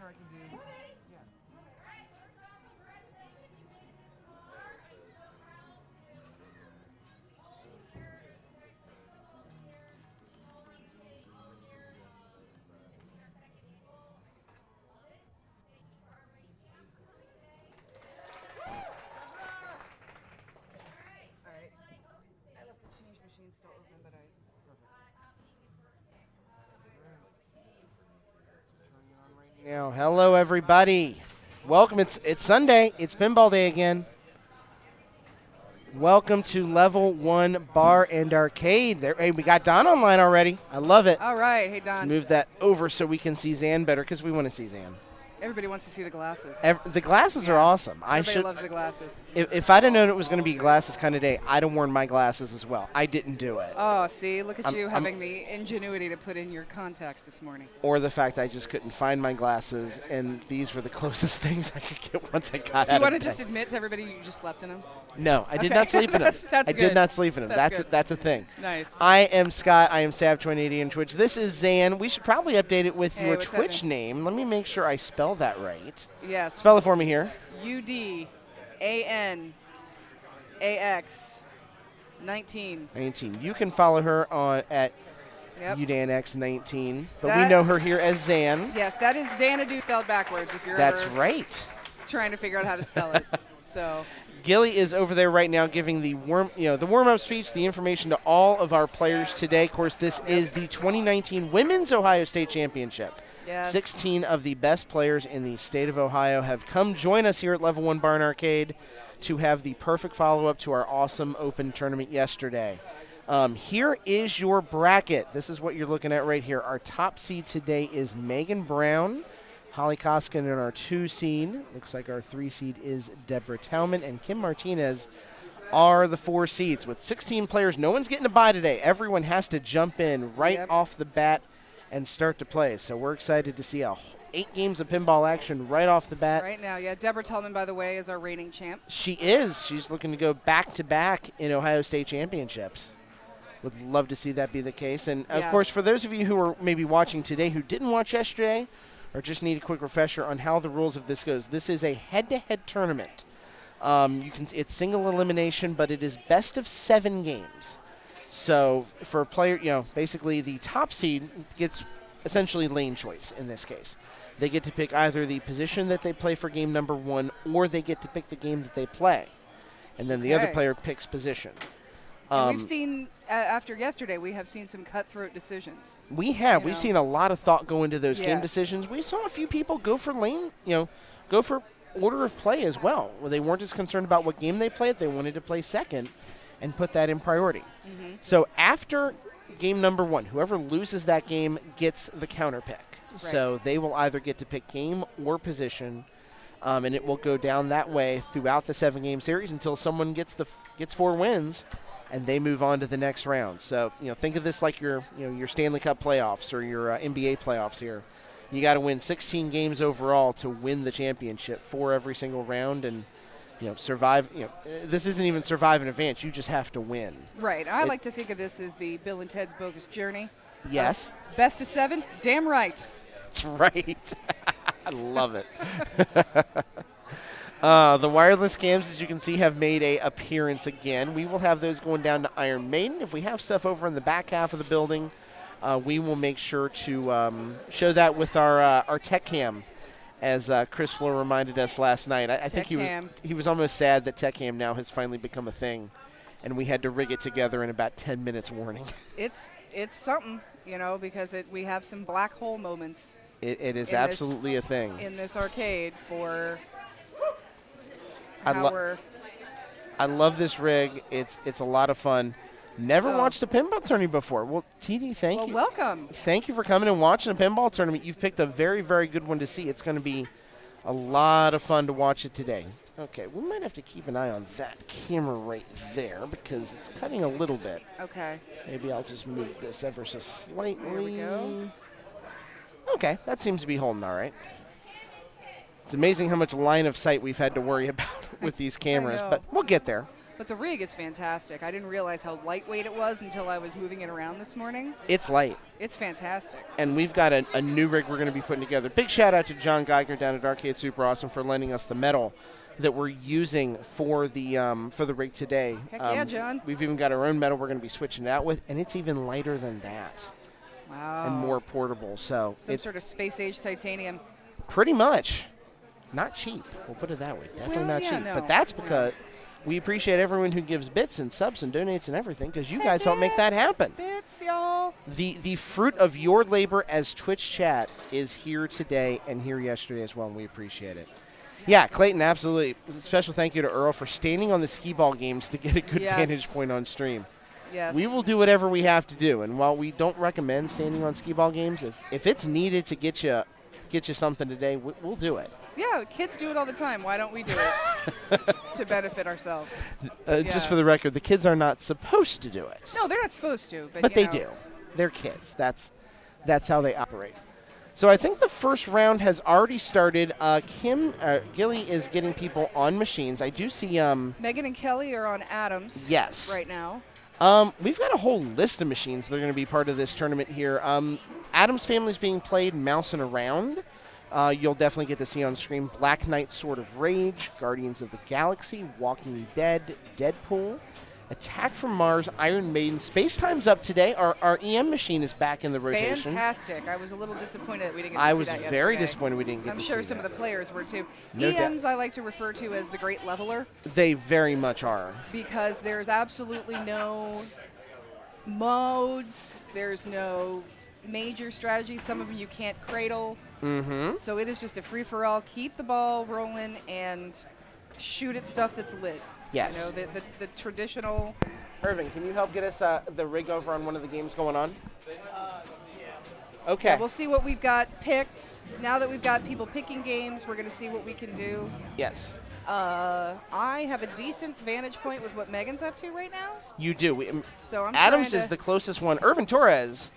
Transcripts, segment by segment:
or I can do. Yeah. All right. I left the change machine still open, but I. Perfect. Now, hello everybody. Welcome. It's Sunday. It's pinball day again. Welcome to Level 1 Bar and Arcade. There, hey, we got Don online already. I love it. All right. Hey, Don. Let's move that over so we can see Zan better because we want to see Zan. Everybody wants to see the glasses. The glasses are awesome. Everybody loves the glasses. If I'd have known it was going to be glasses kind of day, I'd have worn my glasses as well. I didn't do it. Oh, see, look at you having the ingenuity to put in your contacts this morning. Or the fact I just couldn't find my glasses, and these were the closest things I could get once I got out of bed. Do you want to just admit to everybody you just slept in them? No, I did not sleep in them. That's I good. did not sleep in them. That's a thing. Nice. I am Scott. I am Sav2080 on Twitch. This is Zan. We should probably update it with your Twitch name. Let me make sure I spell that right. Yes. Spell it for me here. UDANAX 19. 19. You can follow her on at UDanX19, but we know her here as Zan. Yes, that is Xanadu spelled backwards. If you're That's right. Trying to figure out how to spell it. So. Gilly is over there right now giving the warm-up speech, the information to all of our players today. Of course, this is the 2019 Women's Ohio State Championship. Yes. 16 of the best players in the state of Ohio have come join us here at Level 1 Bar and Arcade to have the perfect follow-up to our awesome open tournament yesterday. Here is your bracket. This is what you're looking at right here. Our top seed today is Megan Brown, Holly Koskinen in our 2 seed. Looks like our 3 seed is Deborah Tauman, and Kim Martinez are the 4 seeds. With 16 players, no one's getting a bye today. Everyone has to jump in right off the bat and start to play. So we're excited to see 8 games of pinball action right off the bat. Right now, Deborah Tillman, by the way, is our reigning champ. She is. She's looking to go back-to-back in Ohio State championships. Would love to see that be the case. And, of course, for those of you who are maybe watching today who didn't watch yesterday or just need a quick refresher on how the rules of this goes, this is a head-to-head tournament. It's single elimination, but it is best of 7 games. So for a player, basically the top seed gets essentially lane choice in this case. They get to pick either the position that they play for game number 1 or they get to pick the game that they play. And then the other player picks position. We've seen, after yesterday, we have seen some cutthroat decisions. We have. We've seen a lot of thought go into those game decisions. We saw a few people go for go for order of play as well, where they weren't as concerned about what game they played. They wanted to play second and put that in priority. Mm-hmm. So after game number 1, whoever loses that game gets the counter pick. Right. So they will either get to pick game or position, and it will go down that way throughout the 7-game series until someone gets 4 wins, and they move on to the next round. So think of this like your Stanley Cup playoffs or your NBA playoffs here. You got to win 16 games overall to win the championship, 4 every single round, and survive. This isn't even survive in advance. You just have to win. Right. I like to think of this as the Bill and Ted's Bogus Journey. Yes. Best of 7. Damn right. That's right. I love it. The wireless cams, as you can see, have made an appearance again. We will have those going down to Iron Maiden. If we have stuff over in the back half of the building, we will make sure to show that with our tech cam. As Chris Floor reminded us last night, I think he was almost sad that Techcam now has finally become a thing, and we had to rig it together in about 10 minutes warning. It's something, because we have some black hole moments. It is absolutely a thing in this arcade for. I love this rig. It's a lot of fun. Never watched a pinball tournament before. Well, TD, thank you. Well, welcome. Thank you for coming and watching a pinball tournament. You've picked a very, very good one to see. It's going to be a lot of fun to watch it today. Okay, we might have to keep an eye on that camera right there because it's cutting a little bit. Okay. Maybe I'll just move this ever so slightly. There we go. Okay, that seems to be holding all right. It's amazing how much line of sight we've had to worry about with these cameras, but we'll get there. But the rig is fantastic. I didn't realize how lightweight it was until I was moving it around this morning. It's light. It's fantastic. And we've got a new rig we're going to be putting together. Big shout out to John Geiger down at Arcade Super Awesome for lending us the metal that we're using for the rig today. Heck yeah, John. We've even got our own metal we're going to be switching it out with, and it's even lighter than that. Wow. And more portable. So some sort of space-age titanium. Pretty much. Not cheap. We'll put it that way. Definitely not cheap. No. But that's because we appreciate everyone who gives bits and subs and donates and everything, because you guys help make that happen. Bits, y'all. The fruit of your labor as Twitch chat is here today and here yesterday as well, and we appreciate it. Yeah, Clayton, absolutely. Special thank you to Earl for standing on the skee ball games to get a good vantage point on stream. Yes. We will do whatever we have to do, and while we don't recommend standing on skee ball games, if it's needed to get you something today, we'll do it. Yeah, the kids do it all the time. Why don't we do it to benefit ourselves? Just for the record, the kids are not supposed to do it. No, they're not supposed to. But they do. They're kids. That's how they operate. So I think the first round has already started. Gilly is getting people on machines. I do see Megan and Kelly are on Adams. Yes. Right now. We've got a whole list of machines that are going to be part of this tournament here. Adams Family is being played, Mousing Around. You'll definitely get to see on screen Black Knight, Sword of Rage, Guardians of the Galaxy, Walking Dead, Deadpool, Attack from Mars, Iron Maiden. Space Time's up today. Our EM machine is back in the rotation. Fantastic. I was a little disappointed that we didn't get to see that yesterday. I was very disappointed we didn't get I'm to see that. sure some of the players were too. No EMs doubt. I like to refer to as the great leveler. They very much are. Because there's absolutely no modes. There's no major strategy. Some of them you can't cradle. Mm-hmm. So it is just a free-for-all. Keep the ball rolling and shoot at stuff that's lit. Yes. You know, the traditional. Irvin, can you help get us the rig over on one of the games going on? Okay. Yeah, we'll see what we've got picked. Now that we've got people picking games, we're going to see what we can do. Yes. I have a decent vantage point with what Megan's up to right now. You do. So I'm Adams is the closest one. Irvin Torres,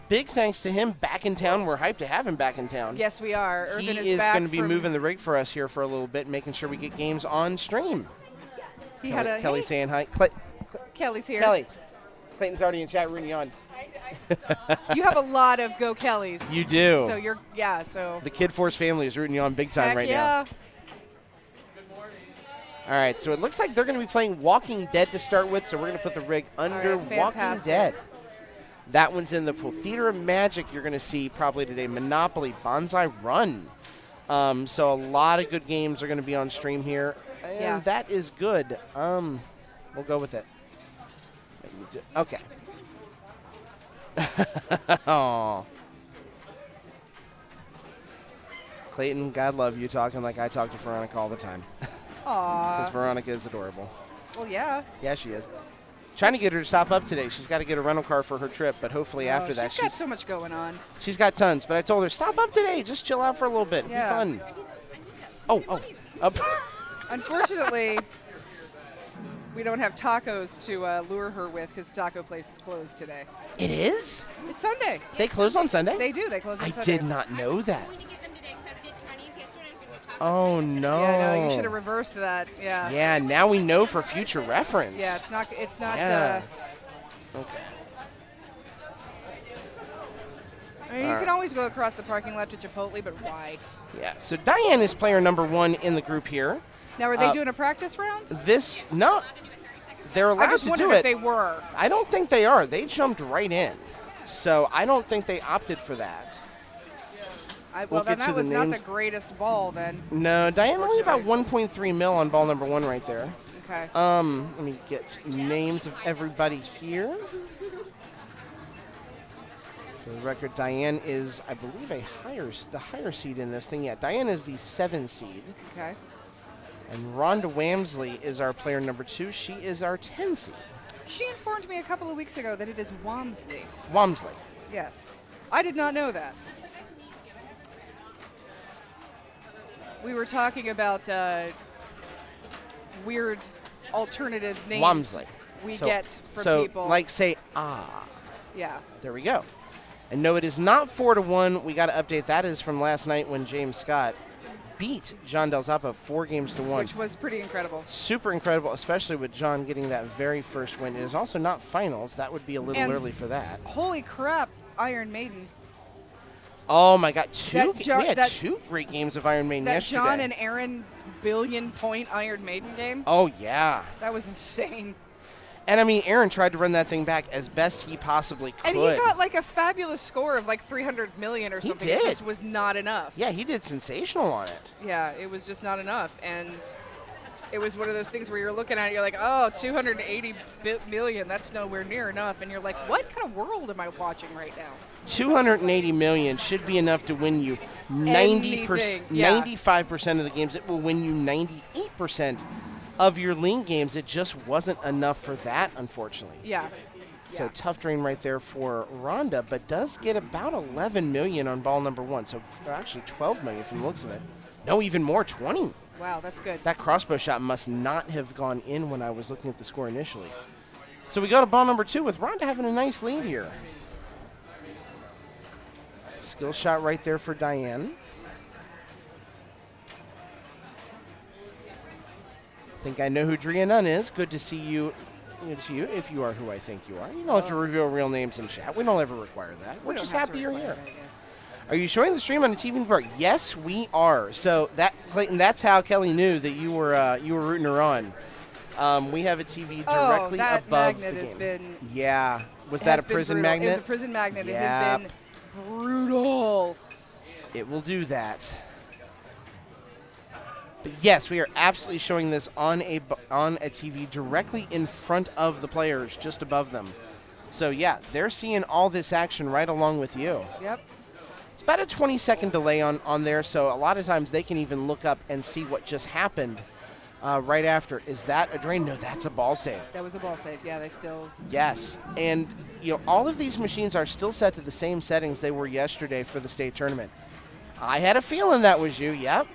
big thanks to him back in town. We're hyped to have him back in town. Yes, we are. Irvin He is back going to be moving the rig for us here for a little bit, making sure we get games on stream. Kelly saying hi. Kelly's here. Kelly. Clayton's already in chat, rooting you on. You have a lot of Go Kellys. You do. So so. The Kid Force family is rooting you on big time now. All right, so it looks like they're going to be playing Walking Dead to start with, so we're going to put the rig under Walking Dead. That one's in the pool. Theater of Magic you're going to see probably today. Monopoly, Bonsai Run. So a lot of good games are going to be on stream here, and that is good. We'll go with it. Okay. Aww. Clayton, God love you, talking like I talk to Veronica all the time. Aww. Because Veronica is adorable. Well, yeah. Yeah, she is. Trying to get her to stop up today. She's got to get a rental car for her trip, but hopefully after that. She's got so much going on. She's got tons, but I told her, stop up today. Just chill out for a little bit. It'll be fun. Oh. Up. Unfortunately, we don't have tacos to lure her with because taco place is closed today. It is? It's Sunday. They close on Sunday? They do. They close on Sunday. I did not know that. Oh, no. Yeah, no, you should have reversed that. Yeah. Yeah, now we know for future reference. Yeah, it's not. Yeah. Okay. I mean, you can always go across the parking lot to Chipotle, but why? Yeah, so Diane is player number 1 in the group here. Now, are they doing a practice round? No. They're allowed to do it. I just wondered if they were. I don't think they are. They jumped right in. So I don't think they opted for that. Well, then that was not the greatest ball then. No, Diane only about 1.3 mil on ball number 1 right there. Okay. Let me get names of everybody here. For the record, Diane is, I believe, the higher seed in this thing. Yeah, Diane is the 7 seed. Okay. And Rhonda Wamsley is our player number 2. She is our 10 seed. She informed me a couple of weeks ago that it is Wamsley. Wamsley. Yes. I did not know that. We were talking about weird alternative names Wamsley. we get from people. So, like, say, ah. Yeah. There we go. And no, it is not 4-1. We got to update. That is from last night when James Scott beat John Del Zoppo 4-1. Which was pretty incredible. Super incredible, especially with John getting that very first win. It is also not finals. That would be a little early for that. Holy crap, Iron Maiden. Oh, my God. We had that, 2 great games of Iron Maiden that yesterday. John and Aaron billion-point Iron Maiden game. Oh, yeah. That was insane. And, I mean, Aaron tried to run that thing back as best he possibly could. And he got, like, a fabulous score of, like, 300 million or something. He did. It just was not enough. Yeah, he did sensational on it. Yeah, it was just not enough. And it was one of those things where you're looking at it, you're like, oh, 280 million, that's nowhere near enough. And you're like, what kind of world am I watching right now? 280 million should be enough to win you 95% of the games. It will win you 98% of your lean games. It just wasn't enough for that, unfortunately. Yeah. So tough drain right there for Rhonda, but does get about 11 million on ball number 1. So actually 12 million from the looks of it. No, even more, 20. Wow, that's good. That crossbow shot must not have gone in when I was looking at the score initially. So we go to ball number 2 with Rhonda having a nice lead here. Skill shot right there for Diane. Think I know who Drea Nunn is. Good to see you. Good to see you, if you are who I think you are. You don't have to reveal real names in chat. We don't ever require that. We're just happy you're here. Are you showing the stream on the TV part? Yes, we are. So that, Clayton, that's how Kelly knew that you were rooting her on. We have a TV directly that above magnet the has game. been. Yeah. Was that a prison magnet? It was a prison magnet. Yep. It has been brutal. It will do that. But yes, we are absolutely showing this on a TV directly in front of the players, just above them. So yeah, they're seeing all this action right along with you. Yep. It's about a 20-second delay on there, so a lot of times they can even look up and see what just happened right after. Is that a drain? No, that's a ball save. That was a ball save. Yeah, they still. Yes, and all of these machines are still set to the same settings they were yesterday for the state tournament. I had a feeling that was you. Yep.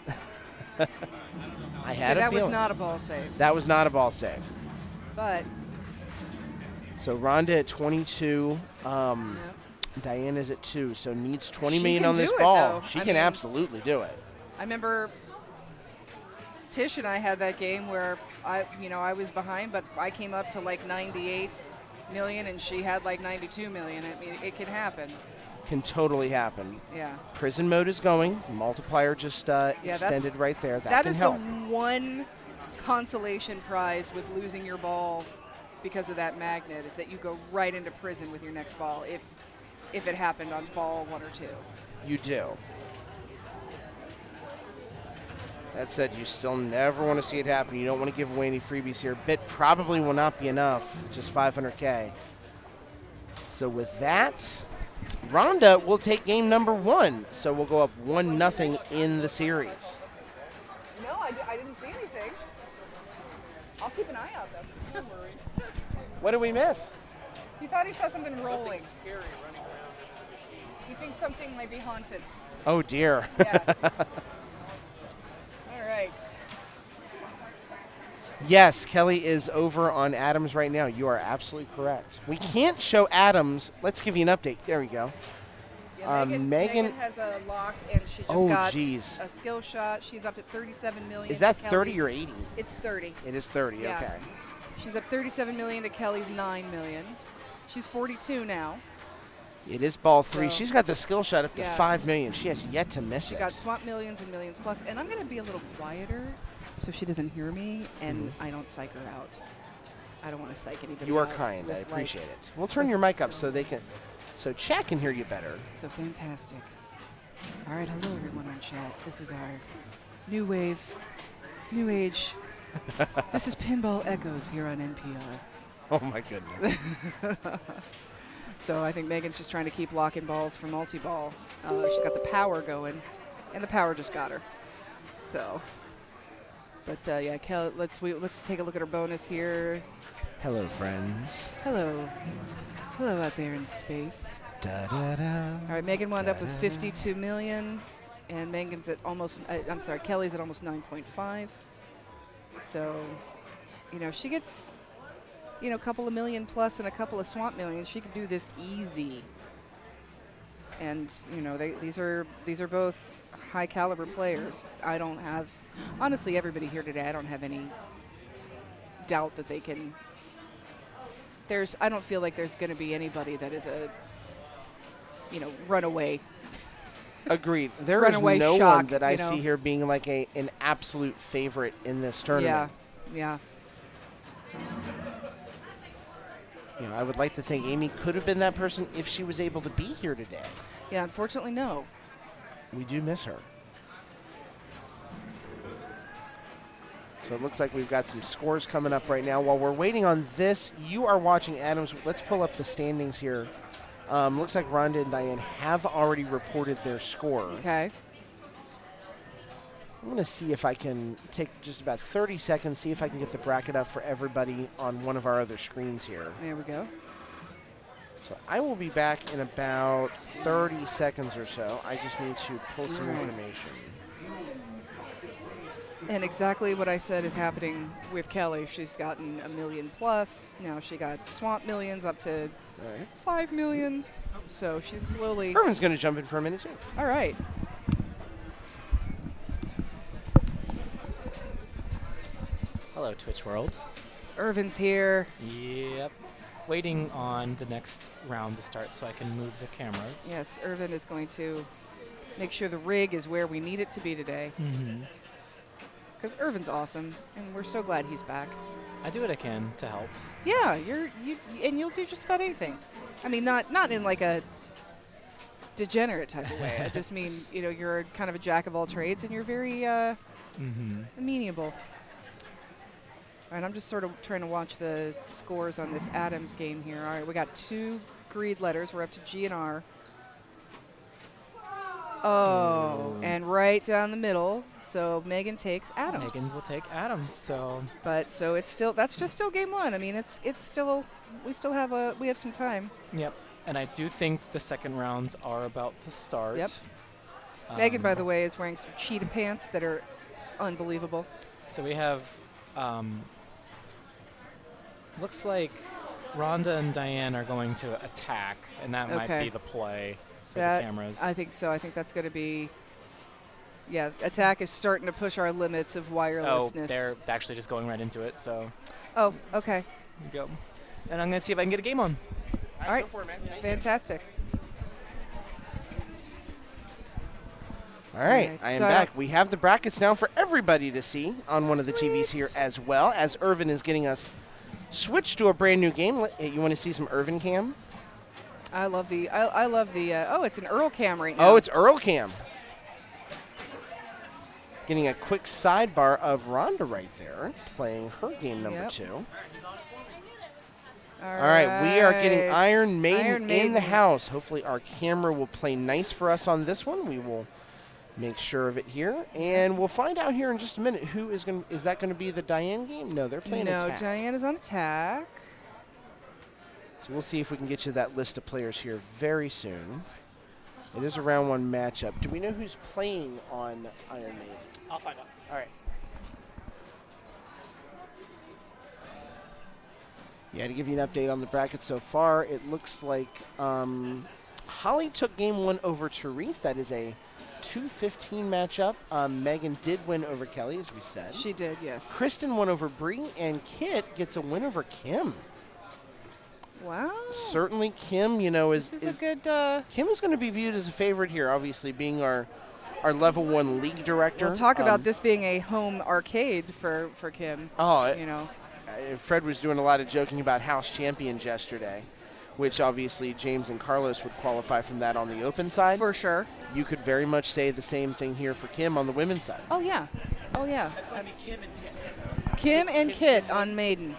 I had a feeling. That was not a ball save. That was not a ball save. But. So Rhonda at 22. Yep. Diane is at 2, so needs 20 She million can on this do it, ball. though. She I can mean, absolutely do it. I remember Tish and I had that game where I was behind, but I came up to like 98 million and she had like 92 million. I mean, it can happen. Can totally happen. Yeah. Prison mode is going. Multiplier just extended right there. That can help. That is the one consolation prize with losing your ball because of that magnet, is that you go right into prison with your next ball if it happened on ball 1 or 2. You do. That said, you still never want to see it happen. You don't want to give away any freebies here. Bit probably will not be enough, just 500K. So with that, Rhonda will take game number 1. So we'll go up 1-0 in the series. No, I didn't see anything. I'll keep an eye out, though. No worries. What did we miss? He thought he saw something rolling. He thinks something might be haunted. Oh, dear. Yeah. All right. Yes, Kelly is over on Adams right now. You are absolutely correct. We can't show Adams. Let's give you an update. There we go. Yeah, Megan has a lock, and she just got a skill shot. She's up at 37 million. Is that 30 or 80? It's 30. It is 30, yeah. Okay. She's up 37 million to Kelly's 9 million. She's 42 now. It is ball 3. So, she's got the skill shot up to 5 million. She has yet to miss it. She got swap millions and millions plus. And I'm going to be a little quieter so she doesn't hear me and I don't psych her out. I don't want to psych anybody out. You are kind. I appreciate it. We'll turn your mic up so chat can hear you better. So fantastic. All right, hello everyone on chat. This is our new wave, new age. This is Pinball Echoes here on NPR. Oh my goodness. So I think Megan's just trying to keep locking balls for multi-ball. She's got the power going, and the power just got her. So, but yeah, Kel, let's take a look at her bonus here. Hello, friends. Hello out there in space. Da, da, da, all right, Megan wound up with 52 million, and Megan's at almost. Kelly's at almost 9.5. So, she gets. A couple of million plus and a couple of swamp millions, she could do this easy. And these are both high caliber players. I don't have, honestly, everybody here today, I don't have any doubt that they can. I don't feel like there's going to be anybody that is a, runaway. Agreed. There is Runaway no shock, one that I see here being like an absolute favorite in this tournament. Yeah. I would like to think Amy could have been that person if she was able to be here today. Yeah, unfortunately, no. We do miss her. So it looks like we've got some scores coming up right now. While we're waiting on this, you are watching Adams. Let's pull up the standings here. Looks like Rhonda and Diane have already reported their score. Okay. I'm going to see if I can take just about 30 seconds, see if I can get the bracket up for everybody on one of our other screens here. There we go. So I will be back in about 30 seconds or so. I just need to pull some information. And exactly what I said is happening with Kelly. She's gotten $1 million plus. Now she got Swamp Millions up to 5 million. So she's slowly. Irvin's going to jump in for a minute too. All right. Hello, Twitch world. Irvin's here. Yep. Waiting on the next round to start so I can move the cameras. Yes, Irvin is going to make sure the rig is where we need it to be today. Because Irvin's awesome, and we're so glad he's back. I do what I can to help. Yeah, and you'll do just about anything. I mean, not in like a degenerate type of way. I just mean, you're kind of a jack of all trades, and you're very amenable. All right, I'm just sort of trying to watch the scores on this Adams game here. All right, we got 2 greed letters. We're up to G and R. Oh, and right down the middle. So Megan takes Adams. Megan will take Adams. So, it's still that's just still game 1. I mean, it's still we have some time. Yep. And I do think the second rounds are about to start. Yep. Megan, by the way, is wearing some cheetah pants that are unbelievable. So we have. Looks like Rhonda and Diane are going to attack, and that might be the play for the cameras. I think so. I think that's going to be. Yeah, attack is starting to push our limits of wirelessness. Oh, they're actually just going right into it. So. Oh, okay. Here we go. And I'm going to see if I can get a game on. All right. Go for it, man. Fantastic. All right, I am back. We have the brackets now for everybody to see on one of the TVs here as well, as Irvin is getting us switched to a brand new game. You want to see some Irvin Cam? I love the it's an Earl Cam right now. Oh, it's Earl Cam. Getting a quick sidebar of Rhonda right there, playing her game number 2. All right, we are getting Iron Maiden in the house. Hopefully our camera will play nice for us on this one. We will make sure of it here, and we'll find out here in just a minute who is going. Is that going to be the Diane game? No, they're playing attack. No, Diane is on attack. So we'll see if we can get you that list of players here very soon. It is a round 1 matchup. Do we know who's playing on Iron Maiden? I'll find out. All right. Yeah, to give you an update on the bracket so far, it looks like Holly took game 1 over Therese. That is a 2-15 matchup. Megan did win over Kelly, as we said. She did, yes. Kristen won over Bree, and Kit gets a win over Kim. Wow. Certainly Kim, is a good... Kim is going to be viewed as a favorite here, obviously, being our level 1 league director. We'll talk about this being a home arcade for Kim. Oh, Fred was doing a lot of joking about house champions yesterday, which obviously James and Carlos would qualify from that on the open side. For sure. You could very much say the same thing here for Kim on the women's side. Oh, yeah. That's going to be Kim and Kit. Kim and Kit on Maiden.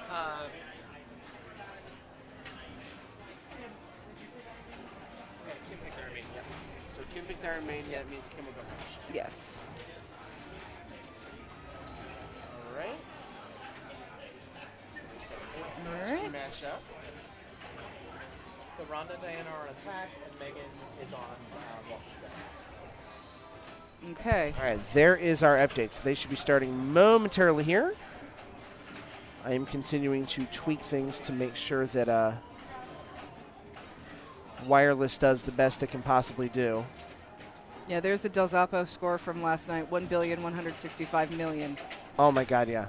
Kim picked Iron Maiden, So Kim picked Iron Maiden, that means Kim will go first. Yes. All right. All right. Matchup. So Rhonda and Diane are on attack, and Megan is on Okay. All right, there is our updates. They should be starting momentarily here. I am continuing to tweak things to make sure that wireless does the best it can possibly do. Yeah, there's the Del Zappo score from last night, 1,165,000,000. Oh, my God, yeah.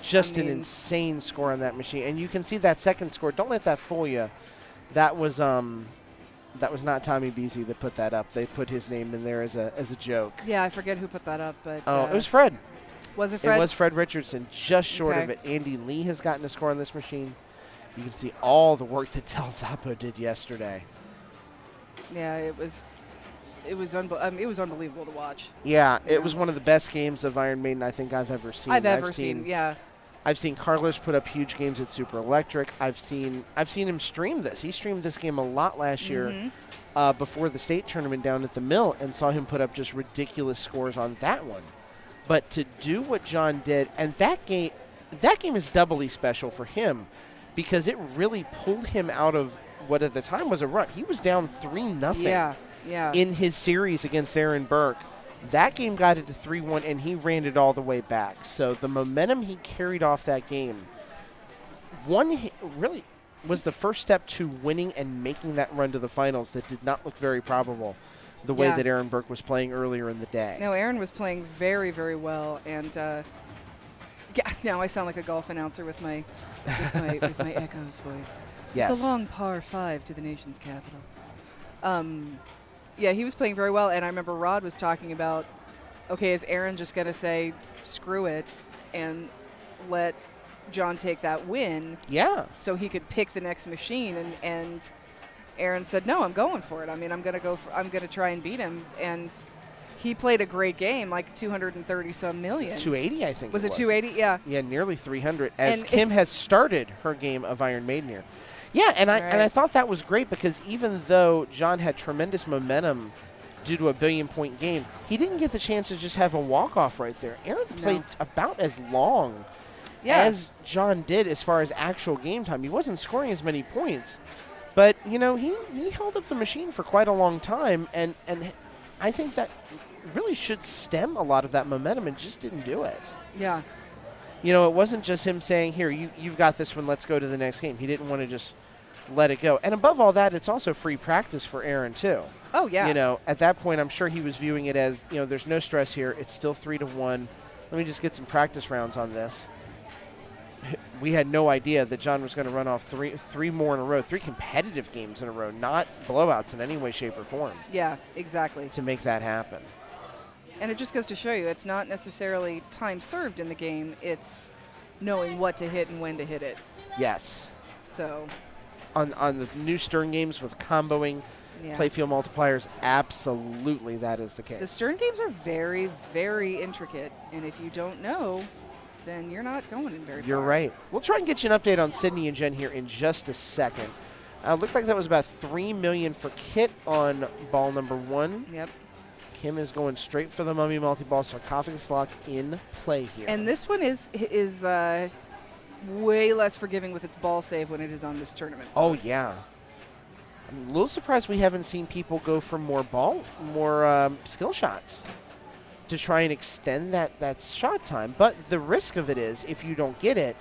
Just an insane score on that machine. And you can see that second score. Don't let that fool you. That was not Tommy Beasy that put that up. They put his name in there as a joke. Yeah, I forget who put that up, but it was Fred. Was it Fred? It was Fred Richardson, just short of it. Andy Lee has gotten a score on this machine. You can see all the work that Del Zappo did yesterday. Yeah, it was unbelievable to watch. Yeah, it was one of the best games of Iron Maiden I think I've ever seen. I've seen, yeah. I've seen Carlos put up huge games at Super Electric. I've seen him stream this. He streamed this game a lot last year before the state tournament down at the Mill, and saw him put up just ridiculous scores on that one. But to do what John did, and that game is doubly special for him because it really pulled him out of what at the time was a rut. He was down 3-0 in his series against Aaron Burke. That game got it to 3-1, and he ran it all the way back. So the momentum he carried off that game really was the first step to winning and making that run to the finals that did not look very probable the way that Aaron Burke was playing earlier in the day. No, Aaron was playing very, very well. And now I sound like a golf announcer with my Echoes voice. Yes. It's a long par 5 to the nation's capital. Yeah, he was playing very well, and I remember Rod was talking about, okay, is Aaron just going to say, screw it, and let John take that win? Yeah. So he could pick the next machine, and Aaron said, no, I'm going for it. I mean, I'm going to try and beat him, and he played a great game, like 230-some million. 280, I think. Was it 280? Yeah. Yeah, nearly 300, as Kim has started her game of Iron Maiden here. Yeah, and I thought that was great because even though John had tremendous momentum due to a billion-point game, he didn't get the chance to just have a walk-off right there. Aaron played about as long as John did as far as actual game time. He wasn't scoring as many points, but, you know, he held up the machine for quite a long time, and I think that really should stem a lot of that momentum and just didn't do it. Yeah. You know, it wasn't just him saying, here, you've got this one, let's go to the next game. He didn't want to just let it go. And above all that, it's also free practice for Aaron, too. Oh, yeah. You know, at that point, I'm sure he was viewing it as, you know, there's no stress here. It's still 3-1. Let me just get some practice rounds on this. We had no idea that John was going to run off three more in a row, 3 competitive games in a row, not blowouts in any way, shape, or form. Yeah, exactly. To make that happen. And it just goes to show you, it's not necessarily time served in the game. It's knowing what to hit and when to hit it. Yes. So on the new Stern games with comboing, playfield multipliers, absolutely that is the case. The Stern games are very, very intricate, and if you don't know, then you're not going in very far. You're right. We'll try and get you an update on Sydney and Jen here in just a second. Looked like that was about $3 million for Kit on ball number 1. Yep. Kim is going straight for the Mummy multi-ball sarcophagus lock in play here. And this one is way less forgiving with its ball save when it is on this tournament. Oh, yeah. I'm a little surprised we haven't seen people go for more skill shots to try and extend that shot time. But the risk of it is, if you don't get it,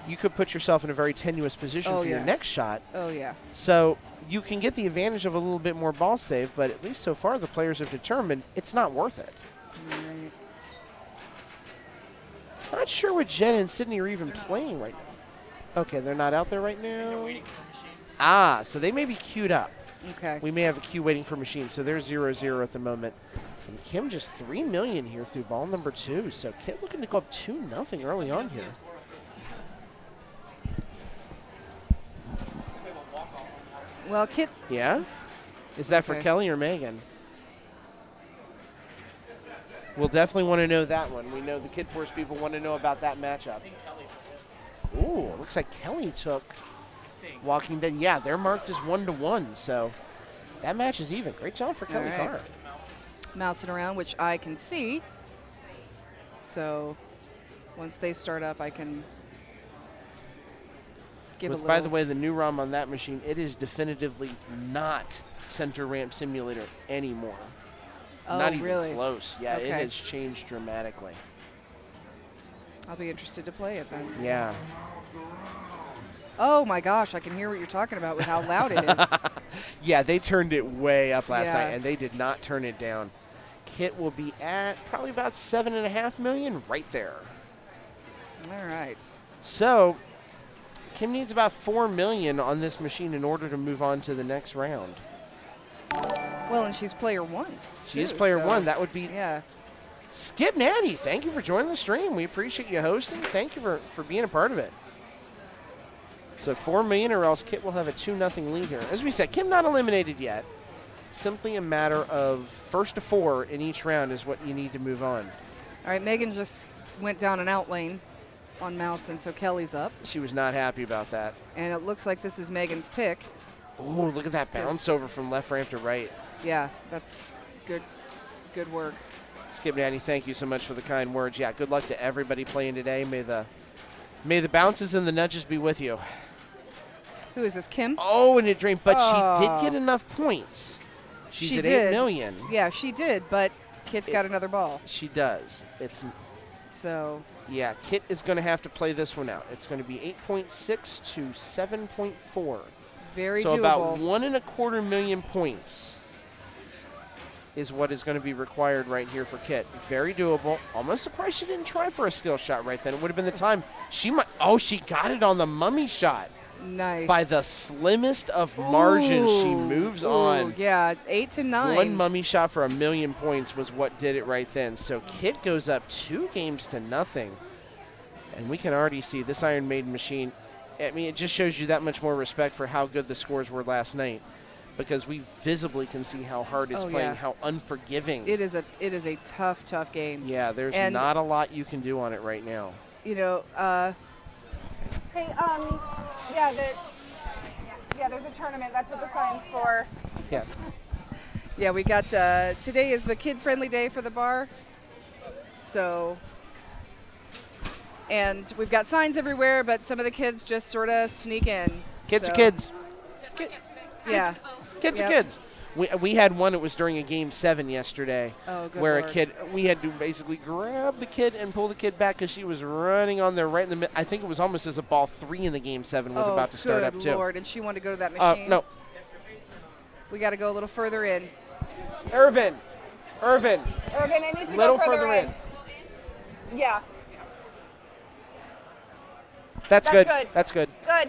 you could put yourself in a very tenuous position for your next shot. Oh, yeah. So you can get the advantage of a little bit more ball save, but at least so far the players have determined it's not worth it. Right. Not sure what Jen and Sydney are even playing right now. Okay, they're not out there right now. So they may be queued up. Okay. We may have a queue waiting for machines. So they're 0-0 at the moment. And Kim just $3 million here through ball number 2. So Kit looking to go up 2-0 early on here. Well, Kit. Yeah? Is that for Kelly or Megan? We'll definitely want to know that one. We know the Kid Force people want to know about that matchup. Ooh, looks like Kelly took Walking Dead. Yeah, they're marked as 1-1, so that match is even. Great job for Kelly Carr. Mousing around, which I can see. So once they start up, I can give a little. By the way, the new ROM on that machine, it is definitively not Center Ramp Simulator anymore. Oh, not even really? close. Yeah, it has changed dramatically. I'll be interested to play it then. Yeah. Oh, my gosh. I can hear what you're talking about with how loud it is. Yeah, they turned it way up last night, and they did not turn it down. Kit will be at probably about $7.5 million right there. All right. So Kim needs about $4 million on this machine in order to move on to the next round. Well, and she's player one. She is player one. That would be yeah. Skip Natty. Thank you for joining the stream. We appreciate you hosting. Thank you for being a part of it. So $4 million, or else Kit will have a 2-0 lead here. As we said, Kim not eliminated yet. Simply a matter of first to 4 in each round is what you need to move on. All right, Megan just went down an out lane on Mouse, and so Kelly's up. She was not happy about that. And it looks like this is Megan's pick. Oh, look at that bounce over from left ramp to right. Yeah, that's good work. Skip Natty, thank you so much for the kind words. Yeah, good luck to everybody playing today. May the bounces and the nudges be with you. Who is this, Kim? Oh, and it drained, but she did get enough points. She's at $8 million. Yeah, she did, but Kit's got another ball. She does. So. Yeah, Kit is going to have to play this one out. It's going to be 8.6 to 7.4. Very so doable. About $1.25 million points is what is going to be required right here for Kit. Very doable. Almost surprised she didn't try for a skill shot right then. It would have been the time. She got it on the mummy shot. Nice. By the slimmest of margins, she moves on. Yeah, 8 to 9. One mummy shot for $1 million points was what did it right then. So Kit goes up 2 games to nothing. And we can already see this Iron Maiden machine. I mean, it just shows you that much more respect for how good the scores were last night, because we visibly can see how hard it's playing, how unforgiving. It is a tough game. Yeah, there's not a lot you can do on it right now. You know, Hey, there's a tournament. That's what the sign's for. Yeah. Yeah, we got, today is the kid-friendly day for the bar. So, and we've got signs everywhere, but some of the kids just sort of sneak in. Kids are kids. Yeah. Kids are kids. We had one, it was during a Game 7 yesterday, where Lord. a kid, we had to basically grab the kid and pull the kid back because she was running on there right in the middle. I think it was almost as a ball 3 in the Game 7 was about to start up too. Good Lord, and she wanted to go to that machine. No. We got to go a little further in. Irvin, I need to little go further in. Yeah. That's good. Good. That's good. Good.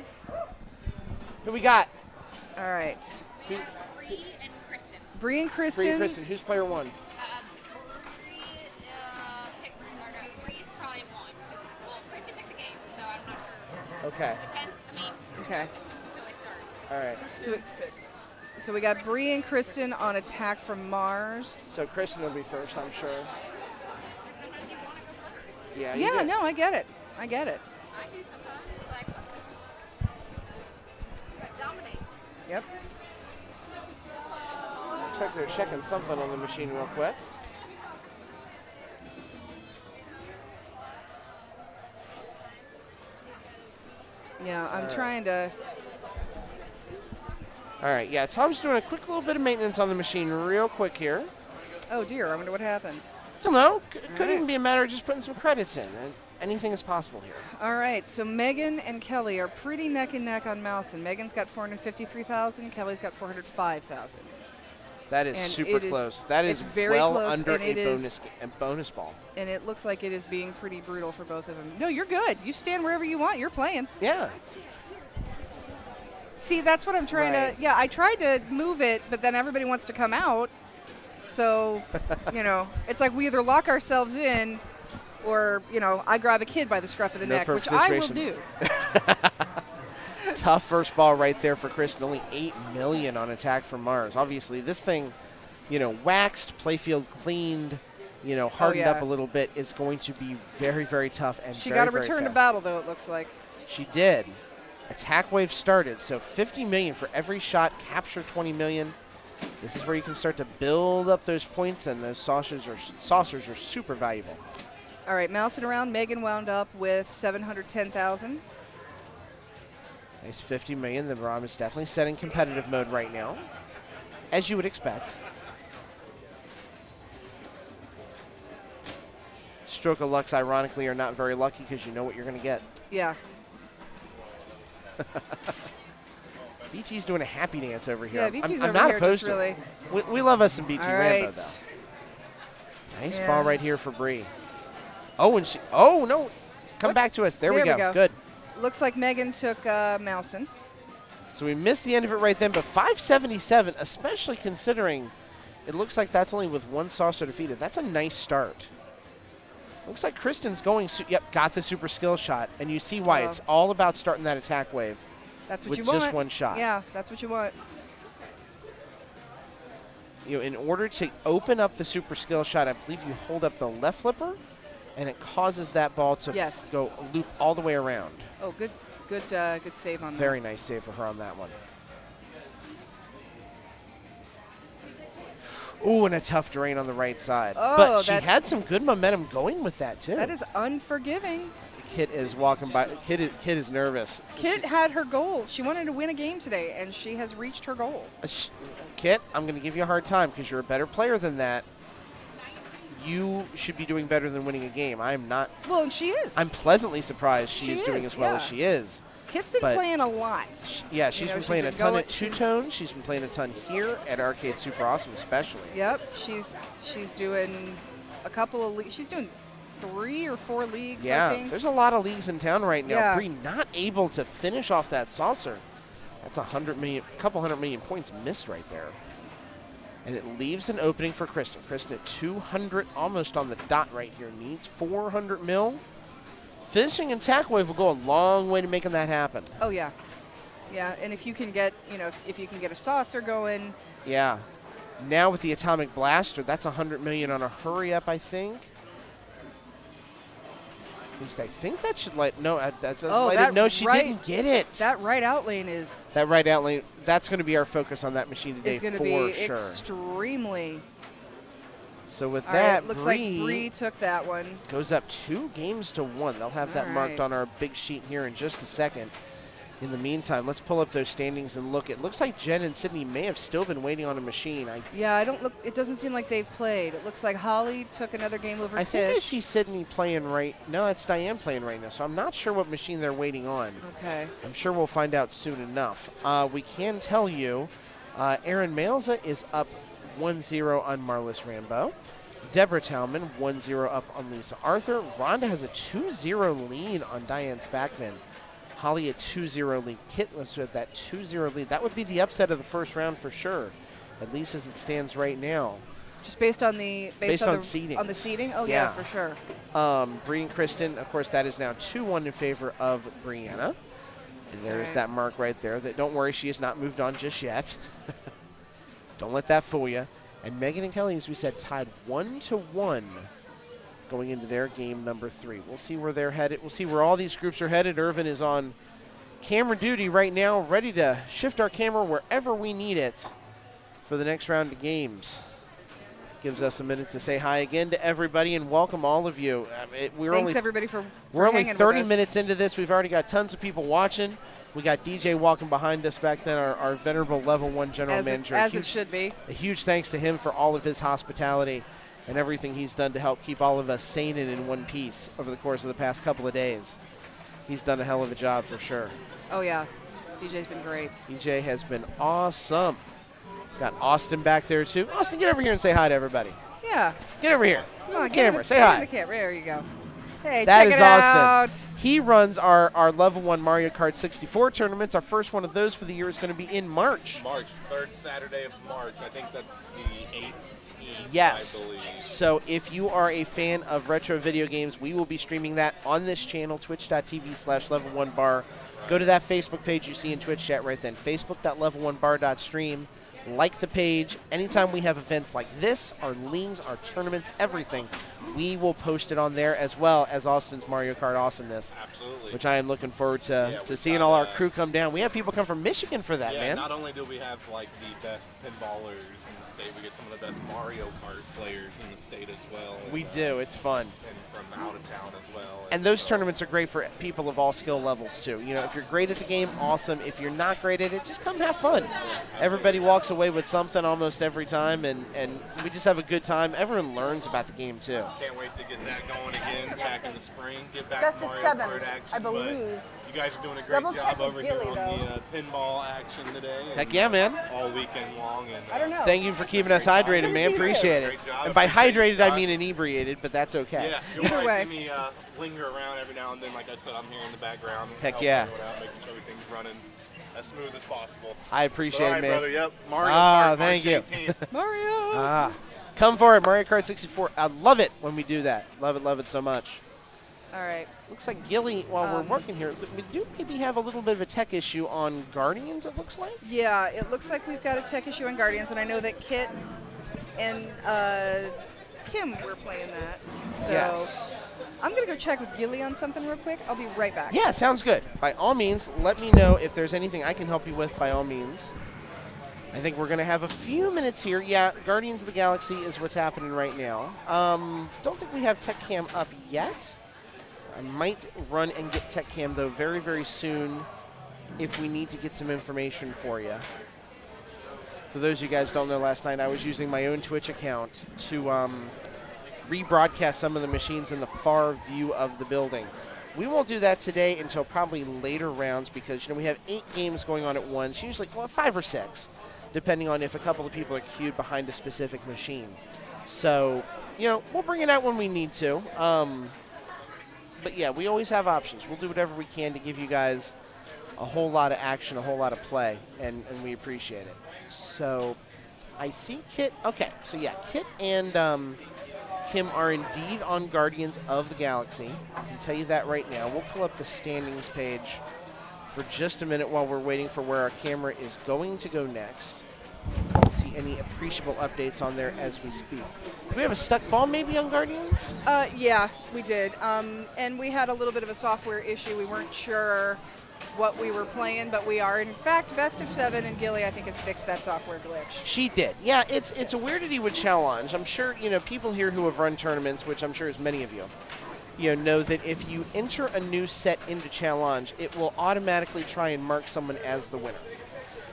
Who we got? All right. Bree and Kristen. Bree and Kristen. Who's player one? Bree's probably one. Kristen picked the game, so I'm not sure. Okay. Depends. Okay. Until I start. All right. So we got Bree and Kristen on attack from Mars. So Kristen will be first, I'm sure. Sometimes you want to go first. Yeah. Yeah, do. no, I get it. I do sometimes. Dominate. Yep. They're checking something on the machine real quick. Yeah, I'm trying to. All right, yeah, Tom's doing a quick little bit of maintenance on the machine real quick here. Oh dear, I wonder what happened. Don't know. Could even be a matter of just putting some credits in. Anything is possible here. All right, so Megan and Kelly are pretty neck and neck on Mouse, and Megan's got 453,000, Kelly's got 405,000. That is super close. That is very well close, under and a bonus ball. And it looks like it is being pretty brutal for both of them. No, you're good. You stand wherever you want. You're playing. Yeah. See, that's what I'm trying to. Yeah, I tried to move it, but then everybody wants to come out. So, it's like we either lock ourselves in, or I grab a kid by the scruff of the neck, which I will do. Tough first ball right there for Kristen. Only $8 million on attack from Mars. Obviously, this thing, waxed, playfield cleaned, hardened up a little bit, is going to be very, very tough and she very, got a very return to fast. battle, though, it looks like. She did. Attack wave started, so $50 million for every shot, capture $20 million. This is where you can start to build up those points, and those saucers are super valuable. All right, mousing around, Megan wound up with 710,000. Nice $50 million. The ROM is definitely set in competitive mode right now, as you would expect. Stroke of Lucks, ironically, are not very lucky because you know what you're going to get. Yeah. BT's doing a happy dance over here. Yeah, BT's I'm over not here opposed just to really. it. We love us some BT All Rambo, right. though. Nice ball right here for Bree. Oh, and no. Come back to us. There we go. Good. Looks like Megan took Mousen. So we missed the end of it right then, but 577, especially considering it looks like that's only with one saucer defeated. That's a nice start. Looks like Kristen's going, got the super skill shot, and you see why. It's all about starting that attack wave. That's what with you want. Just one shot. Yeah, that's what you want. In order to open up the super skill shot, I believe you hold up the left flipper, and it causes that ball to go loop all the way around. Oh, good save on that. Very nice save for her on that one. Ooh, and a tough drain on the right side. Oh, but she had some good momentum going with that, too. That is unforgiving. Kit is walking by. Kit is nervous. Kit had her goal. She wanted to win a game today, and she has reached her goal. Kit, I'm going to give you a hard time because you're a better player than that. You should be doing better than winning a game. I'm not. Well, and she is. I'm pleasantly surprised she is doing as well as she is. Kit's been playing a lot. She's been playing a ton at two-tone. She's been playing a ton here at Arcade Super Awesome especially. Yep. She's doing a couple of leagues. She's doing 3 or 4 leagues, I think. There's a lot of leagues in town right now. Yeah. Bree not able to finish off that saucer. That's couple hundred million points missed right there. And it leaves an opening for Kristen. Kristen at 200, almost on the dot right here. Needs 400 mil. Finishing in attack wave will go a long way to making that happen. Oh yeah, yeah. And if you can get, if you can get a saucer going. Yeah. Now with the atomic blaster, that's 100 million on a hurry up, I think. At least I think that should no, she didn't get it. That right out lane is. That right out lane. That's going to be our focus on that machine today for sure. Extremely. So with that, looks like Bree took that one. Goes up 2-1. They'll have that marked on our big sheet here in just a second. In the meantime, let's pull up those standings and look. It looks like Jen and Sydney may have still been waiting on a machine. It doesn't seem like they've played. It looks like Holly took another game over I think I see Sydney playing No, it's Diane playing right now. So I'm not sure what machine they're waiting on. Okay. I'm sure we'll find out soon enough. We can tell you Erin Malza is up 1-0 on Marlis Rambeau. Deborah Talman 1-0 up on Lisa Arthur. Rhonda has a 2-0 lead on Diane Spackman. Holly a 2-0 lead. Kit was with that 2-0 lead. That would be the upset of the first round for sure, at least as it stands right now. Just based on the seeding. On the seeding? Oh yeah, for sure. Bree and Kristen, of course, that is now 2-1 in favor of Brianna. And there's that mark right there. Don't worry, she has not moved on just yet. Don't let that fool you. And Megan and Kelly, as we said, tied 1-1 going into their game number 3. We'll see where they're headed. We'll see where all these groups are headed. Irvin is on camera duty right now, ready to shift our camera wherever we need it for the next round of games. Gives us a minute to say hi again to everybody and welcome all of you. Thanks everybody for We're only hanging 30 with us. minutes into this. We've already got tons of people watching. We got DJ walking behind us back then, our venerable level 1 general manager. As it should be. A huge thanks to him for all of his hospitality and everything he's done to help keep all of us sane and in one piece over the course of the past couple of days. He's done a hell of a job for sure. Oh, yeah. DJ's been great. DJ has been awesome. Got Austin back there, too. Austin, get over here and say hi to everybody. Yeah. Get over here. Come on, camera. Say hi. The camera. There you go. Hey, that check is it out. Austin. He runs our level 1 Mario Kart 64 tournaments. Our first one of those for the year is going to be in March. Third Saturday of March. I think that's the 18th. Yes. I believe. So if you are a fan of retro video games, we will be streaming that on this channel, twitch.tv/level1bar. Go to that Facebook page you see in Twitch chat right then, facebook.level1bar.stream. Like the page. Anytime we have events like this, our leagues, our tournaments, everything, we will post it on there as well as Austin's Mario Kart awesomeness. Absolutely. Which I am looking forward to seeing all our crew come down. We have people come from Michigan for that, man. Not only do we have like the best pinballers in the state, we get some of the best Mario Kart players in the state as well. We do. It's fun. And from out of town as well. And those tournaments are great for people of all skill levels, too. You know, if you're great at the game, awesome. If you're not great at it, just come have fun. Everybody walks away with something almost every time, and we just have a good time. Everyone learns about the game, too. Can't wait to get that going again back in the spring. Get back Best to of Mario 7, Kart action. I believe. You guys are doing a great job over here on the pinball action today. Heck yeah, man. All weekend long. And, I don't know. Thank you for keeping us hydrated, man. Appreciate it. Great job. And by hydrated, I mean inebriated, but that's okay. Yeah, you'll probably see me linger around every now and then. Like I said, I'm here in the background. Heck yeah. Out, making sure everything's running as smooth as possible. I appreciate it, man. Brother. Yep. Mario Kart, thank you. Mario. Come for it, Mario Kart 64. I love it when we do that. Love it so much. All right. Looks like Gilly, while we're working here, we do maybe have a little bit of a tech issue on Guardians, it looks like. Yeah, it looks like we've got a tech issue on Guardians, and I know that Kit and Kim were playing that. So yes. I'm going to go check with Gilly on something real quick. I'll be right back. Yeah, sounds good. By all means, let me know if there's anything I can help you with, by all means. I think we're going to have a few minutes here. Yeah, Guardians of the Galaxy is what's happening right now. Don't think we have Tech Cam up yet. I might run and get Tech Cam, though, very, very soon if we need to get some information for you. For those of you guys who don't know, last night I was using my own Twitch account to rebroadcast some of the machines in the far view of the building. We won't do that today until probably later rounds because, we have 8 games going on at once, usually 5 or 6, depending on if a couple of people are queued behind a specific machine. So, we'll bring it out when we need to. But, yeah, we always have options. We'll do whatever we can to give you guys a whole lot of action, a whole lot of play, and we appreciate it. So, I see Kit. Okay, so, yeah, Kit and Kim are indeed on Guardians of the Galaxy. I can tell you that right now. We'll pull up the standings page for just a minute while we're waiting for where our camera is going to go next. See any appreciable updates on there as we speak. Do we have a stuck ball maybe on Guardians? Yeah, we did. And we had a little bit of a software issue. We weren't sure what we were playing, but we are. In fact, Best of 7, and Gilly, I think, has fixed that software glitch. She did. Yeah, it's a weirdity with Challenge. I'm sure, people here who have run tournaments, which I'm sure is many of you, know that if you enter a new set into Challenge, it will automatically try and mark someone as the winner.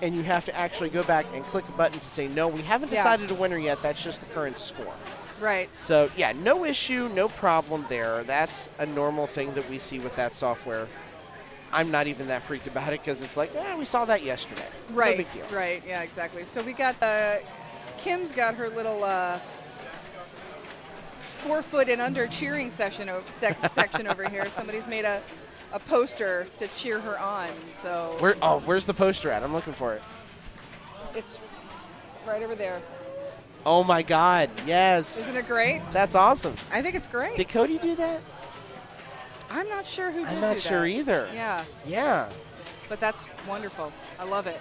And you have to actually go back and click a button to say, no, we haven't decided a winner yet. That's just the current score. Right. So, yeah, no issue, no problem there. That's a normal thing that we see with that software. I'm not even that freaked about it because it's like, we saw that yesterday. Right. No big deal. Right, yeah, exactly. So we got, Kim's got her little 4-foot and under cheering section over here. Somebody's made a poster to cheer her on. So where's the poster at? I'm looking for it. It's right over there. Oh my God! Yes. Isn't it great? That's awesome. I think it's great. Did Cody do that? I'm not sure who did I'm not sure either. Yeah. Yeah. But that's wonderful. I love it.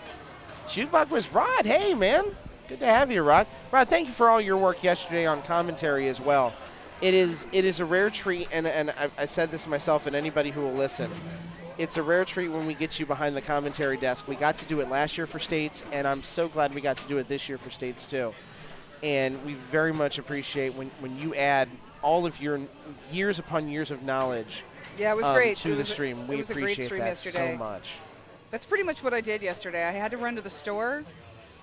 Jukebox was Rod. Hey, man. Good to have you, Rod. Rod, thank you for all your work yesterday on commentary as well. It is a rare treat, and I said this myself and anybody who will listen. It's a rare treat when we get you behind the commentary desk. We got to do it last year for States, and I'm so glad we got to do it this year for States too. And we very much appreciate when you add all of your years upon years of knowledge it was great. To the stream. We appreciate that yesterday. So much. That's pretty much what I did yesterday. I had to run to the store,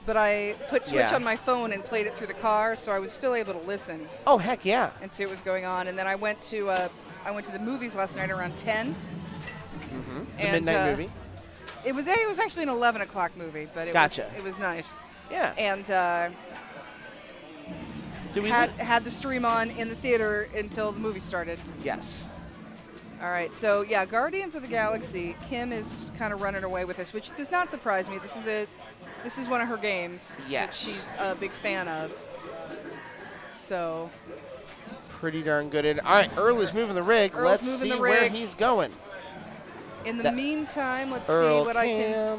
but I put Twitch on my phone and played it through the car, so I was still able to listen. Oh, heck yeah. And see what was going on. And then I went to the movies last night around 10. Mm-hmm. The midnight movie? It was actually an 11 o'clock movie, but it was nice. Yeah. And had the stream on in the theater until the movie started. Yes. All right, so yeah, Guardians of the Galaxy. Kim is kind of running away with this, which does not surprise me. This is one of her games that she's a big fan of. So pretty darn good. All right, Earl is moving the rig. Let's see where he's going. In the meantime, let's see what I can.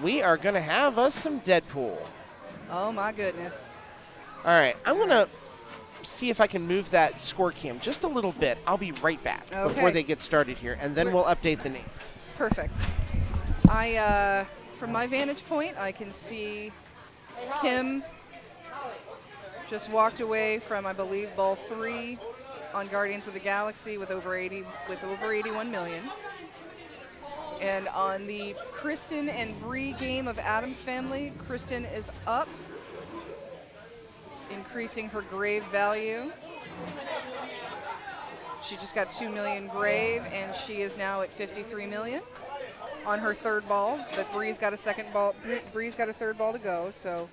We are going to have us some Deadpool. Oh my goodness. All right, I'm going to see if I can move that score cam just a little bit. I'll be right back before they get started here, and then we'll update the name. Perfect. From my vantage point, I can see Kim just walked away from, I believe, ball 3 on Guardians of the Galaxy with over 81 million. And on the Kristen and Bree game of Addams Family, Kristen is up, increasing her grave value. She just got 2 million grave, and she is now at 53 million on her third ball. But Bree's got a second ball. Bree's got a third ball to go, so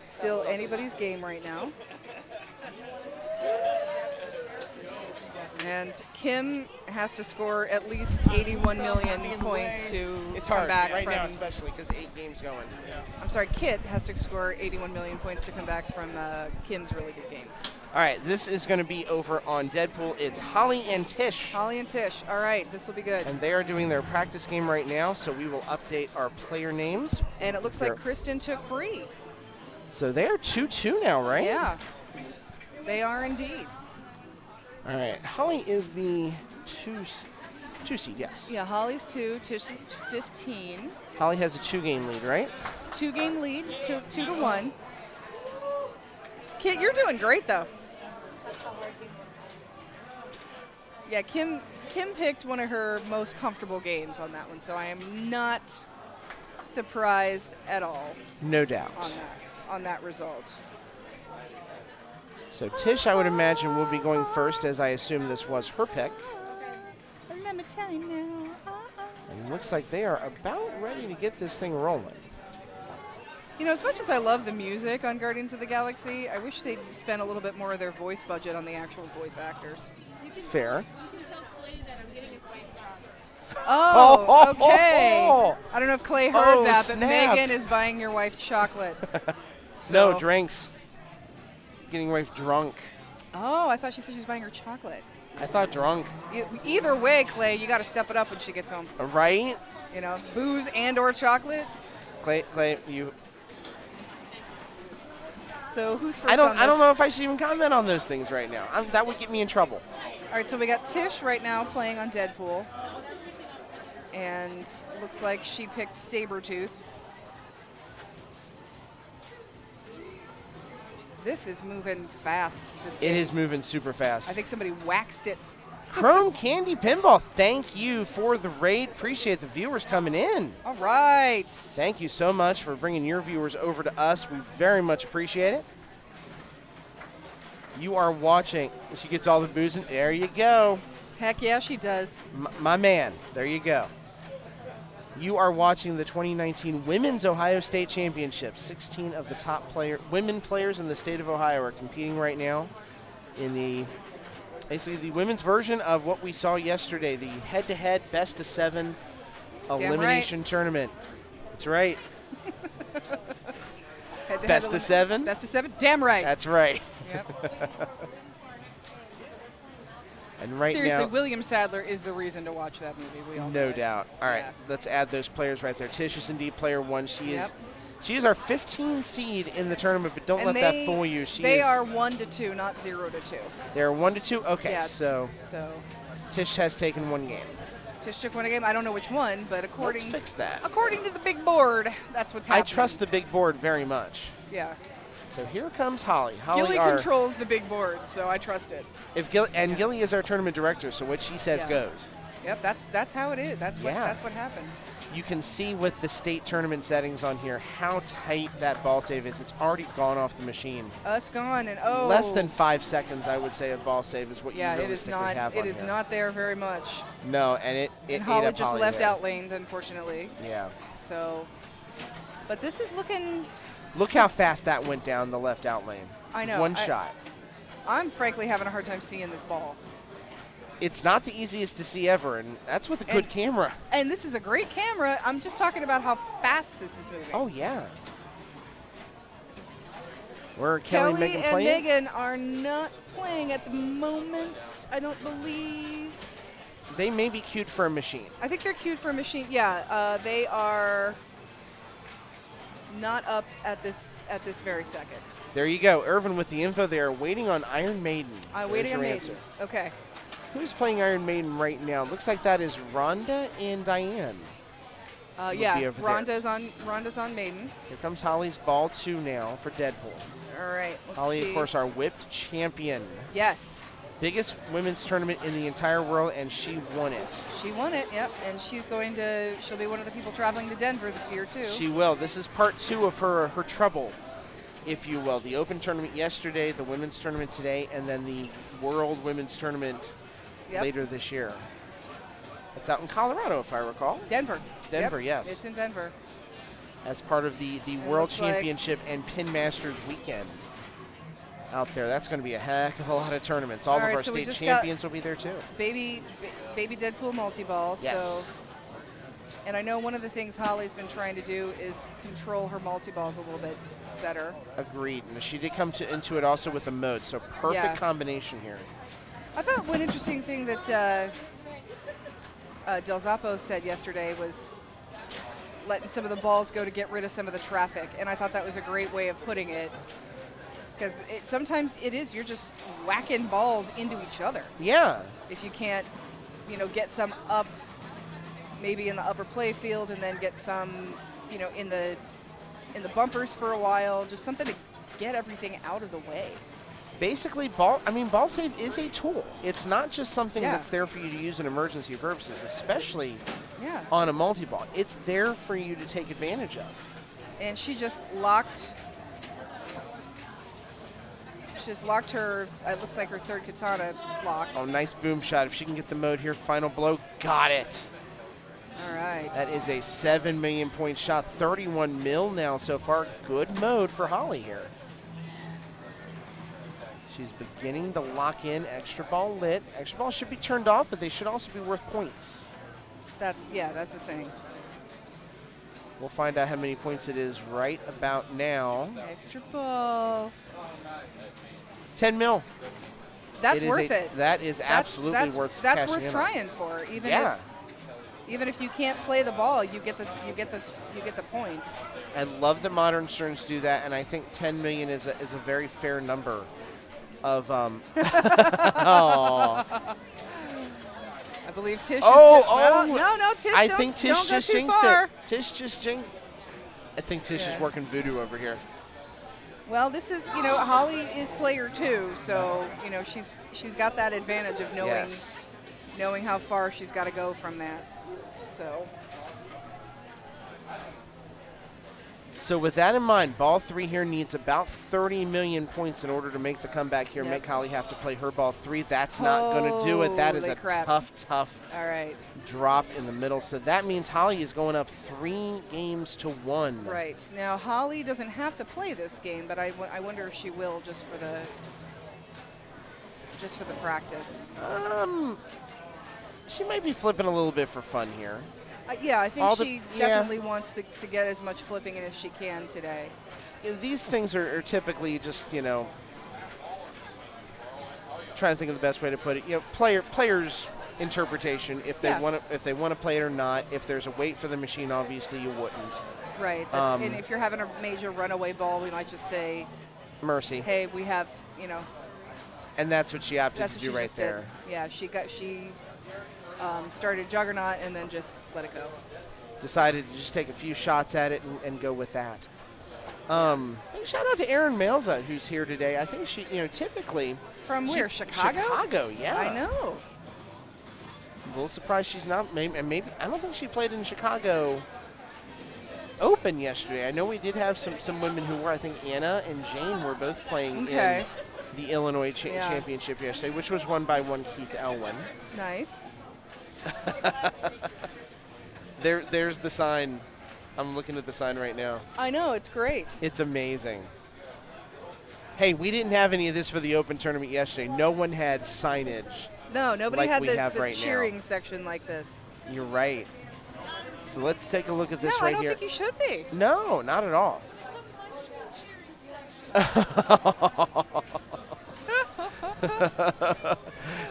still anybody's game right now. And Kim has to score at least 81 million points to come back right from. now, especially because 8 games going. I'm sorry, Kit has to score 81 million points to come back from Kim's really good game. All right, this is going to be over on Deadpool. It's Holly and Tish. Holly and Tish. All right, this will be good. And they are doing their practice game right now, so we will update our player names. And it looks like Kristen took Bree. So they are 2-2 now, right? Yeah, they are indeed. All right, Holly is the 2 seed, yes. Yeah, Holly's 2, Tish is 15. Holly has a 2-game lead, right? 2-game lead, 2-1. Kit, you're doing great though. Yeah, Kim picked one of her most comfortable games on that one, so I am not surprised at all. No doubt. On that result. So Tish, I would imagine, will be going first, as I assume this was her pick. Let me tell you now. And it looks like they are about ready to get this thing rolling. You know, as much as I love the music on Guardians of the Galaxy, I wish they'd spend a little bit more of their voice budget on the actual voice actors. Fair. You can tell Clay that I'm getting his wife chocolate. Oh, okay. I don't know if Clay heard Oh, that, snap. but Megan is buying your wife chocolate. No, So- drinks. Getting wife drunk. Oh, I thought she said she was buying her chocolate. I thought drunk. Either way, Clay, you got to step it up when she gets home. Right? You know, booze and or chocolate. Clay, you. So who's first I on this? don't know if I should even comment on those things right now. That would get me in trouble. All right, so we got Tish right now playing on Deadpool. And looks like she picked Sabretooth. This is moving fast. This game. It is moving super fast. I think somebody waxed it. Chrome Candy Pinball, thank you for the raid. Appreciate the viewers coming in. All right. Thank you so much for bringing your viewers over to us. We very much appreciate it. You are watching. She gets all the booze in. There you go. Heck yeah, she does. My man. There you go. You are watching the 2019 Women's Ohio State Championship. 16 of the top women players in the state of Ohio are competing right now in basically the women's version of what we saw yesterday, the head-to-head best-of-7 elimination tournament. That's right. Best-of-7? Best-of-7? Damn right. That's right. Yep. And right Seriously, now, William Sadler is the reason to watch that movie. We all know no it. doubt. All right, Yeah. let's add those players right there. Tish is indeed player 1. She is our 15 seed in the tournament, but don't let that fool you. They are 1-2, not 0-2. They're 1-2. Okay, Yeah, so Tish has taken 1 game. Tish took one game. I don't know which one, but Let's fix that. according to the big board, that's what's happening. I trust the big board very much. Yeah. So here comes Holly. Gilly controls the big board, so I trust it. Gilly is our tournament director, so what she says goes. Yep, that's how it is. That's what happened. You can see with the state tournament settings on here how tight that ball save is. It's already gone off the machine. Oh, it's gone, and less than 5 seconds, I would say, of ball save is what you realistically have on here. It is not there very much. No, and it and Holly ate up just Holly left there. outlaned, unfortunately. Yeah. So, but this is looking. Look how fast that went down the left out lane. I know. One shot. I'm frankly having a hard time seeing this ball. It's not the easiest to see ever, and that's with a good camera. And this is a great camera. I'm just talking about how fast this is moving. Oh, yeah. Where Kelly and Megan playing? Megan are not playing at the moment, I don't believe. They may be queued for a machine. I think they're queued for a machine. Yeah, they are not up at this very second. There you go. Irvin with the info. They are waiting on Iron Maiden. Waiting on Maiden. Answer. Okay. Who's playing Iron Maiden right now? Looks like that is Rhonda and Diane. Rhonda's on Maiden. Here comes Holly's ball 2 now for Deadpool. All right. Holly, see. of course, our whipped champion. Yes. Biggest women's tournament in the entire world, and she won it. She won it, yep. And she'll be one of the people traveling to Denver this year, too. She will. This is part 2 of her trouble, if you will. The Open tournament yesterday, the women's tournament today, and then the World Women's Tournament later this year. It's out in Colorado, if I recall. Denver. Denver, yep. yes. It's in Denver. As part of the World Championship and Pin Masters weekend out there. That's going to be a heck of a lot of tournaments. All of our state champions will be there too. Baby Deadpool multi-ball. Yes. So, and I know one of the things Holly's been trying to do is control her multi-balls a little bit better. Agreed. And she did come into it also with the mode, so perfect combination here. I thought one interesting thing that Del Zappo said yesterday was letting some of the balls go to get rid of some of the traffic, and I thought that was a great way of putting it, because sometimes you're just whacking balls into each other. Yeah. If you can't, get some up, maybe in the upper play field, and then get some, in the bumpers for a while, just something to get everything out of the way. Basically, ball save is a tool. It's not just something that's there for you to use in emergency purposes, especially on a multi-ball. It's there for you to take advantage of. And she just locked her, it looks like her third katana lock. Oh, nice boom shot. If she can get the mode here, final blow, got it. All right. That is a 7 million point shot, 31 mil now so far. Good mode for Holly here. She's beginning to lock in. Extra ball lit. Extra ball should be turned off, but they should also be worth points. That's the thing. We'll find out how many points it is right about now. Extra ball. 10 mil. That's worth it. That is absolutely worth. That's worth trying for. Even if you can't play the ball, you get the points. I love that Modern Sterns do that, and I think 10 million is a very fair number. Of I believe Tish. No, Tish. I think Tish just jinxed it. Tish just jinxed. I think Tish is working voodoo over here. Well, this is Holly is player 2, so she's got that advantage of knowing how far she's got to go from that. So with that in mind, ball 3 here needs about 30 million points in order to make the comeback here. Make Holly have to play her ball 3. That's not going to do it. That is a tough drop in the middle. So that means Holly is going up 3 games to 1. Right. Now, Holly doesn't have to play this game, but I wonder if she will just for the practice. She might be flipping a little bit for fun here. I think she definitely wants to get as much flipping in as she can today. These things are typically just, trying to think of the best way to put it. Players' interpretation. If they want to play it or not. If there's a wait for the machine, obviously you wouldn't. Right. And if you're having a major runaway ball, we might just say, mercy. Hey, we have, And that's what she opted to do right there. Yeah, she started Juggernaut and then just let it go. Decided to just take a few shots at it and go with that. Big shout out to Erin Malza, who's here today. I think she, typically. From where? Chicago? Chicago, yeah. I know. A little surprised she's not. Maybe I don't think she played in Chicago Open yesterday. I know we did have some women who were. I think Anna and Jane were both playing in the Illinois Championship yesterday, which was won by one Keith Elwin. Nice. There's the sign. I'm looking at the sign right now. I know, it's great. It's amazing. Hey, we didn't have any of this for the Open tournament yesterday. No one had signage. No, nobody like had the right cheering now. section like this. You're right. So let's take a look at this right here. No, I don't think you should be. No, not at all.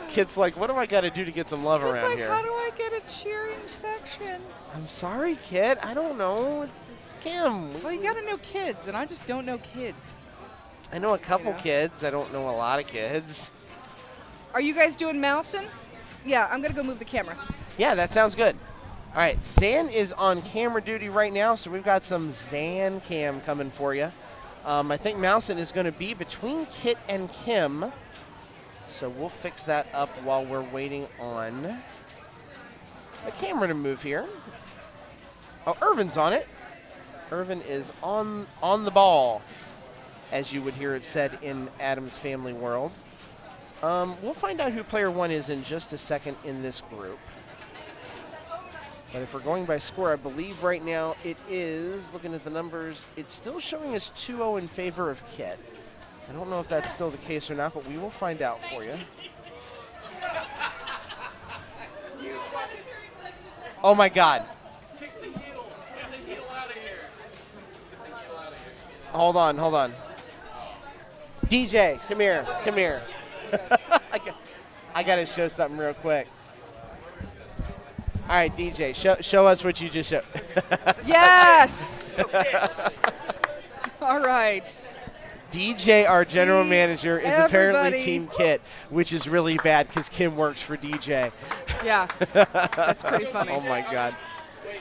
Kid's like, what do I got to do to get some love around here? How do I get a cheering section? I'm sorry, kid. I don't know. It's Kim. Well, you got to know kids, and I just don't know kids. I know a couple kids. I don't know a lot of kids. Are you guys doing mousing? Yeah, I'm going to go move the camera. Yeah, that sounds good. All right, Zan is on camera duty right now, so we've got some Zan cam coming for you. I think Mousen is going to be between Kit and Kim. So we'll fix that up while we're waiting on the camera to move here. Oh, Irvin's on it. Irvin is on the ball, as you would hear it said in Adam's Family World. We'll find out who player 1 is in just a second in this group. But if we're going by score, I believe right now it is, looking at the numbers, it's still showing us 2-0 in favor of Kit. I don't know if that's still the case or not, but we will find out for you. Oh, my God. Kick the heel. Get the heel out of here. Get the heel out of here. Hold on. DJ, come here. I got to show something real quick. All right, DJ, show us what you just showed. Yes! All right. DJ, our general manager, is apparently everybody. Team Kit, which is really bad because Kim works for DJ. Yeah, that's pretty funny. Oh, my God.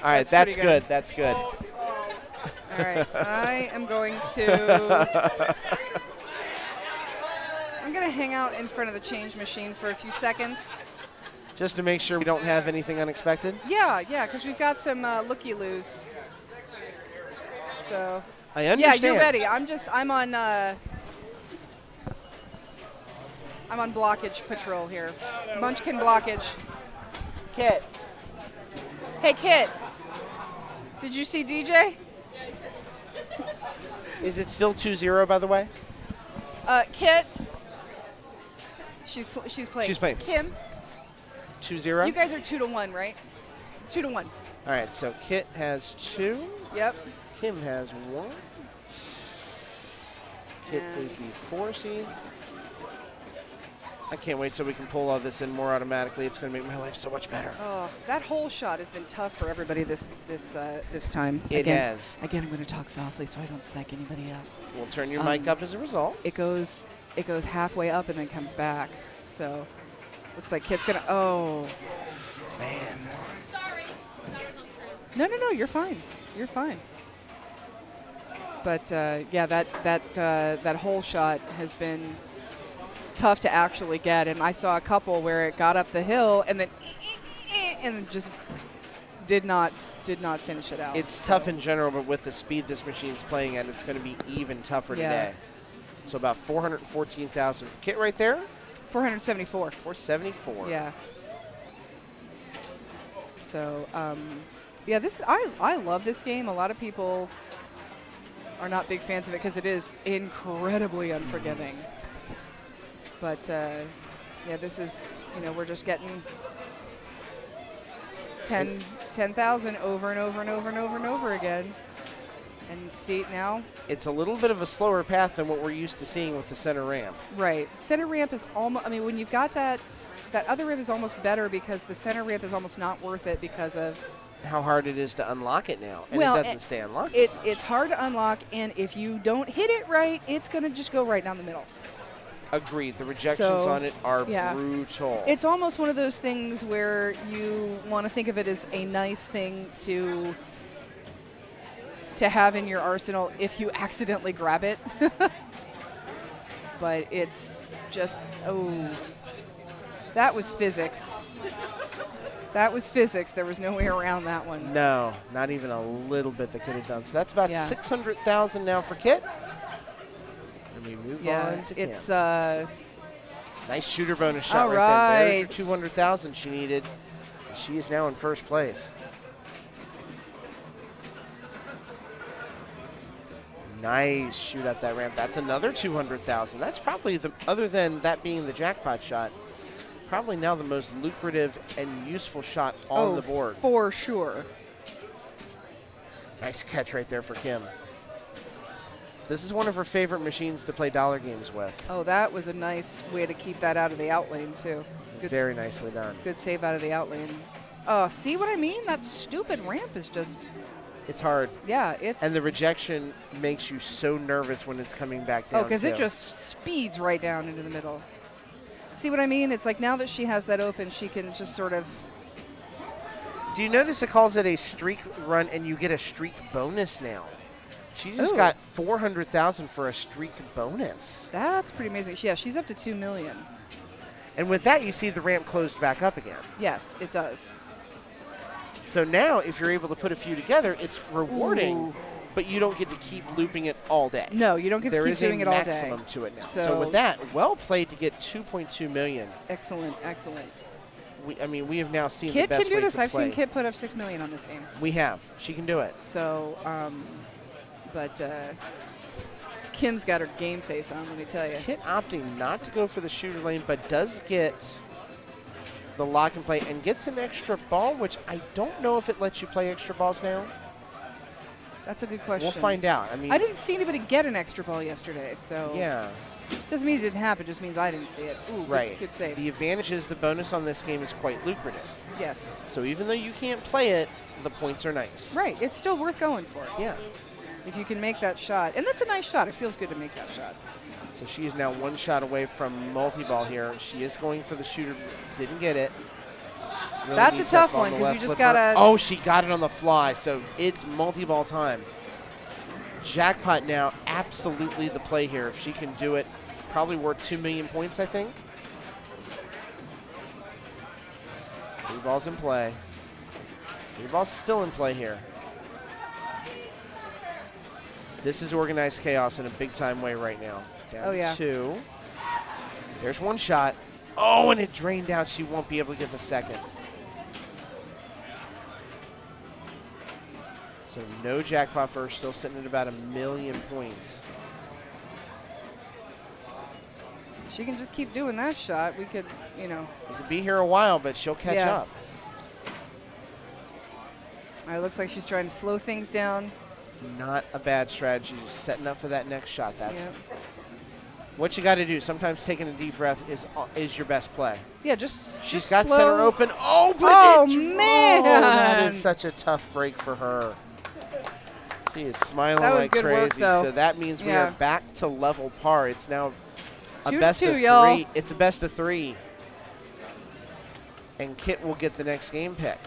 All right, That's that's pretty good. good. That's good. All right, I'm going to hang out in front of the change machine for a few seconds. Just to make sure we don't have anything unexpected? Yeah, because we've got some looky-loos. So, I understand. Yeah, you're ready. I'm on blockage patrol here. Munchkin blockage. Kit. Hey, Kit. Did you see DJ? Is it still 2-0, by the way? Kit. She's playing. She's playing. Kim. 2-0? You guys are 2-1, right? 2-1. All right, so Kit has 2. Yep. Kim has 1. Kit is the 4 seed. I can't wait so we can pull all this in more automatically. It's going to make my life so much better. Oh, that whole shot has been tough for everybody this time. It has. Again, I'm going to talk softly so I don't psych anybody out. We'll turn your mic up as a result. It goes halfway up and then comes back. So looks like Kit's going to. Oh, Man. Sorry. I thought it was on screen. no, you're fine. You're fine. But yeah, that whole shot has been tough to actually get, and I saw a couple where it got up the hill and then just did not finish it out. It's tough in general, but with the speed this machine's playing at, it's going to be even tougher today. So about 414,000 for Kit right there. 474. 474. Yeah. So yeah, I love this game. A lot of people are not big fans of it because it is incredibly unforgiving. But yeah, this is, we're just getting 10,000 over and over and over and over and over again. And see it now? It's a little bit of a slower path than what we're used to seeing with the center ramp. Right. Center ramp is almost, when you've got that other ramp is almost better because the center ramp is almost not worth it because of how hard it is to unlock it now. And well, it doesn't stay unlocked. It's hard to unlock, and if you don't hit it right, it's going to just go right down the middle. Agreed. The rejections on it are yeah. brutal. It's almost one of those things where you want to think of it as a nice thing to have in your arsenal if you accidentally grab it. But it's just, that was physics. That was physics. There was no way around that one. No, not even a little bit that could have done. So that's about 600,000 now for Kit. And we move on to Kim. It's nice shooter bonus shot all right there. right. There's your 200,000 she needed. She is now in first place. Nice shoot up that ramp. That's another 200,000. That's probably other than that being the jackpot shot, probably now the most lucrative and useful shot on the board. For sure. Nice catch right there for Kim. This is one of her favorite machines to play dollar games with. Oh, that was a nice way to keep that out of the out lane, too. Very nicely done. Good save out of the out lane. Oh, see what I mean? That stupid ramp is just... It's hard. Yeah, it's... And the rejection makes you so nervous when it's coming back down, because it just speeds right down into the middle. See what I mean? It's like now that she has that open, she can just sort of... Do you notice it calls it a streak run and you get a streak bonus now? She just got 400,000 for a streak bonus. That's pretty amazing. Yeah, she's up to 2 million. And with that, you see the ramp closed back up again. Yes, it does. So now, if you're able to put a few together, it's rewarding. Ooh. but you don't get to keep looping it all day. No, you don't get to keep doing it all day. There is a maximum to it now. So with that, well played to get 2.2 million. Excellent, excellent. We have now seen Kit the best can do way this. to I've play. seen Kit put up 6 million on this game. We have. She can do it. So, but Kim's got her game face on, let me tell you. Kit opting not to go for the shooter lane, but does get the lock and play and gets an extra ball, which I don't know if it lets you play extra balls now. That's a good question. We'll find out. I didn't see anybody get an extra ball yesterday, so yeah. Doesn't mean it didn't happen, just means I didn't see it. Ooh, right. Good save. The advantage is the bonus on this game is quite lucrative. Yes. So even though you can't play it, the points are nice. Right. It's still worth going for it. Yeah. If you can make that shot. And that's a nice shot. It feels good to make that shot. So she is now one shot away from multi-ball here. She is going for the shooter. Didn't get it. Really that's a tough one because you just got to. Oh, she got it on the fly. So it's multi-ball time. Jackpot now, absolutely the play here. If she can do it, probably worth 2 million points, I think. 3 balls in play. 3 balls still in play here. This is organized chaos in a big-time way right now. Down 2. There's one shot. Oh, and it drained out. She won't be able to get the second. So no jackpot for her, still sitting at about 1 million points. She can just keep doing that shot. We could, We could be here a while, but she'll catch up. All right, looks like she's trying to slow things down. Not a bad strategy, just setting up for that next shot. That's what you got to do. Sometimes taking a deep breath is your best play. Yeah, She's got slow. center open. Oh, but man. That is such a tough break for her. She is smiling like crazy. Work, so that means we are back to level par. It's now a 2-2, best of 3. y'all. It's a best of 3. And Kit will get the next game pick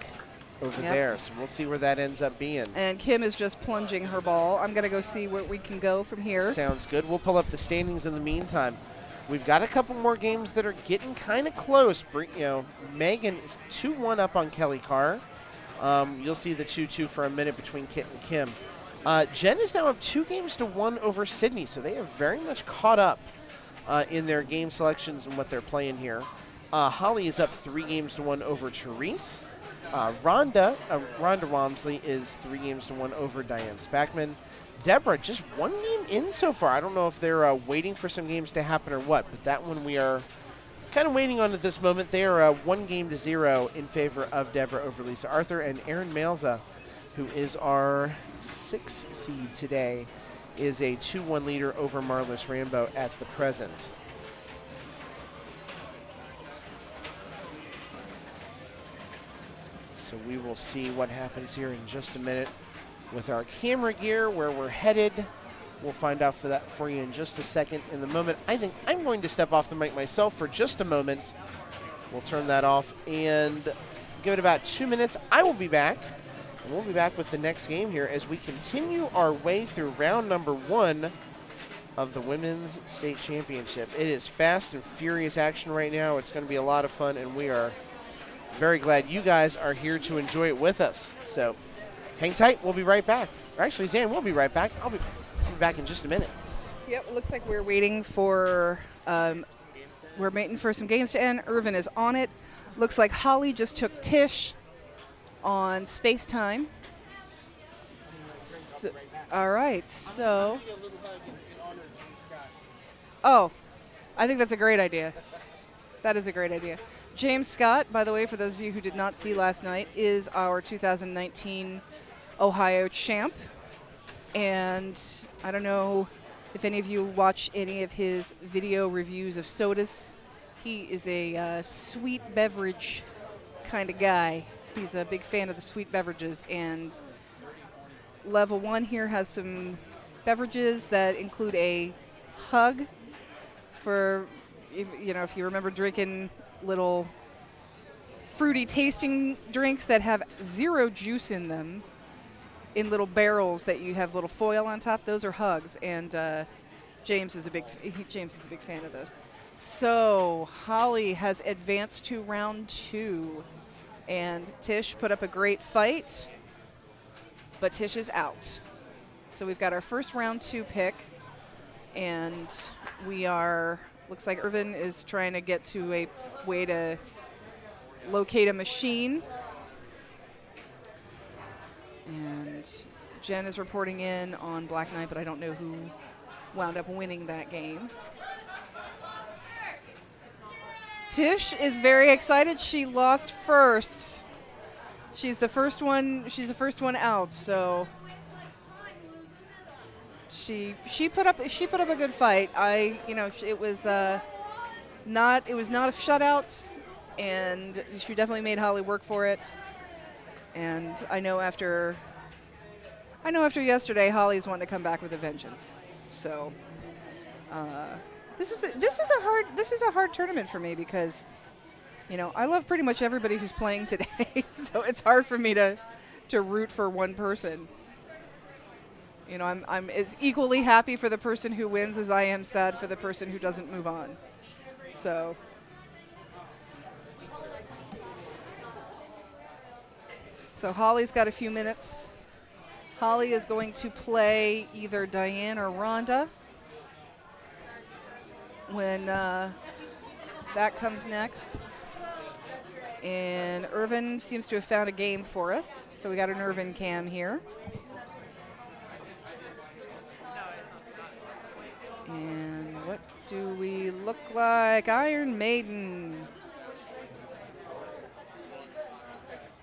over there. So we'll see where that ends up being. And Kim is just plunging her ball. I'm going to go see where we can go from here. Sounds good. We'll pull up the standings in the meantime. We've got a couple more games that are getting kind of close. Megan is 2-1 up on Kelly Carr. You'll see the 2-2 for a minute between Kit and Kim. Jen is now up 2-1 over Sydney, so they have very much caught up in their game selections and what they're playing here. Holly is up 3-1 over Therese. Rhonda Walmsley is 3-1 over Diane Spackman. Deborah, just 1 game in so far. I don't know if they're waiting for some games to happen or what, but that one we are kind of waiting on at this moment. They are 1-0 in favor of Deborah over Lisa Arthur, and Erin Malza, who is our 6th seed today, is a 2-1 leader over Marlis Rambo at the present. So we will see what happens here in just a minute with our camera gear, where we're headed. We'll find out for you in just a second. In the moment, I think I'm going to step off the mic myself for just a moment. We'll turn that off and give it about 2 minutes. I will be back. And we'll be back with the next game here as we continue our way through round number 1 of the Women's State Championship. It is fast and furious action right now. It's going to be a lot of fun, and we are very glad you guys are here to enjoy it with us. So hang tight. We'll be right back. Or actually, Zan, we'll be right back. I'll be back in just a minute. Yep, it looks like we're waiting for some games to end. Irvin is on it. Looks like Holly just took Tish on Space Time. So, all right, so. Oh, I think that's a great idea. That is a great idea. James Scott, by the way, for those of you who did not see last night, is our 2019 Ohio champ. And I don't know if any of you watch any of his video reviews of sodas. He is a sweet beverage kind of guy. He's a big fan of the sweet beverages, and level 1 here has some beverages that include a hug for, if you remember drinking little fruity tasting drinks that have 0 juice in them in little barrels that you have little foil on top. Those are hugs, and James is a big fan of those. So Holly has advanced to round 2. And Tish put up a great fight, but Tish is out. So we've got our first round 2 pick, and we are, looks like Irvin is trying to get to a way to locate a machine. And Jen is reporting in on Black Knight, but I don't know who wound up winning that game. Tish is very excited. She lost first. She's the first one out, so she put up a good fight. It was not a shutout, and she definitely made Holly work for it. And I know after yesterday, Holly's wanting to come back with a vengeance. So this is a hard tournament for me because, I love pretty much everybody who's playing today. So it's hard for me to root for one person. I'm as equally happy for the person who wins as I am sad for the person who doesn't move on. So. So Holly's got a few minutes. Holly is going to play either Diane or Rhonda when that comes next. And Irvin seems to have found a game for us. So we got an Irvin cam here. And what do we look like? Iron Maiden.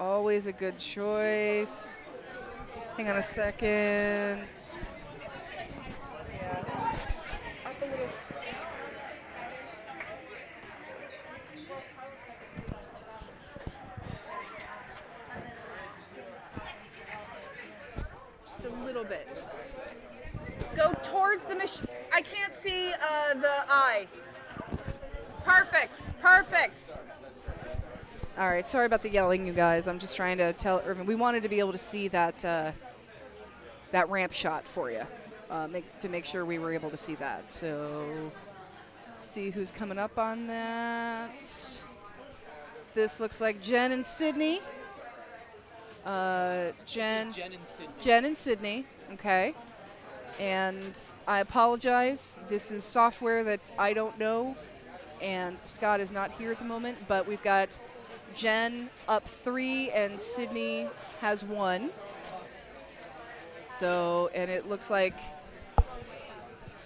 Always a good choice. Hang on a second. Yeah. Up a little. Just a little bit. Just go towards the machine. I can't see the eye. Perfect. Perfect. All right, sorry about the yelling, you guys. I'm just trying to tell Irvin. We wanted to be able to see that that ramp shot for you, to make sure we were able to see that. So, see who's coming up on that. This looks like Jen and Sydney. Jen and Sydney. Okay. And I apologize. This is software that I don't know, and Scott is not here at the moment. But we've got Jen up 3 and Sydney has 1. So, and it looks like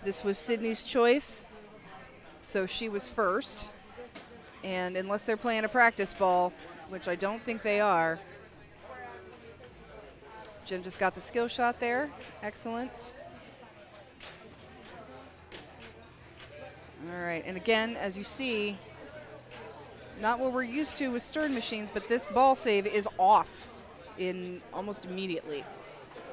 this was Sydney's choice. So she was first. And unless they're playing a practice ball, which I don't think they are, Jen just got the skill shot there. Excellent. All right, and again, as you see, not what we're used to with Stern machines, but this ball save is off in almost immediately.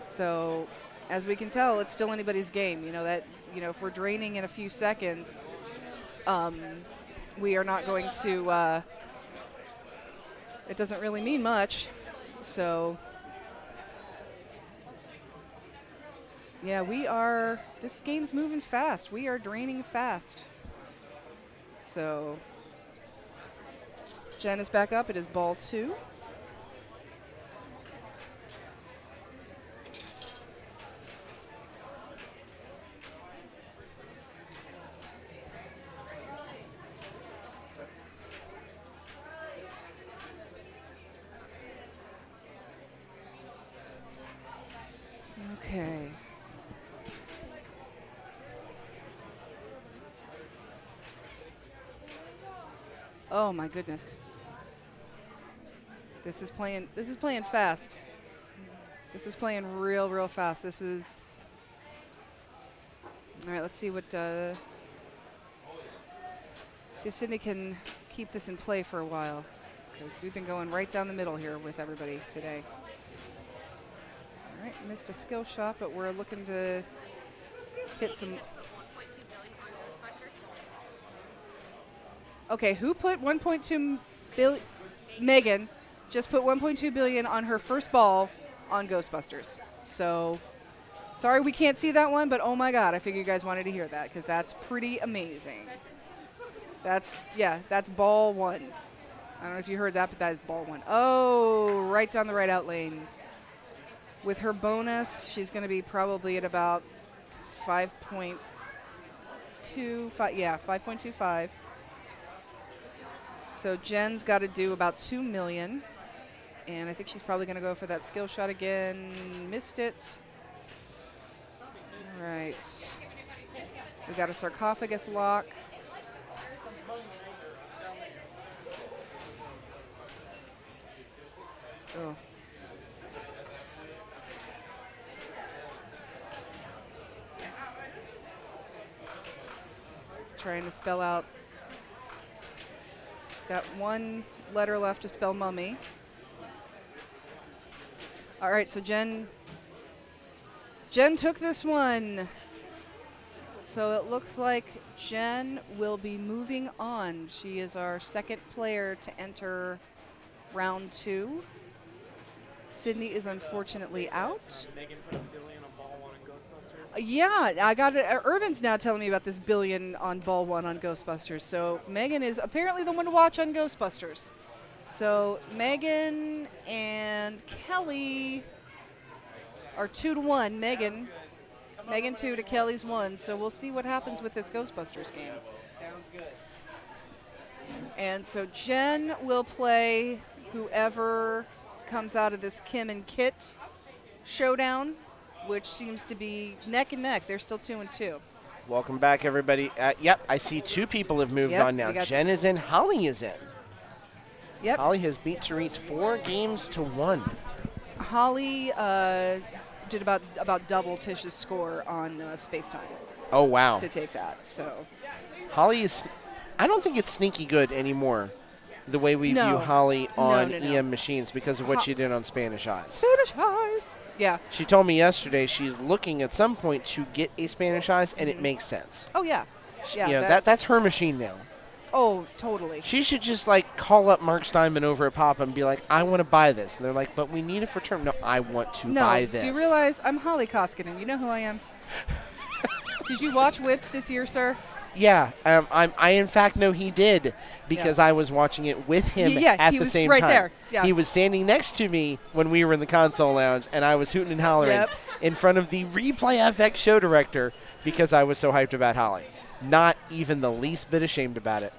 So, as we can tell, it's still anybody's game. If we're draining in a few seconds, we are not going to. It doesn't really mean much. So, yeah, this game's moving fast. We are draining fast. So, Jen is back up. It is ball 2. Okay. Oh my goodness. This is playing fast. This is playing real fast. This is. All right, let's see see if Sydney can keep this in play for a while, because we've been going right down the middle here with everybody today. All right, missed a skill shot, but we're looking to hit some. Okay, who put 1.2 billion? Megan just put 1.2 billion on her first ball on Ghostbusters. So, sorry we can't see that one, but oh my God, I figured you guys wanted to hear that because that's pretty amazing. That's ball 1. I don't know if you heard that, but that is ball 1. Oh, right down the right out lane. With her bonus, she's going to be probably at about 5.25. Yeah, 5.25. So Jen's got to do about 2 million. And I think she's probably going to go for that skill shot again. Missed it. All right. We got a sarcophagus lock. Oh. Trying to spell out. Got one letter left to spell mummy. All right, so Jen took this one. So it looks like Jen will be moving on. She is our second player to enter round 2. Sydney is unfortunately out. Megan put $1 billion on ball 1 in Ghostbusters. Yeah, I got it. Irvin's now telling me about this $1 billion on ball 1 on Ghostbusters. So Megan is apparently the one to watch on Ghostbusters. So Megan and Kelly are 2-1. Megan 2 to Kelly's 1. So we'll see what happens with this Ghostbusters game. Sounds good. And so Jen will play whoever comes out of this Kim and Kit showdown, which seems to be neck and neck. They're still 2-2. Welcome back, everybody. Yep, I see 2 people have moved on now. Jen is in. Holly is in. Yep. Holly has beat Therese 4 games to 1. Holly did about double Tish's score on Space Time. Oh, wow. To take that. So Holly is, I don't think it's sneaky good anymore, the way we view Holly on EM machines because of what she did on Spanish Eyes. Spanish Eyes. Yeah. She told me yesterday she's looking at some point to get a Spanish Eyes, and it makes sense. Oh, yeah. Yeah. You know, that's her machine now. Oh, totally. She should just, call up Mark Steinman over at Papa and be like, I want to buy this. And they're like, but we need it for term. No, I want to buy this. Do you realize I'm Holly Koskinen? You know who I am? Did you watch Whipped this year, sir? Yeah. I in fact know he did because I was watching it with him at the same time. There. Yeah. He was standing next to me when we were in the console lounge, and I was hooting and hollering in front of the Replay FX show director because I was so hyped about Holly. Not even the least bit ashamed about it.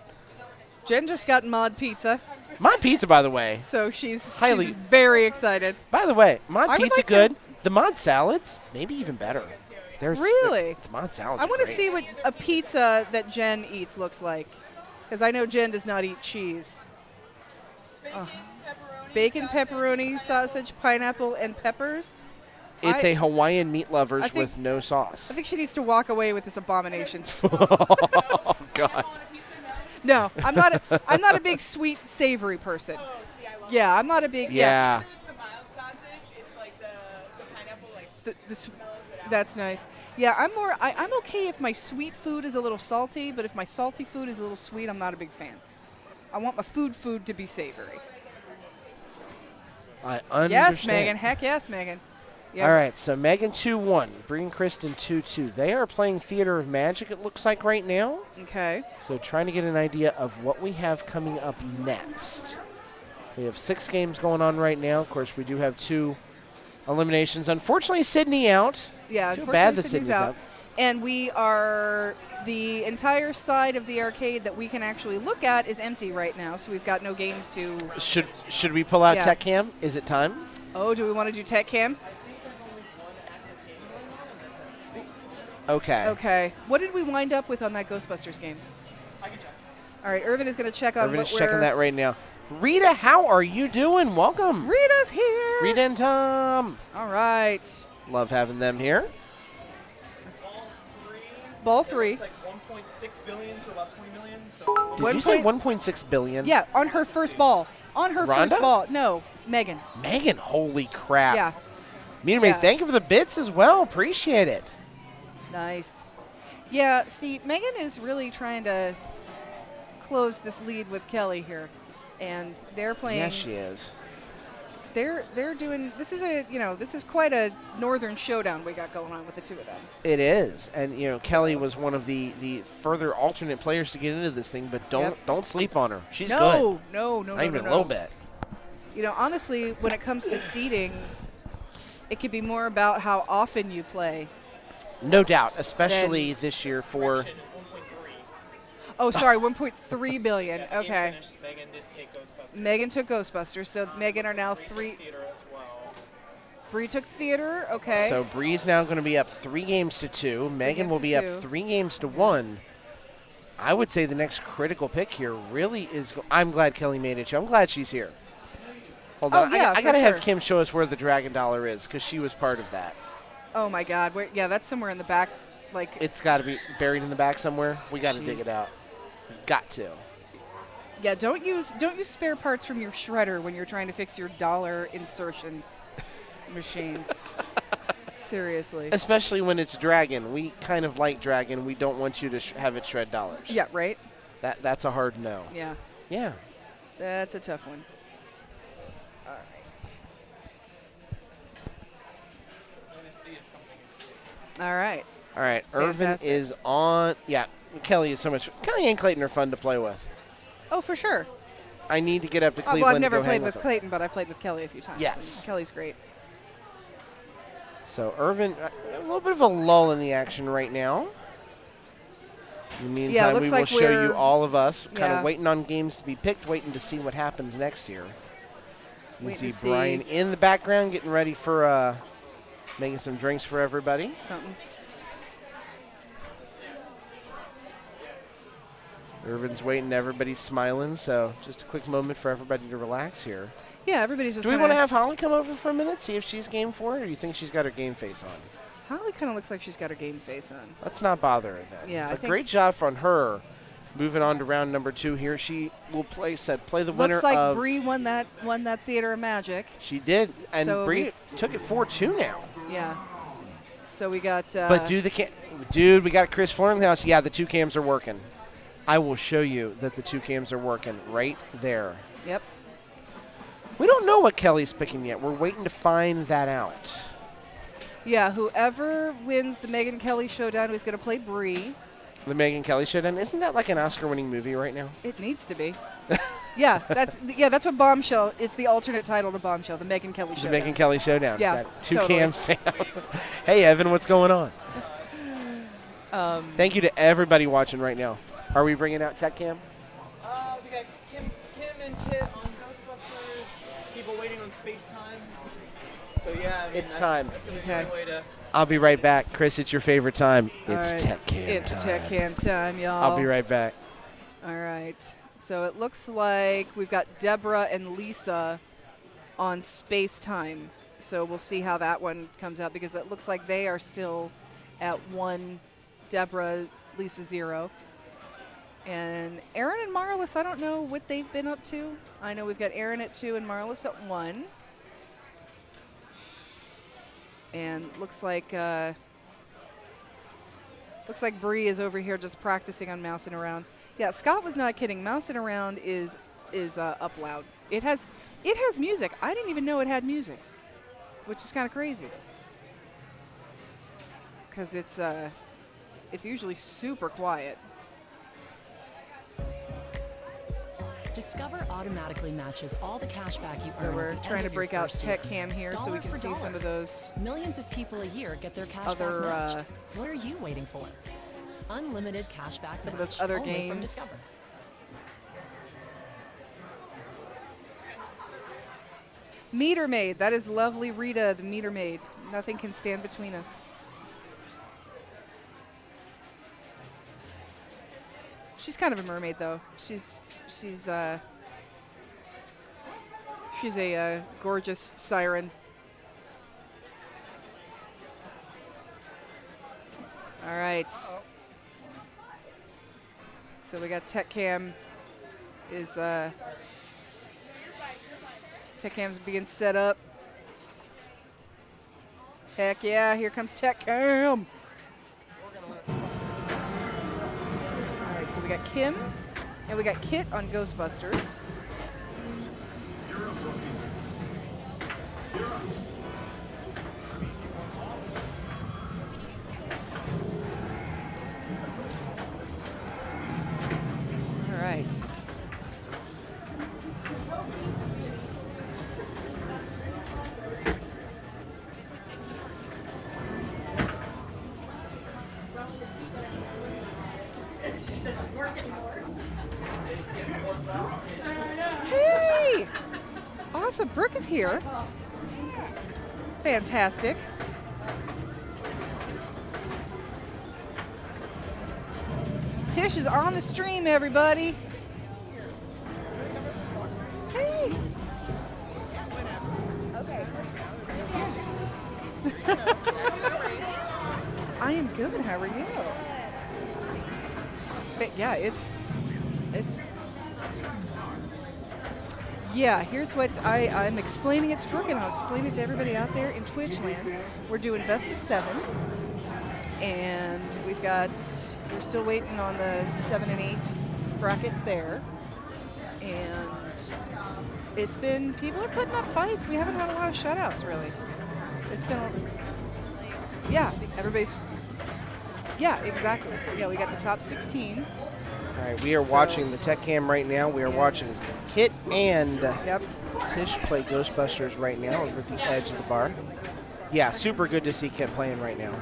Jen just got Mod Pizza. Mod Pizza, by the way. So she's very excited. By the way, Mod Pizza good. The Mod salads, maybe even better. Really? The Mod salads I want to great. see what a pizza that Jen eats looks like. Because I know Jen does not eat cheese. Bacon, pepperoni, sausage, pineapple, and peppers. It's a Hawaiian meat lovers with no sauce. I think she needs to walk away with this abomination. Oh, God. No, I'm not a big sweet, savory person. Yeah, I'm not a big. Yeah. It's the mild sausage. It's like the pineapple, That's nice. Yeah, I'm okay if my sweet food is a little salty, but if my salty food is a little sweet, I'm not a big fan. I want my food to be savory. I understand. Yes, Megan. Heck yes, Megan. Yep. All right, so Megan 2-1, Breen Kristen 2-2. They are playing Theater of Magic, it looks like, right now. Okay. So trying to get an idea of what we have coming up next. We have 6 games going on right now. Of course, we do have 2 eliminations. Unfortunately, Sydney out. Yeah, Too unfortunately, bad that Sydney's Sydney's out. out. And we are, the entire side of the arcade that we can actually look at is empty right now, so we've got no games to. Should we pull out Tech Cam? Is it time? Oh, do we want to do Tech Cam? Okay. Okay. What did we wind up with on that Ghostbusters game? I can check. All right, Irvin is going to check on Irvin what is checking that right now. Rita, how are you doing? Welcome. Rita's here. Rita and Tom. All right. Love having them here. Ball 3. It's like 1.6 billion to about 20 million. So Did you say 1.6 billion? Yeah, on her first ball. On her Rhonda? first ball. No, Megan. Megan, holy crap. Yeah. Mean to me, thank you for the bits as well. Appreciate it. Nice. Yeah, see, Megan is really trying to close this lead with Kelly here. And they're playing. Yes, she is. They're doing, this is quite a northern showdown we got going on with the two of them. It is. And, Kelly was one of the further alternate players to get into this thing, but don't sleep on her. She's good. No. Not even a little bit. Honestly, when it comes to seeding, It could be more about how often you play. No doubt, especially this year for. Oh, sorry, 1.3 billion. Yeah, Okay. Megan did take Ghostbusters. Megan took Ghostbusters, so Megan are now 3. Theater as well. Bree took theater. Okay. So Bree's now going to be up 3 games to 2. Megan will be up 3 games to 1. I would say the next critical pick here really is. I'm glad Kelly made it. I'm glad she's here. Hold on. Yeah, I got to for have sure. Kim show us where the Dragon Dollar is because she was part of that. Oh my God. Yeah, that's somewhere in the back. Like It's got to be buried in the back somewhere. We got to dig Jeez. it out. We've got to. Yeah, don't use spare parts from your shredder when you're trying to fix your dollar insertion machine. Seriously. Especially when it's Dragon. We kind of like Dragon. We don't want you to have it shred dollars. Yeah, right? That's a hard no. Yeah. Yeah. That's a tough one. All right. All right. All right. Irvin Fantastic. is on. Yeah. Kelly is so much. Kelly and Clayton are fun to play with. Oh, for sure. I need to get up to Cleveland. Well, I've never to go hang played with them. Clayton, but I played with Kelly a few times. Yes. And Kelly's great. So Irvin, a little bit of a lull in the action right now. In the meantime, looks we will like show you we're- all of us kind yeah. of waiting on games to be picked, waiting to see what happens next year. You can Waiting see to Brian see. in the background getting ready for making some drinks for everybody. Something. Irvin's waiting, everybody's smiling, so just a quick moment for everybody to relax here. Yeah, everybody's just Do we kinda- want to have Holly come over for a minute, see if she's game for it, or do you think she's got her game face on? Holly kind of looks like she's got her game face on. Let's not bother her then. Yeah, I But think- great job from her. Moving on to round number 2 here. She will play the winner Looks like of. Bree won that Theater of Magic. She did, and So Bree took it 4-2 now. Yeah. So we got. But dude, we got Chris Fleur in the house. Yeah, the 2 cams are working. I will show you that the 2 cams are working right there. Yep. We don't know what Kelly's picking yet. We're waiting to find that out. Yeah, whoever wins the Megyn Kelly showdown is going to play Bree. The Megyn Kelly showdown. Isn't that like an Oscar-winning movie right now? It needs to be. That's what Bombshell. It's the alternate title to Bombshell, the Megyn Kelly The showdown. Megyn Kelly showdown. Yeah, Got 2 totally. cams. Hey, Evan, what's going on? Thank you to everybody watching right now. Are we bringing out Tech Cam? We got Kim and Kit on Ghostbusters. People waiting on Space Time. So yeah, It's time. That's gonna be Okay. a good way to. I'll be right back. Chris, it's your favorite time. It's All right. Tech Cam It's time. Tech Cam time, y'all. I'll be right back. All right. So it looks like we've got Deborah and Lisa on Space Time. So we'll see how that one comes out because it looks like they are still at 1, Deborah, Lisa 0. And Aaron and Marlis, I don't know what they've been up to. I know we've got Aaron at 2 and Marlis at 1. And looks like Bree is over here just practicing on mousing around. Yeah, Scott was not kidding. Mousing around is up loud. It has music. I didn't even know it had music, which is kind of crazy. Because it's usually super quiet. Discover automatically matches all the cash back you So earn we're at the trying end to of your break out first year. Tech Cam here so we Dollar can for see some dollar. of those Millions of people a year get their cash other, back matched. What are you waiting for? Unlimited cash back some of match those other only from games. Discover. Meter Maid. That is lovely Rita, the Meter Maid. Nothing can stand between us. She's kind of a mermaid, though. She's a gorgeous siren. All right. So we got Tech Cam is Tech Cam's being set up. Heck yeah, here comes Tech Cam. All right, so we got Kim and we got Kit on Ghostbusters. All right. Awesome. Brooke is here. Fantastic. Tish is on the stream, everybody. Hey. I am good. How are you? But yeah, it's. Yeah, here's what I'm explaining it to Brooke, and I'll explain it to everybody out there in Twitch land. We're doing best of 7, and we're still waiting on the 7 and 8 brackets there, and people are putting up fights. We haven't had a lot of shutouts, really. It's been, exactly. Yeah, we got the top 16. All right, we are watching the tech cam right now. We are watching Kit and Tish play Ghostbusters right now over at the edge of the bar. Yeah, super good to see Kit playing right now.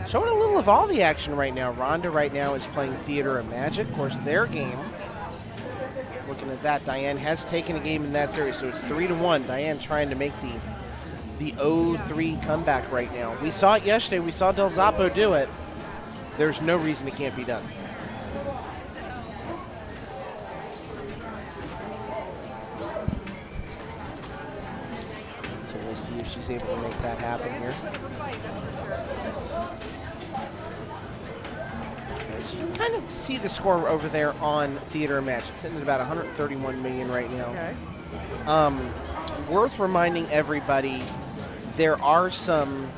Showing a little of all the action right now. Rhonda right now is playing Theater of Magic. Of course, their game. Looking at that, Diane has taken a game in that series, so it's 3-1. Diane trying to make the 0-3 comeback right now. We saw it yesterday. We saw Del Zoppo do it. There's no reason it can't be done. So we'll see if she's able to make that happen here. As you can kind of see the score over there on Theater of Magic, sitting at about 131 million right now. Okay. Worth reminding everybody, there are some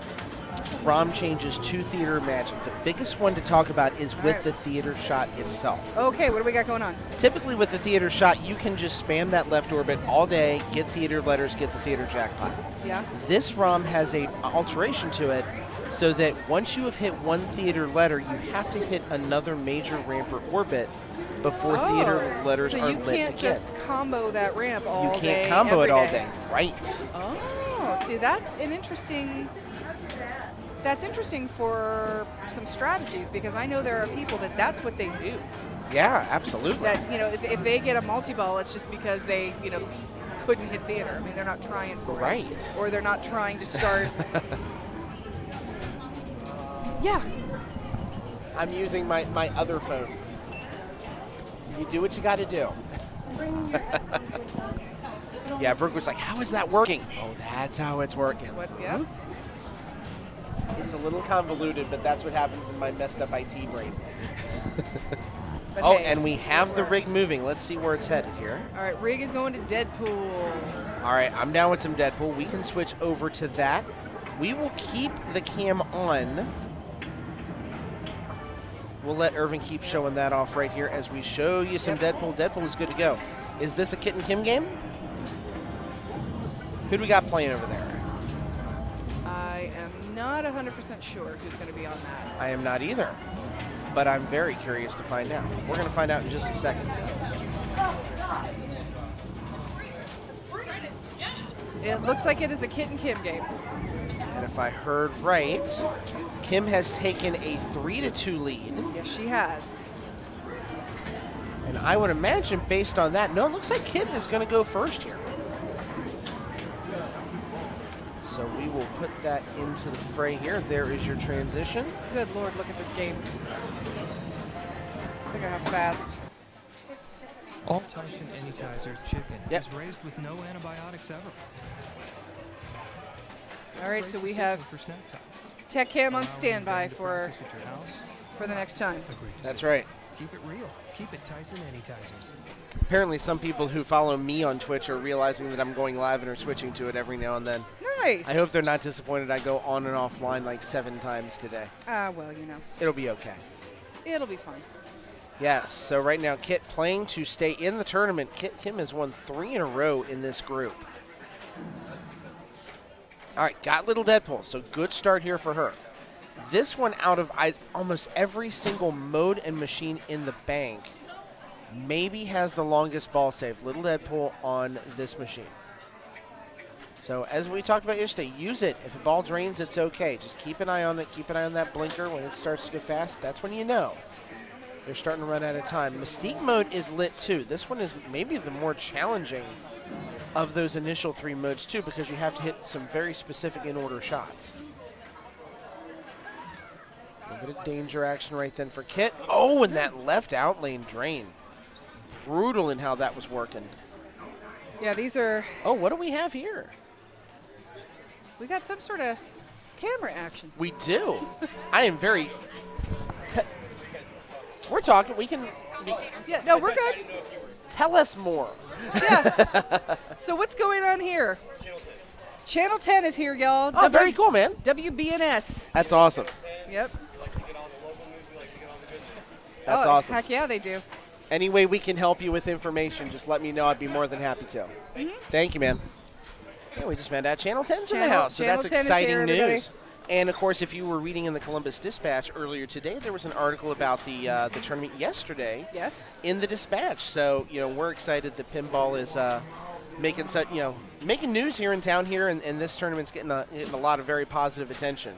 ROM changes to Theater of Magic. The biggest one to talk about is with the theater shot itself. Okay, what do we got going on? Typically with the theater shot, you can just spam that left orbit all day, get theater letters, get the theater jackpot. Yeah. This ROM has a alteration to it so that once you have hit one theater letter, you have to hit another major ramp or orbit before theater letters are lit again. So you can't just combo that ramp all day, You can't combo it all day. Right. Oh, see, that's an interesting... That's interesting for some strategies, because I know there are people that's what they do. Yeah, absolutely. That, if they get a multi-ball, it's just because they, couldn't hit theater. I mean, they're not trying for it. Or they're not trying to start. Yeah. I'm using my other phone. You do what you got to do. Yeah, Brooke was like, how is that working? Oh, that's how it's working. Yeah. It's a little convoluted, but that's what happens in my messed up IT brain. Hey, and we have the rig moving. Let's see where it's headed here. All right, rig is going to Deadpool. All right, I'm down with some Deadpool. We can switch over to that. We will keep the cam on. We'll let Irvin keep showing that off right here as we show you some Deadpool. Deadpool is good to go. Is this a Kit and Kim game? Who do we got playing over there? I am not 100% sure who's going to be on that. I am not either, but I'm very curious to find out. We're going to find out in just a second. It looks like it is a Kit and Kim game. And if I heard right, Kim has taken a 3-2 lead. Yes, she has. And I would imagine based on that, no, it looks like Kit is going to go first here. So we will put that into the fray here. There is your transition. Good Lord, look at this game. Look at how fast. All Tyson Anytizer's chicken is raised with no antibiotics ever. All right, so we have Tech Cam on standby for the next time. That's right. Keep it real. Keep it Tyson Anytizers. Apparently some people who follow me on Twitch are realizing that I'm going live and are switching to it every now and then. Nice. I hope they're not disappointed. I go on and offline like 7 times today. Well, It'll be okay. It'll be fun. Yes, so right now Kit playing to stay in the tournament. Kit Kim has won 3 in a row in this group. All right, got little Deadpool, so good start here for her. This one out of almost every single mode and machine in the bank maybe has the longest ball save. Little Deadpool on this machine. So as we talked about yesterday, use it. If a ball drains, it's okay. Just keep an eye on it. Keep an eye on that blinker. When it starts to go fast, that's when you know they're starting to run out of time. Mystique mode is lit too. This one is maybe the more challenging of those initial 3 modes, too, because you have to hit some very specific in-order shots. A little bit of danger action right then for Kit. Oh, and that left out lane drain. Brutal in how that was working. Yeah, these are... Oh, what do we have here? We got some sort of camera action. We do. I am very... We're talking. We can... Yeah, no, we're good. Tell us more. Yeah. So what's going on here? Channel 10 is here, y'all. Oh, very cool, man. WBNS. That's awesome. Yep. That's awesome. Heck yeah, they do. Any way we can help you with information, just let me know. I'd be more than happy to. Thank you, man. Yeah, we just found out Channel 10's in the house, so that's exciting news. And, of course, if you were reading in the Columbus Dispatch earlier today, there was an article about the tournament yesterday. Yes. In the Dispatch. So, we're excited that pinball is making news here in town here, and this tournament's getting a lot of very positive attention.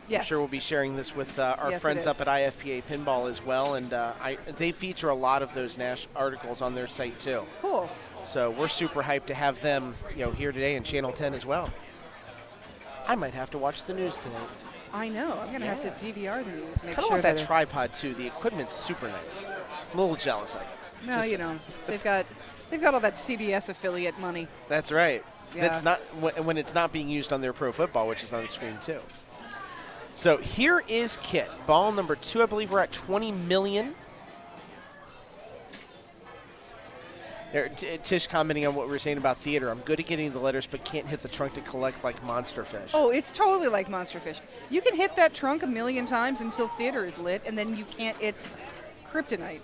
Yes. I'm sure we'll be sharing this with our friends up at IFPA Pinball as well, and they feature a lot of those articles on their site too. Cool. So we're super hyped to have them, here today in Channel 10 as well. I might have to watch the news tonight. I know. I'm gonna have to DVR the news. Kind of want that tripod too. The equipment's super nice. I'm a little jealous of it. No, they've got all that CBS affiliate money. That's right. Yeah. That's not when it's not being used on their pro football, which is on the screen too. So here is Kit. Ball number 2, I believe we're at 20 million. There, Tish commenting on what we were saying about theater. I'm good at getting the letters, but can't hit the trunk to collect like Monster Fish. Oh, it's totally like Monster Fish. You can hit that trunk a million times until theater is lit, and then you can't. It's kryptonite.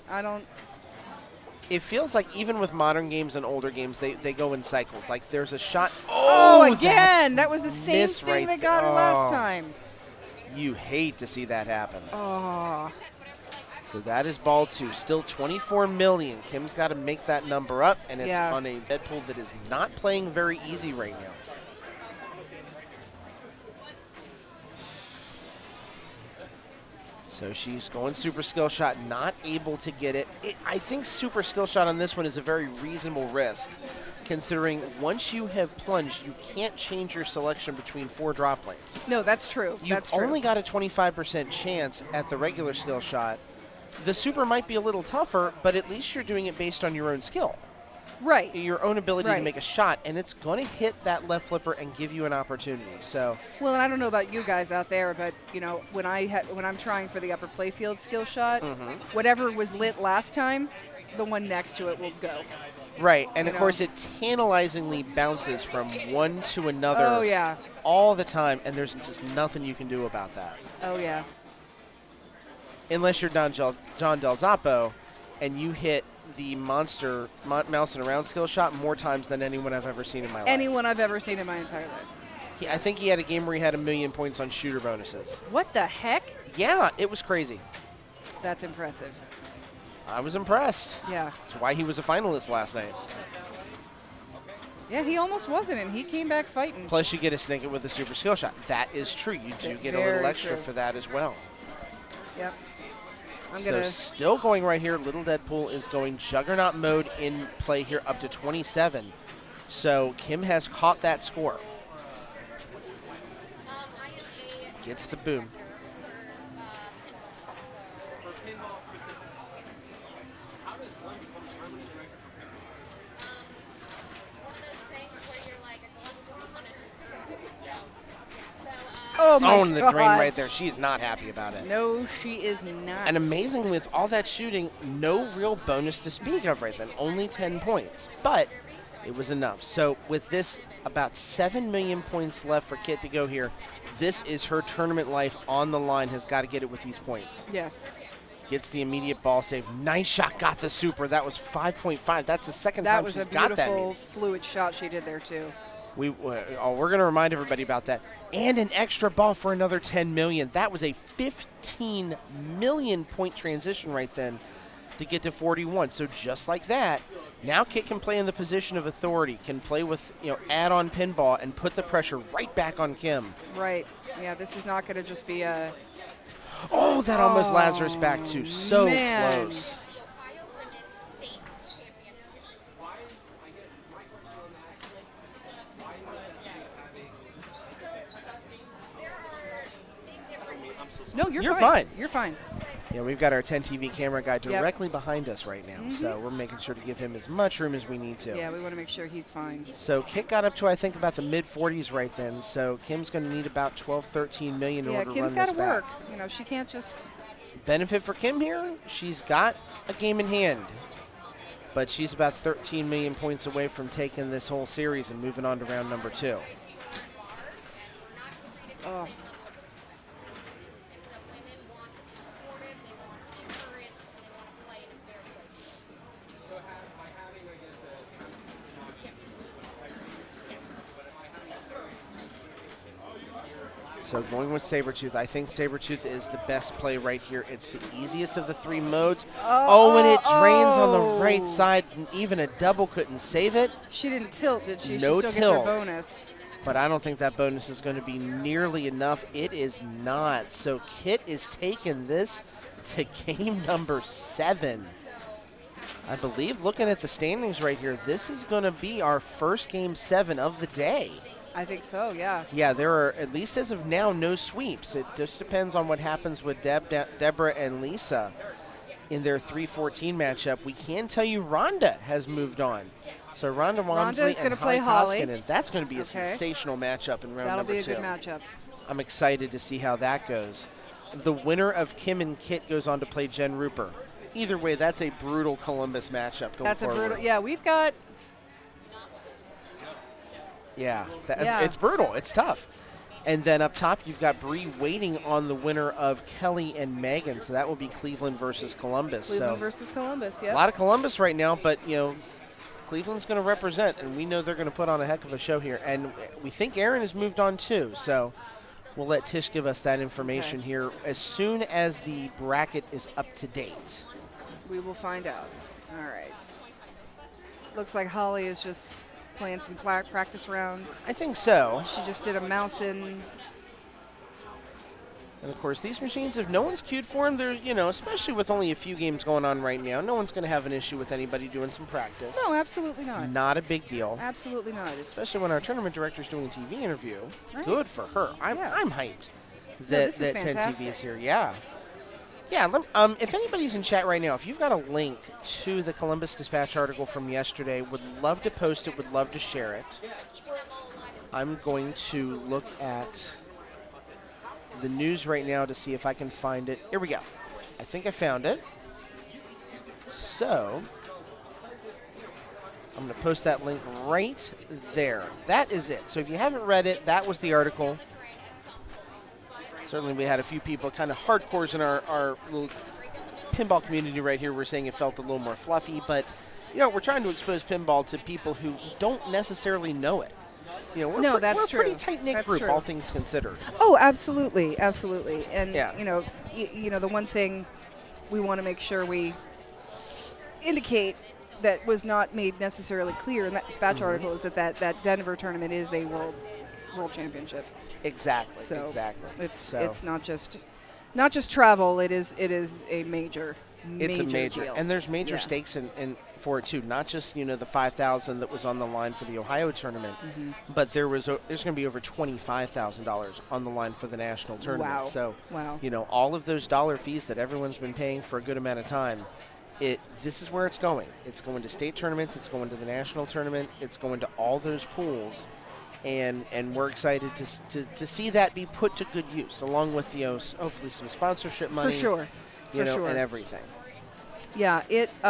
It feels like even with modern games and older games, they go in cycles. Like there's a shot. Oh, again! That was the same thing that got her last time. You hate to see that happen. Oh. So that is ball 2. Still 24 million. Kim's got to make that number up, and it's on a bed pool that is not playing very easy right now. So she's going super skill shot, not able to get it. I think super skill shot on this one is a very reasonable risk, considering once you have plunged, you can't change your selection between 4 drop lanes. No, that's true. You've only got a 25% chance at the regular skill shot. The super might be a little tougher, but at least you're doing it based on your own skill. Right. Your own ability to make a shot, and it's going to hit that left flipper and give you an opportunity. So. Well, and I don't know about you guys out there, but when I'm trying for the upper playfield skill shot, whatever was lit last time, the one next to it will go. Right, and of course it tantalizingly bounces from one to another. Oh yeah. All the time, and there's just nothing you can do about that. Oh yeah. Unless you're John Del Zoppo, and you hit the monster mouse and around skill shot more times than anyone I've ever seen in my life. Anyone I've ever seen in my entire life. I think he had a game where he had 1 million points on shooter bonuses. What the heck? Yeah, it was crazy. That's impressive. I was impressed. Yeah. That's why he was a finalist last night. Yeah, he almost wasn't, and he came back fighting. Plus, you get a snicket with a super skill shot. That is true. You do get a little extra for that as well. Yep. So still going right here. Little Deadpool is going Juggernaut mode in play here up to 27. So Kim has caught that score. Gets the boom. Oh, my God. The drain right there. She is not happy about it. No, she is not. And amazing with all that shooting, no real bonus to speak of right then. Only 10 points. But it was enough. So with this, about 7 million points left for Kit to go here. This is her tournament life on the line. Has got to get it with these points. Yes. Gets the immediate ball save. Nice shot. Got the super. That was 5.5. That's the second time she's got that. That was a beautiful fluid shot she did there, too. We're going to remind everybody about that. And an extra ball for another 10 million. That was a 15 million point transition right then to get to 41. So just like that, now Kit can play in the position of authority, can play with, add-on pinball and put the pressure right back on Kim. Right. Yeah, this is not going to just be a... Oh, that almost Lazarus back too. So close. No, You're fine. You're fine. Yeah, we've got our 10 TV camera guy directly behind us right now, so Mm-hmm. we're making sure to give him as much room as we need to. Yeah, we want to make sure he's fine. So Kit got up to, I think, about the mid-40s right then, so Kim's going to need about 12, 13 million in order to Kim's run got this to work. back. You know, she can't just. Benefit for Kim here, she's got a game in hand, but she's about 13 million points away from taking this whole series and moving on to round number 2. Oh. So going with Sabretooth, I think Sabretooth is the best play right here. It's the easiest of the 3 modes. And it drains on the right side, and even a double couldn't save it. She didn't tilt, did she? No she still tilt. gets her bonus. But I don't think that bonus is going to be nearly enough. It is not. So Kit is taking this to game number 7. I believe, looking at the standings right here, this is going to be our first game 7 of the day. I think so, yeah. Yeah, there are, at least as of now, no sweeps. It just depends on what happens with Deborah and Lisa in their 3-14 matchup. We can tell you Rhonda has moved on. So Rhonda Walmsley and play Holly Holly. Koskinen. That's going to be a sensational matchup in round That'll number 2. That'll be a good matchup. I'm excited to see how that goes. The winner of Kim and Kit goes on to play Jen Rupert. Either way, that's a brutal Columbus matchup going forward. That's a brutal. Yeah, we've got. Yeah, it's brutal. It's tough. And then up top, you've got Bree waiting on the winner of Kelly and Megan. So that will be Cleveland versus Columbus. Cleveland versus Columbus, yeah. A lot of Columbus right now, but, Cleveland's going to represent, and we know they're going to put on a heck of a show here. And we think Aaron has moved on, too. So we'll let Tish give us that information here as soon as the bracket is up to date. We will find out. All right. Looks like Holly is just playing some practice rounds. I think so. She just did a mouse in. And, of course, these machines, if no one's queued for them, there's, especially with only a few games going on right now, no one's going to have an issue with anybody doing some practice. No, absolutely not. Not a big deal. Absolutely not. Especially when our tournament director's doing a TV interview. Right. Good for her. I'm hyped this that is 10 fantastic. TV is here. Yeah. Yeah, if anybody's in chat right now, if you've got a link to the Columbus Dispatch article from yesterday, would love to post it, would love to share it. I'm going to look at the news right now to see if I can find it. Here we go. I think I found it. So I'm going to post that link right there. That is it. So if you haven't read it, that was the article. Certainly we had a few people, kind of hardcores in our little pinball community right here, were saying it felt a little more fluffy. But, we're trying to expose pinball to people who don't necessarily know it. We're a pretty tight-knit group, all things considered. Oh, absolutely, absolutely. And, yeah. The one thing we want to make sure we indicate that was not made necessarily clear in that dispatch article is that Denver tournament is a world championship. Exactly. So exactly. It's not just travel. It is a major. It's a major deal. And there's major stakes in for it too. Not just the 5,000 that was on the line for the Ohio tournament, but there's going to be over $25,000 on the line for the national tournament. Wow. So wow. All of those dollar fees that everyone's been paying for a good amount of time. This is where it's going. It's going to state tournaments. It's going to the national tournament. It's going to all those pools. And we're excited to see that be put to good use, along with hopefully some sponsorship money, for sure, and everything. Yeah, there's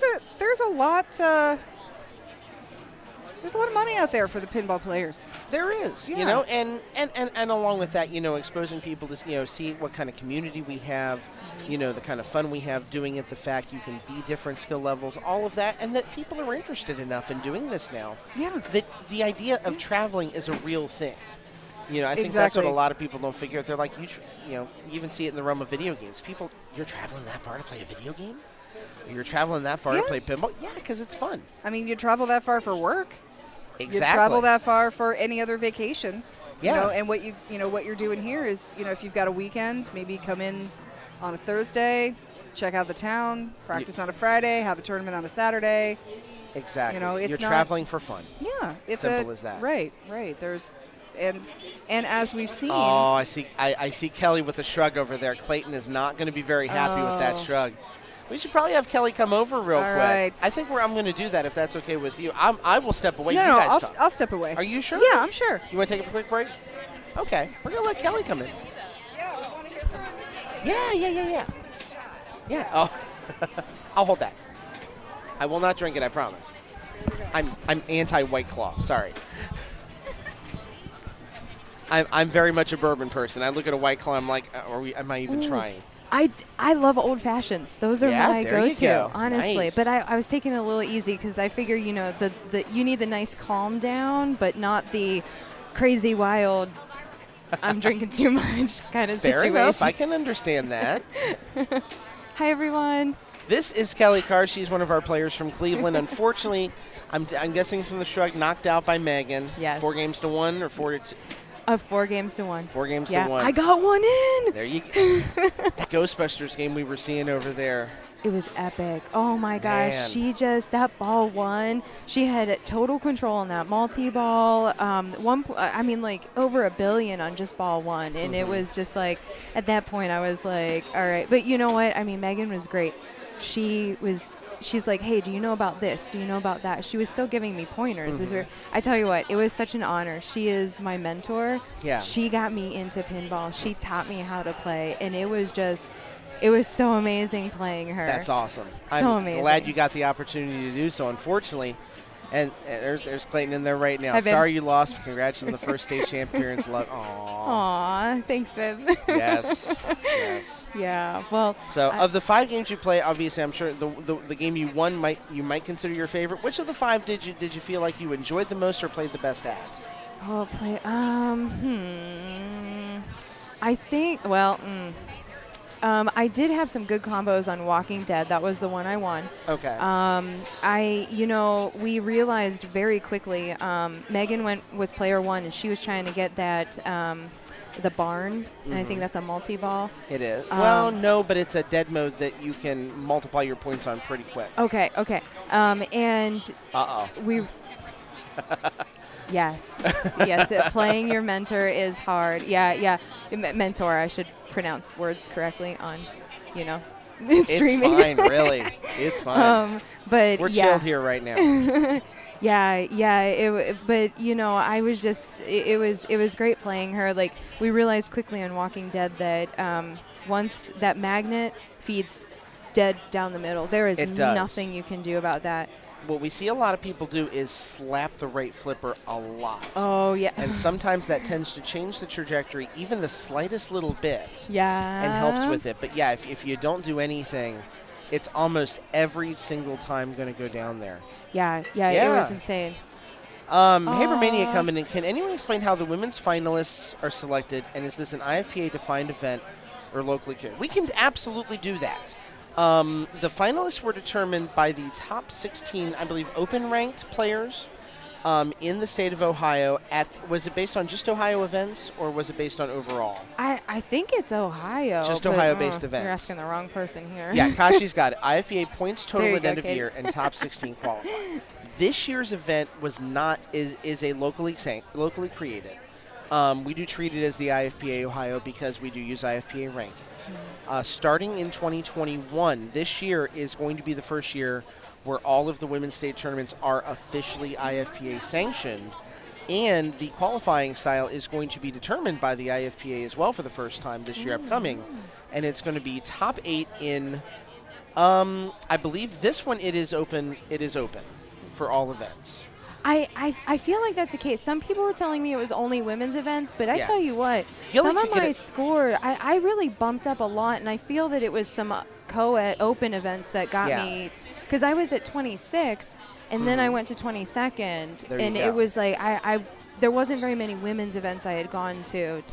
a lot of money out there for the pinball players. There is, and along with that, exposing people to see what kind of community we have, the kind of fun we have doing it, the fact you can be different skill levels, all of that, and that people are interested enough in doing this now. Yeah. That the idea of traveling is a real thing. I think that's what a lot of people don't figure out. They're like, you even see it in the realm of video games. People, you're traveling that far to play a video game? You're traveling that far to play pinball? Yeah, because it's fun. I mean, you travel that far for work. Exactly. You travel that far for any other vacation. Yeah. And what what you're doing here is, if you've got a weekend, maybe come in on a Thursday, check out the town, practice on a Friday, have a tournament on a Saturday. Exactly. You're traveling for fun. Yeah. It's simple as that. Right. And as we've seen. Oh, I see Kelly with a shrug over there. Clayton is not going to be very happy with that shrug. We should probably have Kelly come over real quick. Right. I think I'm going to do that if that's okay with you. I will step away. No, you guys talk. I'll step away. Are you sure? Yeah, I'm sure. You want to take a quick break? Okay. We're going to let Kelly come in. Yeah. Yeah. Oh, I'll hold that. I will not drink it, I promise. I'm anti-White Claw. Sorry. I'm very much a bourbon person. I look at a White Claw, I'm like, am I even trying? I love old fashions. Those are my go-to, honestly. Nice. But I was taking it a little easy because I figure, the you need the nice calm down, but not the crazy wild. I'm drinking too much kind of Fair situation. enough. I can understand that. Hi, everyone. This is Kelly Carr. She's one of our players from Cleveland. Unfortunately, I'm guessing from the shrug, knocked out by Megan. Yes. 4-1 or 4-2. 4 games to 1. 4 games yeah, to 1. I got one in. There you go. That Ghostbusters game we were seeing over there. It was epic. Oh, my gosh. Man. That ball won. She had total control on that multi-ball. Over $1 billion on just ball 1. And it was just like, at that point, I was like, all right. But you know what? I mean, Megan was great. She's like, hey, do you know about this? Do you know about that? She was still giving me pointers. I tell you what, it was such an honor. She is my mentor. Yeah. She got me into pinball. She taught me how to play. And it was so amazing playing her. That's awesome. I'm amazing. Glad you got the opportunity to do so. Unfortunately, and there's Clayton in there right now. Sorry you lost. Congrats on the first state champ appearance. Aw, thanks, Viv. Yes. Yeah. Well. So of the 5 games you play, obviously, I'm sure the game you won you might consider your favorite. Which of the 5 did you feel like you enjoyed the most or played the best at? Oh, I think. Well. I did have some good combos on Walking Dead. That was the one I won. Okay. We realized very quickly, Megan was player 1, and she was trying to get that, the barn, and I think that's a multi-ball. It is. Well, no, but it's a dead mode that you can multiply your points on pretty quick. Okay. And we... Yes, playing your mentor is hard. Yeah. Mentor, I should pronounce words correctly on, streaming. It's fine, really. It's fine. But we're chilled here right now. I was just, it was great playing her. Like, we realized quickly on Walking Dead that once that magnet feeds dead down the middle, there is nothing you can do about that. What we see a lot of people do is slap the right flipper a lot. Oh, yeah. And sometimes that tends to change the trajectory even the slightest little bit. Yeah. And helps with it. But, yeah, if you don't do anything, it's almost every single time going to go down there. Yeah, it was insane. Habermania coming in. Can anyone explain how the women's finalists are selected, and is this an IFPA-defined event or locally carried? We can absolutely do that. The finalists were determined by the top 16, I believe, open-ranked players in the state of Ohio. Was it based on just Ohio events, or was it based on overall? I think it's Ohio. Just Ohio-based events. You're asking the wrong person here. Yeah, Kashi's got it. IFPA points total at end of Kate. year and top 16 qualify. This year's event is a locally created. We do treat it as the IFPA Ohio because we do use IFPA rankings. Starting in 2021, this year is going to be the first year where all of the women's state tournaments are officially IFPA sanctioned, and the qualifying style is going to be determined by the IFPA as well for the first time this year upcoming, and it's going to be top 8 in, I believe this one it is open for all events. I feel like that's the case. Some people were telling me it was only women's events, but I tell you what, some of my score, I really bumped up a lot, and I feel that it was some co-ed open events that got me, because I was at 26, and then I went to 22nd, and it was like there wasn't very many women's events I had gone to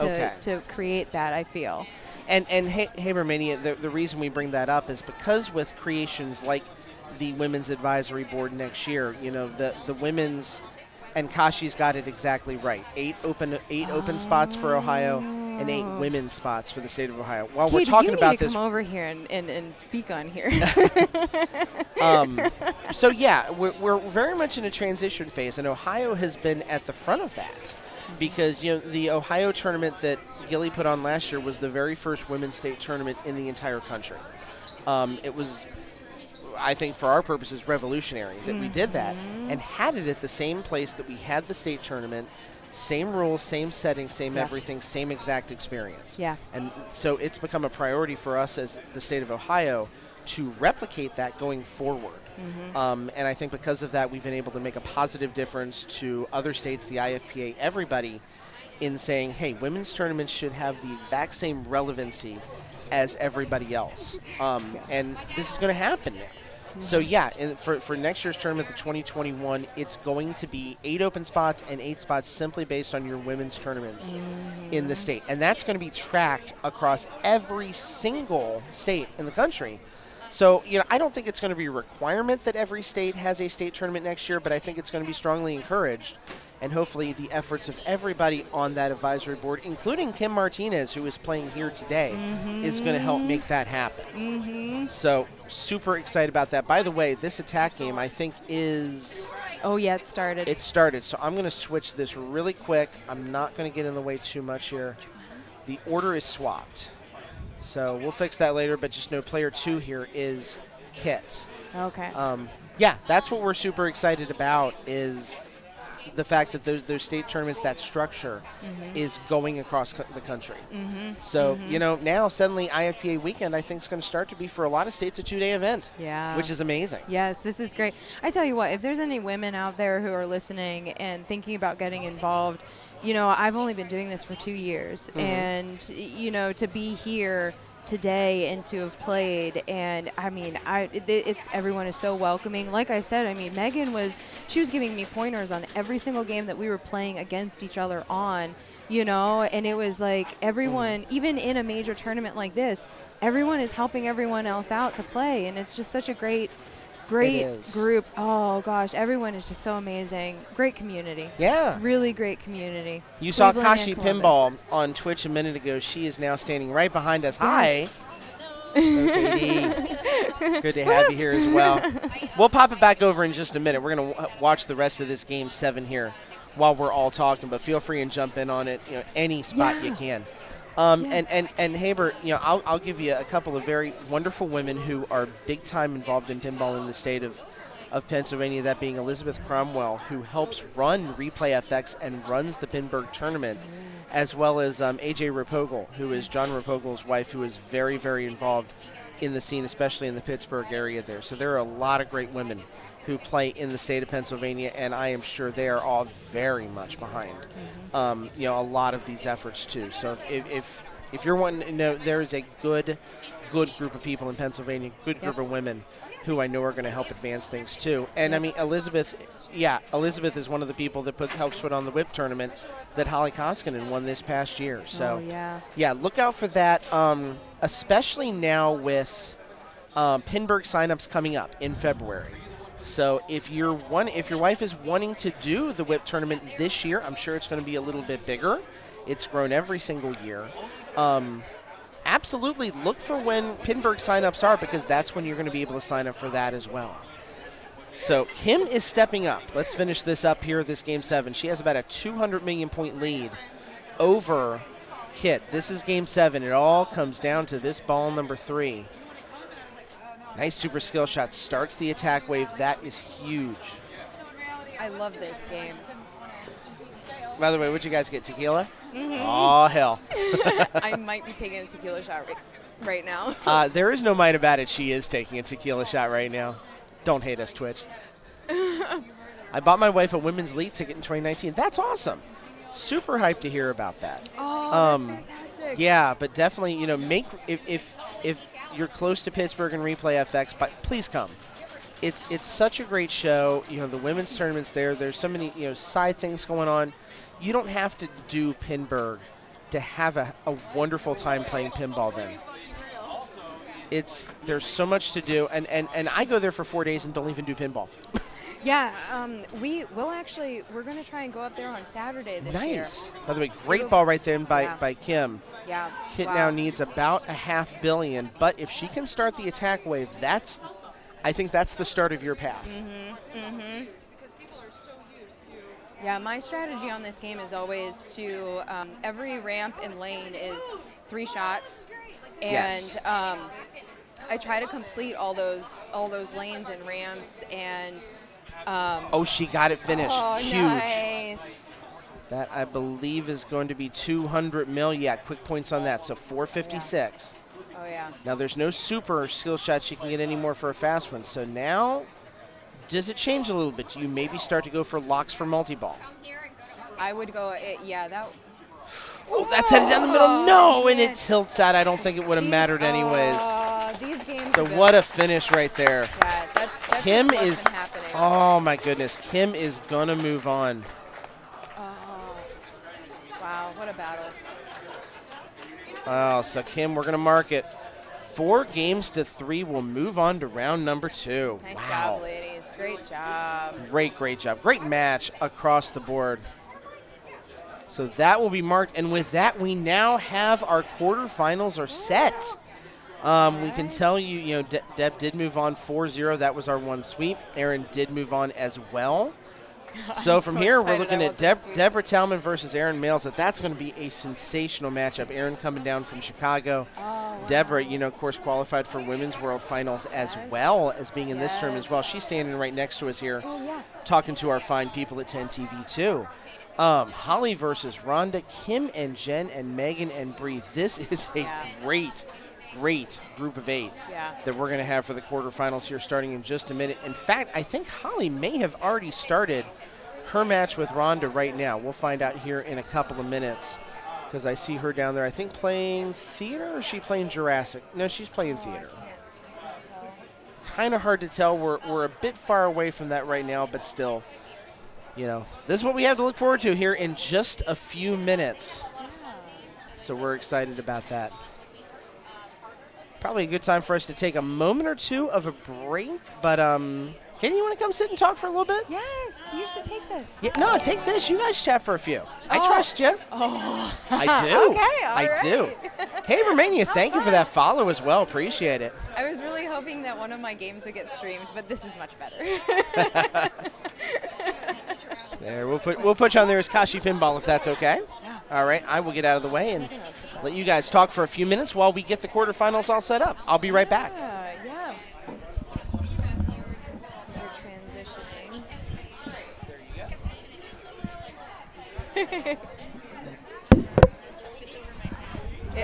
create that, I feel. And Habermania, the reason we bring that up is because with creations like the Women's Advisory Board next year, the women's, and Kashi's got it exactly right. 8 open spots for Ohio and 8 women's spots for the state of Ohio. While we're talking about this, you need to come over here and speak on here. So yeah, we're very much in a transition phase, and Ohio has been at the front of that. because the Ohio tournament that Gilly put on last year was the very first women's state tournament in the entire country. It was, I think, for our purposes, revolutionary that we did that and had it at the same place that we had the state tournament. Same rules, same setting, same everything, same exact experience. Yeah. And so it's become a priority for us as the state of Ohio to replicate that going forward. And I think because of that, we've been able to make a positive difference to other states, the IFPA, everybody, in saying, hey, women's tournaments should have the exact same relevancy as everybody else. And this is going to happen now. So, for next year's tournament, the 2021, it's going to be 8 open spots and 8 spots simply based on your women's tournaments in the state. And that's going to be tracked across every single state in the country. So, I don't think it's going to be a requirement that every state has a state tournament next year, but I think it's going to be strongly encouraged. And hopefully the efforts of everybody on that advisory board, including Kim Martinez, who is playing here today, is going to help make that happen. So super excited about that. By the way, this attack game, I think, is... Oh, yeah, it started. It started. So I'm going to switch this really quick. I'm not going to get in the way too much here. The order is swapped. So we'll fix that later, but just know player 2 here is Kit. Okay. That's what we're super excited about is the fact that those state tournaments, that structure is going across the country. So, now suddenly IFPA weekend, I think, is going to start to be for a lot of states a 2-day event. Yeah. Which is amazing. Yes, this is great. I tell you what, if there's any women out there who are listening and thinking about getting involved, I've only been doing this for 2 years. And, to be here today and to have played, and I mean, it's everyone is so welcoming. Like I said, I mean, Megan was giving me pointers on every single game that we were playing against each other on, and it was like everyone, even in a major tournament like this, everyone is helping everyone else out to play, and it's just such a great group. Oh gosh, everyone is just so amazing. Great community. Yeah. Really great community. You saw Kashi Pinball on Twitch a minute ago. She is now standing right behind us. Hi. Good to have you here as well. We'll pop it back over in just a minute. We're going to watch the rest of this Game 7 here while we're all talking, but feel free and jump in on it, any spot you can. And Haber, I'll give you a couple of very wonderful women who are big time involved in pinball in the state of Pennsylvania, that being Elizabeth Cromwell, who helps run Replay FX and runs the Pinburg tournament, as well as AJ Rapogel, who is John Rapogel's wife, who is very, very involved in the scene, especially in the Pittsburgh area there. So there are a lot of great women who play in the state of Pennsylvania, and I am sure they are all very much behind a lot of these efforts too. So if you're wanting to know, there is a good group of people in Pennsylvania, good group of women who I know are going to help advance things too. And I mean, Elizabeth is one of the people that helps put on the whip tournament that Holly Koskinen won this past year. So look out for that, especially now with Pinburg signups coming up in February. So if your wife is wanting to do the whip tournament this year, I'm sure it's going to be a little bit bigger. It's grown every single year. Absolutely look for when Pinburg signups are, because that's when you're going to be able to sign up for that as well. So Kim is stepping up. Let's finish this up here, this Game 7. She has about a 200 million point lead over Kit. This is Game 7. It all comes down to this ball number 3. Nice super skill shot. Starts the attack wave. That is huge. I love this game. By the way, what'd you guys get? Tequila? Oh, hell. I might be taking a tequila shot right now. There is no might about it. She is taking a tequila shot right now. Don't hate us, Twitch. I bought my wife a women's league ticket in 2019. That's awesome. Super hyped to hear about that. Oh, that's fantastic. Yeah, but definitely, if you're close to Pittsburgh and Replay FX, but please come. It's such a great show. The women's tournament's there. There's so many side things going on. You don't have to do Pinburg to have a wonderful time playing pinball then. There's so much to do, and I go there for 4 days and don't even do pinball. Yeah, we're going to try and go up there on Saturday this year. Nice. By the way, great ball right there by Kim. Yeah. Kit now needs about a $500 million, but if she can start the attack wave, I think that's the start of your path. Yeah, my strategy on this game is always to every ramp and lane is 3 shots, and I try to complete all those lanes and ramps. And she got it finished. Huge. Nice. That I believe is going to be 200 mil. Yeah, quick points on that. So 456. Oh yeah. Now there's no super skill shots you can get anymore for a fast one. So now, does it change a little bit? Do you maybe start to go for locks for multi-ball? I would go. That's headed down the middle. No, and it tilts out. I don't think it would have mattered anyways. These games. So what a finish right there. Yeah, that's Kim just is. been happening. Oh my goodness, Kim is gonna move on. Wow, what a battle. Oh, so Kim, we're gonna mark it. 4 games to 3. We'll move on to round number 2. Nice job, ladies. Great job. Great job. Great match across the board. So that will be marked, and with that, we now have our quarterfinals are set. We can tell you, Deb did move on 4-0. That was our 1 sweep. Erin did move on as well. So from here, we're looking at Deborah Talman versus Erin Males. That's going to be a sensational matchup. Erin coming down from Chicago. Deborah, of course, qualified for Women's World Finals as well as being in this tournament as well. She's standing right next to us here, talking to our fine people at 10 TV too. Holly versus Rhonda, Kim and Jen and Megan and Bree. This is a great group of 8 that we're going to have for the quarterfinals here starting in just a minute. In fact, I think Holly may have already started her match with Rhonda right now. We'll find out here in a couple of minutes because I see her down there, I think playing theater, or is she playing Jurassic? No, she's playing theater. Kind of hard to tell. We're a bit far away from that right now, but still, this is what we have to look forward to here in just a few minutes. So we're excited about that. Probably a good time for us to take a moment or two of a break, but Katie, you want to come sit and talk for a little bit? Yes, you should take this. Yeah, no, take this. You guys chat for a few. I trust you. Oh. I do. Okay, all right. I do. Hey, Romania, thank you for that follow as well. Appreciate it. I was really hoping that one of my games would get streamed, but this is much better. There, we'll put you on there as Kashi Pinball if that's okay. Yeah. All right, I will get out of the way and let you guys talk for a few minutes while we get the quarterfinals all set up. I'll be right back. Yeah.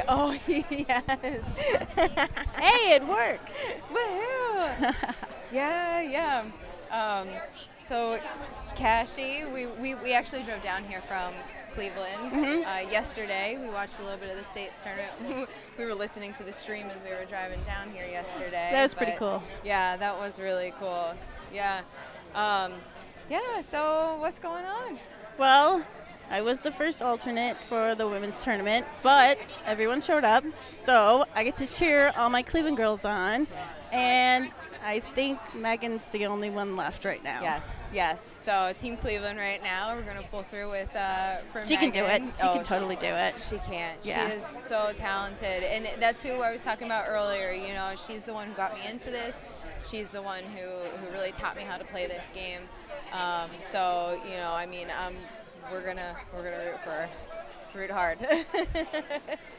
Oh, yes. Hey, it works. Woohoo. Yeah. So, Kashi, we actually drove down here from Cleveland yesterday. We watched a little bit of the States tournament. We were listening to the stream as we were driving down here yesterday. That was pretty cool. Yeah, that was really cool. Yeah. So what's going on? Well, I was the first alternate for the women's tournament, but everyone showed up, so I get to cheer all my Cleveland girls on, and I think Megan's the only one left right now. Yes. So Team Cleveland right now, we're going to pull through with for She Megan. can do it. She can totally do it. She can. Yeah. She is so talented, and that's who I was talking about earlier. She's the one who got me into this. She's the one who really taught me how to play this game. We're gonna root for her. Root hard.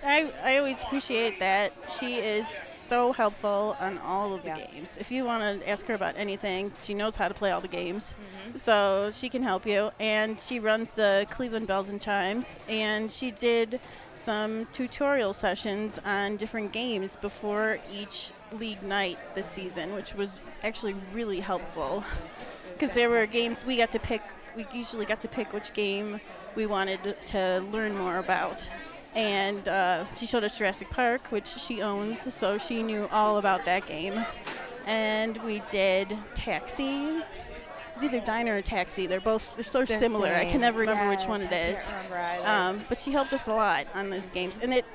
I always appreciate that. She is so helpful on all of the games. If you want to ask her about anything, she knows how to play all the games. So she can help you. And she runs the Cleveland Bells and Chimes. And she did some tutorial sessions on different games before each league night this season, which was actually really helpful. Because there were games we got to pick. We usually got to pick which game we wanted to learn more about. And she showed us Jurassic Park, which she owns, so she knew all about that game. And we did Taxi. It was either Diner or Taxi. They're so similar. I can never remember which one it is. I can't remember either. But she helped us a lot on those games. And it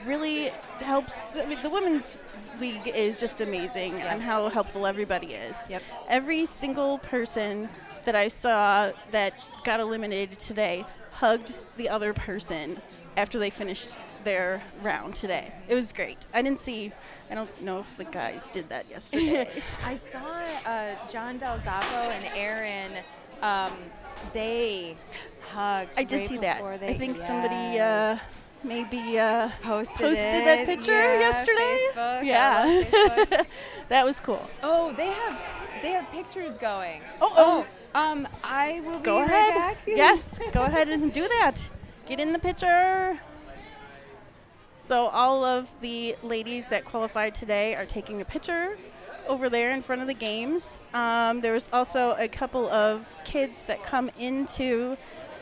really helps. The women's league is just amazing on how helpful everybody is. Yep. Every single person that I saw that got eliminated today hugged the other person after they finished their round today. It was great. I don't know if the guys did that yesterday. I saw John Del Zappo and Aaron they hugged. I did right see that. before I think somebody maybe posted that picture yesterday. Facebook, yeah, Facebook. That was cool. Oh, they have pictures going. I will be go right ahead. back. Yes, go ahead and do that. Get in the picture. So all of the ladies that qualified today are taking a picture over there in front of the games. There was also a couple of kids that come into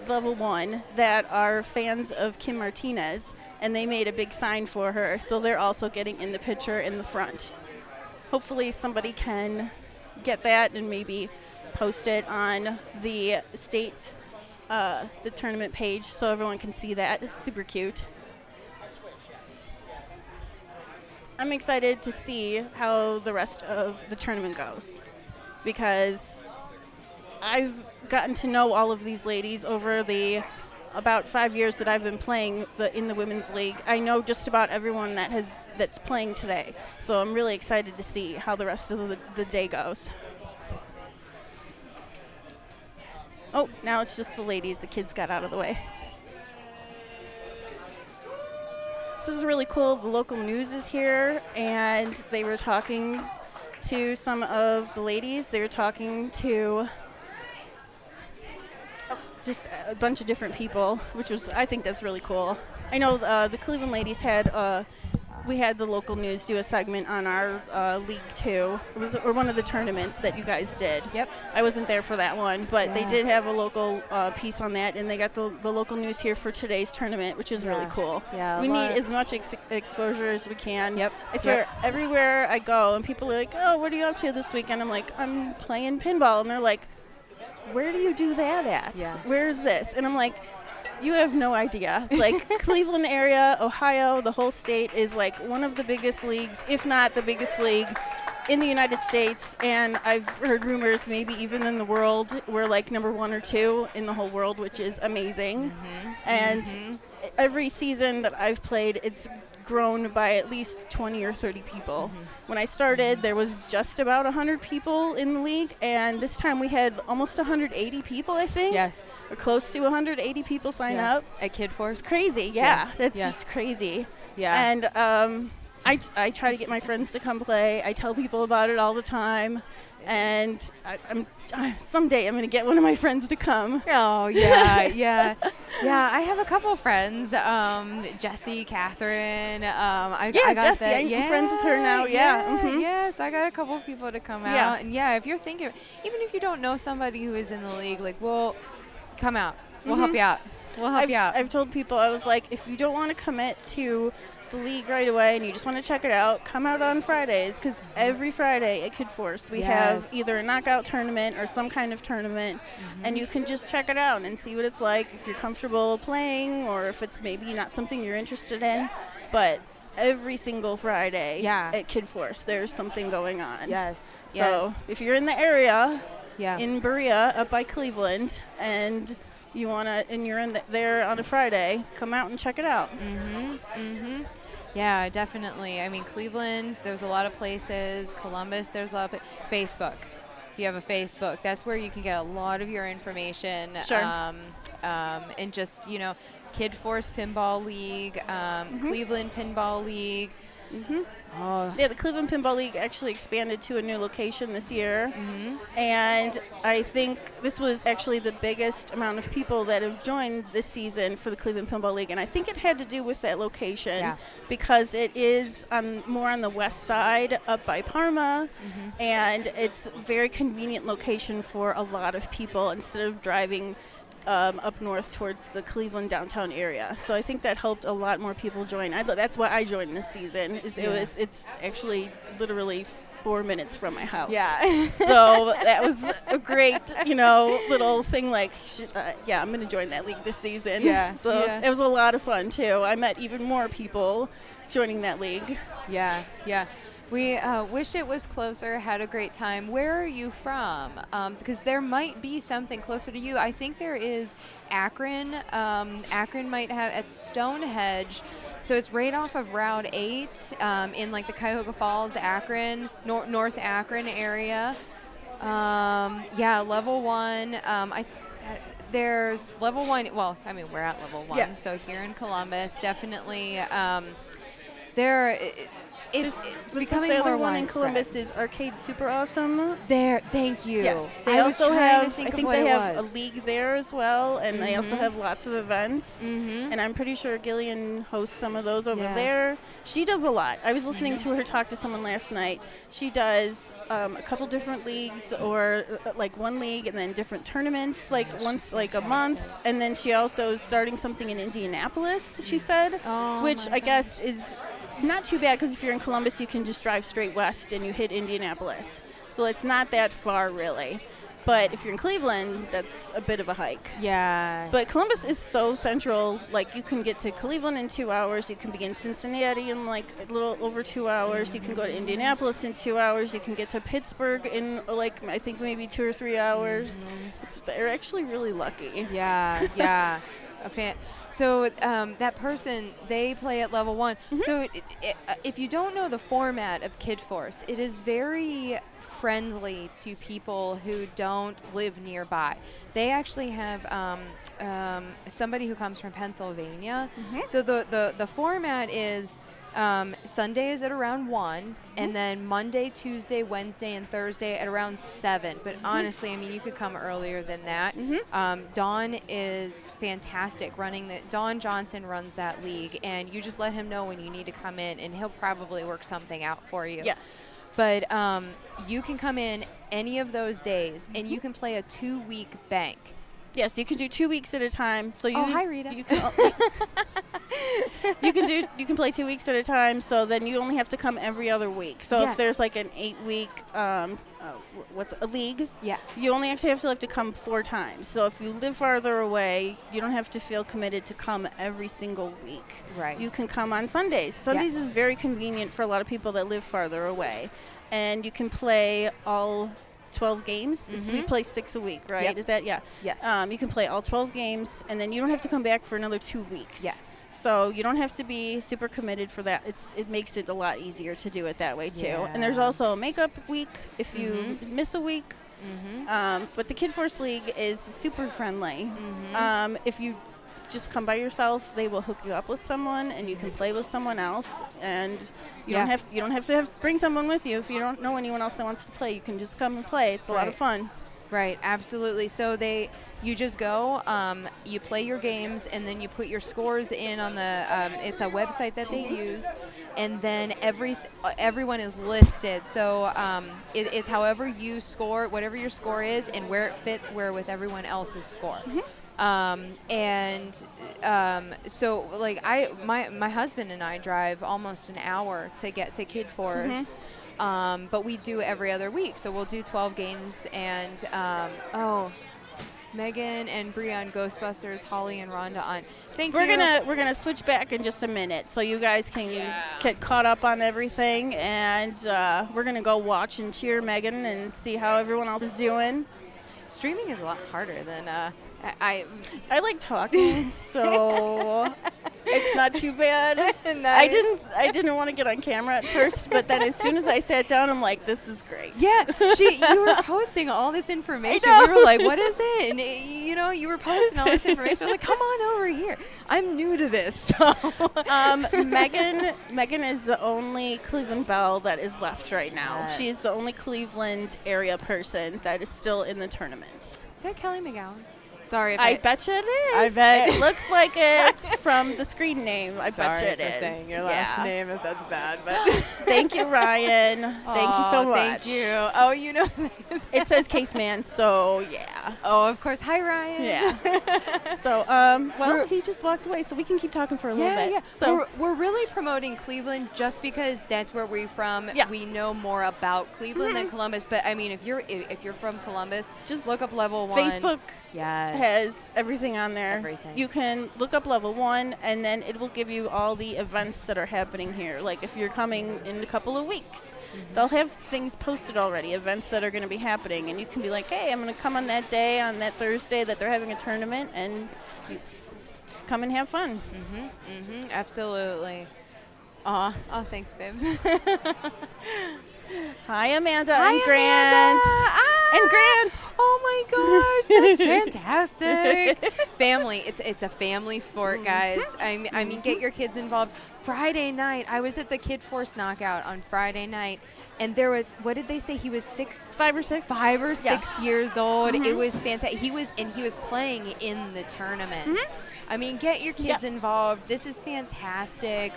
level 1 that are fans of Kim Martinez, and they made a big sign for her, so they're also getting in the picture in the front. Hopefully somebody can get that and maybe post it on the state, the tournament page, so everyone can see that. It's super cute. I'm excited to see how the rest of the tournament goes, because I've gotten to know all of these ladies over the about 5 years that I've been playing in the women's league. I know just about everyone that's playing today, so I'm really excited to see how the rest of the day goes. Oh, now it's just the ladies. The kids got out of the way. This is really cool. The local news is here, and they were talking to some of the ladies. They were talking to just a bunch of different people, I think that's really cool. I know the Cleveland ladies we had the local news do a segment on our league too. It was one of the tournaments that you guys did. Yep. I wasn't there for that one, but they did have a local piece on that, and they got the local news here for today's tournament, which is really cool. Yeah. We need as much exposure as we can. Yep. I swear, everywhere I go, and people are like, "Oh, what are you up to this weekend?" I'm like, "I'm playing pinball," and they're like, "Where do you do that at? Yeah. Where's this?" And I'm like, you have no idea. Like, Cleveland area, Ohio, the whole state is like one of the biggest leagues, if not the biggest league in the United States. And I've heard rumors maybe even in the world we're like number 1 or 2 in the whole world, which is amazing. And every season that I've played, it's grown by at least 20 or 30 people. When I started, there was just about 100 people in the league, and this time we had almost 180 people, I think. Yes. Or close to 180 people sign up. At Kid Force? It's crazy, That's just crazy. Yeah. And I try to get my friends to come play. I tell people about it all the time. And someday I'm going to get one of my friends to come. Oh, yeah, yeah. Yeah, I have a couple friends, Jessie, Catherine. I got Jessie, I'm friends with her now, Yes, I got a couple people to come out. And if you're thinking, even if you don't know somebody who is in the league, like, well, come out. We'll help you out. We'll help you out. I've told people, I was like, if you don't want to commit to the league right away and you just want to check it out, come out on Fridays, because every Friday at Kid Force we have either a knockout tournament or some kind of tournament, and you can just check it out and see what it's like, if you're comfortable playing or if it's maybe not something you're interested in. But every single Friday at Kid Force there's something going on. So if you're in the area in Berea up by Cleveland and you wanna and you're there on a Friday, come out and check it out. Yeah, definitely. I mean, Cleveland, there's a lot of places. Columbus, there's a lot of Facebook. If you have a Facebook, that's where you can get a lot of your information. Sure. And just, Kid Force Pinball League, Cleveland Pinball League. Yeah, the Cleveland Pinball League actually expanded to a new location this year. And I think this was actually the biggest amount of people that have joined this season for the Cleveland Pinball League. And I think it had to do with that location because it is more on the west side up by Parma. And it's a very convenient location for a lot of people instead of driving up north towards the Cleveland downtown area. So I think that helped a lot more people join. That's why I joined this season. It's actually literally 4 minutes from my house. So that was a great, little thing like, I'm going to join that league this season. So it was a lot of fun too. I met even more people joining that league. We wish it was closer, had a great time. Where are you from? Because there might be something closer to you. I think there is Akron. Akron might have at Stonehenge. So it's right off of Route 8 in like the Cuyahoga Falls, Akron, North Akron area. Level 1. there's level 1. Well, I mean, we're at level 1. Yeah. So here in Columbus, definitely it's becoming the more other one in widespread. Columbus is Arcade Super Awesome. Thank you. Yes, they I was also trying to have. think I of think what they it have was. a league there as well, and they also have lots of events. And I'm pretty sure Gillian hosts some of those over there. She does a lot. I was listening to her talk to someone last night. She does a couple different leagues, or like one league, and then different tournaments, like once like a month. And then she also is starting something in Indianapolis. She said, which I guess is not too bad, because if you're in Columbus, you can just drive straight west and you hit Indianapolis. So it's not that far, really. But if you're in Cleveland, that's a bit of a hike. Yeah. But Columbus is so central. Like, you can get to Cleveland in 2 hours. You can be in Cincinnati in, like, a little over 2 hours. You can go to Indianapolis in 2 hours. You can get to Pittsburgh in, like, I think maybe 2 or 3 hours. They're actually really lucky. Yeah. So that person, they play at level 1. So if you don't know the format of Kid Force, it is very friendly to people who don't live nearby. They actually have somebody who comes from Pennsylvania. So the format is Sundays at around 1, and then Monday, Tuesday, Wednesday, and Thursday at around 7. But honestly, I mean, you could come earlier than that. Don is fantastic running Don Johnson runs that league, and you just let him know when you need to come in, and he'll probably work something out for you. Yes. But you can come in any of those days, and you can play a 2-week bank. Yes, you can do 2 weeks at a time. So hi, Rita. You can play 2 weeks at a time. So then you only have to come every other week. So if there's like an 8-week, what's a league? Yeah. You only actually have to come 4 times. So if you live farther away, you don't have to feel committed to come every single week. Right. You can come on Sundays. Sundays is very convenient for a lot of people that live farther away, and you can play all 12 games. We play 6 a week, right? Yep. Is that Yes. You can play all 12 games, and then you don't have to come back for another 2 weeks. Yes. So you don't have to be super committed for that. It makes it a lot easier to do it that way too. Yeah. And there's also a makeup week if you miss a week. But the Kid Force League is super friendly. If you just come by yourself, they will hook you up with someone, and you can play with someone else, and you don't have to bring someone with you. If you don't know anyone else that wants to play, you can just come and play. It's a lot of fun. Right, absolutely. So you just go, you play your games, and then you put your scores in on the. It's a website that they use, and then everyone is listed. So it's however you score, whatever your score is, and where it fits with everyone else's score. So like my husband and I drive almost an hour to get to Kid Force, but we do every other week. So we'll do 12 games, and Megan and Bree on Ghostbusters, Holly and Rhonda on. We're gonna switch back in just a minute, so you guys can get caught up on everything, and we're gonna go watch and cheer Megan and see how everyone else is doing. Streaming is a lot harder than I like talking, so it's not too bad. Nice. I didn't want to get on camera at first, but then as soon as I sat down, I'm like, this is great. Yeah, you were posting all this information. We were like, what is it? And you were posting all this information. I was like, come on over here. I'm new to this. So. Megan is the only Cleveland Belle that is left right now. Yes. She's the only Cleveland area person that is still in the tournament. Is that Kelly McGowan? Sorry. I betcha it is. I bet. It looks like it's from the screen name. I betcha it is. Sorry for saying your last name if that's bad. But thank you, Ryan. Thank you so much. Thank you. Oh, it says Caseman, so yeah. Oh, of course. Hi, Ryan. Yeah. So, he just walked away, so we can keep talking for a little bit. Yeah. So we're really promoting Cleveland just because that's where we're from. Yeah. We know more about Cleveland than Columbus. But I mean, if you're from Columbus, just look up Level 1. Facebook has everything on there. Everything. You can look up Level 1, and then it will give you all the events that are happening here. Like if you're coming in a couple of weeks, they'll have things posted already, events that are going to be happening, and you can be like, hey, I'm going to come on that day, on that Thursday that they're having a tournament, and just come and have fun. Absolutely. Oh, thanks, babe. Hi, Amanda Hi, and Grant. Amanda. And Grant. Oh my gosh, that's fantastic. Family, it's a family sport, guys. I mean, get your kids involved. Friday night, I was at the Kid Force Knockout on Friday night, and there was, what did they say? He was 5 or 6 years old. It was fantastic. He was playing in the tournament. I mean, get your kids involved. This is fantastic.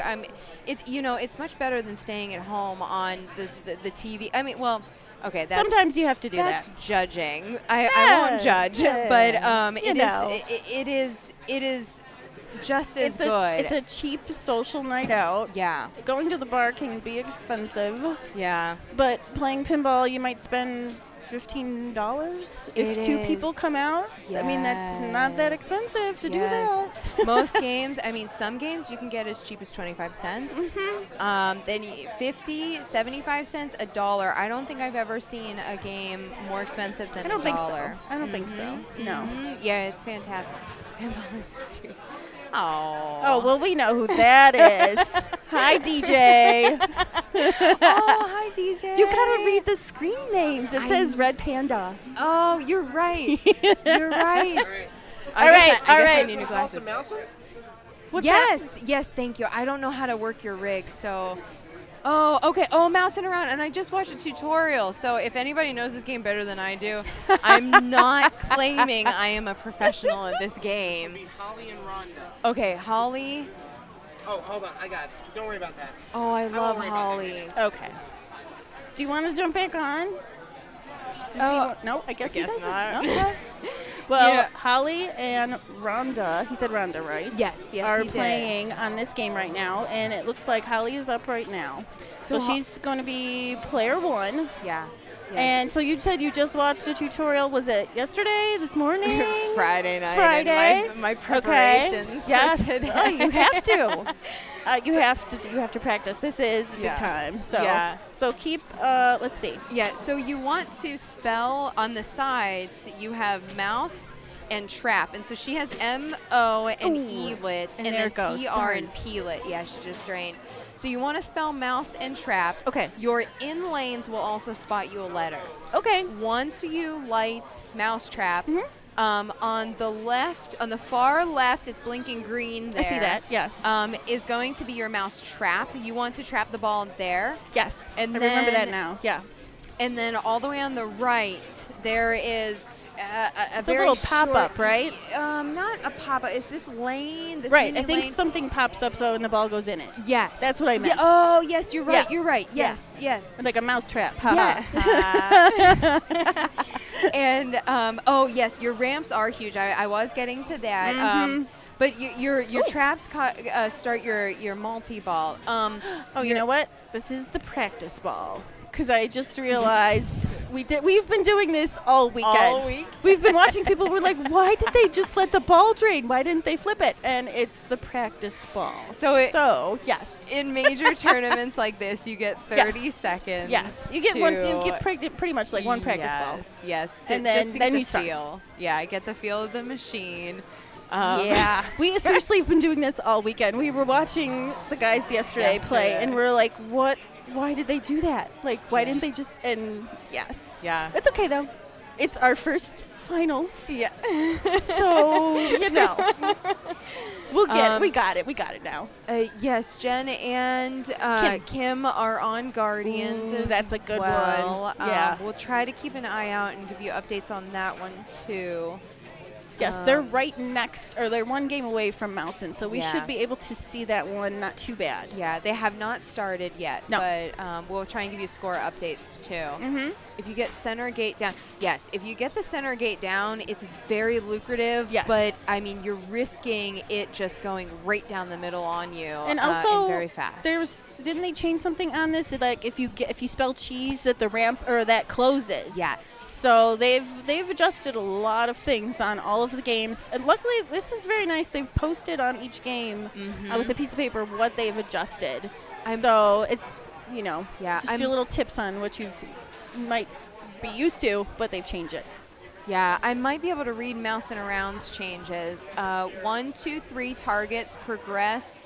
It's much better than staying at home on the TV. I mean, well, okay, sometimes you have to do that's that. Judging. I won't judge, but it is just as good. It's a cheap social night out. Yeah. Going to the bar can be expensive. Yeah. But playing pinball, you might spend $15 if 2 people come out. Yes. I mean, that's not that expensive to do that. Most games, I mean, some games you can get as cheap as 25 cents. Then 50, 75 cents, $1. I don't think I've ever seen a game more expensive than $1. I don't think so. I don't think so. No. Yeah, it's fantastic. Pinball is stupid. Oh, well, we know who that is. Hi, DJ. Oh, hi, DJ. You got to read the screen names. It says Red Panda. Oh, you're right. You're right. All right. I need new glasses. Yes, yes, thank you. I don't know how to work your rig, so... Oh, okay. Oh, mousing around. And I just watched a tutorial. So if anybody knows this game better than I do, I'm not claiming I am a professional at this game. It's going to be Holly and Rhonda. Okay, Holly. Oh, hold on. I got it. Don't worry about that. Oh, I love Holly. Okay. Do you want to jump back on? No, I guess he doesn't. not. Okay. Well, Holly and Rhonda, he said Rhonda, right? Yes, are he did. playing on this game right now, and it looks like Holly is up right now. So she's going to be player 1. Yeah. Yes. And so you said you just watched a tutorial. Was it yesterday, this morning? Friday night. Friday. And my preparations. Okay. Yes. For today. Oh, you have to. You have to practice. This is big time. So keep. Let's see. Yeah. So you want to spell on the sides. You have mouse and trap, and so she has M-O and E-lit, and there then it goes. T-R and P-lit. Yeah, she just drained. So you want to spell mouse and trap. Okay. Your in lanes will also spot you a letter. Okay. Once you light mouse trap, on the left, on the far left, it's blinking green there. I see that, yes. Is going to be your mouse trap. You want to trap the ball there. Yes. And I remember that now. Yeah. And then all the way on the right, there is it's a little pop-up, right? Not a pop-up. Is this lane? This right. I mini think lane? something pops up so and the ball goes in it. Yes. That's what I meant. Yeah. Oh, yes, you're right. Yeah. You're right. Yes, yes. Like a mouse trap. Yeah. And, oh, yes, your ramps are huge. I was getting to that. But your traps start your multi-ball. You know what? This is the practice ball. Because I just realized we've been doing this all weekend. All week? We've been watching people. We're like, why did they just let the ball drain? Why didn't they flip it? And it's the practice ball. So yes. In major tournaments like this, you get 30 seconds. Yes. You get one. You get pretty much like one practice ball. Yes. And just to then get you the start. feel. Yeah, I get the feel of the machine. Yeah. We seriously have been doing this all weekend. We were watching the guys yesterday play, and we're like, what? Why did they do that? Like, why didn't they just? And yes. Yeah. It's okay though. It's our first finals. Yeah. So we'll get it. We got it. We got it now. Yes, Jen and Kim are on Guardians. Ooh, that's a good one. Yeah. We'll try to keep an eye out and give you updates on that one too. Yes, they're right next, or they're one game away from Mousen, so we should be able to see that one not too bad. Yeah, they have not started yet, but we'll try and give you score updates too. If you get center gate down, yes, if you get the center gate down, it's very lucrative, but I mean, you're risking it just going right down the middle on you, and also and very fast. Didn't they change something on this? Like if you spell cheese, that the ramp or that closes. Yes. So they've adjusted a lot of things on all of the games, and luckily this is very nice. They've posted on each game with a piece of paper what they've adjusted. So it's just your little tips on what you might be used to, but they've changed it. Yeah, I might be able to read mouse and arounds changes. 1, 2, 3 targets progress.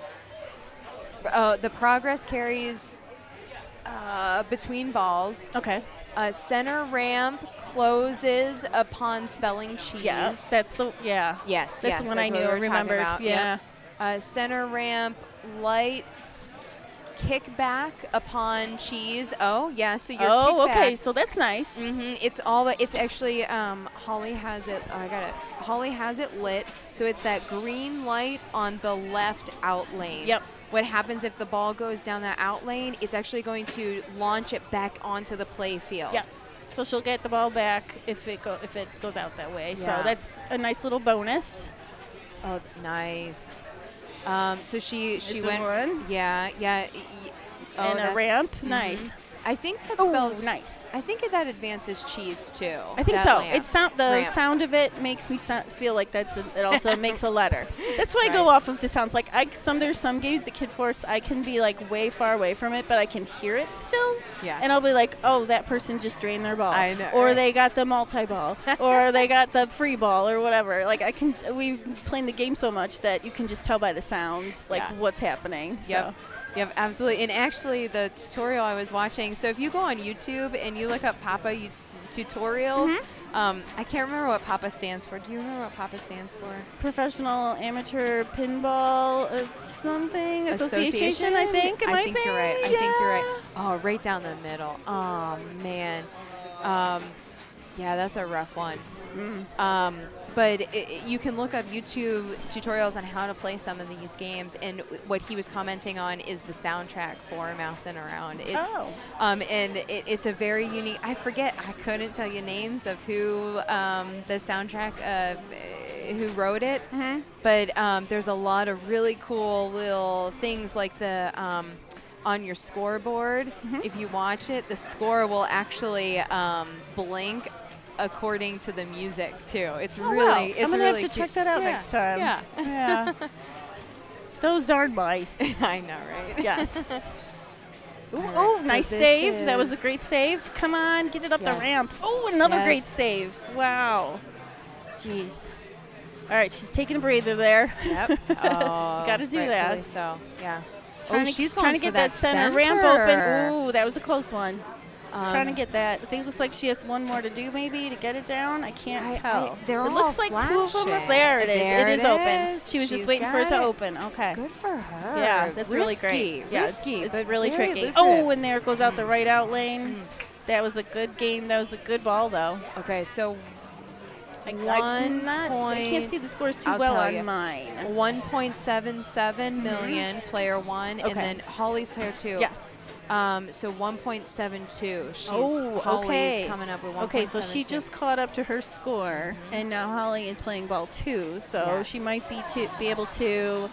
The progress carries between balls. Okay. Center ramp closes upon spelling cheese. Yeah, that's the Yes, that's the one I knew. I Remembered. Yeah. Yep. Center ramp lights kickback upon cheese. Oh yeah, so you're kickback. Okay, so that's nice. It's actually Holly has it. Oh, I got it. Holly has it lit, so it's that green light on the left out lane. Yep. What happens if the ball goes down that out lane? It's actually going to launch it back onto the play field. Yep. So she'll get the ball back if it goes out that way. Yeah. So that's a nice little bonus. Oh, nice. So she went. One. Yeah. And a ramp. Nice. I think that spells nice. I think that advances cheese too. I think so. Lamp. The sound of it makes me feel like it also makes a letter. That's why I go off of the sounds. Like there's some games at Kid Force I can be like way far away from it, but I can hear it still. Yeah. And I'll be like, oh, that person just drained their ball. I know. Or they got the multi-ball. Or they got the free ball or whatever. Like we've played the game so much that you can just tell by the sounds what's happening. Yep. So. Yep, absolutely. And actually, the tutorial I was watching, so if you go on YouTube and you look up Papa tutorials, I can't remember what Papa stands for. Do you remember what Papa stands for? Professional Amateur Pinball something Association, I think it might be. You're right. I think you're right. Oh, right down the middle. Oh, man. Yeah, that's a rough one. But you can look up YouTube tutorials on how to play some of these games, and what he was commenting on is the soundtrack for Mousin' Around. It's a very unique. I couldn't tell you names of who the soundtrack who wrote it, but there's a lot of really cool little things like the. On your scoreboard, if you watch it, the score will actually blink according to the music too. It's I'm really gonna have to check that out next time. Yeah. Those darn mice. I know, right? Yes. Right, so nice save. That was a great save. Come on, get it up the ramp. Oh, another great save. Wow. Jeez. All right, she's taking a breather there. Yep. Got to do that. So, yeah. She's trying to get that center ramp open. Ooh, that was a close one. She's trying to get that. I think it looks like she has one more to do maybe to get it down. I can't tell. It looks like two of them. There it is. It is open. She was just waiting for it to open. Okay. Good for her. Yeah, that's really great. Yeah, risky, it's really tricky. lucrative. Oh, and there it goes out the right out lane. That was a good game. That was a good ball, though. Okay, so I can't see the scores too well on mine. 1.77 million, player one, and then Holly's player two. Yes. So 1.72. Holly's coming up with 1.72. Okay, so she just caught up to her score, and now Holly is playing ball two, so she might be able to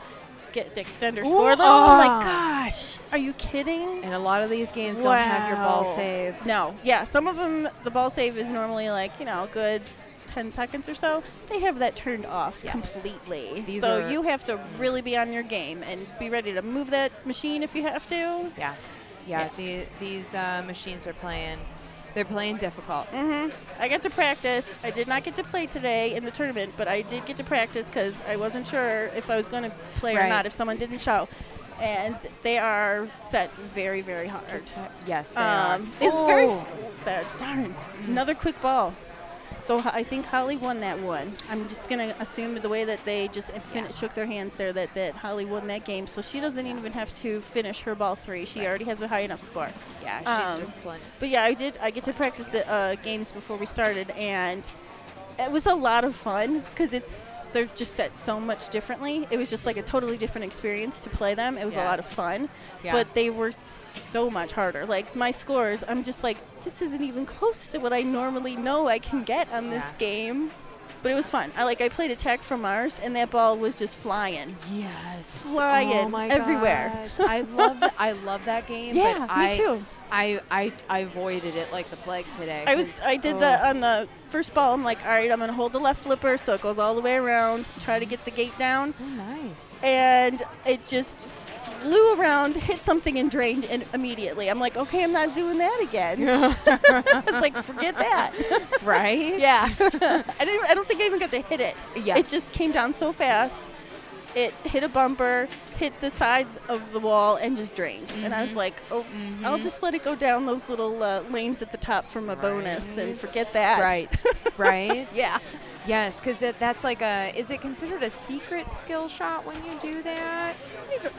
extend her score. Oh my gosh, are you kidding? And a lot of these games don't have your ball save. No, some of them the ball save is normally like a good 10 seconds or so. They have that turned off completely. So you have to really be on your game and be ready to move that machine if you have to. Yeah. These machines are playing. They're playing difficult. I got to practice. I did not get to play today in the tournament, but I did get to practice because I wasn't sure if I was going to play or not if someone didn't show. And they are set very, very hard. Yes, they are. It's very darn. Another quick ball. So I think Holly won that one. I'm just going to assume the way that they just shook their hands there that Holly won that game. So she doesn't even have to finish her ball three. She already has a high enough score. Yeah, she's just playing. But yeah, I get to practice the games before we started, and it was a lot of fun because they're just set so much differently. It was just like a totally different experience to play them. It was a lot of fun, but they were so much harder. Like my scores, I'm just like, this isn't even close to what I normally know I can get on this game. But it was fun. I played Attack from Mars, and that ball was just flying. Yes, flying everywhere. I love that game. Yeah, but me too. I avoided it like the plague today. I did that on the first ball. I'm like, all right, I'm going to hold the left flipper so it goes all the way around, try to get the gate down. Oh, nice. And it just flew around, hit something, and drained immediately. I'm like, okay, I'm not doing that again. I was like, forget that. Right? Yeah. I don't think I even got to hit it. Yeah. It just came down so fast. it hit a bumper, hit the side of the wall, and just drained. And I was like, I'll just let it go down those little lanes at the top for my bonus and forget that. Right. Right. Yeah. Yes, because that's like is it considered a secret skill shot when you do that?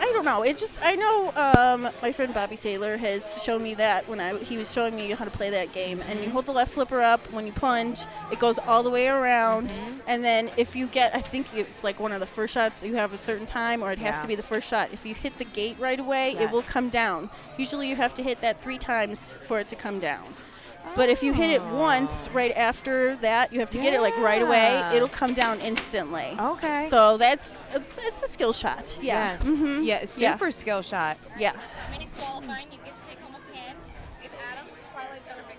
I don't know. I know my friend Bobby Saylor has shown me that when he was showing me how to play that game. And you hold the left flipper up. When you plunge, it goes all the way around. And then if you get, I think it's like one of the first shots, you have a certain time, or it has to be the first shot. If you hit the gate right away, it will come down. Usually you have to hit that 3 times for it to come down. But if you hit it once right after that, you have to get it like right away. It'll come down instantly. Okay. So it's a skill shot. Yeah. Yes. Yeah. Super skill shot. Yeah. I mean, in qualifying, you get to take home a pin. If Adams, Twilight Zone, or Big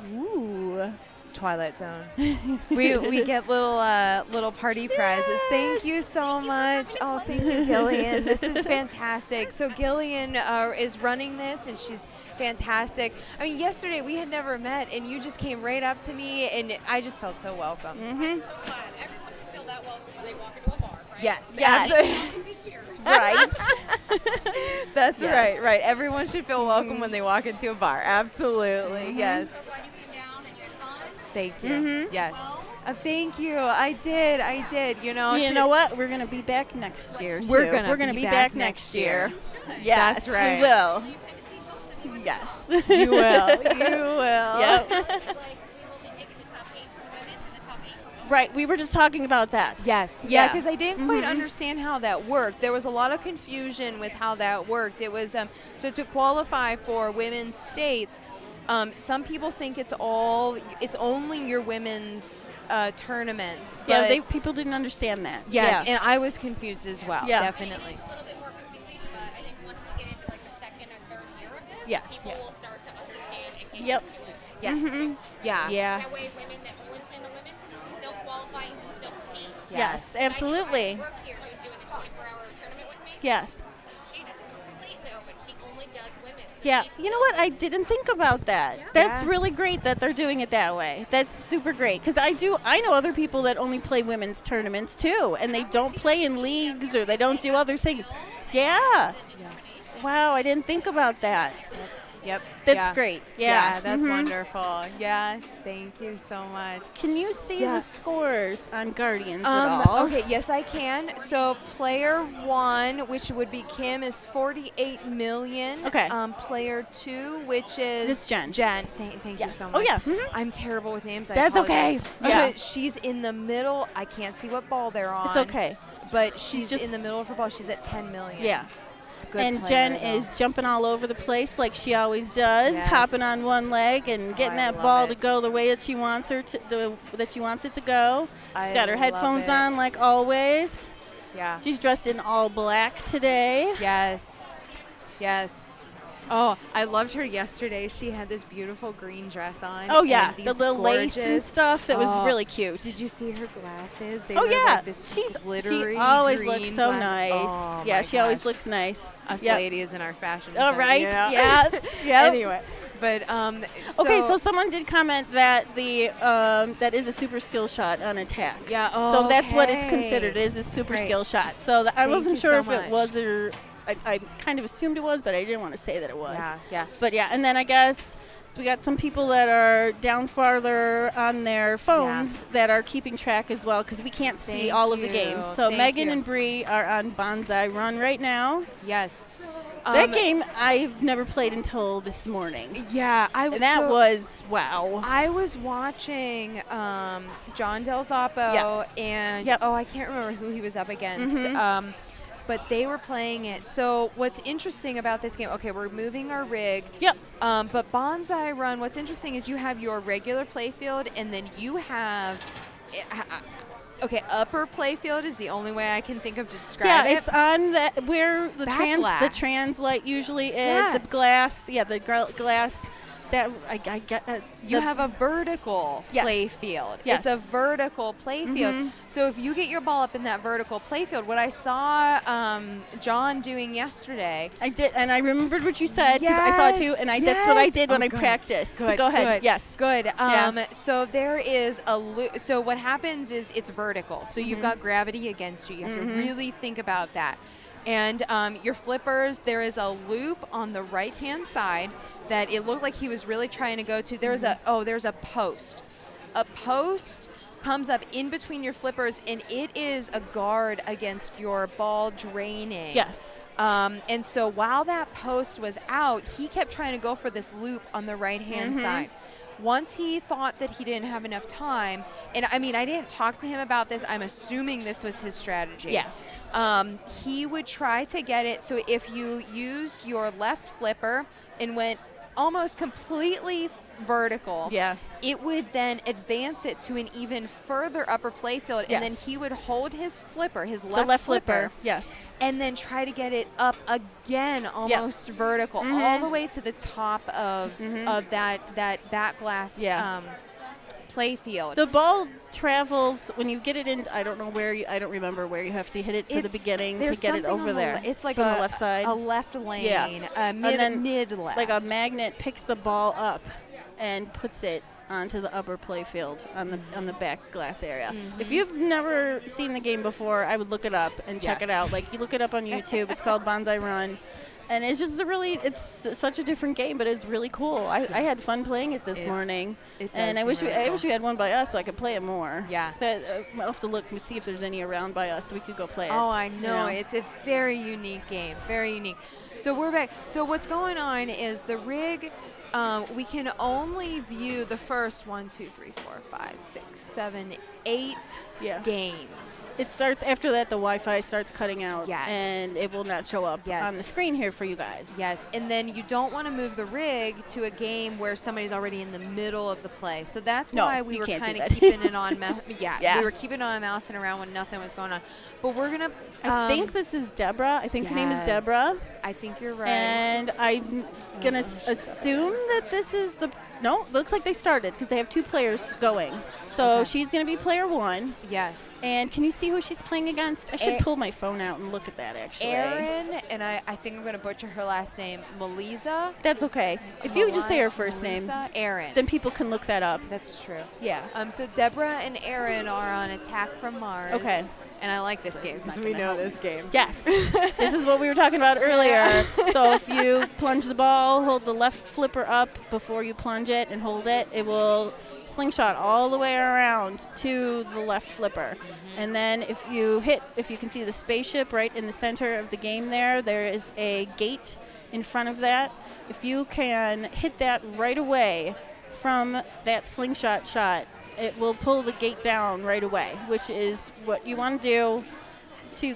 Lebowski. Ooh. Twilight Zone. we get little party prizes. Thank you so much. Oh, thank you, Gillian. This is fantastic. So Gillian is running this, and she's fantastic. I mean, yesterday we had never met, and you just came right up to me, and I just felt so welcome. I'm so glad. Everyone should feel that welcome when they walk into a bar, right? Yes. Right. That's right. Everyone should feel welcome when they walk into a bar. Absolutely. Yes. I'm so glad you came down and you had fun. Thank you. Yes. Thank you. I did. You know what? We're going to be back next year, too. We're going to be back next year. Yes, that's right. We will. Yes. You will. Yep. Right. We were just talking about that. Yes. Yeah, because I didn't quite understand how that worked. There was a lot of confusion with how that worked. It was so to qualify for women's states, some people think it's only your women's tournaments. Yeah, people didn't understand that. Yes, and I was confused as well. Yeah. Definitely. It's a little bit more confusing, but I think once we get into like the second or third year of this, people will start to understand and get used to it. Yes. Yeah. That way, women that only play in the women's still qualify and can still compete. Yes, absolutely. Brooke here, who's doing the 24-hour tournament with me. Yes. She doesn't complete the open. She only does women's. So Yeah. You know what? I didn't think about that. Yeah. That's really great that they're doing it that way. That's super great. Because I know other people that only play women's tournaments, too. And they don't play in leagues or they don't do other things. Yeah. Wow, I didn't think about that. Yep. That's great. Yeah. That's wonderful. Yeah. Thank you so much. Can you see the scores on Guardians at all? Okay, yes, I can. So player 1, which would be Kim, is 48 million. Okay. Player 2, which is This Jen. Thank you so much. Oh, yeah. I'm terrible with names. That's okay. Yeah. She's in the middle. I can't see what ball they're on. It's okay. But she's just in the middle of her ball. She's at 10 million. Yeah. Good and player, Jen is jumping all over the place like she always does, hopping on one leg and getting that ball to go the way that she wants it to go. She's got her headphones on like always. Yeah. She's dressed in all black today. Yes. Oh, I loved her yesterday. She had this beautiful green dress on. Oh, yeah. And The little lace and stuff. It was really cute. Did you see her glasses? They were like this she always green looks so glasses. nice. Oh, yeah, my she always gosh. looks nice. Us Yep. ladies in our fashion. All sense, right. you know? Yes. Yep. Anyway. But okay, so someone did comment that that is a super skill shot on attack. Yeah. So that's what it's considered, is a super skill shot. So I wasn't sure if it was or I kind of assumed it was, but I didn't want to say that it was. Yeah. But yeah, and then I guess so we got some people that are down farther on their phones that are keeping track as well because we can't see all of the games. So Megan and Bree are on Bonsai Run right now. Yes. That game I've never played until this morning. Yeah, that was wow. I was watching John Del Zoppo and I can't remember who he was up against. But they were playing it. So what's interesting about this game? Okay, we're moving our rig. Yep. But Bonsai Run. What's interesting is you have your regular playfield, and then you have. Okay, upper playfield is the only way I can think of to describe it. Yeah, it's on where the Back glass. translite usually is. The glass, the glass that I get. You have a vertical play field. Yes. It's a vertical play field. So if you get your ball up in that vertical play field, what I saw John doing yesterday. I did, and I remembered what you said because I saw it too, and that's what I did when I practiced. Good, go ahead. Good, yes. Good. So there is a loop. So what happens is it's vertical. So you've got gravity against you. You have to really think about that. And your flippers, there is a loop on the right-hand side that it looked like he was really trying to go to. There's a post. A post comes up in between your flippers, and it is a guard against your ball draining. Yes. And so while that post was out, he kept trying to go for this loop on the right-hand side. Once he thought that he didn't have enough time, and I mean, I didn't talk to him about this. I'm assuming this was his strategy. Yeah. He would try to get it. So if you used your left flipper and went almost completely vertical, it would then advance it to an even further upper play field, and then he would hold his flipper, his left flipper, and then try to get it up again, almost vertical, all the way to the top of that glass play field. The ball travels when you get it in. I don't remember where you have to hit it to the beginning to get it over there. It's like on the left side, a left lane, mid left. Like a magnet picks the ball up and puts it onto the upper play field on the back glass area. If you've never seen the game before, I would look it up and check it out. Like, you look it up on YouTube. It's called Bonsai Run. And it's just it's such a different game, but it's really cool. I had fun playing it this morning, and I wish we had one by us so I could play it more. Yeah. So, I'll have to look and see if there's any around by us so we could go play it. Oh, I know. It's a very unique game. Very unique. So we're back. So what's going on is the rig. We can only view the first 1, 2, 3, 4, 5, 6, 7, 8 games. It starts after that. The Wi-Fi starts cutting out, and it will not show up on the screen here for you guys. Yes, and then you don't want to move the rig to a game where somebody's already in the middle of the play. So that's why we were kind of keeping it on. We were keeping it on, mousing around when nothing was going on. But we're gonna. I think this is Deborah. I think her name is Deborah. I think you're right. And I'm gonna assume that this is no. It looks like they started because they have 2 players going. So she's gonna be player 1. Yes. And can you see who she's playing against? I should pull my phone out and look at that actually. Erin, and I think I'm gonna butcher her last name. Melisa. That's okay. If you just say her first name, Erin, then people can look that up. That's true. Yeah. So Deborah and Erin are on Attack from Mars. Okay. And I like this game because we know this game. Yes. This is what we were talking about earlier. So if you plunge the ball, hold the left flipper up before you plunge it and hold it, it will slingshot all the way around to the left flipper. And then if you can see the spaceship right in the center of the game there is a gate in front of that. If you can hit that right away from that slingshot shot, it will pull the gate down right away, which is what you want to do to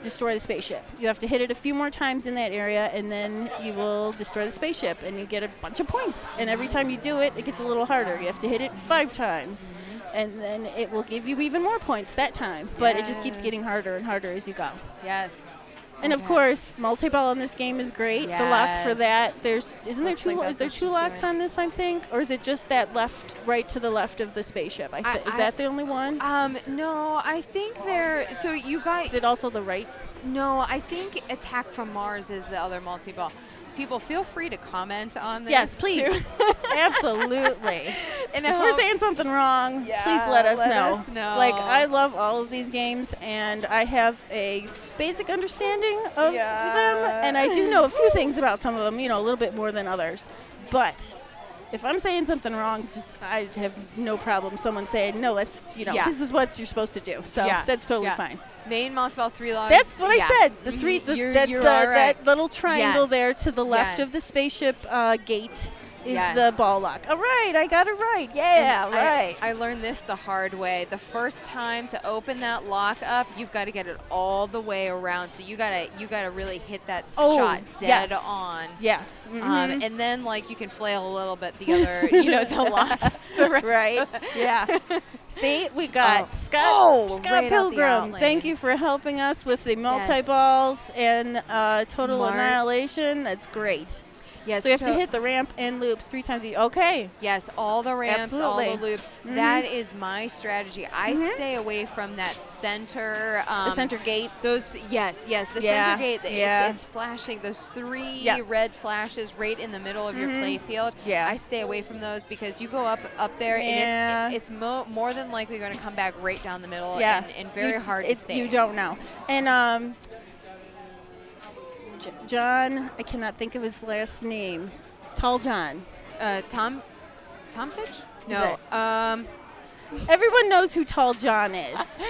destroy the spaceship. You have to hit it a few more times in that area, and then you will destroy the spaceship, and you get a bunch of points. And every time you do it, it gets a little harder. You have to hit it 5 times, and then it will give you even more points that time. But it just keeps getting harder and harder as you go. Yes. And of course, multi-ball in this game is great. The lock for that, is there 2 locks on this, I think? Or is it just that right to the left of the spaceship? Is that the only one? No, I think so you've got... Is it also the right? No, I think Attack from Mars is the other multi-ball. People, feel free to comment on this. Yes, please. Absolutely. And if we're saying something wrong, please let us know. Like, I love all of these games, and I have a basic understanding of them, and I do know a few things about some of them, a little bit more than others. But if I'm saying something wrong, I have no problem someone saying, no, this is what you're supposed to do. So that's totally fine. Main multi-ball 3 logs. That's what I said. That little triangle there to the left of the spaceship gate is the ball lock. All right, I got it right. Yeah, right. I learned this the hard way. The first time to open that lock up, you've got to get it all the way around. So you gotta really hit that shot dead on. Yes. And then you can flail a little bit the other, to lock the rest. Right. Yeah. See, we got Scott Pilgrim. Thank you for helping us with the multi-balls and Total Annihilation. That's great. Yes, so you have to hit the ramp and loops 3 times. Okay. Yes, all the ramps, Absolutely. all the loops. That is my strategy. I stay away from that center. The center gate. Those, yes, the center gate. It's flashing. Those 3 red flashes right in the middle of your play field. Yeah. I stay away from those because you go up there and it's more than likely going to come back right down the middle and very hard to save. You don't know. And John, I cannot think of his last name. Tall John. Tomsich? No. Everyone knows who Tall John is.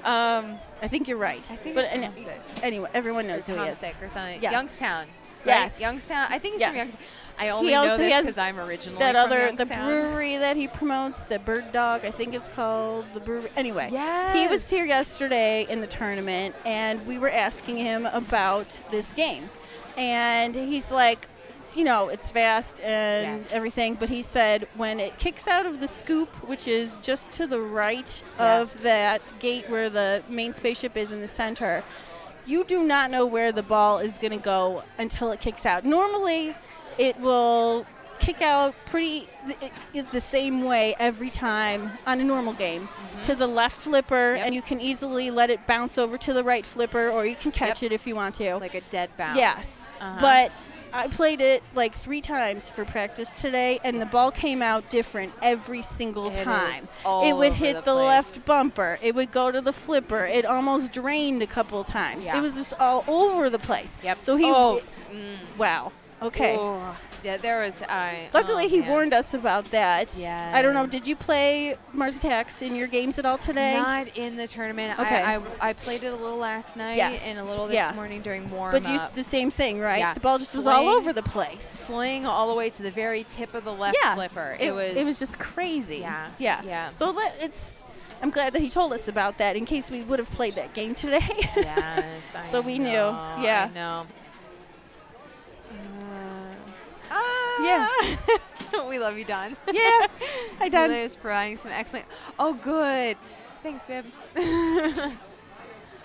I think you're right. I think it's anyway, everyone knows who he is. Or something. Yes. Youngstown. Yes. Right? Youngstown. I think he's from Youngstown. I only he know also this because I'm originally that from other Youngstown. the brewery that he promotes, the Bird Dog, I think it's called the brewery. Anyway, yes. He was here yesterday in the tournament, and we were asking him about this game, and he's like, you know, it's fast and everything, but he said when it kicks out of the scoop, which is just to the right of that gate where the main spaceship is in the center, you do not know where the ball is going to go until it kicks out. Normally, it will kick out the same way every time on a normal game to the left flipper, and you can easily let it bounce over to the right flipper, or you can catch it if you want to. Like a dead bounce. Yes. But I played it like 3 times for practice today, and the ball came out different every single time. It would hit the left bumper. It would go to the flipper. It almost drained a couple of times. Yeah. It was just all over the place. Yep. So he wow. Okay. Ooh. Yeah, there was. Luckily, he warned us about that. Yes. I don't know. Did you play Mars Attacks in your games at all today? Not in the tournament. Okay. I played it a little last night and a little this morning during warm But you the same thing, right? Yeah. The ball just was all over the place. Sling all the way to the very tip of the left flipper. It was just crazy. Yeah. So I'm glad that he told us about that in case we would have played that game today. Yes. So we knew. Yeah. I know. We love you, Don. Yeah. Hi, Don. Liz providing some excellent. Oh, good. Thanks, babe.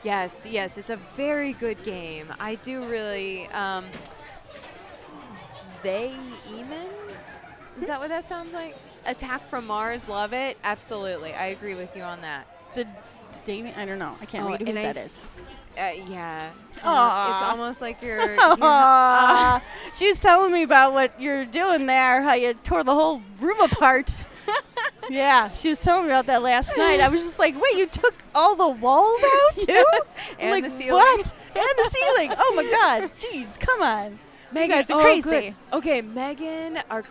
Yes, it's a very good game. I do really. Is that what that sounds like? Attack from Mars, love it. Absolutely, I agree with you on that. The Damien, I don't know. I can't read who that is. Yeah. It's almost like you're. She was telling me about what you're doing there, how you tore the whole room apart. Yeah, she was telling me about that last night. I was just like, wait, you took all the walls out too? Yes. And like, the ceiling. What? And the ceiling. Oh my God. Jeez, come on. Megan, you guys are crazy. Good. Okay, Megan, our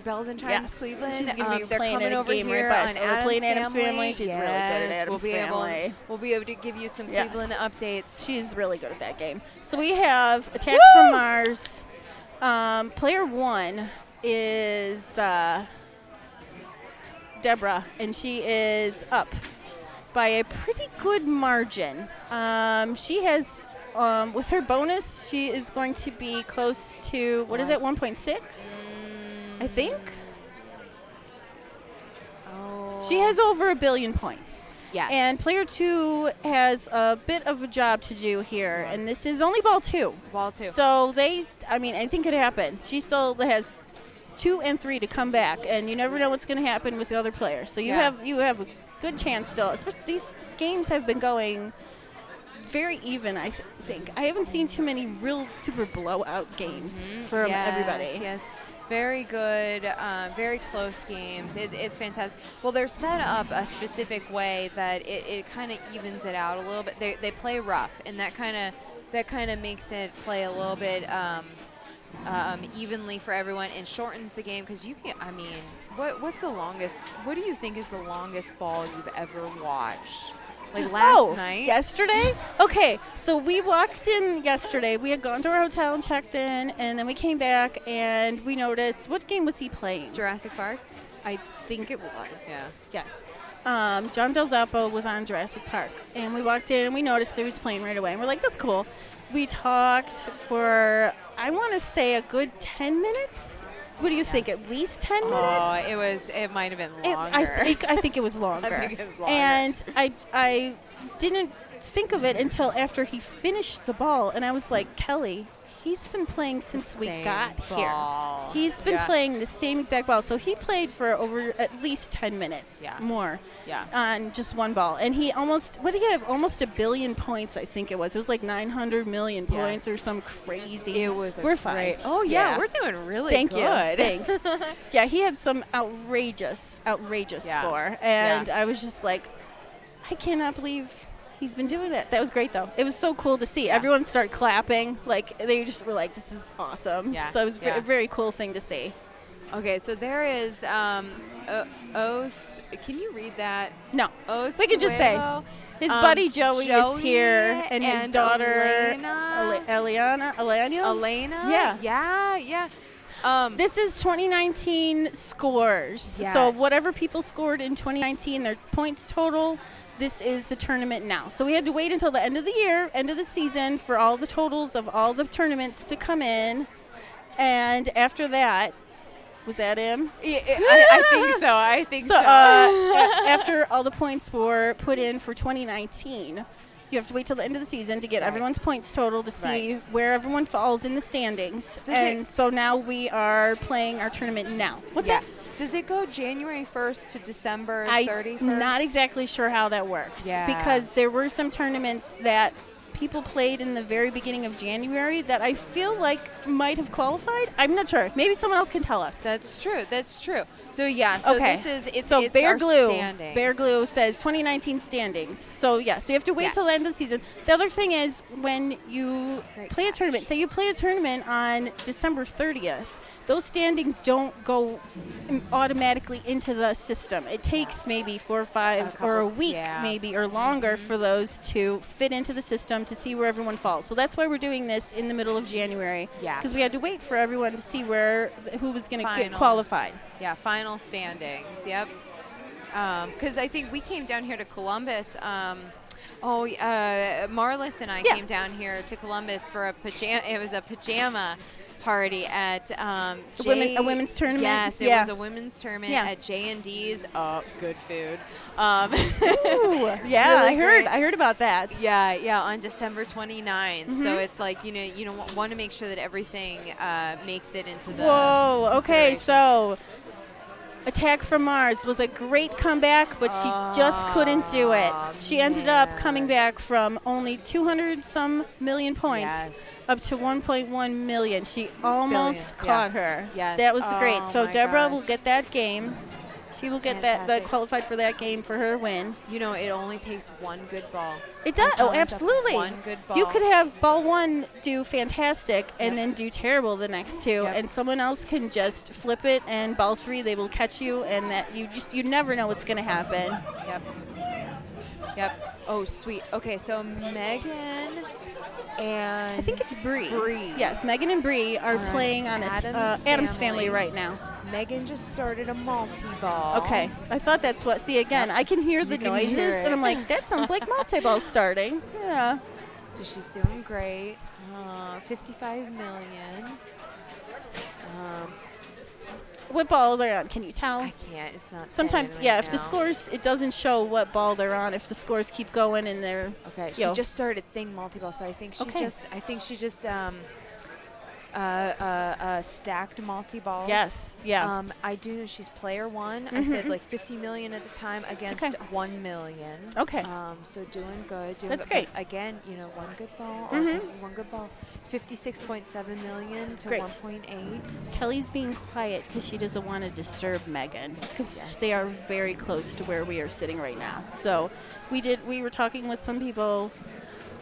Bells and Chimes Cleveland. She's going to be they're playing coming a over game here right on by us. Playing Adam's Family. She's yes, really good at Adam's Family. We'll be able to give you some Cleveland updates. She's really good at that game. So we have Attack from Mars. Player 1 is Deborah, and she is up by a pretty good margin. She has... with her bonus, she is going to be close to, 1.6? I think. Oh. She has over 1 billion points. Yes. And player 2 has a bit of a job to do here, and this is only ball 2. So anything could happen. She still has 2 and 3 to come back, and you never know what's going to happen with the other players. So you have a good chance still. Especially these games have been going very even, I think. I haven't seen too many real super blowout games from everybody. Yes, very good, very close games. It's fantastic. Well, they're set up a specific way that it kind of evens it out a little bit. They play rough, and that kind of makes it play a little bit evenly for everyone and shortens the game because you can. I mean, what's the longest? What do you think is the longest ball you've ever watched? Like last night? Yesterday? Okay, so we walked in yesterday. We had gone to our hotel and checked in, and then we came back, and we noticed, what game was he playing? Jurassic Park? I think it was. Yeah. Yes. John Del Zappo was on Jurassic Park, and we walked in, and we noticed he was playing right away, and we're like, that's cool. We talked for, I want to say, a good 10 minutes. What do you think? At least 10 minutes? It might have been longer. I think it was longer. I think it was longer. And I didn't think of it until after he finished the ball, and I was like, Kelly, he's been playing since we got ball. here. He's been playing the same exact ball. So he played for over at least 10 minutes more on just one ball. And he almost, what did he have? Almost 1 billion points, I think it was. It was like 900 million points or some crazy. It was We're fine. Oh, yeah, we're doing really Thank good. you. Thanks. Yeah, he had some outrageous score. And I was just like, I cannot believe he's been doing that. That was great, though. It was so cool to see. Everyone started clapping. Like, they just were like, this is awesome. Yeah. So it was a very cool thing to see. Okay, so there is, can you read that? No. We can just say, his buddy Joey is here, and his daughter, Elena. Yeah. This is 2019 scores. Yes. So whatever people scored in 2019, their points total, this is the tournament now. So we had to wait until the end of the year, end of the season, for all the totals of all the tournaments to come in. And after that, was that him? I think so. After all the points were put in for 2019, you have to wait till the end of the season to get everyone's points total to see where everyone falls in the standings. So now we are playing our tournament now. What's that? Does it go January 1st to December 31st? I'm not exactly sure how that works. Yeah. Because there were some tournaments that people played in the very beginning of January that I feel like might have qualified. I'm not sure. Maybe someone else can tell us. That's true. So this is it's Bear our Glue. standings. Bear Glue says 2019 standings. So so you have to wait till the end of the season. The other thing is when you play a tournament, say you play a tournament on December 30th, those standings don't go automatically into the system. It takes maybe 4 or 5 or a week maybe or longer for those to fit into the system to see where everyone falls. So that's why we're doing this in the middle of January. Yeah. Because we had to wait for everyone to see who was going to get qualified. Yeah, final standings. Yep. Because I think we came down here to Columbus. Marlis and I came down here to Columbus for a pajama party at a women's tournament. Yes, it was a women's tournament at J&D's. Good food. Really I heard about that. Yeah, on December 29th. So it's like you want to make sure that everything makes it into the. Whoa. Okay, so. Attack from Mars was a great comeback, but she just couldn't do it. She ended up coming back from only 200-some million points up to 1.1 million. She almost caught her. Yes. That was great. So Deborah will get that game. She will get that qualified for that game for her win. It only takes one good ball. It does. Oh, absolutely. One good ball. You could have ball one do fantastic and then do terrible the next two, and someone else can just flip it, and ball three they will catch you, and that you never know what's going to happen. Yep. Oh, sweet. Okay, so Megan and I think it's Bree. Yes, Megan and Bree are playing on Adam's Family right now. Megan just started a multi-ball. Okay. I thought that's what. See, again, I can hear the noises, and I'm like, that sounds like multi-ball starting. Yeah. So she's doing great. 55 million. What ball they're on? Can you tell? I can't. It's not. Sometimes, if the scores, it doesn't show what ball they're on. If the scores keep going and they're. Okay. She just started thing multi-ball, so I think she just stacked multi-balls. Yes, yeah. I do know she's player one. I said like 50 million at the time against 1 million. Okay. So doing good. That's great. Again, one good ball. All it takes is one good ball. 56.7 million to 1.8. Kelly's being quiet because she doesn't want to disturb Megan because they are very close to where we are sitting right now. So we were talking with some people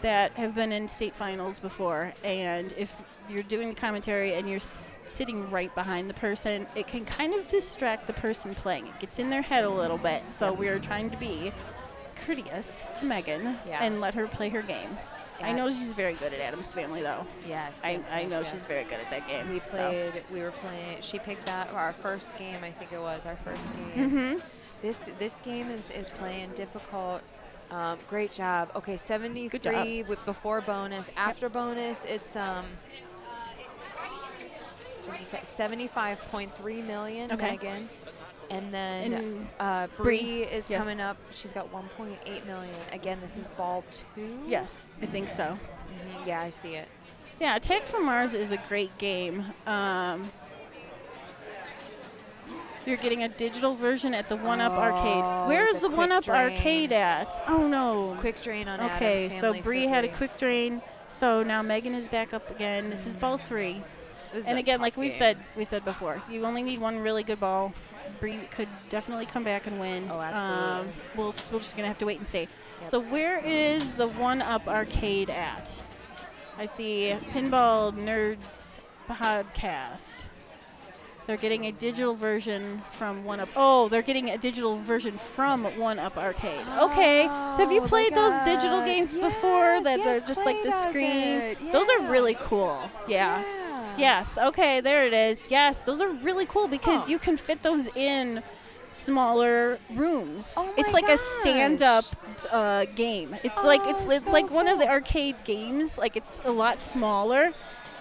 that have been in state finals before, and if you're doing the commentary and you're sitting right behind the person, it can kind of distract the person playing. It gets in their head a little bit. So we are trying to be courteous to Megan and let her play her game. Yeah. I know she's very good at Adam's Family, though. Yes. I know she's very good at that game. We were playing. She picked that our first game. I think it was our first game. This game is playing difficult. Great job. Okay, 73 with before bonus. After bonus, it's 75.3 million. Megan. And then Bree is coming up. She's got 1.8 million. Again, this is ball 2. Yes, I think so. Yeah, I see it. Yeah, Attack from Mars is a great game. You're getting a digital version at the 1UP Arcade. Where's the 1UP Arcade at? Oh, no. Quick Drain on Okay, Adam's so Family Bree for had a free. Quick Drain. So now Megan is back up again. This is ball 3. This is And a again, tough like game. we said before, you only need one really good ball. Bree could definitely come back and win. Oh, absolutely. We're just going to have to wait and see. Yep. So where is the 1UP Arcade at? I see Pinball Nerds Podcast. They're getting a digital version from 1UP. Oh, they're getting a digital version from 1UP Arcade. Okay, so have you played those digital games before that they're just like the screen? Yeah. Those are really cool. Yeah. Yes, okay, there it is. Yes, those are really cool because you can fit those in smaller rooms. It's like a stand-up game. It's like it's like one of the arcade games. Like it's a lot smaller.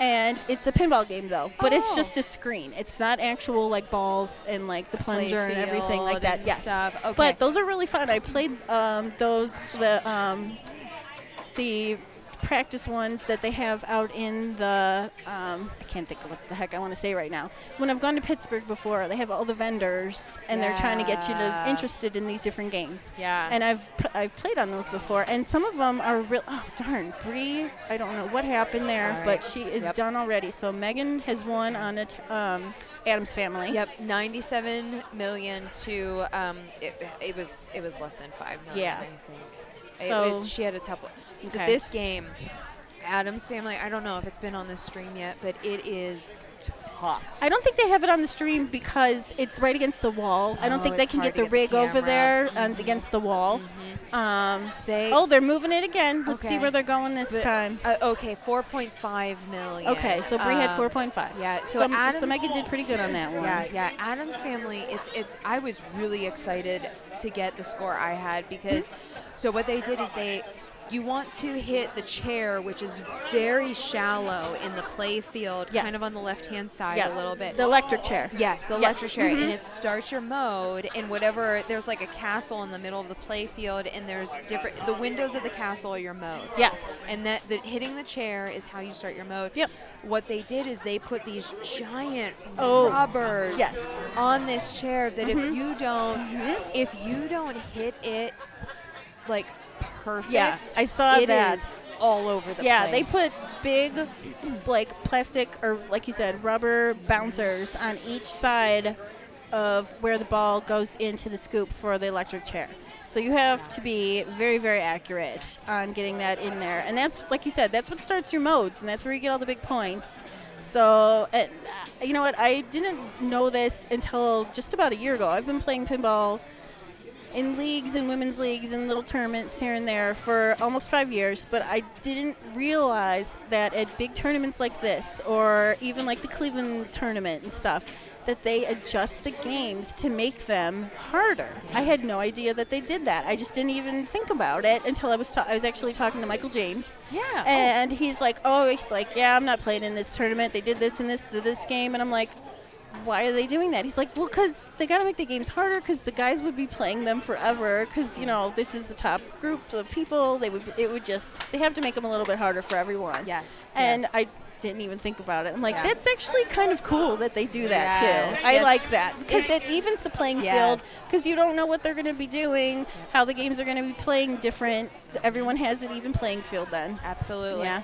And it's a pinball game, though, but it's just a screen. It's not actual, like, balls and, like, the plunger and everything like that. Yes. Okay. But those are really fun. I played the practice ones that they have out in the I can't think of what the heck I want to say right now. When I've gone to Pittsburgh before, they have all the vendors, and they're trying to get you interested in these different games. Yeah. And I've played on those before, and some of them are real. Oh darn, Bree! I don't know what happened there, but she is done already. So Megan has won on it. Adam's Family. Yep, 97 million to it was less than 5 million. Yeah. I think. So she had a tough. So this game, Adam's Family, I don't know if it's been on the stream yet, but it is tough. I don't think they have it on the stream because it's right against the wall. I don't think they can get the rig over there and against the wall. They're moving it again. Let's see where they're going this time. Okay, 4.5 million. Okay, so Bree had 4.5. Yeah, so Megan did pretty good on that one. Yeah. Adam's Family. It's. I was really excited to get the score I had because. So what they did is you want to hit the chair, which is very shallow in the play field, kind of on the left-hand side a little bit. The electric chair. Yes, the electric chair. And it starts your mode, and there's like a castle in the middle of the play field, and there's the windows of the castle are your mode. Yes. And hitting the chair is how you start your mode. Yep. What they did is they put these giant rubbers on this chair that if you don't hit it like perfect. Yeah, I saw that. It is all over the place. Yeah, they put big, like, plastic or, like you said, rubber bouncers on each side of where the ball goes into the scoop for the electric chair. So you have to be very, very accurate on getting that in there. And that's, like you said, that's what starts your modes, and that's where you get all the big points. So, you know what, I didn't know this until just about a year ago. I've been playing pinball in leagues and women's leagues and little tournaments here and there for almost 5 years, but I didn't realize that at big tournaments like this, or even like the Cleveland tournament and stuff, that they adjust the games to make them harder. I had no idea that they did that. I just didn't even think about it until I was actually talking to Michael James. Yeah. And he's like, yeah, I'm not playing in this tournament. They did this and this game, and I'm like, why are they doing that? He's like, well, because they got to make the games harder because the guys would be playing them forever because, this is the top group of people. They have to make them a little bit harder for everyone. Yes. And I didn't even think about it. I'm like, that's actually kind of cool that they do that too. I like that because it evens the playing field because you don't know what they're going to be doing, how the games are going to be playing different. Everyone has an even playing field then. Absolutely. Yeah.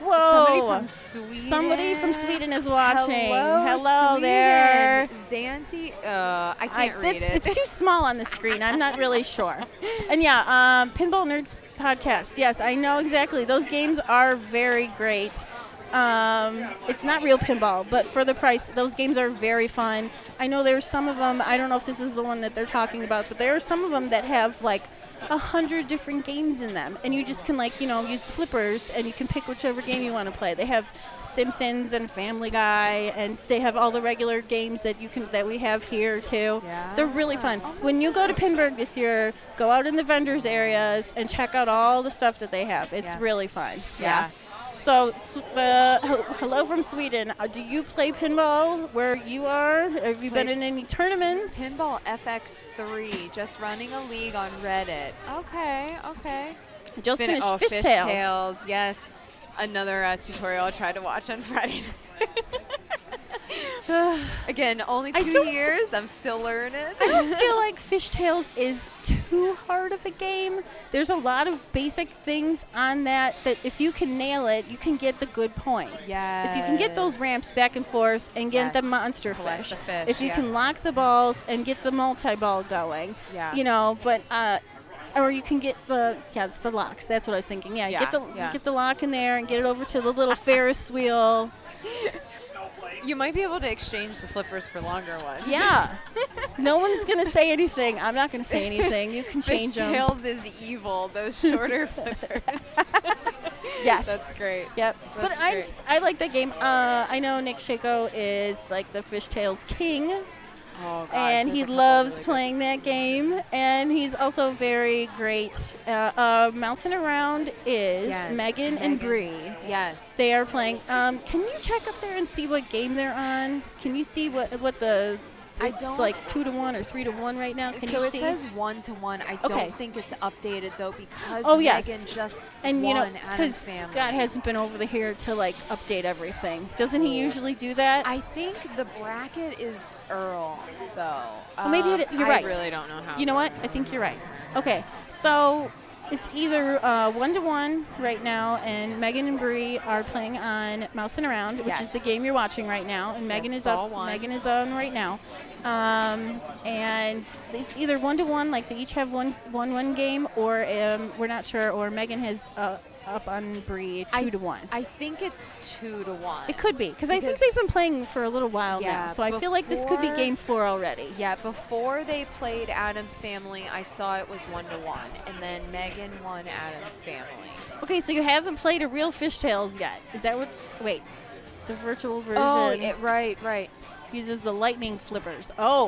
Whoa. Somebody from Sweden is watching. Hello Sweden. There. Zanti. I can't read it. It's too small on the screen. I'm not really sure. And Pinball Nerd Podcast. Yes, I know exactly. Those games are very great. It's not real pinball, but for the price, those games are very fun. I know there's some of them. I don't know if this is the one that they're talking about, but there are some of them that have like 100 different games in them, and you just can use the flippers and you can pick whichever game you want to play. They have Simpsons and Family Guy, and they have all the regular games that we have here too. Yeah. They're really fun. When you go to Pinburg this year, go out in the vendors areas and check out all the stuff that they have. It's really fun. Yeah. So, hello from Sweden. Do you play pinball where you are? Have you been in any tournaments? Pinball FX3, just running a league on Reddit. Okay. Just finished Fishtails. Yes. another tutorial I tried to watch on Friday night. Again, only 2 years. I'm still learning. I don't feel like Fishtails is too hard of a game. There's a lot of basic things on that if you can nail it, you can get the good points. Yes. If you can get those ramps back and forth and get the monster Collect fish. the fish, If you can lock the balls and get the multi-ball going. Yeah. You know, but or you can get it's the locks. That's what I was thinking. Yeah, get the lock in there and get it over to the little Ferris wheel. You might be able to exchange the flippers for longer ones. Yeah. No one's going to say anything. I'm not going to say anything. You can change them. Fishtails is evil, those shorter flippers. Yes. That's great. Yep. But I like that game. I know Nick Shako is like the Fishtails king. Oh, gosh, and he loves playing that game. And he's also very great. Mousing Around is Megan and Bree. Yes. They are playing. Can you check up there and see what game they're on? Can you see what the... It's like 2-1 or 3-1 right now. Can you see? So it says 1-1. I don't think it's updated though because Megan just and won Adam's Family. Scott hasn't been over here to like update everything. Doesn't he usually do that? I think the bracket is Earl though. Well, maybe you're right. I really don't know how. You know what? I think you're right. Okay, so it's either 1-1 right now, and Megan and Bree are playing on Mousing Around, which is the game you're watching right now, and Megan is up. Megan is on right now. And it's either 1-1, like they each have one game, or we're not sure, or Megan has up on Bree 2-1. I think it's 2-1. It could be, because I think they've been playing for a little while now, so I feel like this could be game 4 already. Yeah, before they played Adam's Family, I saw it was 1-1, and then Megan won Adam's Family. Okay, so you haven't played a real Fishtails yet. Is that what? Wait, the virtual version. Oh, right. Uses the lightning flippers. Oh.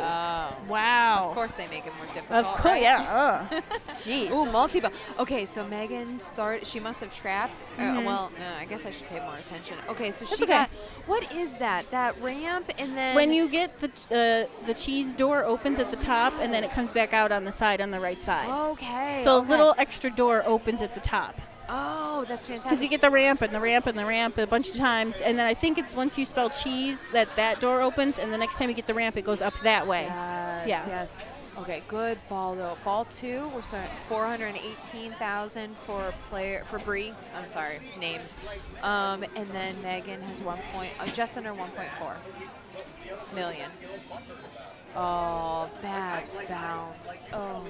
Wow. Of course they make it more difficult. Of course, right? yeah. Jeez. Ooh, multi-ball. Okay, so Megan she must have trapped. Well, no, I guess I should pay more attention. Okay, so she got, what is that? That ramp and then. When you get the cheese door opens at the top and then it comes back out on the side on the right side. Okay. So a little extra door opens at the top. Oh, that's fantastic. Because you get the ramp and the ramp and the ramp a bunch of times, and then I think it's once you spell cheese that door opens, and the next time you get the ramp, it goes up that way. Yes. Okay, good ball though. Ball 2, we're starting 418,000 for Bree. I'm sorry, names. And then Megan has just under 1.4 million. Oh, bad bounce. Oh.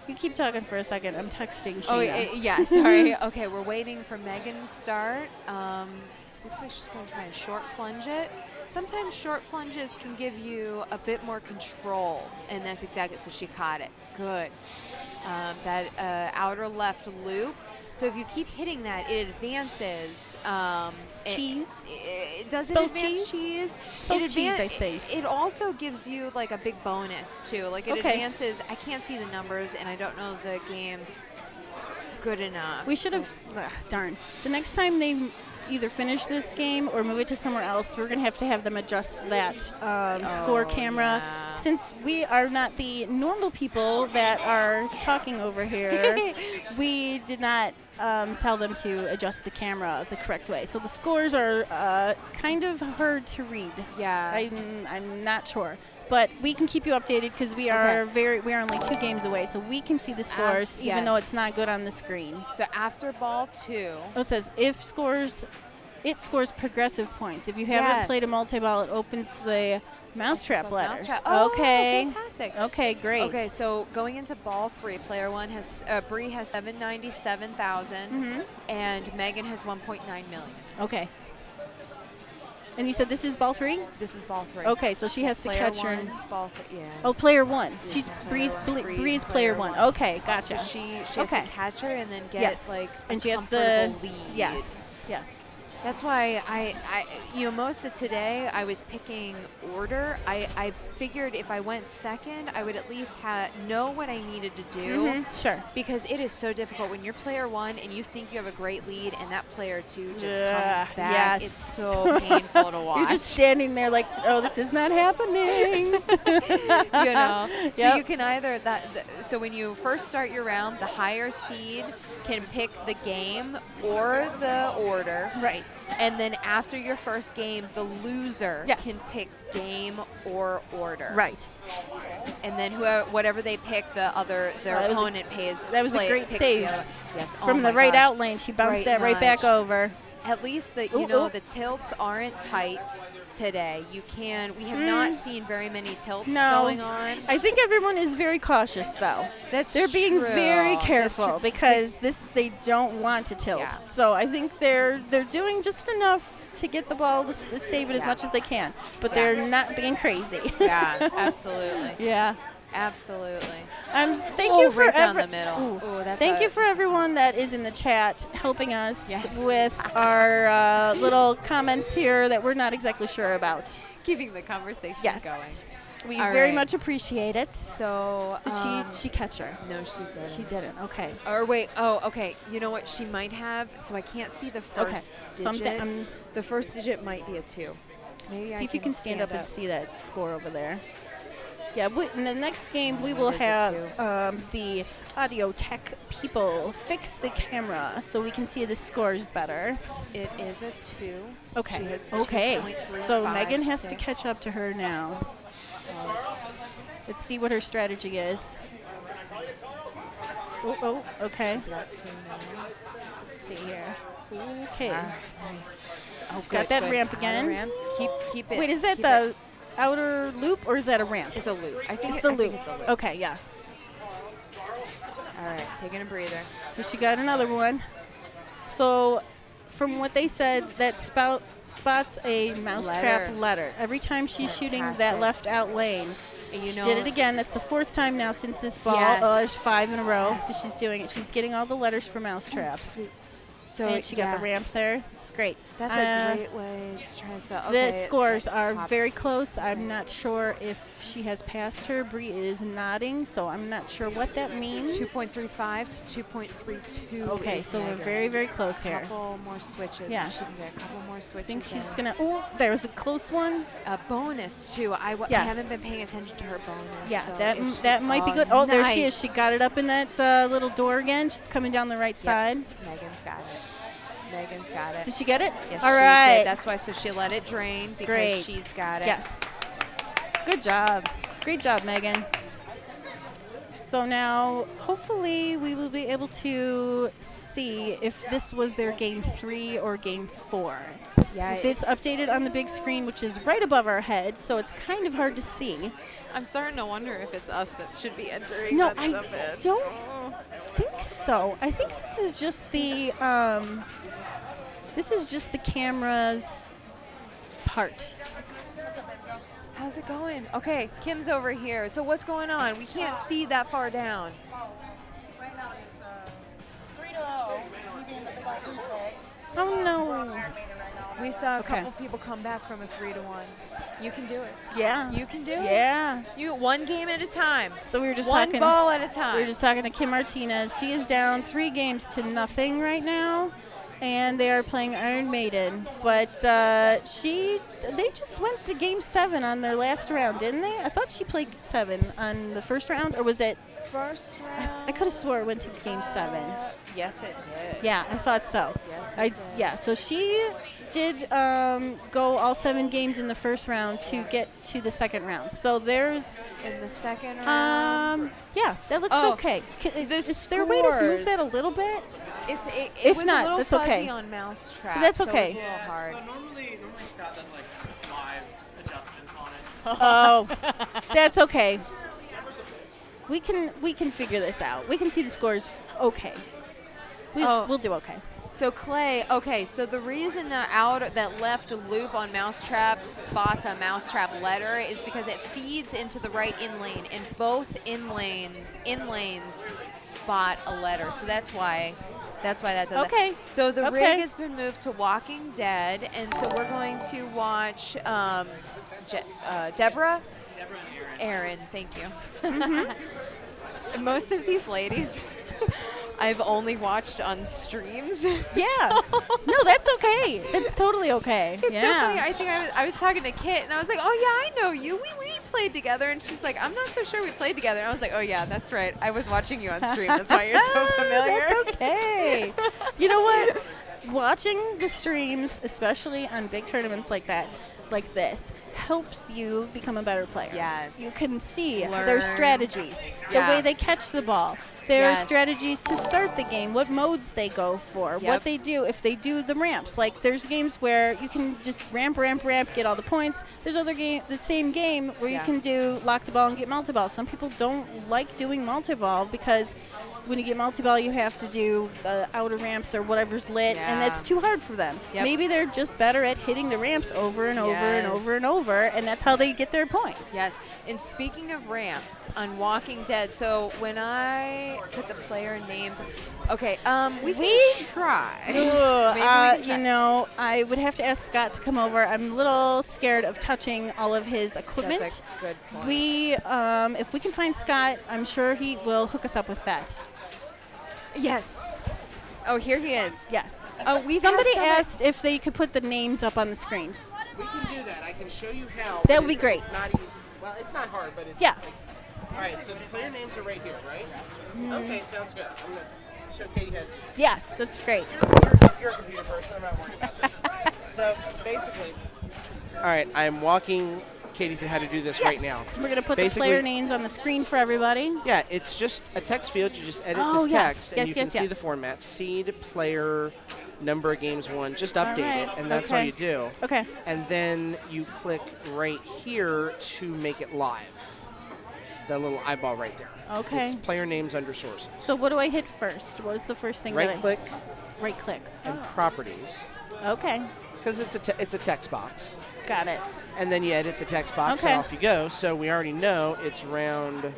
You keep talking for a second. I'm texting Sheena. Oh, yeah, sorry. Okay, we're waiting for Megan to start. Looks like she's going to try and short plunge it. Sometimes short plunges can give you a bit more control, and that's exactly, so she caught it. Good. That outer left loop. So if you keep hitting that, it advances. Cheese? It doesn't advance cheese. Spells cheese, I think. It also gives you like a big bonus too. Like it advances. I can't see the numbers, and I don't know the game good enough. We should have. Darn. The next time they either finish this game or move it to somewhere else, we're going to have them adjust that score camera. Yeah. Since we are not the normal people that are talking over here, we did not tell them to adjust the camera the correct way. So the scores are kind of hard to read. Yeah. I'm not sure. But we can keep you updated because we are we are only 2 games away, so we can see the scores even though it's not good on the screen. So after ball 2, it says it scores progressive points. If you haven't played a multi-ball, it opens the mousetrap letters. Oh, okay, fantastic. Okay, great. Okay, so going into ball 3, player 1 has Bree has 797,000, and Megan has 1.9 million. Okay. And you said this is ball 3? This is ball 3. Okay, so she has to catch her. Ball 3, yeah. Oh, player 1. She's Bree's player 1. Okay, gotcha. So she has to catch her and then get like and a she has comfortable to lead. Yes. That's why most of today I was picking order. I figured if I went second, I would at least know what I needed to do. Sure. Because it is so difficult when you're player 1 and you think you have a great lead and that player 2 just comes back. Yes. It's so painful to watch. You're just standing there like, oh, this is not happening. So you can either so when you first start your round, the higher seed can pick the game or the order. Right. And then after your first game, the loser can pick game or order. Right. And then whatever they pick, their opponent pays. That was a great save. Yes. From the right out lane, she bounced that right back over. At least the tilts aren't tight today. We have not seen very many tilts going on. I think everyone is very cautious though. They're being very careful because they don't want to tilt. Yeah. So I think they're doing just enough to get the ball to save it as much as they can, but they're not being crazy. Yeah, absolutely. Yeah. Absolutely. Thank you for down the middle. Thank you for everyone that is in the chat helping us with our little comments here that we're not exactly sure about. Keeping the conversation going. We very much appreciate it. So did she catch her? No, she didn't. She didn't. Okay. Or wait. Oh, okay. You know what? She might have. So I can't see the first digit. The first digit might be a 2. Maybe see if you can stand up and see that score over there. Yeah, in the next game, we will have the audio tech people fix the camera so we can see the scores better. It is a 2. Okay. So Megan has to catch up to her now. Let's see what her strategy is. Okay. She's got 2 now. Let's see here. Okay. Nice. Got that ramp again. Ramp. Keep it. Wait, is that the outer loop or is that a ramp? It's a loop. I think it's the loop. It's a loop. Okay, yeah. All right, taking a breather. She got another one. So, from what they said, that spots a mousetrap letter. Every time she's shooting that left out lane. She did it again. That's the 4th time now since this ball. Yes. Oh, there's 5 in a row. So she's doing it. She's getting all the letters for mousetraps. So and she got the ramp there. It's great. That's a great way to try to spell. The scores are very close. I'm not sure if she has passed her. Bree is nodding, so I'm not sure what that means. 2.35 to 2.32. Okay, so we're very, very close here. A couple more switches. Yes. She can get a couple more switches. I think she's going to. Oh, there's a close one. A bonus, too. I haven't been paying attention to her bonus. Yeah, so that might be good. Oh, there she is. She got it up in that little door again. She's coming down the right side. Megan's got it. Megan's got it. Did she get it? Yes, all she right. did. That's why. So she let it drain because she's got it. Yes. Good job. Great job, Megan. So now, hopefully, we will be able to see if this was their game 3 or game 4. Yeah, if it's updated on the big screen, which is right above our heads, so it's kind of hard to see. I'm starting to wonder if it's us that should be entering. No, I don't think so. I think this is just the camera's part. How's it going? Okay, Kim's over here. So what's going on? We can't see that far down. Right now it's 3-0. We being the big old goose egg. Oh no. We saw a couple people come back from a 3-1. You can do it. Yeah. You can do it. Yeah. You one game at a time. So we were just one ball at a time. We were just talking to Kim Martinez. She is down 3-0 right now, and they are playing Iron Maiden. But they just went to game 7 on their last round, didn't they? I thought she played 7 on the first round, or was it? First round. I could have swore it went to game 7. Yes, it did. Yeah, I thought so. Yes, it did. Yeah, so she did go all 7 games in the first round to get to the second round. So there's in the second round. Yeah, that looks okay. Is there a way to move that a little bit? It was not, a little that's fuzzy okay. on Mousetrap. That's so okay. It was a little hard. So normally Scott does like live adjustments on it. Oh, that's okay. We can figure this out. We can see the scores. Okay. We'll do okay. So Clay, so the reason that left loop on Mousetrap spots a Mousetrap letter is because it feeds into the right in lane, and both in lanes spot a letter. So that's why That's why that does Okay. it. So the Okay. rig has been moved to Walking Dead, and so we're going to watch Deborah? Aaron, thank you. Mm-hmm. Most of these ladies I've only watched on streams. Yeah. No, that's okay. It's totally okay. It's so funny. I think I was talking to Kit, and I was like, oh, yeah, I know you. We played together. And she's like, I'm not so sure we played together. And I was like, oh, yeah, that's right. I was watching you on stream. That's why you're so familiar. That's okay. You know what? Watching the streams, especially on big tournaments like this, helps you become a better player. Yes. You can see Learn. their strategies, Yeah. the way they catch the ball, their Yes. strategies to start the game, what modes they go for, Yep. what they do, if they do the ramps. Like, there's games where you can just ramp, get all the points. There's the same game where you Yeah. can do lock the ball and get multi-ball. Some people don't like doing multi-ball because when you get multi-ball, you have to do the outer ramps or whatever's lit, and Yeah. it's too hard for them. Yep. Maybe they're just better at hitting the ramps over and over and Yes. over and over, and that's how they get their points. Yes. And speaking of ramps on Walking Dead, so when I put the player names, okay, we can try. Maybe we can try. You know, I would have to ask Scott to come over. I'm a little scared of touching all of his equipment. That's a good point. If we can find Scott, I'm sure he will hook us up with that. Yes. Oh, here he is. Yes. Oh, Somebody asked if they could put the names up on the screen. We can do that. I can show you how. That would be great. It's not easy. Well, it's not hard, but it's Yeah. All right, so the player names are right here, right? Okay, sounds good. I'm going to show Katie how to do this. Yes, that's great. You're a computer person. I'm not worried about this. So basically, all right, I'm walking Katie through how to do this right now. We're going to put the player names on the screen for everybody. Yeah, it's just a text field. You just edit Oh, this yes. text, and Yes, you can yes, see yes. the format. Seed, player, number of games won. Just update right. it, and that's all Okay. you do. Okay. And then you click right here to make it live. The little eyeball right there. Okay. It's player names under sources. So what do I hit first? What is the first thing that I... Right click Right click. and properties. Okay. Because it's a text box. Got it. And then you edit the text box Okay. and off you go. So we already know it's round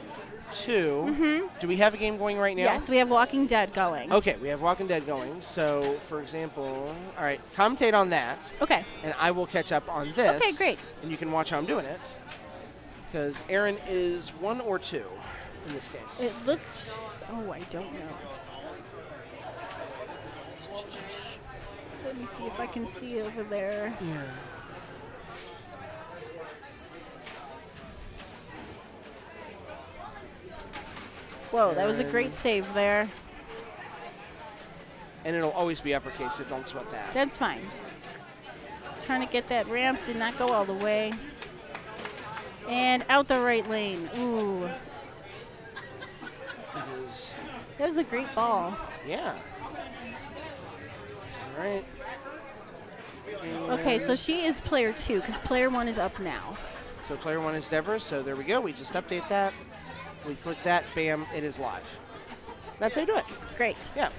2. Mm-hmm. Do we have a game going right now? Yes, we have Walking Dead going. Okay, we have Walking Dead going. So, for example, all right, commentate on that. Okay. And I will catch up on this. Okay, great. And you can watch how I'm doing it. Because Aaron is 1 or 2 in this case. It looks... Oh, I don't know. Let me see if I can see over there. Yeah. Whoa, that was a great save there. And it'll always be uppercase, so don't sweat that. That's fine. Trying to get that ramp, did not go all the way. And out the right lane. Ooh. It is. That was a great ball. Yeah. All right. Okay, so she is player 2 because player 1 is up now. So player 1 is Deborah, so there we go. We just update that. We click that, bam, it is live. That's how you do it. Great. Yeah.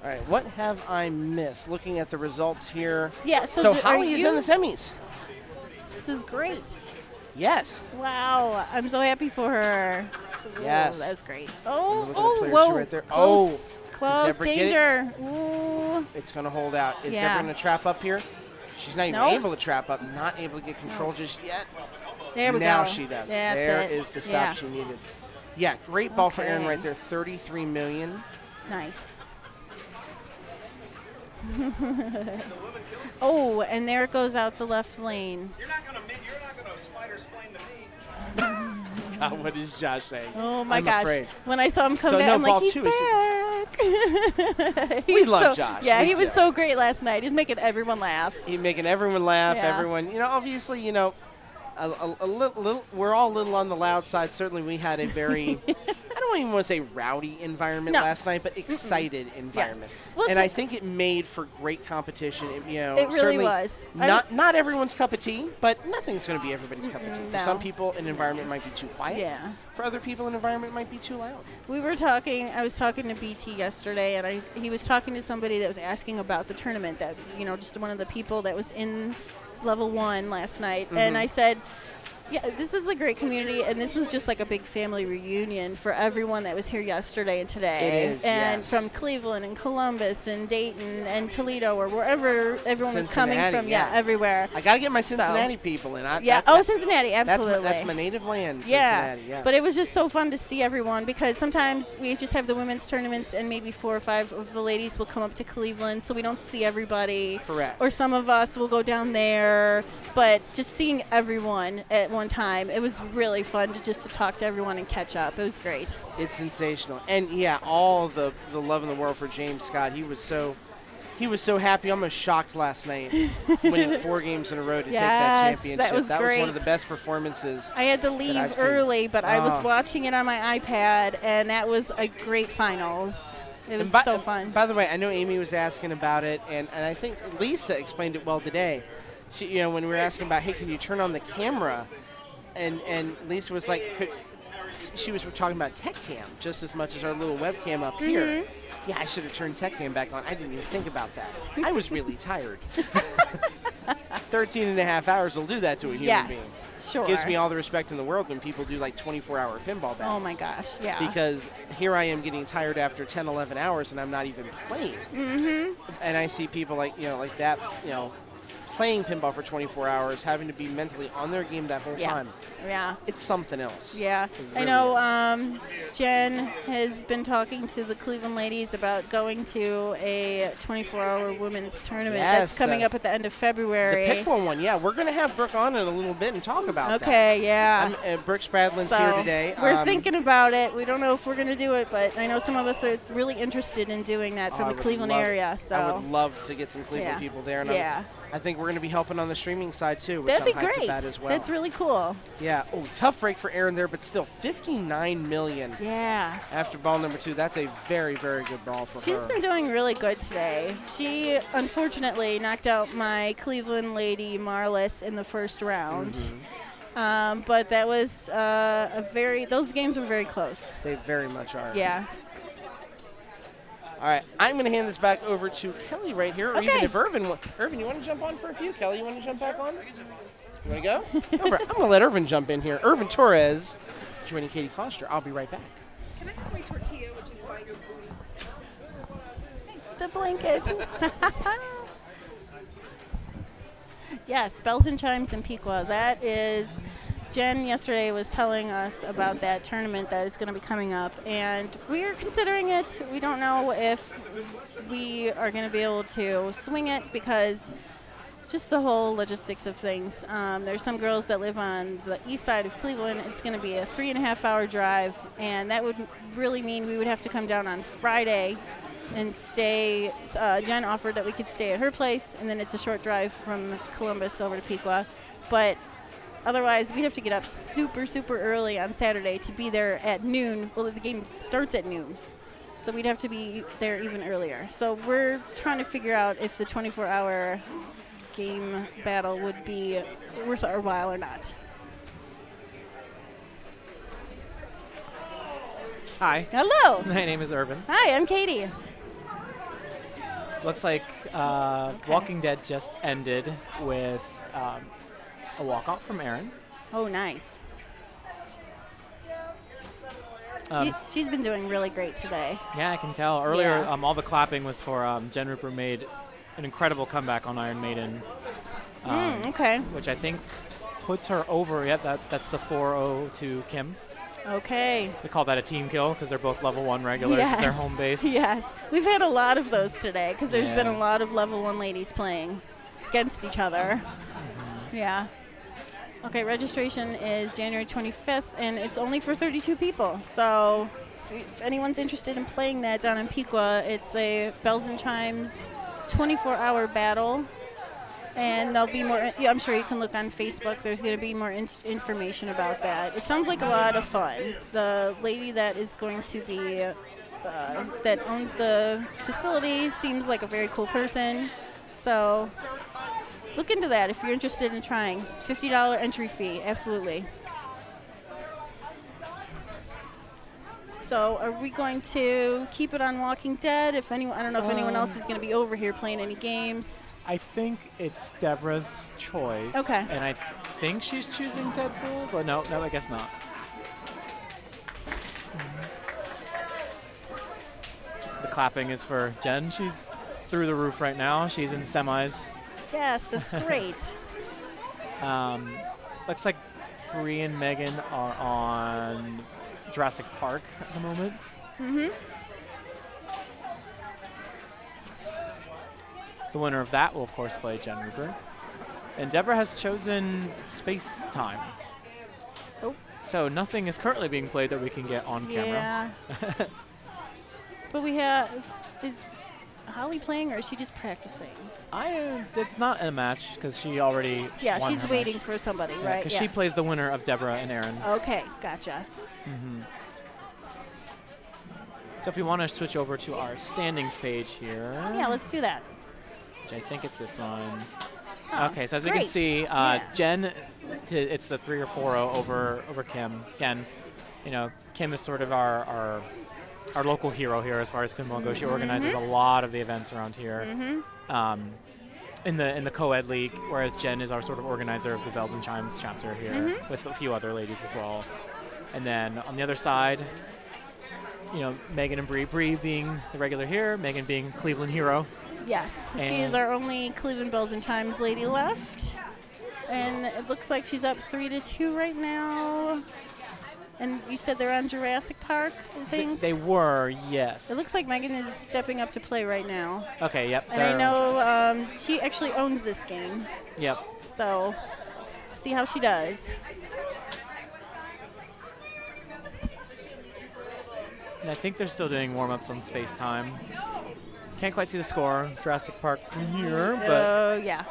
All right, what have I missed? Looking at the results here. Yeah, so Holly is in the semis. This is great. Yes. Wow, I'm so happy for her. Yes. Ooh, that's great. Look Oh, at oh, player two whoa. right there. Close, Did close, Deborah get it? danger. Ooh. It's going to hold out. Is Yeah. Deborah going to trap up here? She's not even Nope. able to trap up, not able to get control just yet. There we now go. She does. That's There it. is the stop Yeah. she needed. Yeah, great ball for Aaron Okay. right there. 33 million. Nice. Oh, and there it goes out the left lane. You're not gonna spider splain to me. God, what is Josh saying? Oh my I'm gosh! afraid. When I saw him come So back, no I'm ball like, he's two, is back. We He's love so, Josh. Yeah, We he was do. so great last night. He's making everyone laugh. He's making everyone laugh. Yeah. Everyone, obviously, a little. We're all a little on the loud side. Certainly, we had a very, I don't even want to say rowdy environment last night, but excited environment. Yes. Well, and I think it made for great competition. It really certainly was. Not everyone's cup of tea, but nothing's going to be everybody's cup of tea. For no. some people, an environment might be too quiet. Yeah. For other people, an environment might be too loud. We were talking. I was talking to BT yesterday, and he was talking to somebody that was asking about the tournament. That just one of the people that was in level 1 last night, and I said, Yeah, this is a great community, and this was just like a big family reunion for everyone that was here yesterday and today. It is, and yes. from Cleveland and Columbus and Dayton and Toledo or wherever everyone was coming from. yeah. Everywhere. I got to get my Cincinnati people in. Cincinnati, absolutely. That's my native land, yeah. Cincinnati. Yes. But it was just so fun to see everyone because sometimes we just have the women's tournaments and maybe 4 or 5 of the ladies will come up to Cleveland, so we don't see everybody. Correct. Or some of us will go down there. But just seeing everyone at one time, it was really fun to talk to everyone and catch up. It was great. It's sensational. And, yeah, all the love in the world for James Scott. He was so happy, almost shocked last night, winning 4 games in a row to take that championship. That was great. One of the best performances. I had to leave early, but I was watching it on my iPad, and that was a great finals. It was so fun. By the way, I know Amy was asking about it, and I think Lisa explained it well today. She, when we were asking about, hey, can you turn on the camera? And Lisa was like, she was talking about tech cam just as much as our little webcam up here. Yeah, I should have turned tech cam back on. I didn't even think about that. I was really tired. 13 and a half hours will do that to a human being. Sure. Gives me all the respect in the world when people do like 24-hour pinball battles. Oh my gosh, yeah. Because here I am getting tired after 10, 11 hours and I'm not even playing. And I see people like that, playing pinball for 24 hours, having to be mentally on their game that whole time. Yeah. It's something else. Yeah. Really I know Jen has been talking to the Cleveland ladies about going to a 24-hour women's tournament that's coming up at the end of February. The Pickle one, yeah. We're going to have Brooke on in a little bit and talk about that. Okay, yeah. Brooke Spradlin's here today. We're thinking about it. We don't know if we're going to do it, but I know some of us are really interested in doing that from the Cleveland area. So I would love to get some Cleveland people there. And I think we're going to be helping on the streaming side, too. Which That'd be I'm hyped great. about as well. That's really cool. Yeah. Oh, tough break for Aaron there, but still $59 million. Yeah. After ball number 2. That's a very, very good ball for her. She's been doing really good today. She, unfortunately, knocked out my Cleveland lady, Marlis, in the first round. But that was those games were very close. They very much are. Yeah. All right, I'm going to hand this back over to Kelly right here, or even if Irvin, you want to jump on for a few? Kelly, you want to jump back on? You want to go? Go for it. I'm going to let Irvin jump in here. Irvin Torres joining Katie Koster. I'll be right back. Can I have my tortilla, which is by your booty? The blankets. Yes, Bells and Chimes in Piqua. That is... Jen yesterday was telling us about that tournament that is going to be coming up, and we're considering it. We don't know if we are going to be able to swing it because just the whole logistics of things. There's some girls that live on the east side of Cleveland. It's going to be a 3.5-hour drive, and that would really mean we would have to come down on Friday and stay. Jen offered that we could stay at her place, and then it's a short drive from Columbus over to Piqua. But otherwise, we'd have to get up super, super early on Saturday to be there at noon. Well, the game starts at noon, so we'd have to be there even earlier. So we're trying to figure out if the 24-hour game battle would be worth our while or not. Hi. Hello. My name is Irvin. Hi, I'm Katie. Looks like Walking Dead just ended with a walk-off from Erin. Oh, nice. She's been doing really great today. Yeah, I can tell. Earlier, all the clapping was for Jen Rupert made an incredible comeback on Iron Maiden. Okay. Which I think puts her over. Yeah, that's the 4-0 to Kim. Okay. We call that a team kill because they're both level 1 regulars. Yes. It's their home base. Yes. We've had a lot of those today because there's been a lot of level 1 ladies playing against each other. Yeah. Okay, registration is January 25th, and it's only for 32 people. So if anyone's interested in playing that down in Piqua, it's a Bells and Chimes 24-hour battle. And there'll be more. I'm sure you can look on Facebook. There's going to be more information about that. It sounds like a lot of fun. The lady that is going to be, that owns the facility seems like a very cool person. So look into that if you're interested in trying. $50 entry fee, absolutely. So are we going to keep it on Walking Dead? If anyone, I don't know if anyone else is going to be over here playing any games. I think it's Deborah's choice. Okay. And I think she's choosing Deadpool, but no, I guess not. The clapping is for Jen. She's through the roof right now. She's in semis. Yes, that's great. Looks like Bree and Megan are on Jurassic Park at the moment. Mm-hmm. The winner of that will, of course, play Jen Ruber. And Deborah has chosen Space Time. Oh. So nothing is currently being played that we can get on camera. But we have, is Holly playing or is she just practicing? It's not a match because she already won she's her waiting match. for somebody, right? Because she plays the winner of Deborah and Aaron. Okay, gotcha. Mm-hmm. So if we want to switch over to our standings page here. Yeah, let's do that. Which I think it's this one. Oh, okay, so as we can see, Jen, it's the 3 or 4-0 over Kim. Again, you know, Kim is sort of our local hero here as far as pinball goes. She organizes a lot of the events around here in the co-ed league, whereas Jen is our sort of organizer of the Bells and Chimes chapter here with a few other ladies as well. And then on the other side, you know, Megan and Bree. Bree being the regular here, Megan being Cleveland hero. Yes, she is our only Cleveland Bells and Chimes lady left. And it looks like she's up 3-2 right now. And you said they're on Jurassic Park, I think? They were, yes. It looks like Megan is stepping up to play right now. Okay, yep. And I know she actually owns this game. Yep. So, see how she does. And I think they're still doing warm-ups on Space Time. Can't quite see the score, Jurassic Park from here, but... yeah.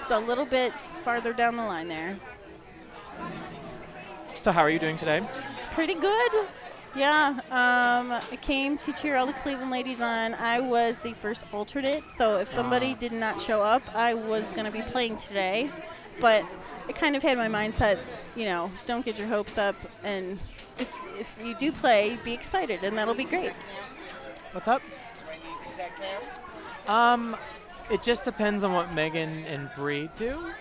It's a little bit farther down the line there. So how are you doing today? Pretty good. Yeah. I came to cheer all the Cleveland ladies on. I was the first alternate, so if somebody did not show up, I was going to be playing today. But I kind of had my mindset, you know, don't get your hopes up, and if you do play, be excited, and that'll be great. What's up? It just depends on what Megan and Bree do,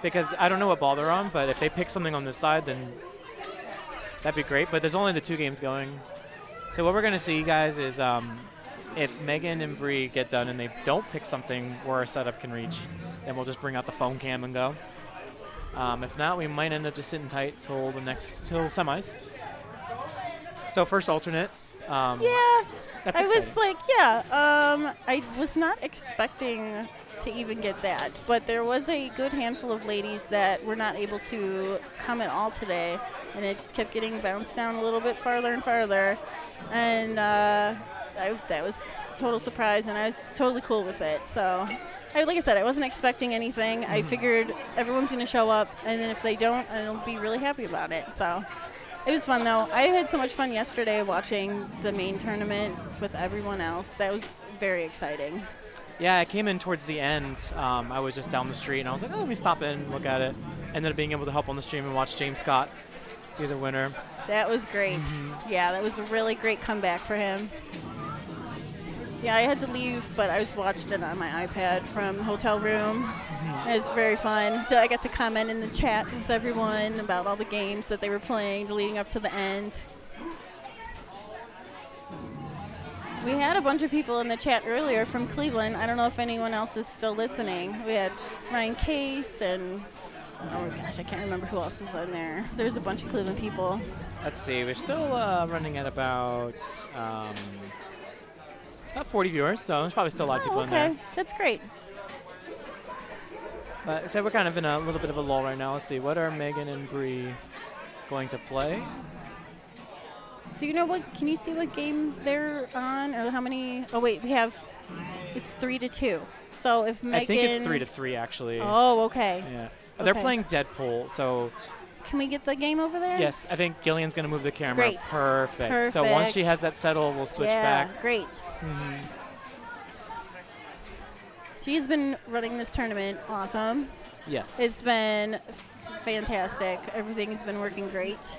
because I don't know what ball they're on, but if they pick something on this side, then that'd be great. But there's only the 2 games going. So what we're going to see, guys, is if Megan and Bree get done and they don't pick something where our setup can reach, then we'll just bring out the phone cam and go. If not, we might end up just sitting tight till semis. So first alternate. That's I exciting. was like, I was not expecting to even get that, but there was a good handful of ladies that were not able to come at all today, and it just kept getting bounced down a little bit farther and farther, and that was a total surprise, and I was totally cool with it. So, like I said, I wasn't expecting anything. I figured everyone's going to show up, and then if they don't, I'll be really happy about it. So. It was fun, though. I had so much fun yesterday watching the main tournament with everyone else. That was very exciting. Yeah, I came in towards the end. I was just down the street, and I was like, let me stop in and look at it. Ended up being able to help on the stream and watch James Scott be the winner. That was great. Yeah, that was a really great comeback for him. Yeah, I had to leave, but I was watched it on my iPad from the hotel room. It was very fun. I got to comment in the chat with everyone about all the games that they were playing leading up to the end. We had a bunch of people in the chat earlier from Cleveland. I don't know if anyone else is still listening. We had Ryan Case and, oh gosh, I can't remember who else is on there. There's a bunch of Cleveland people. Let's see. We're still running at about 40 viewers, so there's probably still a lot of people in there. That's great. So we're kind of in a little bit of a lull right now. Let's see. What are Megan and Bree going to play? So you know what? Can you see what game they're on, or how many? Oh wait, it's 3-2. So if Megan, I think it's 3-3 actually. Oh, okay. Yeah, okay. They're playing Deadpool. So can we get the game over there? Yes, I think Gillian's going to move the camera. Great. Perfect. So once she has that settled, we'll switch back. Yeah, great. She's been running this tournament awesome. Yes. It's been fantastic. Everything's been working great.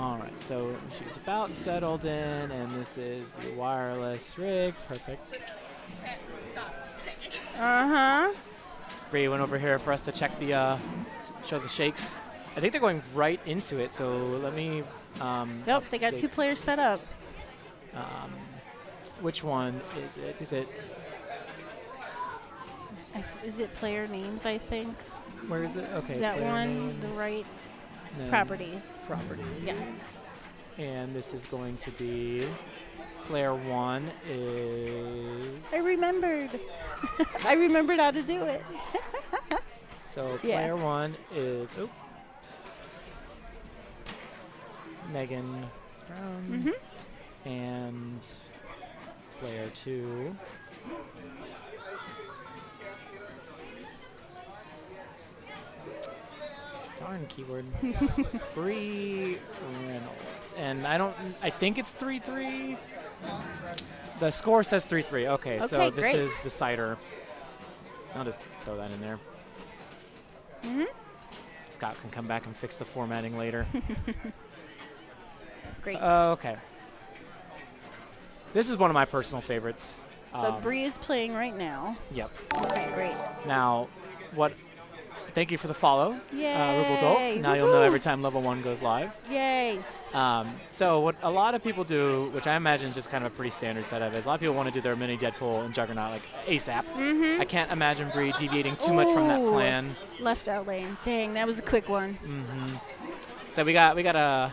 All right, so she's about settled in, and this is the wireless rig. Perfect. Stop shaking. Uh-huh. Bree went over here for us to check the, show the shakes. I think they're going right into it, so let me. Yep, they got 2 players set up. Which one is it? Is it player names, I think? Where is it? Okay. That one, names, the right. Properties. Properties. Yes. And this is going to be player 1 is. I remembered. I remembered how to do it. So player 1 is. Oh. Megan Brown. And player 2. Darn keyword. Bree Reynolds. And I think it's 3-3. The score says 3-3. Okay, so this great. is the cider. I'll just throw that in there. Scott can come back and fix the formatting later. Great. Okay. This is one of my personal favorites. So Bree is playing right now. Yep. Okay, great. Now, thank you for the follow, Yay. Rubeldolf. Now you'll know every time level 1 goes live. Yay. So what a lot of people do, which I imagine is just kind of a pretty standard setup, is a lot of people want to do their mini Deadpool and Juggernaut like ASAP. I can't imagine Bree deviating too much from that plan. Left out lane. Dang, that was a quick one. So we got a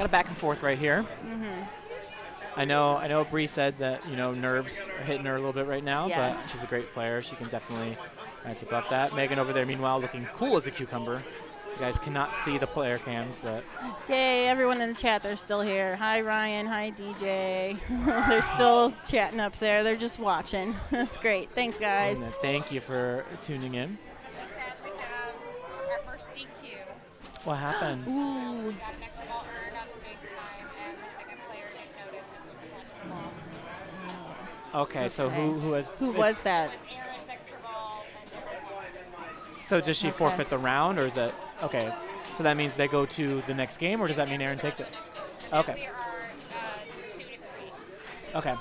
back and forth right here. I know Bree said that, nerves are hitting her a little bit right now, but she's a great player. She can definitely rise above that. Megan over there, meanwhile, looking cool as a cucumber. You guys cannot see the player cams, but. Yay, everyone in the chat, they're still here. Hi, Ryan. Hi, DJ. They're still chatting up there. They're just watching. That's great. Thanks, guys. And thank you for tuning in. We sadly have our first DQ. What happened? Ooh. We got an extra ball earned on space time, and the second player didn't notice and launched the ball. Okay, so who was that? It was Aaron's extra ball and Deborah's ball. So does she forfeit the round, or is it okay? So that means they go to the next game, or does that mean Aaron takes it? Okay. We are 2-3. Okay.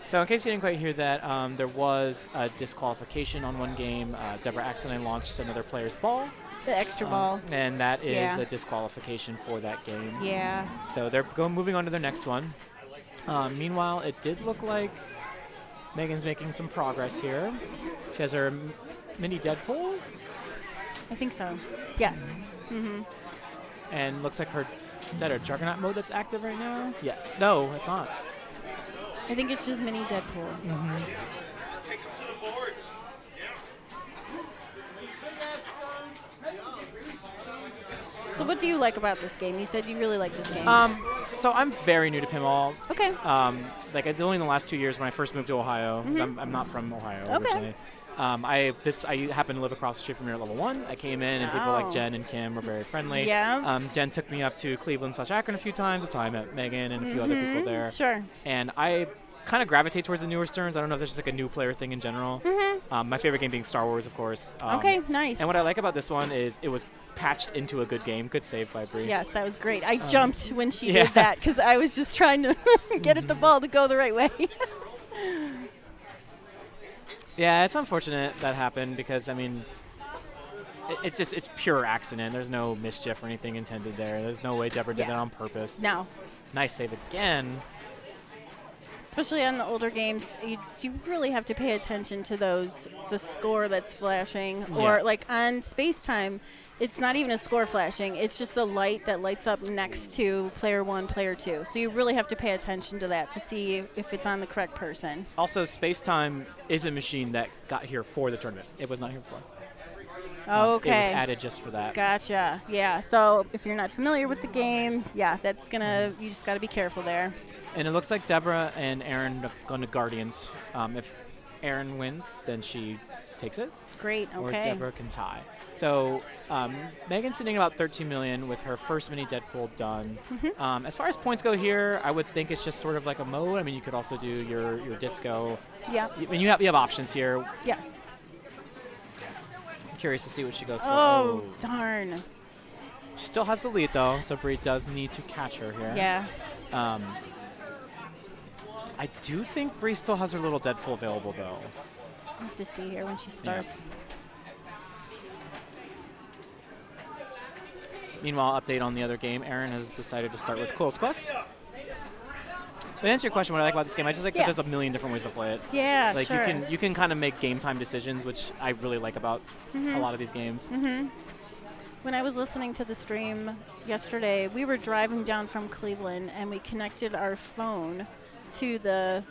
So in case you didn't quite hear that, there was a disqualification on one game. Deborah accidentally launched another player's ball. The extra ball. And that is a disqualification for that game. Yeah. So they're moving on to their next one. Meanwhile, it did look like Megan's making some progress here. She has her mini Deadpool. I think so. Yes. And looks like is that her Juggernaut mode that's active right now? Yes. No, it's not. I think it's just mini Deadpool. Take him to the boards. So what do you like about this game? You said you really like this game. So I'm very new to pinball. Okay. Only in the last 2 years when I first moved to Ohio. I'm not from Ohio originally. I happened to live across the street from here at level 1. I came in, and people like Jen and Kim were very friendly. Yeah. Jen took me up to Cleveland/Akron a few times. That's how I met Megan and a few other people there. Sure. And I kind of gravitate towards the newer Sterns. I don't know if there's just like a new player thing in general. My favorite game being Star Wars, of course. Okay, nice. And what I like about this one is it was patched into a good game. Good save by Bree. Yes, that was great. I jumped when she did that because I was just trying to get at the ball to go the right way. Yeah, it's unfortunate that happened because, it's pure accident. There's no mischief or anything intended there. There's no way Deborah did that on purpose. No. Nice save again. Especially on the older games, you really have to pay attention to the score that's flashing. Or like on Space Time, it's not even a score flashing. It's just a light that lights up next to player 1, player 2. So you really have to pay attention to that to see if it's on the correct person. Also, Space Time is a machine that got here for the tournament. It was not here before. Okay. It was added just for that. Gotcha. Yeah. So if you're not familiar with the game, that's you just got to be careful there. And it looks like Deborah and Aaron are going to Guardians. If Aaron wins, then she takes it. Great. Okay. Or Deborah can tie. So Megan's sitting about 13 million with her first mini Deadpool done. As far as points go here, I would think it's just sort of like a mode. You could also do your disco. Yeah. You have options here. Yes. I'm curious to see what she goes for. Oh, darn. She still has the lead, though, so Bree does need to catch her here. Yeah. I do think Bree still has her little Deadpool available, though. I'll have to see here when she starts. Meanwhile, update on the other game. Aaron has decided to start with Quill's Quest. But to answer your question, what I like about this game, I just like that there's a million different ways to play it. Yeah, like sure. you can kind of make game time decisions, which I really like about a lot of these games. When I was listening to the stream yesterday, we were driving down from Cleveland, and we connected our phone to the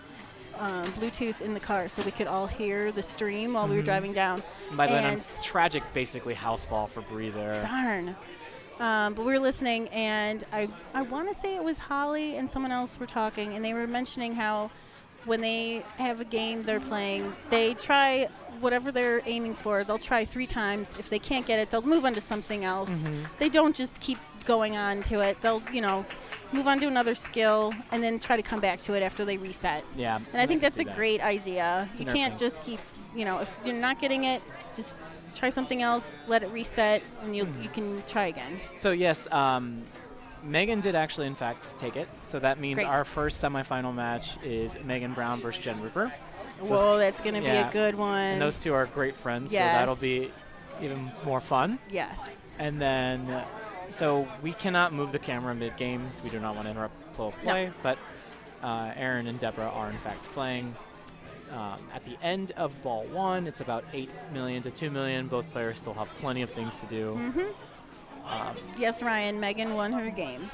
Bluetooth in the car so we could all hear the stream while we were driving down. By the way, I'm tragic, basically house ball for Bree there. Darn. But we were listening, and I want to say it was Holly and someone else were talking, and they were mentioning how when they have a game they're playing, they try whatever they're aiming for. They'll try 3 times. If they can't get it, they'll move on to something else. They don't just keep going on to it. They'll, move on to another skill and then try to come back to it after they reset. Yeah. And I think that's a great idea. It's you an can't airplane. just keep, if you're not getting it, just try something else, let it reset, and you can try again. So, yes, Megan did actually, in fact, take it. So that means our first semifinal match is Megan Brown versus Jen Rupert. Whoa, that's going to be a good one. And those two are great friends, Yes. so that'll be even more fun. Yes. And then, so we cannot move the camera mid-game. We do not want to interrupt flow of play, but Aaron and Deborah are, in fact, playing. At the end of ball 1, it's about 8 million to 2 million. Both players still have plenty of things to do. Yes, Ryan, Megan won her game.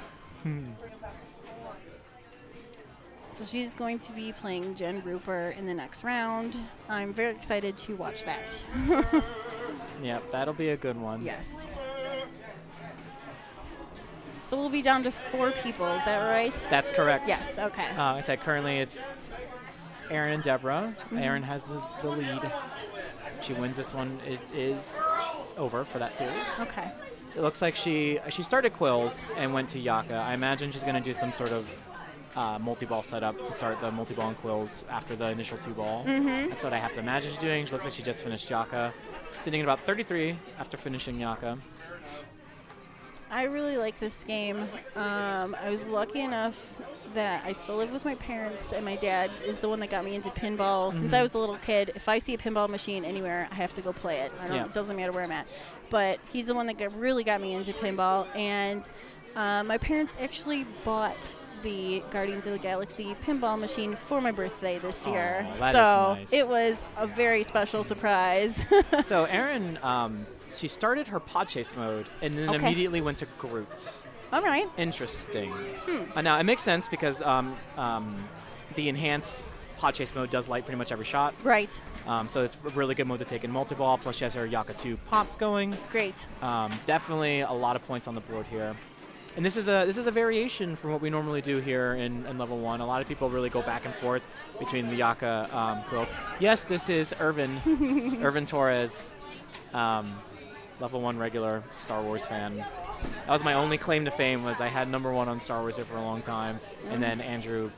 So she's going to be playing Jen Rupert in the next round. I'm very excited to watch that. Yeah, that'll be a good one. Yes. So we'll be down to 4 people, is that right? That's correct. Yes, okay. I said currently it's Aaron and Deborah. Aaron has the lead. She wins this one. It is over for that series. Okay. It looks like she started Quills and went to Yaka. I imagine she's going to do some sort of multi-ball setup to start the multi-ball and Quills after the initial 2-ball. That's what I have to imagine she's doing. She looks like she just finished Yaka, sitting at about 33 after finishing Yaka. I really like this game. I was lucky enough that I still live with my parents, and my dad is the one that got me into pinball. Since I was a little kid, if I see a pinball machine anywhere, I have to go play it. It doesn't matter where I'm at. But he's the one that really got me into pinball. And my parents actually bought the Guardians of the Galaxy pinball machine for my birthday this year. That so is nice. It was a very special surprise. So Erin, she started her Podchase mode and then immediately went to Groot. All right. Interesting. Now, it makes sense because the enhanced Podchase mode does light pretty much every shot. Right. So it's a really good mode to take in multi-ball. Plus, she has her Yaka 2 pops going. Great. Definitely a lot of points on the board here. And this is a variation from what we normally do here in level 1. A lot of people really go back and forth between the Yaka girls. Yes, this is Irvin, Irvin Torres, level 1 regular Star Wars fan. That was my only claim to fame, was I had number 1 on Star Wars here for a long time, and then Andrew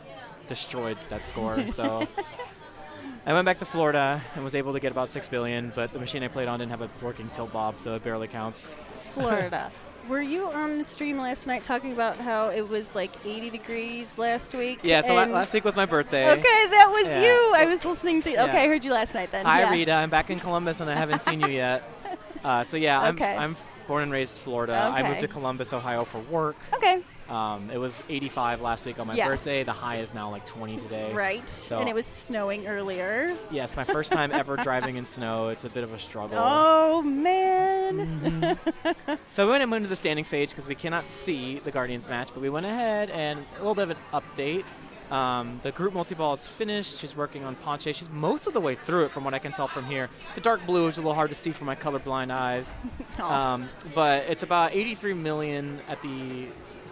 destroyed that score. So I went back to Florida and was able to get about 6 billion, but the machine I played on didn't have a working tilt bob, so it barely counts. Florida. Were you on the stream last night talking about how it was like 80 degrees last week? Yeah, so last week was my birthday. Okay, that was you. I was listening to. Okay, I heard you last night then. Hi, Rita. I'm back in Columbus and I haven't seen you yet. So yeah, I'm born and raised Florida. I moved to Columbus, Ohio for work. Okay. It was 85 last week on my birthday. The high is now like 20 today. Right. So, and it was snowing earlier. Yes, my first time ever driving in snow. It's a bit of a struggle. Oh, man. So we went into the standings page because we cannot see the Guardians match, but we went ahead and a little bit of an update. The group multi-ball is finished. She's working on Ponche. She's most of the way through it from what I can tell from here. It's a dark blue, which is a little hard to see from my colorblind eyes. But it's about 83 million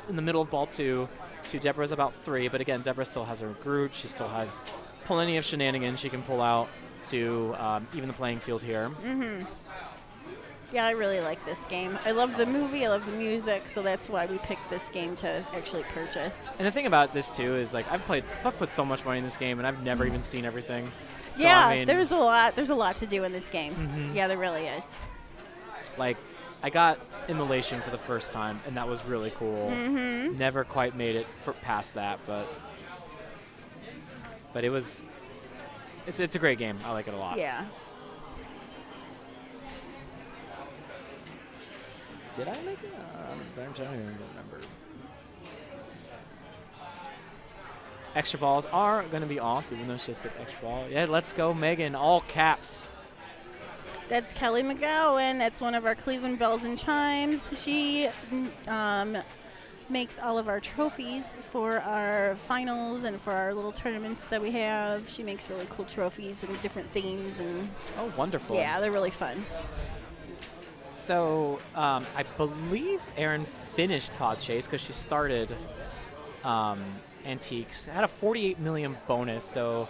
in the middle of ball 2. To Deborah's about 3, but again, Deborah still has her Groot. She still has plenty of shenanigans she can pull out to even the playing field here. Yeah, I really like this game. I love the movie, I love the music, so that's why we picked this game to actually purchase. And the thing about this too is like I've put so much money in this game and I've never even seen everything. Yeah, so, I mean, there's a lot to do in this game. Yeah, there really is. Like I got immolation for the first time, and that was really cool. Never quite made it past that, but it's a great game. I like it a lot. Yeah. Did I make it? I don't even remember. Extra balls are going to be off, even though she just gets extra ball. Yeah, let's go, Megan. All caps. That's Kelly McGowan. That's one of our Cleveland Bells and Chimes. She makes all of our trophies for our finals and for our little tournaments that we have. She makes really cool trophies and different themes. And oh, wonderful. Yeah, they're really fun. So I believe Erin finished Pod Chase because she started Antiques. Had a 48 million bonus, so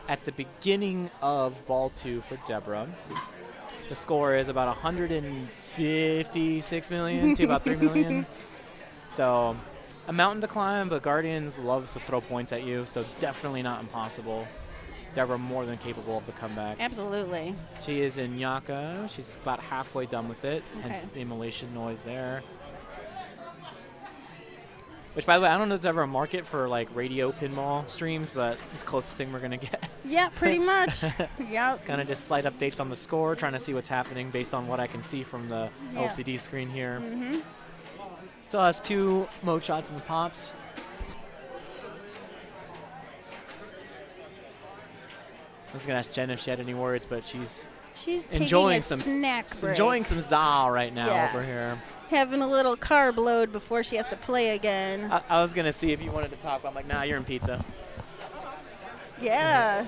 at the beginning of Ball 2 for Deborah, the score is about 156 million to about 3 million. So a mountain to climb, but Guardians loves to throw points at you, so definitely not impossible. Deborah more than capable of the comeback. Absolutely. She is in Yaka. She's about halfway done with it, hence the immolation noise there. Which, by the way, I don't know if there's ever a market for like radio pinball streams, but it's the closest thing we're going to get. Yeah, pretty much. Yep. Kind of just slight updates on the score, trying to see what's happening based on what I can see from the LCD screen here. Still has 2 mode shots in the pops. I was going to ask Jen if she had any words, but she's enjoying some snack break. Enjoying some za right now over here. Having a little carb load before she has to play again. I was going to see if you wanted to talk, but I'm like, nah, you're in pizza. Yeah.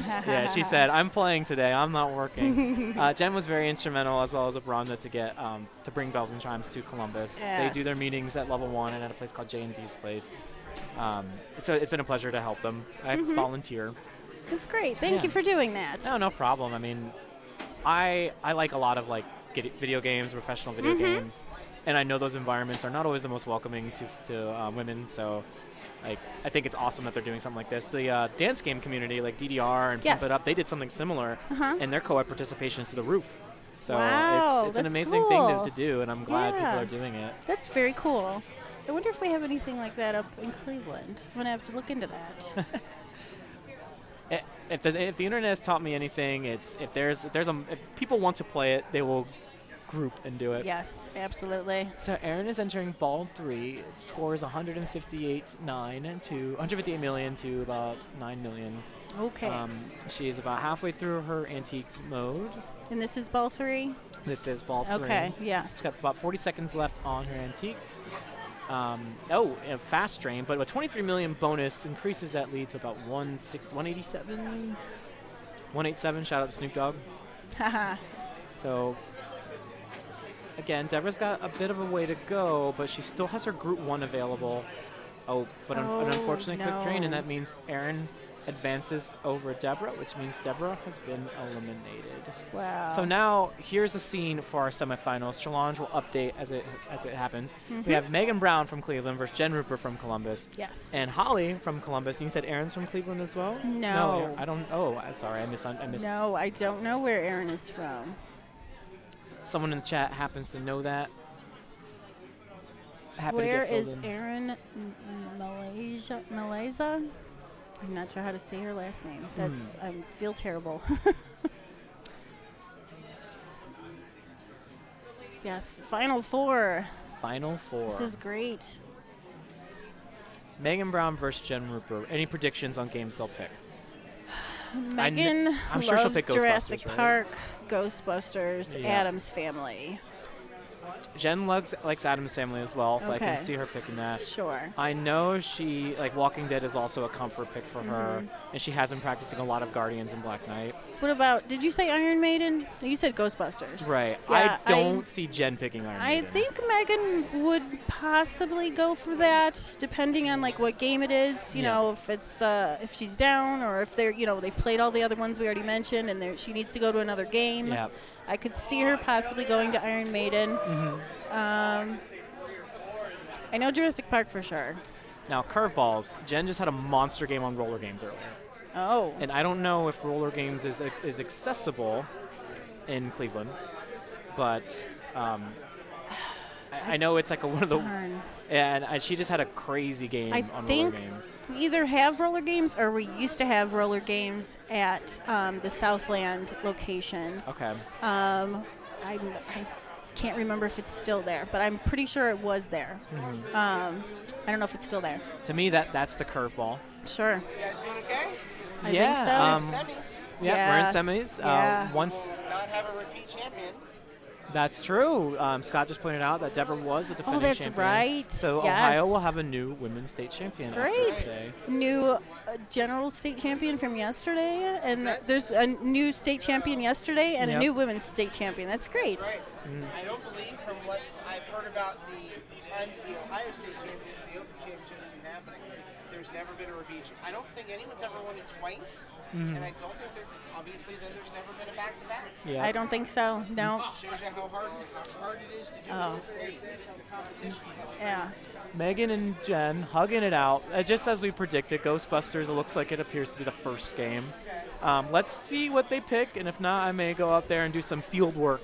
Yeah, she said, I'm playing today. I'm not working. Jen was very instrumental, as well as Abronda, to get to bring Bells and Chimes to Columbus. Yes. They do their meetings at Level 1 and at a place called J&D's place. It's been a pleasure to help them. I volunteer. That's great. Thank you for doing that. No problem. I mean, I like a lot of like video games, professional video games, and I know those environments are not always the most welcoming to women. So, like, I think it's awesome that they're doing something like this. The dance game community, like DDR and Pump It Up, they did something similar, and their co-ed participation is to the roof. So it's an amazing thing to do, and I'm glad people are doing it. That's very cool. I wonder if we have anything like that up in Cleveland. I'm gonna have to look into that. If the internet has taught me anything, it's if people want to play it, they will group and do it. Yes, absolutely. So Erin is entering Ball 3. It scores 158 million to about 9 million. Okay. She is about halfway through her antique mode. And this is Ball 3? This is Ball 3. Okay, yes. She's got about 40 seconds left on her antique. A fast drain, but a 23 million bonus increases that lead to about 187. 187. Shout out to Snoop Dogg. So, again, Deborah's got a bit of a way to go, but she still has her Group 1 available. An unfortunate quick drain, and that means Erin advances over Deborah, which means Deborah has been eliminated. Wow. So now here's a scene for our semifinals. Challenge will update as it happens. We have Megan Brown from Cleveland versus Jen Rupert from Columbus. Yes. And Holly from Columbus. You said Erin's from Cleveland as well? No. I don't. Oh, sorry. I miss. No, I don't know where Erin is from. Someone in the chat happens to know that. Where is Erin? Malaysia? I'm not sure how to say her last name. I feel terrible. Yes, Final Four. Final Four. This is great. Megan Brown versus Jen Rupert. Any predictions on games they'll pick? Megan I'm sure she'll pick Jurassic Ghostbusters, Park, Ghostbusters, Yeah. Addams Family. Jen likes Addams Family as well, so I can see her picking that. Sure. I know she, Walking Dead is also a comfort pick for her, and she has been practicing a lot of Guardians and Black Knight. What about, did you say Iron Maiden? You said Ghostbusters. Right. Yeah, I don't see Jen picking Iron Maiden. I think Megan would possibly go for that, depending on what game it is. You know, if it's if she's down or if they're they've played all the other ones we already mentioned, and she needs to go to another game. Yeah. I could see her possibly going to Iron Maiden. I know Jurassic Park for sure. Now, curveballs. Jen just had a monster game on roller games earlier. Oh. And I don't know if roller games is accessible in Cleveland, but I know it's like one of the. And she just had a crazy game on roller games. We either have roller games or we used to have roller games at the Southland location. Okay. I can't remember if it's still there, but I'm pretty sure it was there. Mm-hmm. I don't know if it's still there. To me, that's the curveball. Sure. You guys doing okay? I think so. Semis. Yeah, we're in semis. Yeah. Once Not have a repeat champion. That's true. Scott just pointed out that Deborah was the defending champion. Oh, that's right. So Ohio will have a new women's state champion. Great. New general state champion from yesterday, and there's a new state champion yesterday and a new women's state champion. That's great. That's right. I don't believe, from what I've heard about the time the Ohio State Championship, the Open Championship has been happening, there's never been a repeat. I don't think anyone's ever won it twice, and I don't think there's, obviously, then there's never been a back-to-back. Yeah. I don't think so, no. Shows you how hard it is to do in this state. It's the competition. Yeah. Megan and Jen hugging it out. Just as we predicted, Ghostbusters, it looks like it appears to be the first game. Let's see what they pick, and if not, I may go out there and do some field work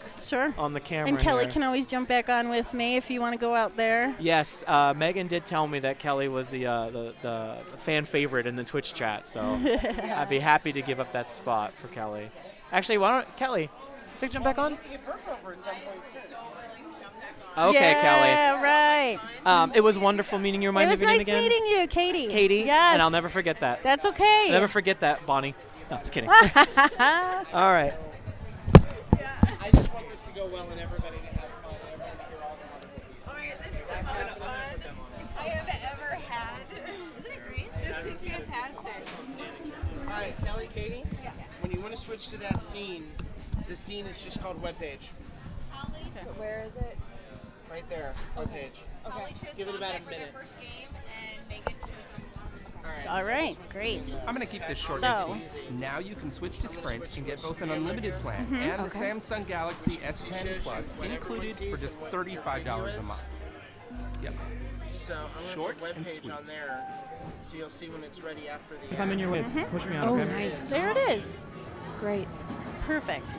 on the camera. And Kelly here. can always jump back on with me if you want to go out there. Yes, Megan did tell me that Kelly was the fan favorite in the Twitch chat, so I'd be happy to give up that spot for Kelly. Actually, why don't Kelly take jump back on? Okay, Kelly. Yeah, right. It was wonderful meeting you. It was nice meeting you, Katie. Katie. Yes. And I'll never forget that. That's okay. I'll never forget that, Bonnie. No, I'm just kidding. All right. I just want this to go well and everybody to have fun. This is the most fun I have ever had. Isn't it great? This is fantastic. All right, Kelly, Katie, when you want to switch to that scene, the scene is just called webpage. So where is it? Right there, webpage. Okay. Give it about a minute. First game, and Megan chose All right, great. I'm going to keep this short So- and sweet. Now you can switch to Sprint and get both an unlimited plan and the Samsung Galaxy S10 Plus included for just $35 a month. Yep. So I'm Short going to and put sweet. webpage on there, so you'll see when it's ready after the. If I'm in your way, push me out. Oh, okay? nice. There it is. Great. Perfect.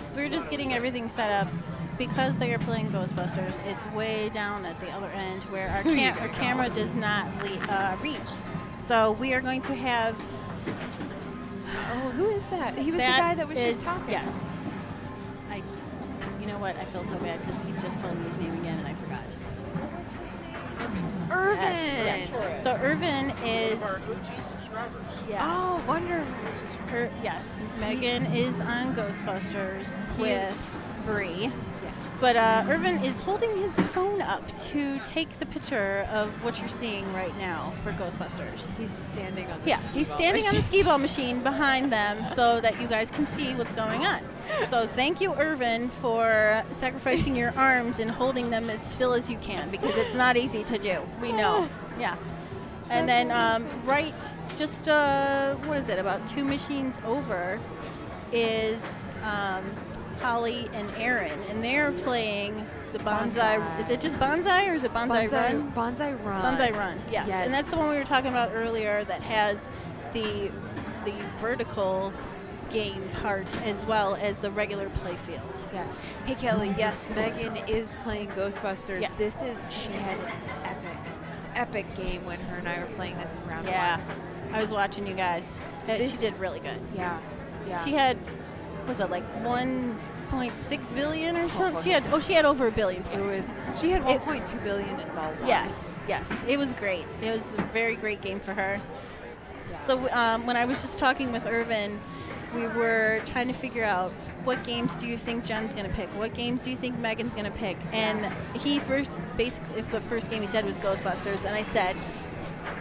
So we're just getting everything set up. Because they are playing Ghostbusters, it's way down at the other end where our camera does not reach. So we are going to have... Oh, who is that? He was the guy that was just talking. Yes. You know what? I feel so bad because he just told me his name again and I forgot. Irvin. Yes. So Irvin is... Our OG subscribers. Yes. Oh, wonderful. Yes. Megan is on Ghostbusters with Bree. Yes. But Irvin is holding his phone up to take the picture of what you're seeing right now for Ghostbusters. He's standing on the He's standing on the skee-ball machine behind them so that you guys can see what's going on. So thank you, Irvin, for sacrificing your arms and holding them as still as you can because it's not easy to do. We know. Yeah. And then right just, what is it, about 2 machines over is Holly and Aaron. And they're playing the Bonsai. Is it just Bonsai or is it Bonsai Run? Bonsai Run. Bonsai Run, yes. And that's the one we were talking about earlier that has the vertical game part as well as the regular play field. Yeah. Hey, Kelly, yes, Megan is playing Ghostbusters. Yes. She had an epic game when her and I were playing this in round Yeah. one. I was watching you guys. She did really good. Yeah. She had, was it like 1.6 billion or something? She had over $1 billion. She had 1.2 billion in ball one. Yes. It was great. It was a very great game for her. Yeah. So when I was just talking with Irvin, we were trying to figure out what games do you think Jen's going to pick? What games do you think Megan's going to pick? And the first game he said was Ghostbusters, and I said,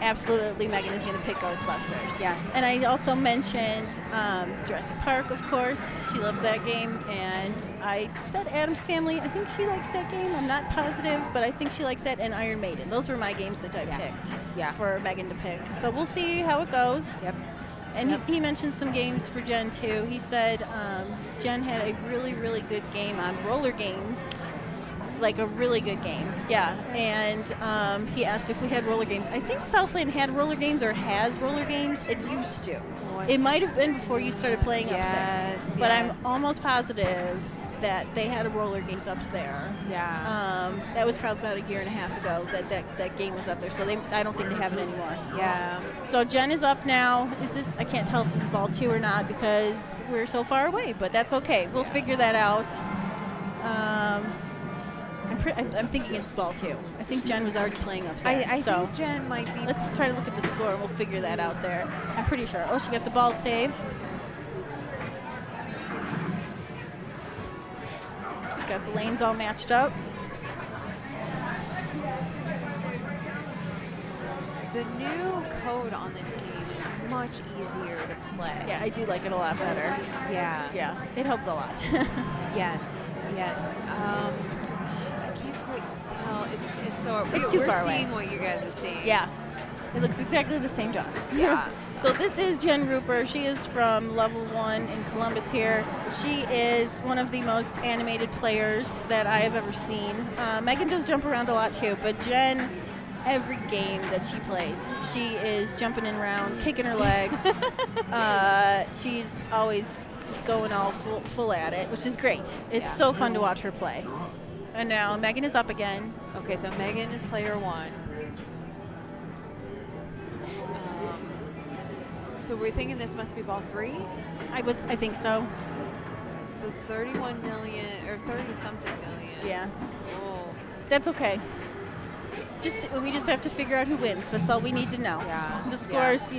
absolutely, Megan is going to pick Ghostbusters. Yes. And I also mentioned Jurassic Park, of course. She loves that game. And I said Addams Family. I think she likes that game. I'm not positive, but I think she likes that. And Iron Maiden. Those were my games that I picked for Megan to pick. So we'll see how it goes. Yep. And he mentioned some games for Jen, too. He said Jen had a really, really good game on roller games. Like a really good game, yeah. And he asked if we had roller games. I think Southland had roller games or has roller games. It used to. It might have been before you started playing up there. But I'm almost positive that they had a roller games up there. Yeah. That was probably about a year and a half ago that game was up there. So I don't think they have it anymore. Yeah. So Jen is up now. I can't tell if this is ball 2 or not because we're so far away, but that's okay. We'll figure that out. I'm thinking it's ball 2. I think Jen was already playing up there. I think Jen might be. Let's try to look at the score and we'll figure that out there. I'm pretty sure. Oh, she got the ball save. Got the lanes all matched up. The new code on this game is much easier to play. Yeah, I do like it a lot better. Yeah. Yeah, it helped a lot. Yes. I can't quite tell. It's so It's too far away. We're seeing what you guys are seeing. Yeah. It looks exactly the same to us. Yeah. So this is Jen Rupert. She is from Level 1 in Columbus here. She is one of the most animated players that I have ever seen. Megan does jump around a lot too, but Jen, every game that she plays, she is jumping in around, kicking her legs. She's always just going all full at it, which is great. It's so fun to watch her play. And now Megan is up again. Okay, so Megan is player 1. So we're thinking this must be ball 3? I think so. So it's 31 million or 30 something million. Yeah. Oh. That's okay. We just have to figure out who wins. That's all we need to know. Yeah. The scores,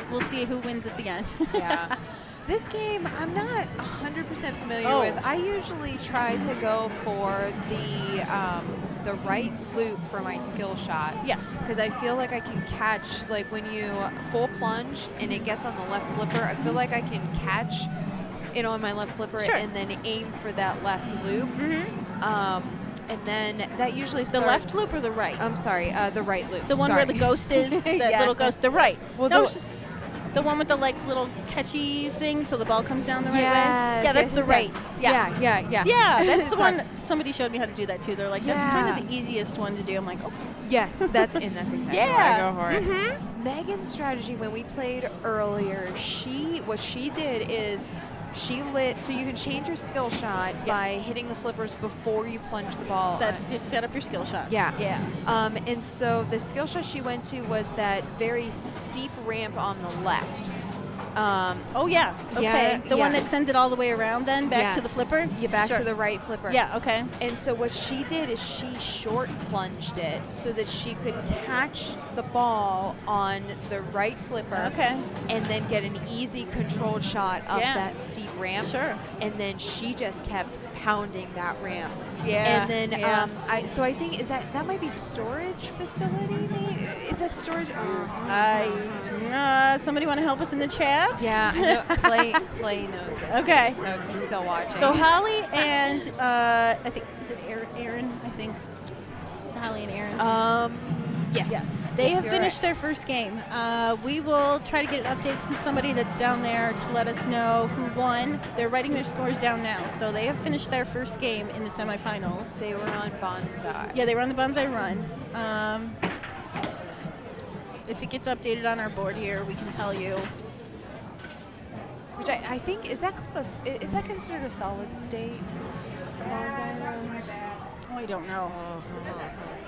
we'll see who wins at the end. Yeah. This game, I'm not 100% familiar with. I usually try to go for the right loop for my skill shot. Yes. Because I feel like I can catch, like when you full plunge and it gets on the left flipper, I feel like I can catch it on my left flipper and then aim for that left loop. And then that usually starts... The left loop or the right? I'm sorry, the right loop. The one where the ghost is, that little ghost, the right. Well, no, it's just the one with the little catchy thing so the ball comes down the right way? Yeah, that's the right. Yeah, that's the one. Somebody showed me how to do that too. They're like, that's kind of the easiest one to do. I'm like, oh. Yes, that's exactly what I go for. Megan's strategy when we played earlier, what she did is she lit, so you can change your skill shot by hitting the flippers before you plunge the ball. Just set up your skill shots. Yeah. And so the skill shot she went to was that very steep ramp on the left. Okay. The one that sends it all the way around then back to the flipper? Yeah, back to the right flipper. Yeah, okay. And so what she did is she short plunged it so that she could catch the ball on the right flipper. Okay. And then get an easy controlled shot up that steep ramp. Sure. And then she just kept pounding that ramp. Yeah. And then I think that might be storage facility maybe? Is that storage? Somebody want to help us in the chat? Yeah, I know Clay knows this. Okay. Game, so if he's still watching. So Holly and I think is it Aaron? I think it's Holly and Aaron. Yes. They have finished their first game. We will try to get an update from somebody that's down there to let us know who won. They're writing their scores down now. So they have finished their first game in the semifinals. They were on Bonsai. Yeah, they were on the Bonsai run. If it gets updated on our board here, we can tell you. Which I think, is that considered a solid state? Bonsai run? Oh, I don't know.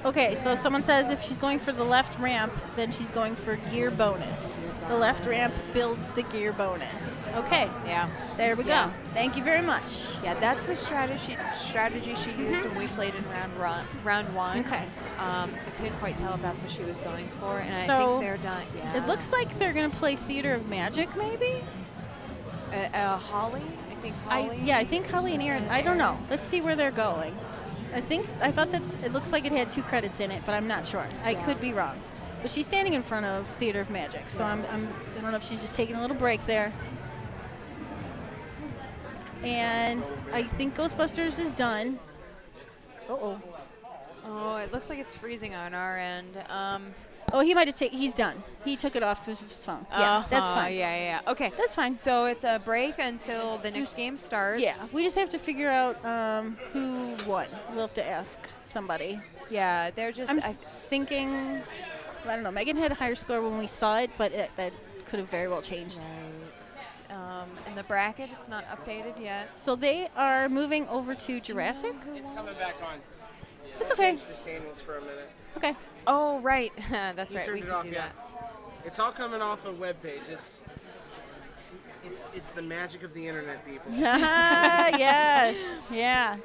Okay, so someone says if she's going for the left ramp, then she's going for gear bonus. The left ramp builds the gear bonus. Okay. Yeah. There we go. Thank you very much. Yeah, that's the strategy she used when we played in round one. Okay. I couldn't quite tell if that's what she was going for, and I think they're done. Yeah. It looks like they're going to play Theater of Magic, maybe? Holly? I think Holly? I think Holly and Aaron. I don't know. Let's see where they're going. I thought that it looks like it had 2 credits in it, but I'm not sure. I could be wrong. But she's standing in front of Theater of Magic, so I don't know if she's just taking a little break there. And I think Ghostbusters is done. Oh, it looks like it's freezing on our end. Oh, he might have taken. He's done. He took it off his phone. Yeah, that's fine. Yeah. Okay. That's fine. So it's a break until the next game starts. Yeah, we just have to figure out who won. We'll have to ask somebody. Yeah, they're just. I'm thinking. I don't know. Megan had a higher score when we saw it, but that could have very well changed. Right. In the bracket, it's not updated yet. So they are moving over to Jurassic. It's coming back on. It's okay. Change the standings for a minute. Okay. Oh, right. That's You right. turned We it can off, do yeah. that. It's all coming off a webpage. It's the magic of the internet, people. Yes. Yeah.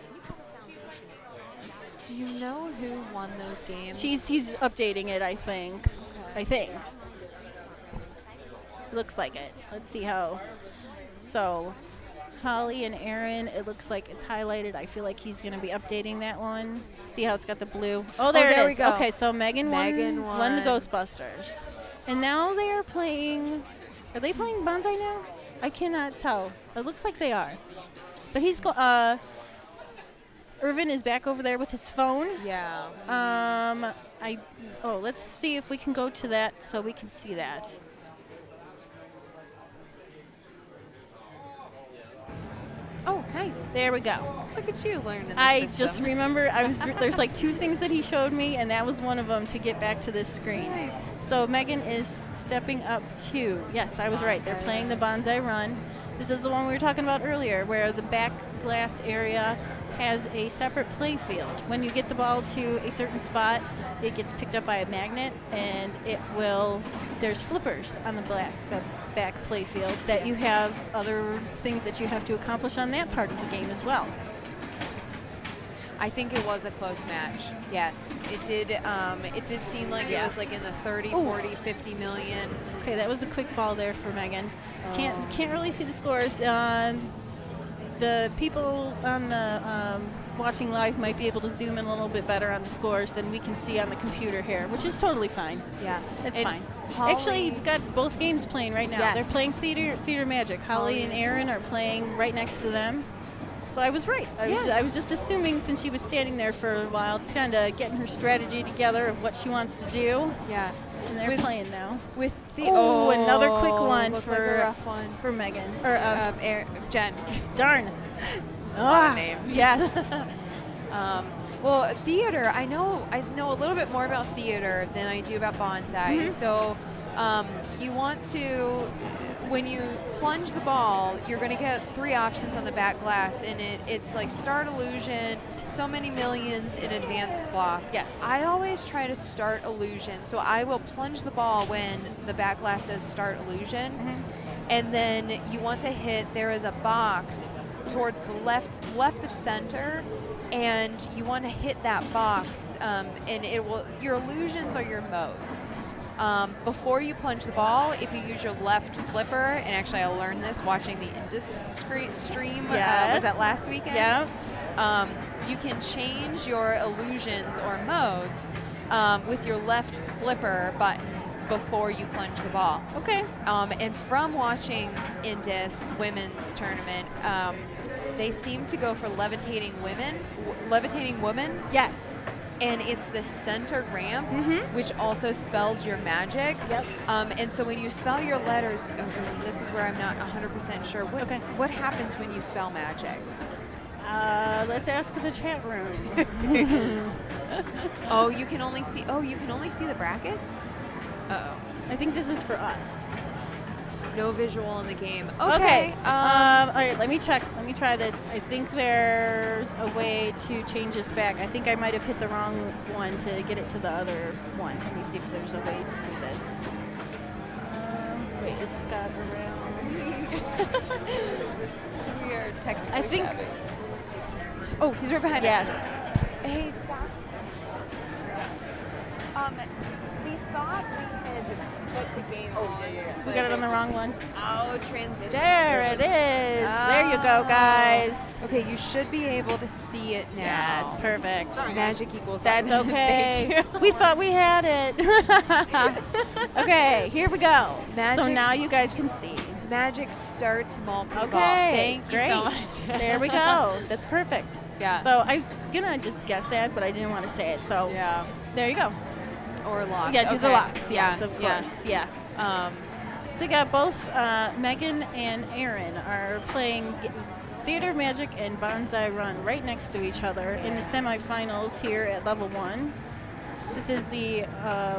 Do you know who won those games? He's updating it, I think. I think. Looks like it. Let's see how. So, Holly and Aaron, it looks like it's highlighted. I feel like he's going to be updating that one. See how it's got the blue? Oh, there it is. We go. Okay, so Megan won the Ghostbusters. And now they are playing. Are they playing Bonsai now? I cannot tell. It looks like they are. But he's Irvin is back over there with his phone. Yeah. Let's see if we can go to that so we can see that. Oh, nice. There we go. Look at you learning the I system. just remember there's like 2 things that he showed me, and that was one of them to get back to this screen. Nice. So Megan is stepping up to, yes, I was right. They're playing the Bonsai Run. This is the one we were talking about earlier, where the back glass area has a separate play field. When you get the ball to a certain spot, it gets picked up by a magnet, and there's flippers on the back play field that you have other things that you have to accomplish on that part of the game as well. I think it was a close match. Yes, it did. It did seem like it was like in the 30, 40, 50 million. Okay, that was a quick ball there for Megan. Can't really see the scores. The people on the watching live might be able to zoom in a little bit better on the scores than we can see on the computer here, which is totally fine. Yeah, it's fine. Actually, he's got both games playing right now. Yes. They're playing Theater Magic. Holly and Aaron are playing right next to them. So I was right. I was just assuming, since she was standing there for a while, kind of getting her strategy together of what she wants to do. Yeah. And they're playing now. With the another quick one for like a rough one for Megan or Jen. Darn. A lot of names. Yes. Well, theater. I know a little bit more about theater than I do about bonsai. Mm-hmm. So, you want to, when you plunge the ball, you're going to get 3 options on the back glass, and it's like start illusion, so many millions in advanced clock. Yes. I always try to start illusion, so I will plunge the ball when the back glass says start illusion, and then you want to hit. There is a box towards the left of center, and you want to hit that box, and it will. Your illusions are your modes. Before you plunge the ball, if you use your left flipper, and actually I learned this watching the Indus stream, was that last weekend? Yeah. You can change your illusions or modes with your left flipper button before you plunge the ball. Okay. And from watching Indus women's tournament, they seem to go for levitating woman. Yes. And it's the center ramp, which also spells your magic. Yep. And so when you spell your letters, this is where I'm not 100% sure. What happens when you spell magic? Let's ask the chat room. You can only see the brackets? Uh-oh. I think this is for us. No visual in the game. Okay. All right, let me check. Let me try this. I think there's a way to change this back. I think I might have hit the wrong one to get it to the other one. Let me see if there's a way to do this. Wait, is Scott around? We are technically I think. savvy. Oh, he's right behind us. Hey, Scott. We thought we had put the game on. We got it on the wrong one. Oh, transition. There it is. There you go, guys. Okay, you should be able to see it now. Yes, perfect. Magic equals. That's okay. We thought we had it. Okay, here we go. So now you guys can see. Magic starts multi-ball. Okay, Thank you so much. There we go. That's perfect. Yeah. So I was gonna just guess that, but I didn't want to say it. So yeah, there you go. Or locks. Yeah, do the Okay. locks. Yes, Yeah, of yeah. course. Yeah. So you got both Megan and Erin are playing Theater of Magic and Bonsai Run right next to each other in the semifinals here at level 1. This is the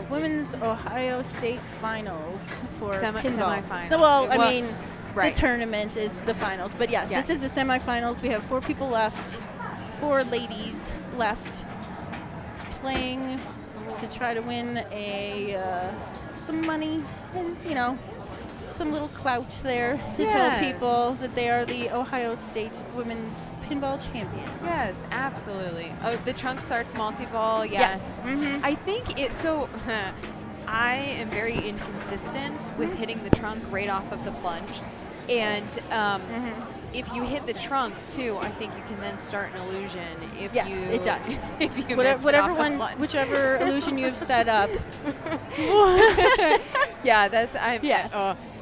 Women's Ohio State Finals for pinball. Semifinals. So, well, I Well, mean, right. the tournament is the finals. But yes, Yes. this is the semifinals. We have 4 people left, 4 ladies left playing to try to win some money and, you know, some little clout there to tell people that they are the Ohio State Women's Pinball Champion. Yes, absolutely. Oh, the trunk starts multi-ball. Yes. Mhm. I think it. So, I am very inconsistent with hitting the trunk right off of the plunge, and if you hit the trunk too, I think you can then start an illusion. If Yes, you, it does. If you miss it off the plunge. Whichever illusion you've set up. Yeah, that's I'm. Yes.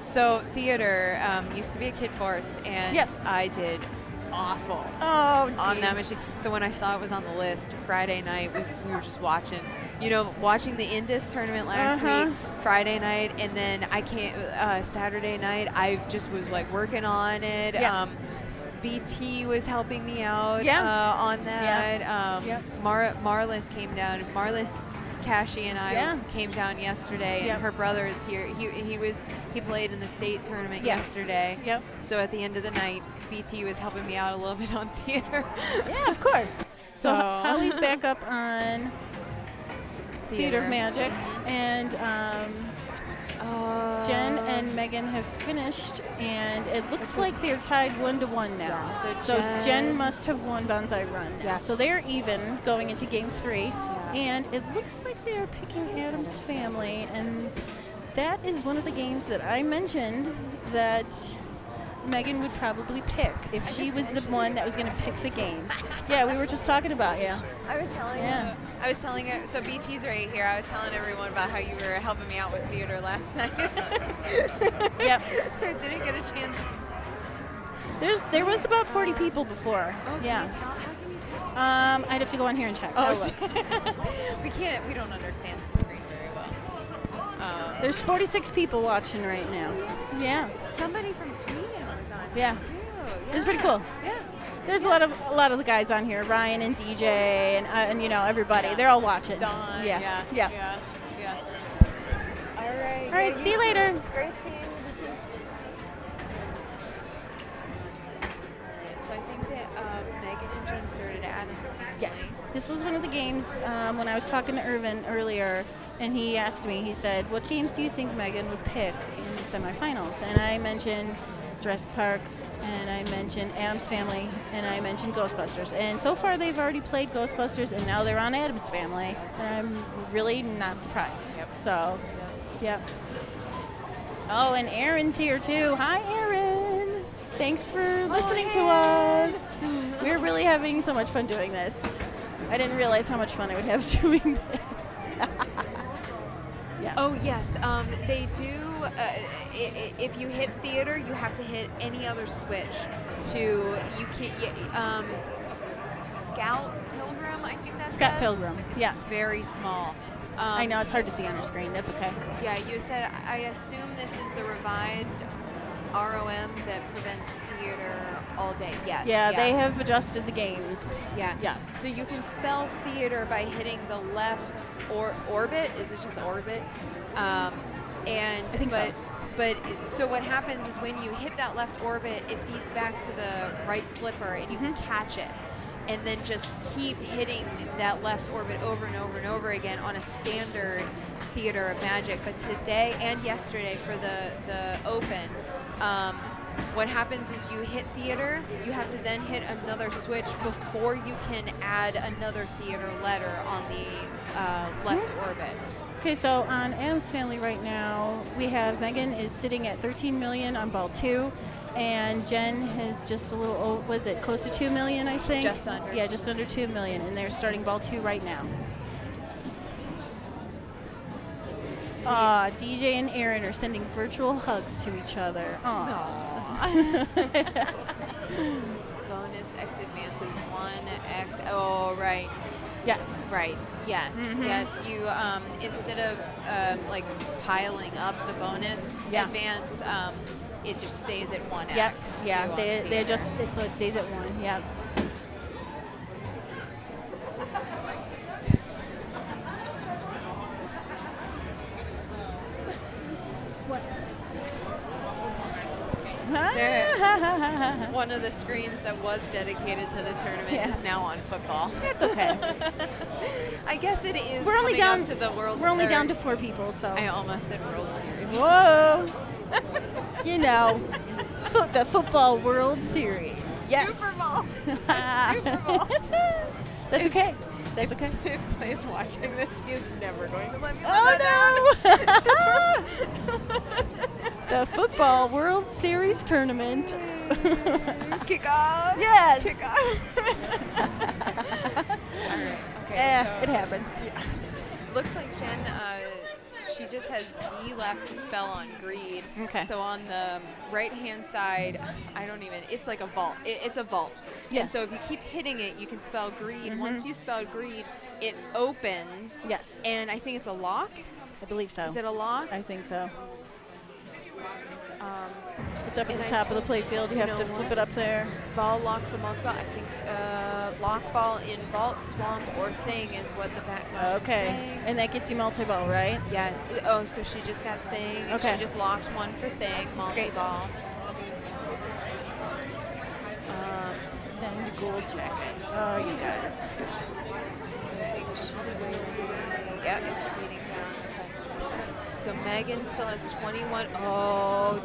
So theater used to be a kid force, and Yes. I did awful on that machine. So when I saw it was on the list Friday night, we were just watching the Indus tournament last week, Friday night, and then I came Saturday night. I just was like working on it. Yeah. BT was helping me out on that. Marlis came down. Marlis Cashy and I came down yesterday, and her brother is here. He played in the state tournament yesterday. Yep. So at the end of the night, BT was helping me out a little bit on theater. Yeah, of course. So Holly's back up on Theater of Magic, and Jen and Megan have finished, and it looks like they're tied 1-1 now. Yeah, so Jen must have won Bonsai Run now. So they're even going into game 3, and it looks like they're picking Adam's Family, and that is one of the games that I mentioned that Megan would probably pick if she was the one that was going to pick the games. Yeah, we were just talking about, I was telling her, so BT's right here. I was telling everyone about how you were helping me out with theater last night. Yep. Didn't get a chance. There was about 40 people before. Oh, yeah. Can you tell? How can you tell? I'd have to go on here and check. Oh, look. we don't understand the screen very well. There's 46 people watching right now. Yeah. Somebody from Sweden was on Yeah. here too. It's pretty cool. Yeah. There's a lot of the guys on here, Ryan and DJ and you know everybody. Yeah. They're all watching. Don. Yeah. All right. All right. See you later. Great seeing you. So I think that Megan and Jen started Adam's Family. Yes. This was one of the games when I was talking to Irvin earlier, and he asked me. He said, "What games do you think Megan would pick in the semifinals?" And I mentioned Jurassic Park, and I mentioned Adam's Family, and I mentioned Ghostbusters. And so far, they've already played Ghostbusters, and now they're on Adam's Family, and I'm really not surprised. Yep. So, yep. Oh, and Erin's here too. Hi, Erin. Thanks for listening to us. We're really having so much fun doing this. I didn't realize how much fun I would have doing this. Yeah. Oh yes, they do. If you hit theater, you have to hit any other switch. You can't. Scout Pilgrim, I think that's Scout Pilgrim. Yeah. Very small. I know it's hard to see on your screen. That's okay. Yeah, you said. I assume this is the revised ROM that prevents theater all day. Yes. Yeah, they have adjusted the games. Yeah. Yeah. So you can spell theater by hitting the left orbit. Is it just orbit? And I think so. But so what happens is when you hit that left orbit, it feeds back to the right flipper, and you can catch it, and then just keep hitting that left orbit over and over and over again on a standard Theater of Magic. But today and yesterday for the Open, what happens is you hit theater, you have to then hit another switch before you can add another theater letter on the left orbit. Okay, so on Adam's Family right now, we have Megan is sitting at 13 million on ball 2, and Jen has just a little, was it close to 2 million, I think? Just under. Yeah, just under 2 million, and they're starting ball 2 right now. DJ and Erin are sending virtual hugs to each other. Aww. Bonus X advances 1X. Oh, right. Yes. Right. Yes. Yes. You instead of like piling up the bonus advance, it just stays at 1x. Yeah. They adjust it so it stays at 1. Yeah. What? One of the screens that was dedicated to the tournament is now on football. That's okay. I guess it is. We're only down to the World. We're only down to 4 people, so. I almost said World Series. Whoa. You know, the football World Series. Yes. Super Bowl. Super Bowl. That's okay. That's okay. If Clay's watching this, he's never going to let me. Oh no! The football World Series tournament. Kick off. Yes. Kick off. All right. Okay. Yeah, it happens. Yeah. Looks like Jen. She just has D left to spell on greed. Okay. So on the right-hand side, I don't even. It's like a vault. It's a vault. Yes. And so if you keep hitting it, you can spell greed. Once you spell greed, it opens. Yes. And I think it's a lock. I believe so. Is it a lock? I think so. It's up at the top of the play field. You have to flip it up there. Ball lock for multi-ball. I think lock ball in vault, swamp, or thing is what the back glass is saying. And that gets you multi-ball, right? Yes. Oh, so she just got thing. Okay. She just locked one for thing, multi-ball. Send gold jacket. Oh, you guys. She's waiting. Yeah, it's waiting down. Okay. So Megan still has 21. Oh.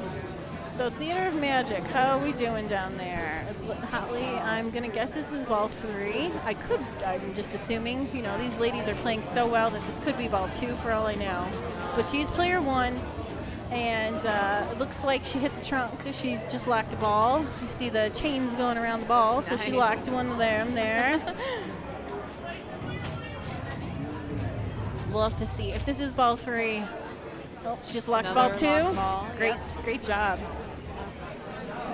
So Theater of Magic, how are we doing down there? Holly, I'm going to guess this is ball 3. I'm just assuming, these ladies are playing so well that this could be ball 2 for all I know. But she's player 1, and it looks like she hit the trunk. She's just locked a ball. You see the chains going around the ball, so she locked one of them there. We'll have to see. If this is ball 3, oh, she just locked ball 2. Great job.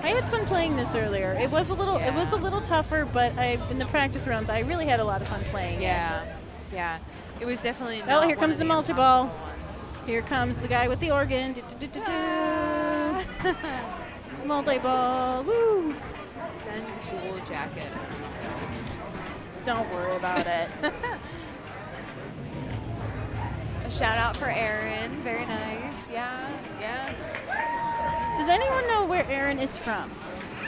I had fun playing this earlier. It was a little tougher, but in the practice rounds, I really had a lot of fun playing. Yeah. It was definitely. Oh, here comes the multi-ball. Here comes the guy with the organ. Multi-ball. Woo! Send cool jacket. Don't worry about it. A shout out for Erin. Very nice. Yeah. Does anyone know where Erin is from?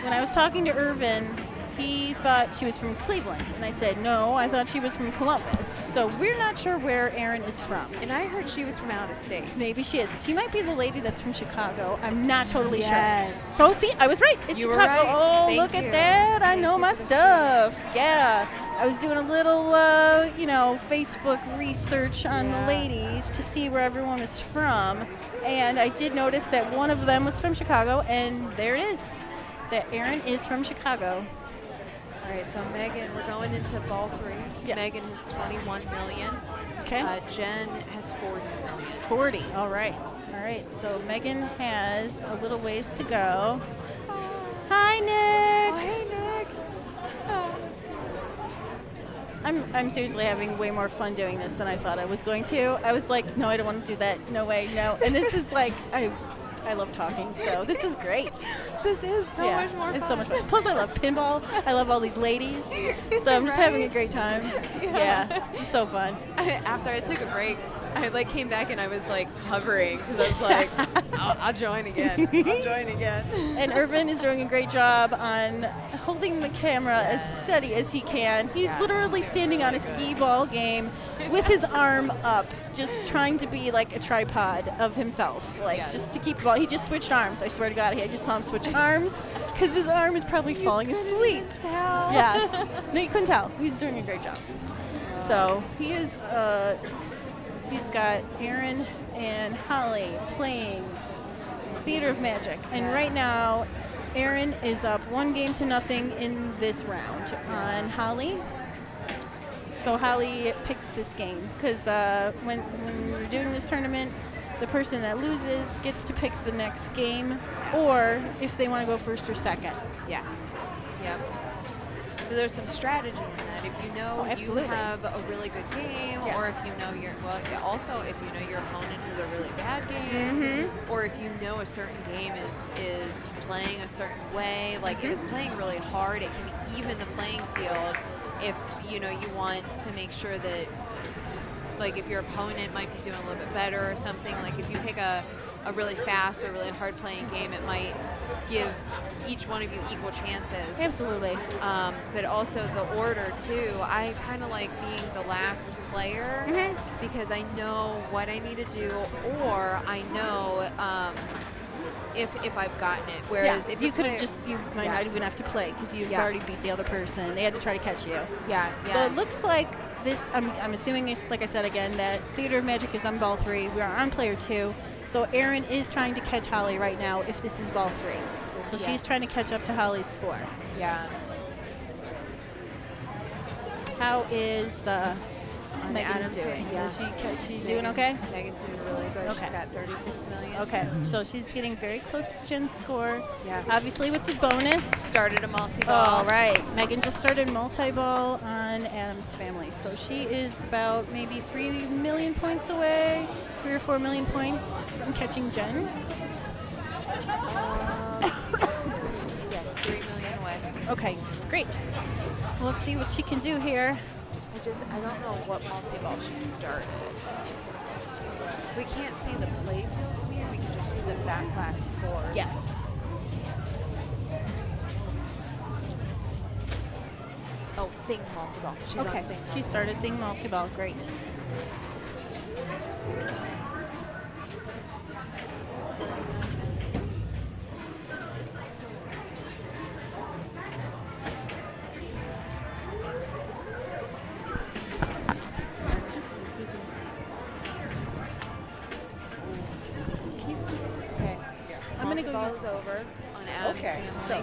When I was talking to Irvin, he thought she was from Cleveland. And I said, no, I thought she was from Columbus. So we're not sure where Erin is from. And I heard she was from out of state. Maybe she is. She might be the lady that's from Chicago. I'm not totally sure. Oh, see, I was right. It's you Chicago. Were right. Oh, Thank look you. at that. I know my stuff. Yeah. I was doing a little, Facebook research on the ladies to see where everyone was from. And I did notice that one of them was from Chicago, and there it is. That Erin is from Chicago. All right, so Megan, we're going into ball 3. Yes. Megan has 21 million. Okay. Jen has 40 million. 40. All right. So Megan has a little ways to go. Hi, Nick. Oh, hey, Nick. I'm seriously having way more fun doing this than I thought I was going to. I was like, no, I don't want to do that. No way, no. And this is like, I love talking, so this is great. This is so much more fun. It's so much fun. Plus, I love pinball. I love all these ladies. So I'm just having a great time. Yeah, this is so fun. After I took a break, I came back and I was hovering because I was like, I'll join again. And Irvin is doing a great job on holding the camera as steady as he can. He's literally standing on a skee ball game with his arm up, just trying to be like a tripod of himself, just to keep the ball. He just switched arms. I swear to God, I just saw him switch arms because his arm is probably falling asleep. Tell. Yes. No, you couldn't tell. He's doing a great job. So he is. He's got Erin and Holly playing Theater of Magic. And right now, Erin is up 1-0 in this round on Holly. So Holly picked this game because when we're doing this tournament, the person that loses gets to pick the next game, or if they want to go first or second. Yeah. Yep. So So there's some strategy in that. If you know you have a really good game, or if you know also if you know your opponent has a really bad game, or if you know a certain game is playing a certain way, like if it's playing really hard, it can even the playing field. If you want to make sure that, like, if your opponent might be doing a little bit better or something, like if you pick a really fast or really hard playing game, it might give each one of you equal chances. Absolutely. But also the order too. I kind of like being the last player because I know what I need to do, or I know if I've gotten it. Whereas if you could have you might not even have to play because you've already beat the other person. They had to try to catch you. So it looks like this. I'm assuming it's, like I said again, that Theater of Magic is on ball 3. We are on player 2. So Erin is trying to catch Holly right now if this is ball 3. So she's trying to catch up to Holly's score. Yeah. How is Megan doing? Is she doing okay? Megan's doing really good. She's got 36 million. Okay, so she's getting very close to Jen's score. Yeah. Obviously with the bonus. Started a multi-ball. All right. Megan just started multi-ball on Adam's Family. So she is about maybe 3 million points away, 3 or 4 million points from catching Jen. Yes, 3 million away. Okay, great. Well, let's see what she can do here. I don't know what multi-ball she started. We can't see the play field from here. We can just see the backlash scores. Yes. Oh, Thing multi-ball. She's on Thing. She started Thing multi-ball. Great. Balls over on Adam's Family. So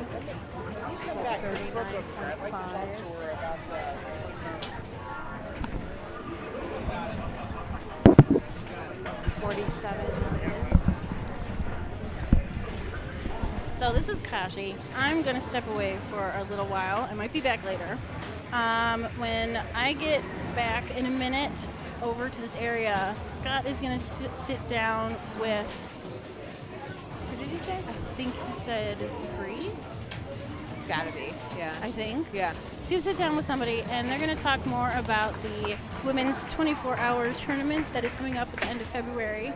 she's got 39.5. 47. So this is Kashi. I'm going to step away for a little while. I might be back later. When I get back in a minute over to this area, Scott is going to sit down with... I think he said Bree. Gotta be, yeah. I think. Yeah. He's going to sit down with somebody, and they're going to talk more about the women's 24-hour tournament that is coming up at the end of February.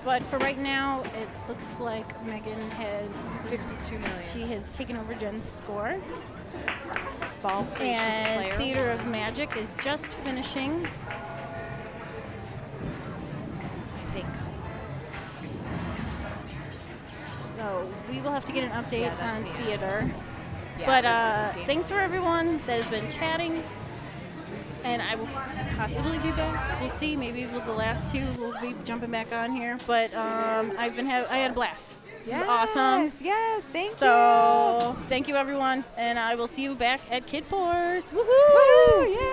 But for right now, it looks like Megan has 52 million. She has taken over Jen's score. It's ball 3. And She's a player. Theater of Magic is just finishing. I think. So we will have to get an update on Theater. Yeah, but thanks for everyone that has been chatting. And I will possibly be back. We'll see. Maybe the last 2 will be jumping back on here. But I had a blast. This is awesome. Yes, thank you. So thank you, everyone. And I will see you back at Kid Force. Woohoo! Woo, yeah.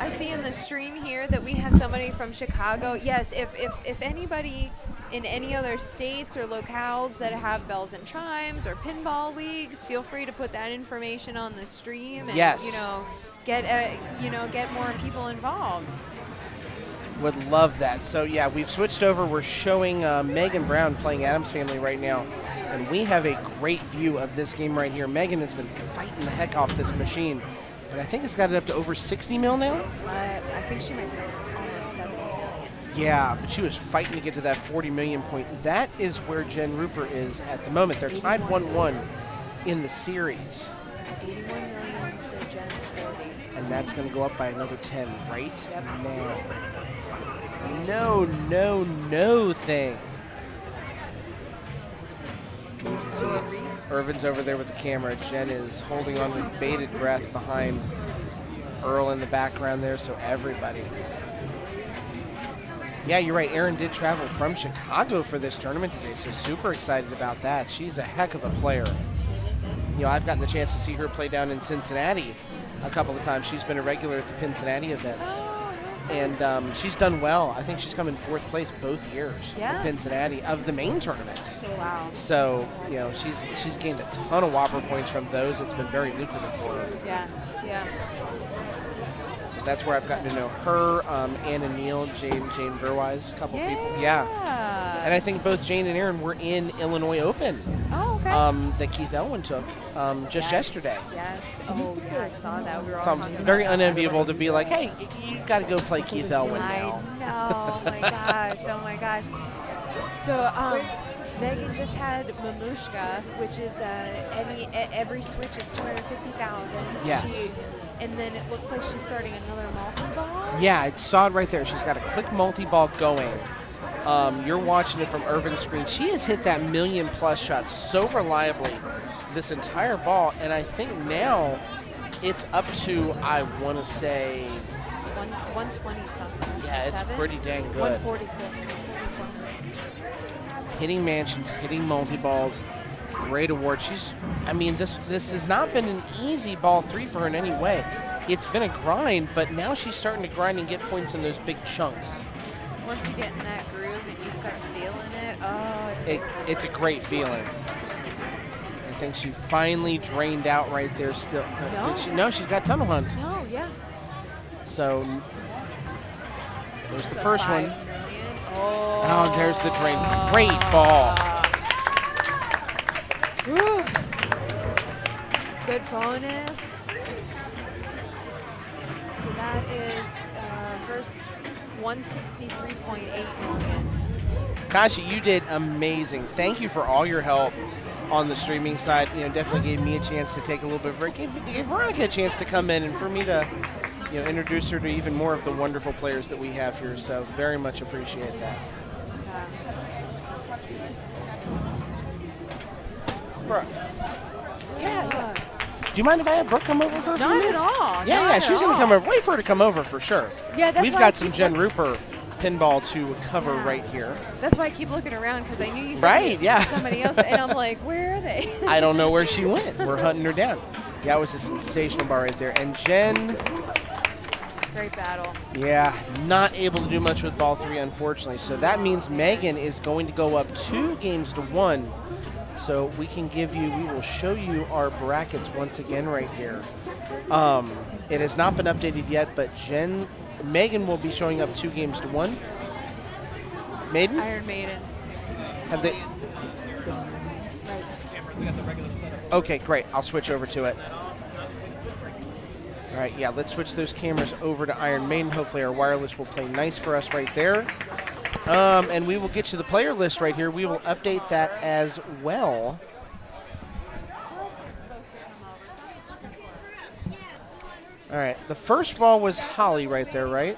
I see in the stream here that we have somebody from Chicago. Yes, if anybody in any other states or locales that have bells and chimes or pinball leagues, feel free to put that information on the stream and get more people involved. Would love that. So yeah, we've switched over. We're showing Megan Brown playing Adam's Family right now, and we have a great view of this game right here. Megan has been fighting the heck off this machine. But I think it's got it up to over 60 mil now. I think she might be almost 70 million. Yeah, but she was fighting to get to that 40 million point. That is where Jen Rupert is at the moment. They're tied 1-1 in the series. 81 million to Jen 40. And that's going to go up by another 10 right now. No thing. You can see Irvin's over there with the camera. Jen is holding on with bated breath behind Earl in the background there, so everybody. Yeah, you're right. Erin did travel from Chicago for this tournament today, so super excited about that. She's a heck of a player. You know, I've gotten the chance to see her play down in Cincinnati a couple of times. She's been a regular at the Cincinnati events. And she's done well. I think she's come in 4th place both years Yeah. in Cincinnati of the main tournament. Wow. So, she's gained a ton of Whopper points from those. It's been very lucrative for her. Yeah. But that's where I've gotten to know her, Anna Neal, Jane Verwise, a couple people. Yeah. And I think both Jane and Aaron were in Illinois Open. Oh, okay. That Keith Elwin took just yesterday. Yes. Oh, yeah, I saw that. We were all So talking I'm very about that. unenviable to be like, hey, you got to go play Keith Elwin now. I know. Oh my gosh. So, Megan just had Mamushka, which is every switch is 250,000. Yes. And then it looks like she's starting another multi-ball. Yeah, I saw it right there. She's got a quick multi-ball going. You're watching it from Irvin's screen. She has hit that million-plus shot so reliably this entire ball, and I think now it's up to, I want to say, 120 something. yeah, it's pretty dang good. 144. Hitting mansions, hitting multi-balls, great award. This has not been an easy ball 3 for her in any way. It's been a grind, but now she's starting to grind and get points in those big chunks. Once you get in that groove and you start feeling it, it's a great feeling. I think she finally drained out right there still. No, she's got Tunnel Hunt. No, yeah. So there's the first one. $5 million. Oh, there's the drain. Great ball. Woo. Good bonus. So that is first 163.8 million. Kashi, you did amazing. Thank you for all your help on the streaming side. Definitely gave me a chance to take a little bit of a break. Gave Veronica a chance to come in and for me to introduce her to even more of the wonderful players that we have here. So very much appreciate that. Brooke. Yeah. Do you mind if I have Brooke come over for a few Not minutes? at all. Yeah, she's going to come over. Wait for her to come over for sure. Yeah, that's We've why got some Jen Rupert pinball to cover Yeah. right here. That's why I keep looking around because I knew you said somebody else, and I'm like, where are they? I don't know where she went. We're hunting her down. Yeah, it was a sensational bar right there. And Jen, Great battle. yeah, not able to do much with ball 3, unfortunately. So that means Megan is going to go up 2-1. So we will show you our brackets once again right here. It has not been updated yet, but Megan will be showing up 2-1. Maiden? Iron Maiden. Have they? Okay, great. I'll switch over to it. All right, yeah, let's switch those cameras over to Iron Maiden. Hopefully our wireless will play nice for us right there. And we will get to the player list right here. We will update that as well. All right, the first ball was Holly right there, right?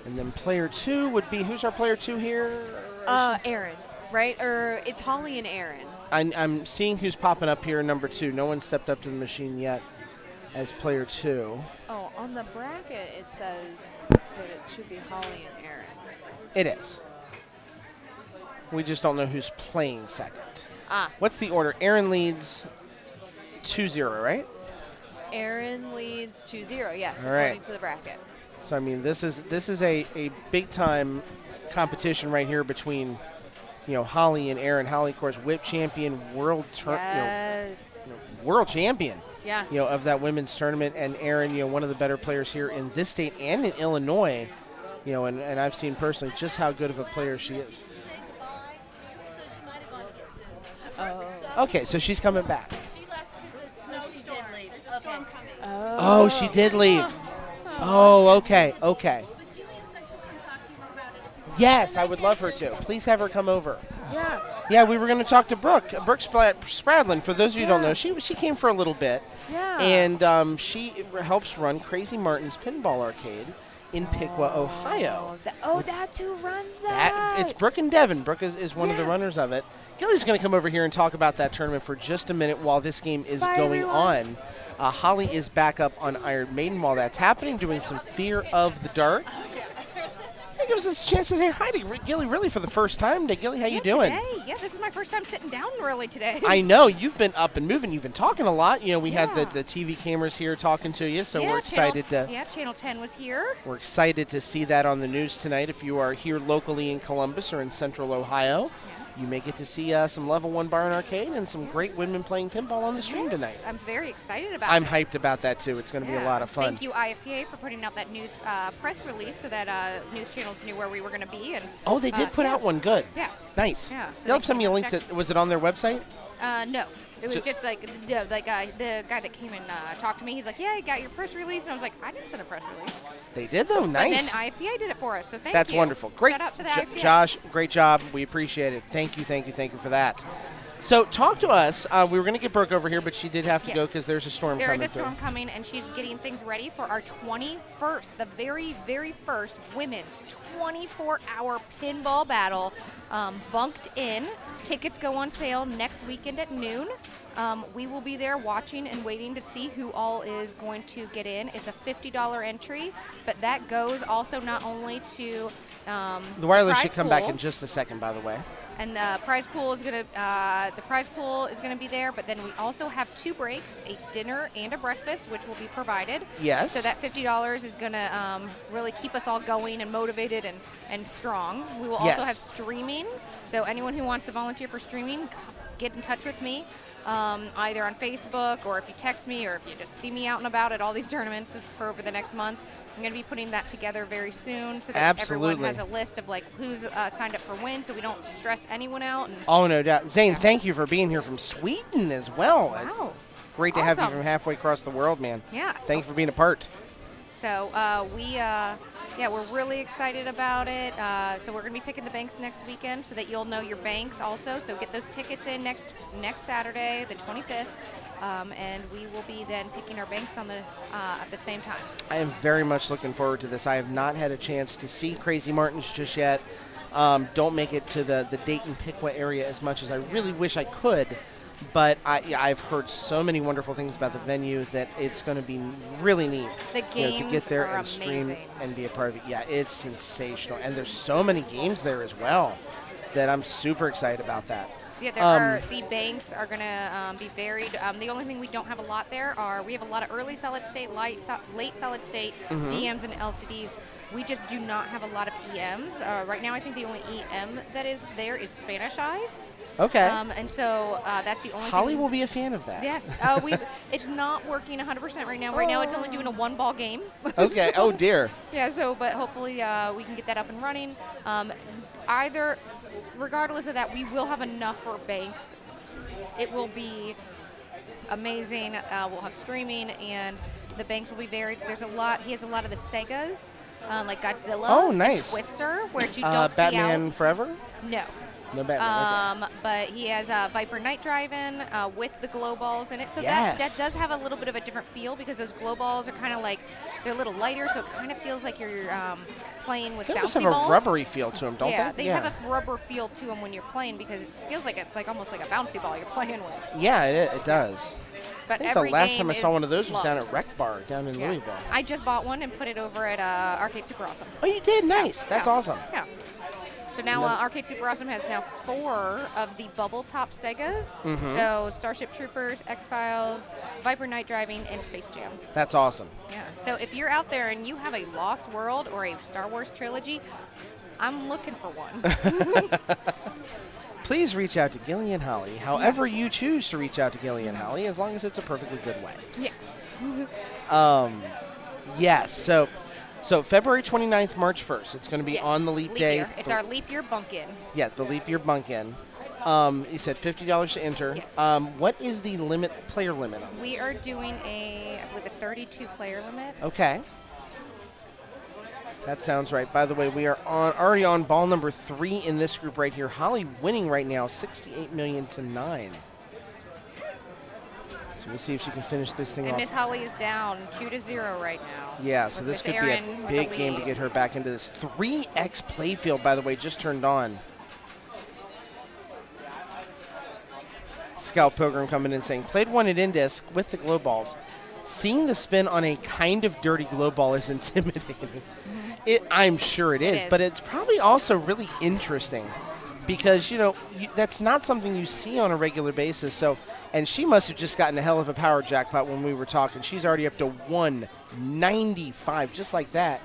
And then player 2 would be, who's our player 2 here? Aaron, right? Or it's Holly and Aaron. I'm seeing who's popping up here, number 2. No one stepped up to the machine yet as player 2. Oh, on the bracket it says that it should be Holly and Aaron. It is. We just don't know who's playing second. What's the order? Aaron leads 2-0, right? Aaron leads 2-0, yes, All according right. to the bracket. So, I mean, this is a big-time competition right here between, Holly and Aaron. Holly, of course, whip champion, world champion. Yeah. Of that women's tournament, and Aaron, one of the better players here in this state and in Illinois, and I've seen personally just how good of a player she is. Okay, so she's coming back. Oh, she did leave. Oh, okay. Yes, I would love her to. Please have her come over. Yeah. Yeah, we were going to talk to Brooke Spradlin. For those of you who don't know, she came for a little bit. Yeah. And she helps run Crazy Martin's Pinball Arcade in Piqua, Ohio. That's who runs that. It's Brooke and Devin. Brooke is one of the runners of it. Gilly's going to come over here and talk about that tournament for just a minute while this game is going on. Holly is back up on Iron Maiden while that's happening, doing some Fear of the Dark. That gives us a chance to say hi to Gilly really for the first time. Gilly, how you doing? Today. Yeah, this is my first time sitting down really today. I know. You've been up and moving. You've been talking a lot. We had the TV cameras here talking to you, so we're excited Channel 10 was here. We're excited to see that on the news tonight. If you are here locally in Columbus or in Central Ohio, you may get to see some Level 1 Bar and Arcade and some great women playing pinball on the stream tonight. I'm very excited about it. I'm hyped about that, too. It's going to be a lot of fun. Thank you, IFPA, for putting out that news press release so that news channels knew where we were going to be. And they did put out one. Good. Yeah. Nice. Yeah, so they'll send me a link to. Was it on their website? No. It was just like the guy that came and talked to me. He's like, "Yeah, I got your press release," and I was like, "I didn't send a press release." They did though. Nice. And then IFPA did it for us. So thank you. That's wonderful. Great. Shout out to the IFPA. Josh, great job. We appreciate it. Thank you for that. So talk to us. We were going to get Brooke over here, but she did have to go because there's a storm coming. There is a storm coming, and she's getting things ready for our 21st, the very, very first women's 24-hour pinball battle. Bunked in. Tickets go on sale next weekend at noon. We will be there watching and waiting to see who all is going to get in. It's a $50 entry, but that goes also not only to the wireless should come back in just a second, by the way. And the prize pool is gonna be there, but then we also have 2 breaks, a dinner and a breakfast, which will be provided. Yes. So that $50 is gonna really keep us all going and motivated and strong. We will also have streaming. So anyone who wants to volunteer for streaming, get in touch with me, either on Facebook or if you text me or if you just see me out and about at all these tournaments for over the next month. I'm going to be putting that together very soon so that everyone has a list of who's signed up for when, so we don't stress anyone out. Oh, no doubt. Zane, thank you for being here from Sweden as well. Wow. Great to have you from halfway across the world, man. Yeah. Thank you for being a part. So we're really excited about it. So we're going to be picking the banks next weekend so that you'll know your banks also. So get those tickets in next Saturday, the 25th. And we will be then picking our banks on at the same time. I am very much looking forward to this. I have not had a chance to see Crazy Martin's just yet. Don't make it to the Dayton-Piqua area as much as I really wish I could. But I've heard so many wonderful things about the venue that it's going to be really neat to get there and amazing. Stream and be a part of it. Yeah, it's sensational. And there's so many games there as well that I'm super excited about that. Yeah, the banks are going to be varied. The only thing we don't have a lot there we have a lot of early solid state, late solid state, DMs and LCDs. We just do not have a lot of EMs. Right now I think the only EM that is there is Spanish Eyes. Okay. And so that's the only Holly thing. will be a fan of that. Yes. It's not working 100% right now. Right now it's only doing a 1-ball game. Okay. Oh, dear. Yeah, but hopefully we can get that up and running. Regardless of that, we will have enough for banks. It will be amazing. We'll have streaming, and the banks will be varied. He has a lot of the Segas, like Godzilla. Oh, nice. And Twister, where you don't see Batman out. Forever? No. No Batman. But he has Viper Night Driving with the glow balls in it. So yes. that does have a little bit of a different feel because those glow balls are kind of they're a little lighter, so it kind of feels like you're playing with bouncy balls. They have a rubbery feel to them, don't they? Yeah, they have a rubber feel to them when you're playing because it feels like it's almost like a bouncy ball you're playing with. Yeah, it does. But I think the last time I saw one of those was down at Rec Bar down in Louisville. I just bought one and put it over at Arcade Super Awesome. Oh, you did? Nice. That's awesome. Yeah. So now Arcade Super Awesome has now 4 of the bubble top Segas. So Starship Troopers, X-Files, Viper Night Driving, and Space Jam. That's awesome. Yeah. So if you're out there and you have a Lost World or a Star Wars trilogy, I'm looking for one. Please reach out to Gilly and Holly, however you choose to reach out to Gilly and Holly, as long as it's a perfectly good way. Yeah. Yes. So February 29th, March 1st. It's going to be on the leap day. Year. It's our leap year bunk-in. Yeah, the leap year bunk-in. You said $50 to enter. Yes. What is the player limit on this? We are doing with a 32 player limit. Okay. That sounds right. By the way, we are already on ball number 3 in this group right here. Holly winning right now, 68 million to 9. So we'll see if she can finish this thing off. And Miss Holly is down 2-0 right now. Yeah, so this could be a big game to get her back into this. 3X playfield, by the way, just turned on. Scout Pilgrim coming in saying, played one at Indisc with the glow balls. Seeing the spin on a kind of dirty glow ball is intimidating. I'm sure it is, but it's probably also really interesting because, that's not something you see on a regular basis. So, and she must have just gotten a hell of a power jackpot when we were talking. She's already up to 195, just like that.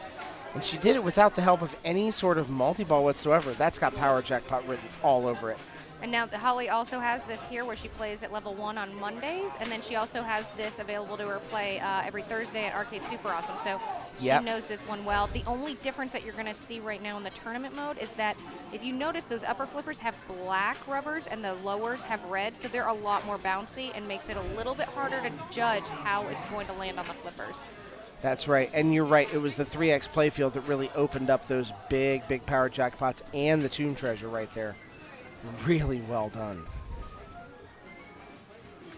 And she did it without the help of any sort of multi-ball whatsoever. That's got power jackpot written all over it. And now Holly also has this here where she plays at level 1 on Mondays, and then she also has this available to her play every Thursday at Arcade Super Awesome. So she knows this one well. The only difference that you're going to see right now in the tournament mode is that if you notice, those upper flippers have black rubbers and the lowers have red, so they're a lot more bouncy and makes it a little bit harder to judge how it's going to land on the flippers. That's right, and you're right. It was the 3X playfield that really opened up those big power jackpots and the Tomb Treasure right there. Really well done.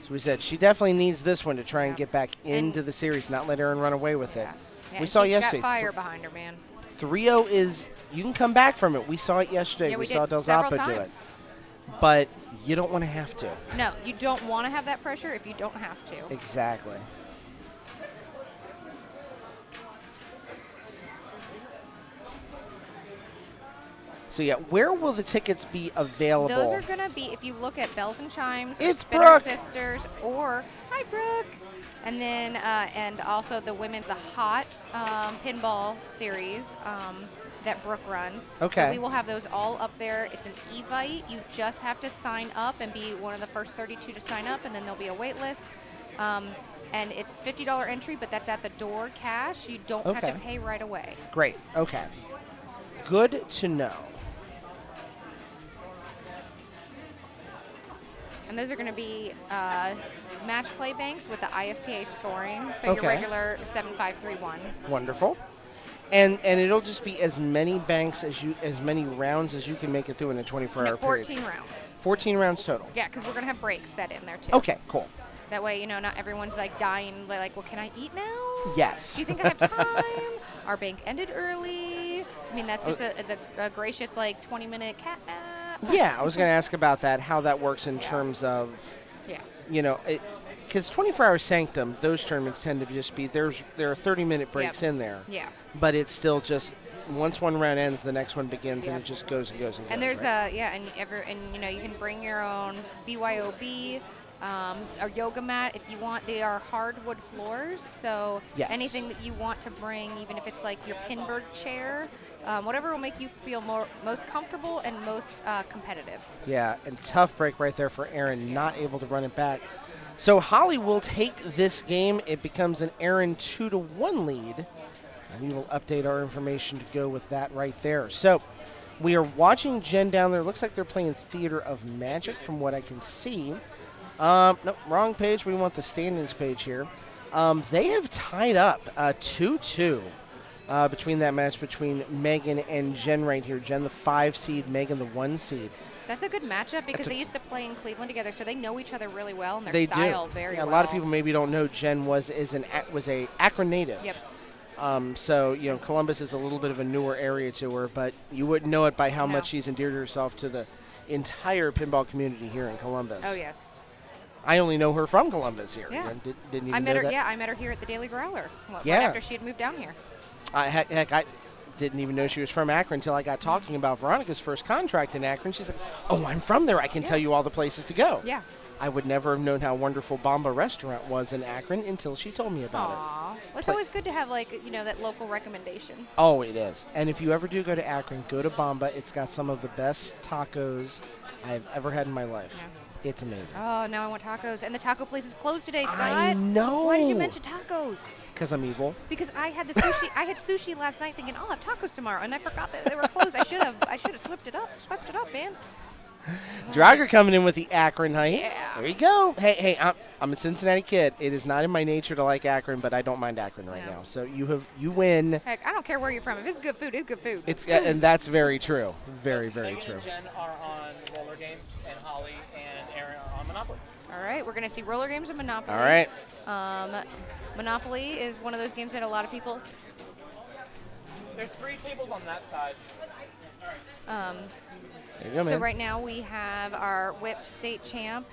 So we said she definitely needs this one to try and get back into the series, not let Erin run away with it. Yeah, we saw she's yesterday. Got fire behind her, man. 3-0 is, you can come back from it. We saw it yesterday. Yeah, we did saw Del several Zappa do it. times. But you don't want to have to. No, you don't want to have that pressure if you don't have to. Exactly. So, yeah, where will the tickets be available? Those are going to be, if you look at Bells and Chimes, it's Spinner Brooke. Sisters, or, hi, Brooke. And then, and also the hot pinball series that Brooke runs. Okay. So we will have those all up there. It's an Evite. You just have to sign up and be one of the first 32 to sign up, and then there'll be a wait list. And it's $50 entry, but that's at the door cash. You don't have to pay right away. Great. Okay. Good to know. And those are going to be match play banks with the IFPA scoring. So your regular 7531. Wonderful. And it'll just be as many banks as many rounds as you can make it through in a 24-hour period. 14 rounds. 14 rounds total. Yeah, because we're going to have breaks set in there too. Okay, cool. That way, not everyone's like dying. Like, well, can I eat now? Yes. Do you think I have time? Our bank ended early. I mean, that's just it's a gracious 20-minute cat nap. Yeah, I was going to ask about that, how that works in terms of, because 24-hour Sanctum, those tournaments tend to just be, there are 30-minute breaks in there. Yeah. But it's still just, once one round ends, the next one begins, and it just goes and goes and goes. And there's right? you can bring your own BYOB, a yoga mat if you want. They are hardwood floors, so anything that you want to bring, even if it's like your Pinberg chair, whatever will make you feel most comfortable and most competitive. Yeah, and tough break right there for Erin, not able to run it back. So Holly will take this game. It becomes an Erin 2-1 lead. And we will update our information to go with that right there. So we are watching Jen down there. Looks like they're playing Theater of Magic from what I can see. No, wrong page. We want the standings page here. They have tied up 2-2 between that match between Megan and Jen right here. Jen, the 5 seed, Megan, the 1 seed. That's a good matchup because they used to play in Cleveland together, so they know each other really well and their style very well. A lot of people maybe don't know Jen was a Akron native. Yep. So, Columbus is a little bit of a newer area to her, but you wouldn't know it by how much she's endeared herself to the entire pinball community here in Columbus. Oh, yes. I only know her from Columbus here. Yeah. Didn't even know that. Yeah, I met her here at the Daily Growler right after she had moved down here. Heck, I didn't even know she was from Akron until I got talking about Veronica's first contract in Akron. She's like, oh, I'm from there. I can tell you all the places to go. Yeah. I would never have known how wonderful Bamba Restaurant was in Akron until she told me about it. Well, it's always good to have, that local recommendation. Oh, it is. And if you ever do go to Akron, go to Bamba. It's got some of the best tacos I've ever had in my life. Yeah. It's amazing. Oh, now I want tacos. And the taco place is closed today, Scott. I know. Why did you mention tacos? Because I'm evil. Because I had the sushi. I had sushi last night thinking, I'll have tacos tomorrow. And I forgot that they were closed. I should have swept it up, man. Drager coming in with the Akron height. Yeah. There you go. Hey, I'm a Cincinnati kid. It is not in my nature to like Akron, but I don't mind Akron right now. So you win. Heck, I don't care where you're from. If it's good food, it's good food. And that's very true. Very, very true. And Jen are on roller games, and Holly and Erin are on Monopoly. All right, we're going to see roller games and Monopoly. All right. Monopoly is one of those games that a lot of people. There's 3 tables on that side. There you go, man. So right now we have our whipped state champ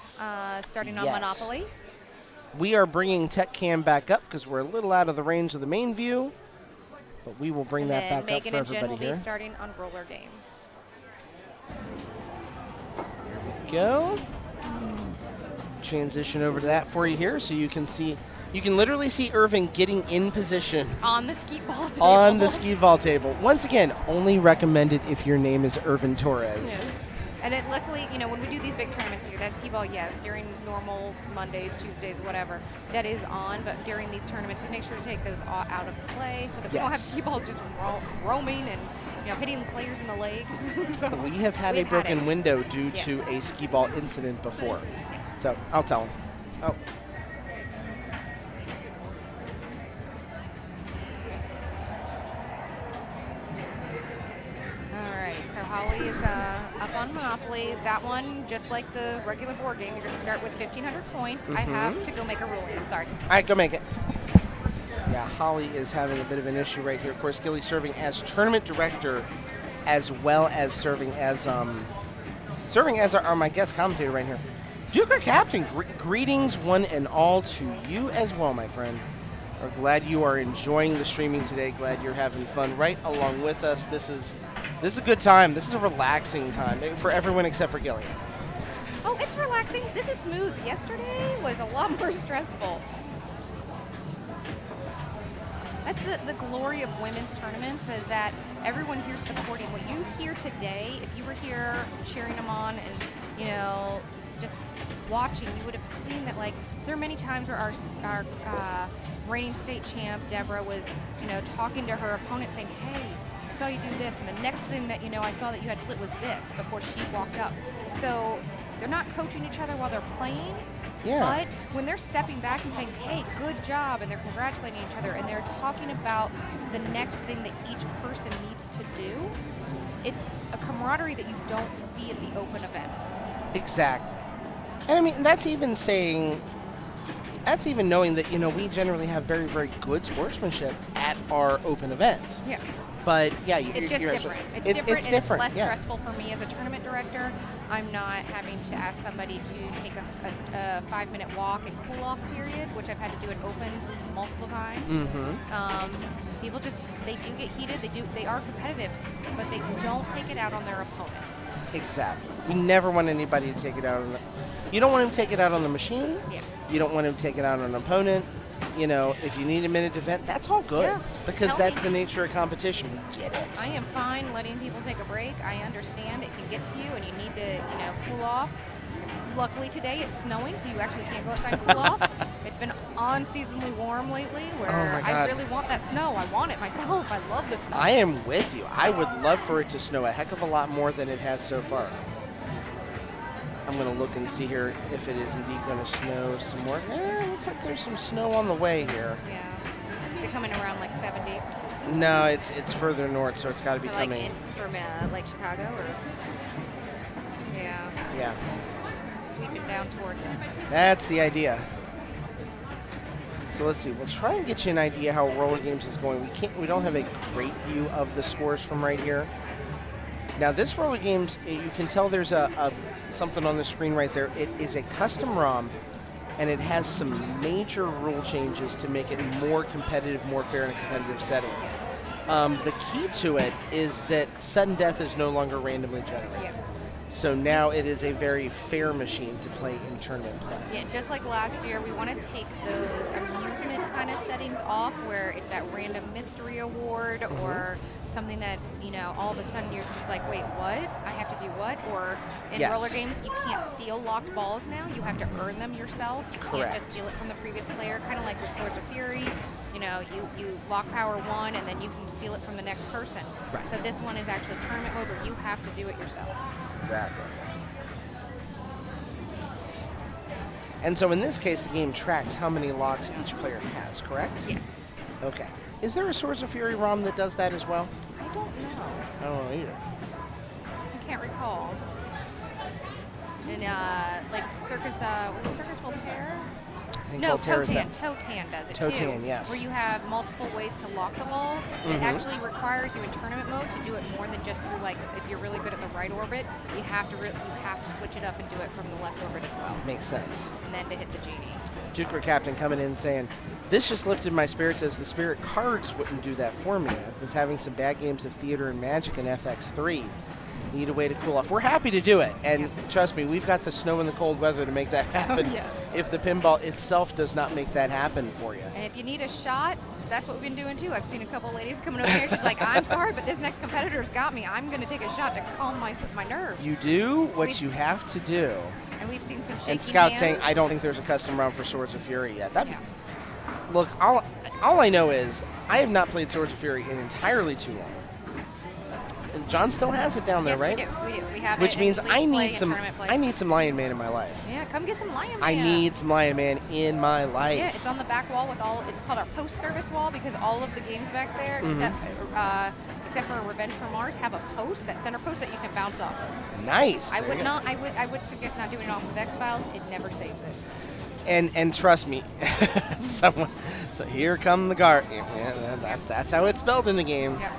starting on Monopoly. We are bringing Tech Cam back up because we're a little out of the range of the main view. But we will bring and that then back Megan up and for Jen everybody will here. be starting on roller games. Go. Transition over to that for you here so you can see. You can literally see Irving getting in position On the skee ball table. on the skee ball table. Once again, only recommended if your name is Irvin Torres. Yes. And it luckily, when we do these big tournaments here, that skee ball, yes, during normal Mondays, Tuesdays, whatever, that is on. But during these tournaments, we make sure to take those out of play so that we don't have skee balls just roaming and hitting players in the leg. So we have had a broken window due to a skee ball incident before. So I'll tell him. Oh. So Holly is up on Monopoly. That one, just like the regular board game, you're going to start with 1,500 points. I have to go make a ruling. I'm sorry. All right, go make it. Yeah, Holly is having a bit of an issue right here. Of course, Gilly's serving as tournament director as well as serving as my guest commentator right here. Duker Captain, greetings one and all to you as well, my friend. We're glad you are enjoying the streaming today. Glad you're having fun right along with us. This is a good time. This is a relaxing time for everyone except for Gilly. Oh, it's relaxing. This is smooth. Yesterday was a lot more stressful. That's the glory of women's tournaments, is that everyone here's supporting. What you hear today, if you were here cheering them on and, just watching, you would have seen that, there are many times where our reigning state champ, Deborah, was, talking to her opponent saying, hey, I saw you do this, and the next thing that, I saw that you had flipped was this before she walked up. So they're not coaching each other while they're playing. Yeah. But when they're stepping back and saying, hey, good job, and they're congratulating each other, and they're talking about the next thing that each person needs to do, it's a camaraderie that you don't see at the open events. Exactly. And I mean, that's even knowing that, we generally have very, very good sportsmanship at our open events. Yeah. But yeah, it's just different. It's different, and it's less stressful for me as a tournament director. I'm not having to ask somebody to take a 5-minute walk and cool off period, which I've had to do at opens multiple times. Mm-hmm. People they do get heated. They are competitive, but they don't take it out on their opponents. Exactly. We never want anybody to take it out on you don't want him to take it out on the machine. Yeah. You don't want him to take it out on an opponent. If you need a minute to vent, that's all good. Yeah. Because that's the nature of competition. We get it. I am fine letting people take a break. I understand it can get to you and you need to, cool off. Luckily today it's snowing, so you actually can't go outside and cool off. It's been unseasonably warm lately where I really want that snow. I want it myself. I love the snow. I am with you. I would love for it to snow a heck of a lot more than it has so far. I'm going to look and see here if it is indeed going to snow some more. Looks like there's some snow on the way here. Yeah. Is it coming around 70? No, it's further north, so it's got to be coming. From Chicago, or? Yeah. Yeah. Sweeping down towards us. That's the idea. So let's see. We'll try and get you an idea how roller games is going. We don't have a great view of the scores from right here. Now this roller games, you can tell there's a something on the screen right there. It is a custom ROM, and it has some major rule changes to make it more competitive, more fair in a competitive setting. The key to it is that sudden death is no longer randomly generated. Yes. So now it is a very fair machine to play in tournament play. Yeah, just like last year, we want to take those amusement kind of settings off where it's that random mystery award or something that, all of a sudden you're just like, wait, what? I have to do what? Or in roller games, you can't steal locked balls now. You have to earn them yourself. You can't just steal it from the previous player, kind of like with Swords of Fury. You lock power one, and then you can steal it from the next person. Right. So this one is actually tournament mode where you have to do it yourself. Exactly. And so in this case, the game tracks how many locks each player has, correct? Yes. Okay. Is there a Swords of Fury ROM that does that as well? I don't know. I don't know either. I can't recall. And Circus Voltaire? No, Totan. Totan does it too. Totan, yes. Where you have multiple ways to lock the ball. It actually requires you in tournament mode to do it more than just through, if you're really good at the right orbit, you have to switch it up and do it from the left orbit as well. Makes sense. And then to hit the genie. Duker Captain coming in saying, This just lifted my spirits as the Spirit cards wouldn't do that for me. I was having some bad games of Theater and Magic in FX3. Need a way to cool off. We're happy to do it. And trust me, we've got the snow and the cold weather to make that happen. If the pinball itself does not make that happen for you. And if you need a shot, that's what we've been doing too. I've seen a couple ladies coming over here. She's like, I'm sorry, but this next competitor's got me. I'm going to take a shot to calm my nerves. You do what you have to do. And we've seen some shaky And Scout hands. saying, I don't think there's a custom round for Swords of Fury yet. Look, all I know is I have not played Swords of Fury in entirely too long. And John still has it down there, right? Yes, we do. We have Which it. means I need some Lion Man in my life. Yeah, come get some Lion Man. I need some Lion Man in my life. Yeah, it's on the back wall with all. It's called our post-service wall because all of the games back there, except for Revenge from Mars, have a post, that center post that you can bounce off of. Nice. I would suggest not doing it off of X-Files. It never saves it. And trust me, so here come the guard. Yeah, that's how it's spelled in the game. Yep.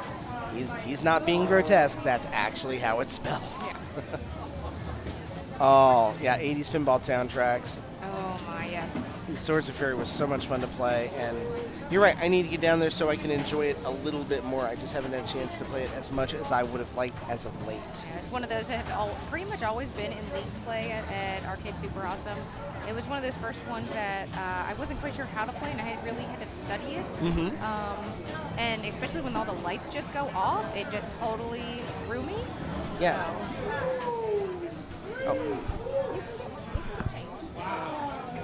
He's not being grotesque. That's actually how it's spelled. Yeah. Oh, yeah, 80s pinball soundtracks. Oh, my, yes. Swords of Fury was so much fun to play, and you're right, I need to get down there so I can enjoy it a little bit more. I just haven't had a chance to play it as much as I would have liked as of late. Yeah, it's one of those that have pretty much always been in league play at Arcade Super Awesome. It was one of those first ones that I wasn't quite sure how to play, and I really had to study it. And especially when all the lights just go off, it just totally threw me. Yeah. So. You can get change.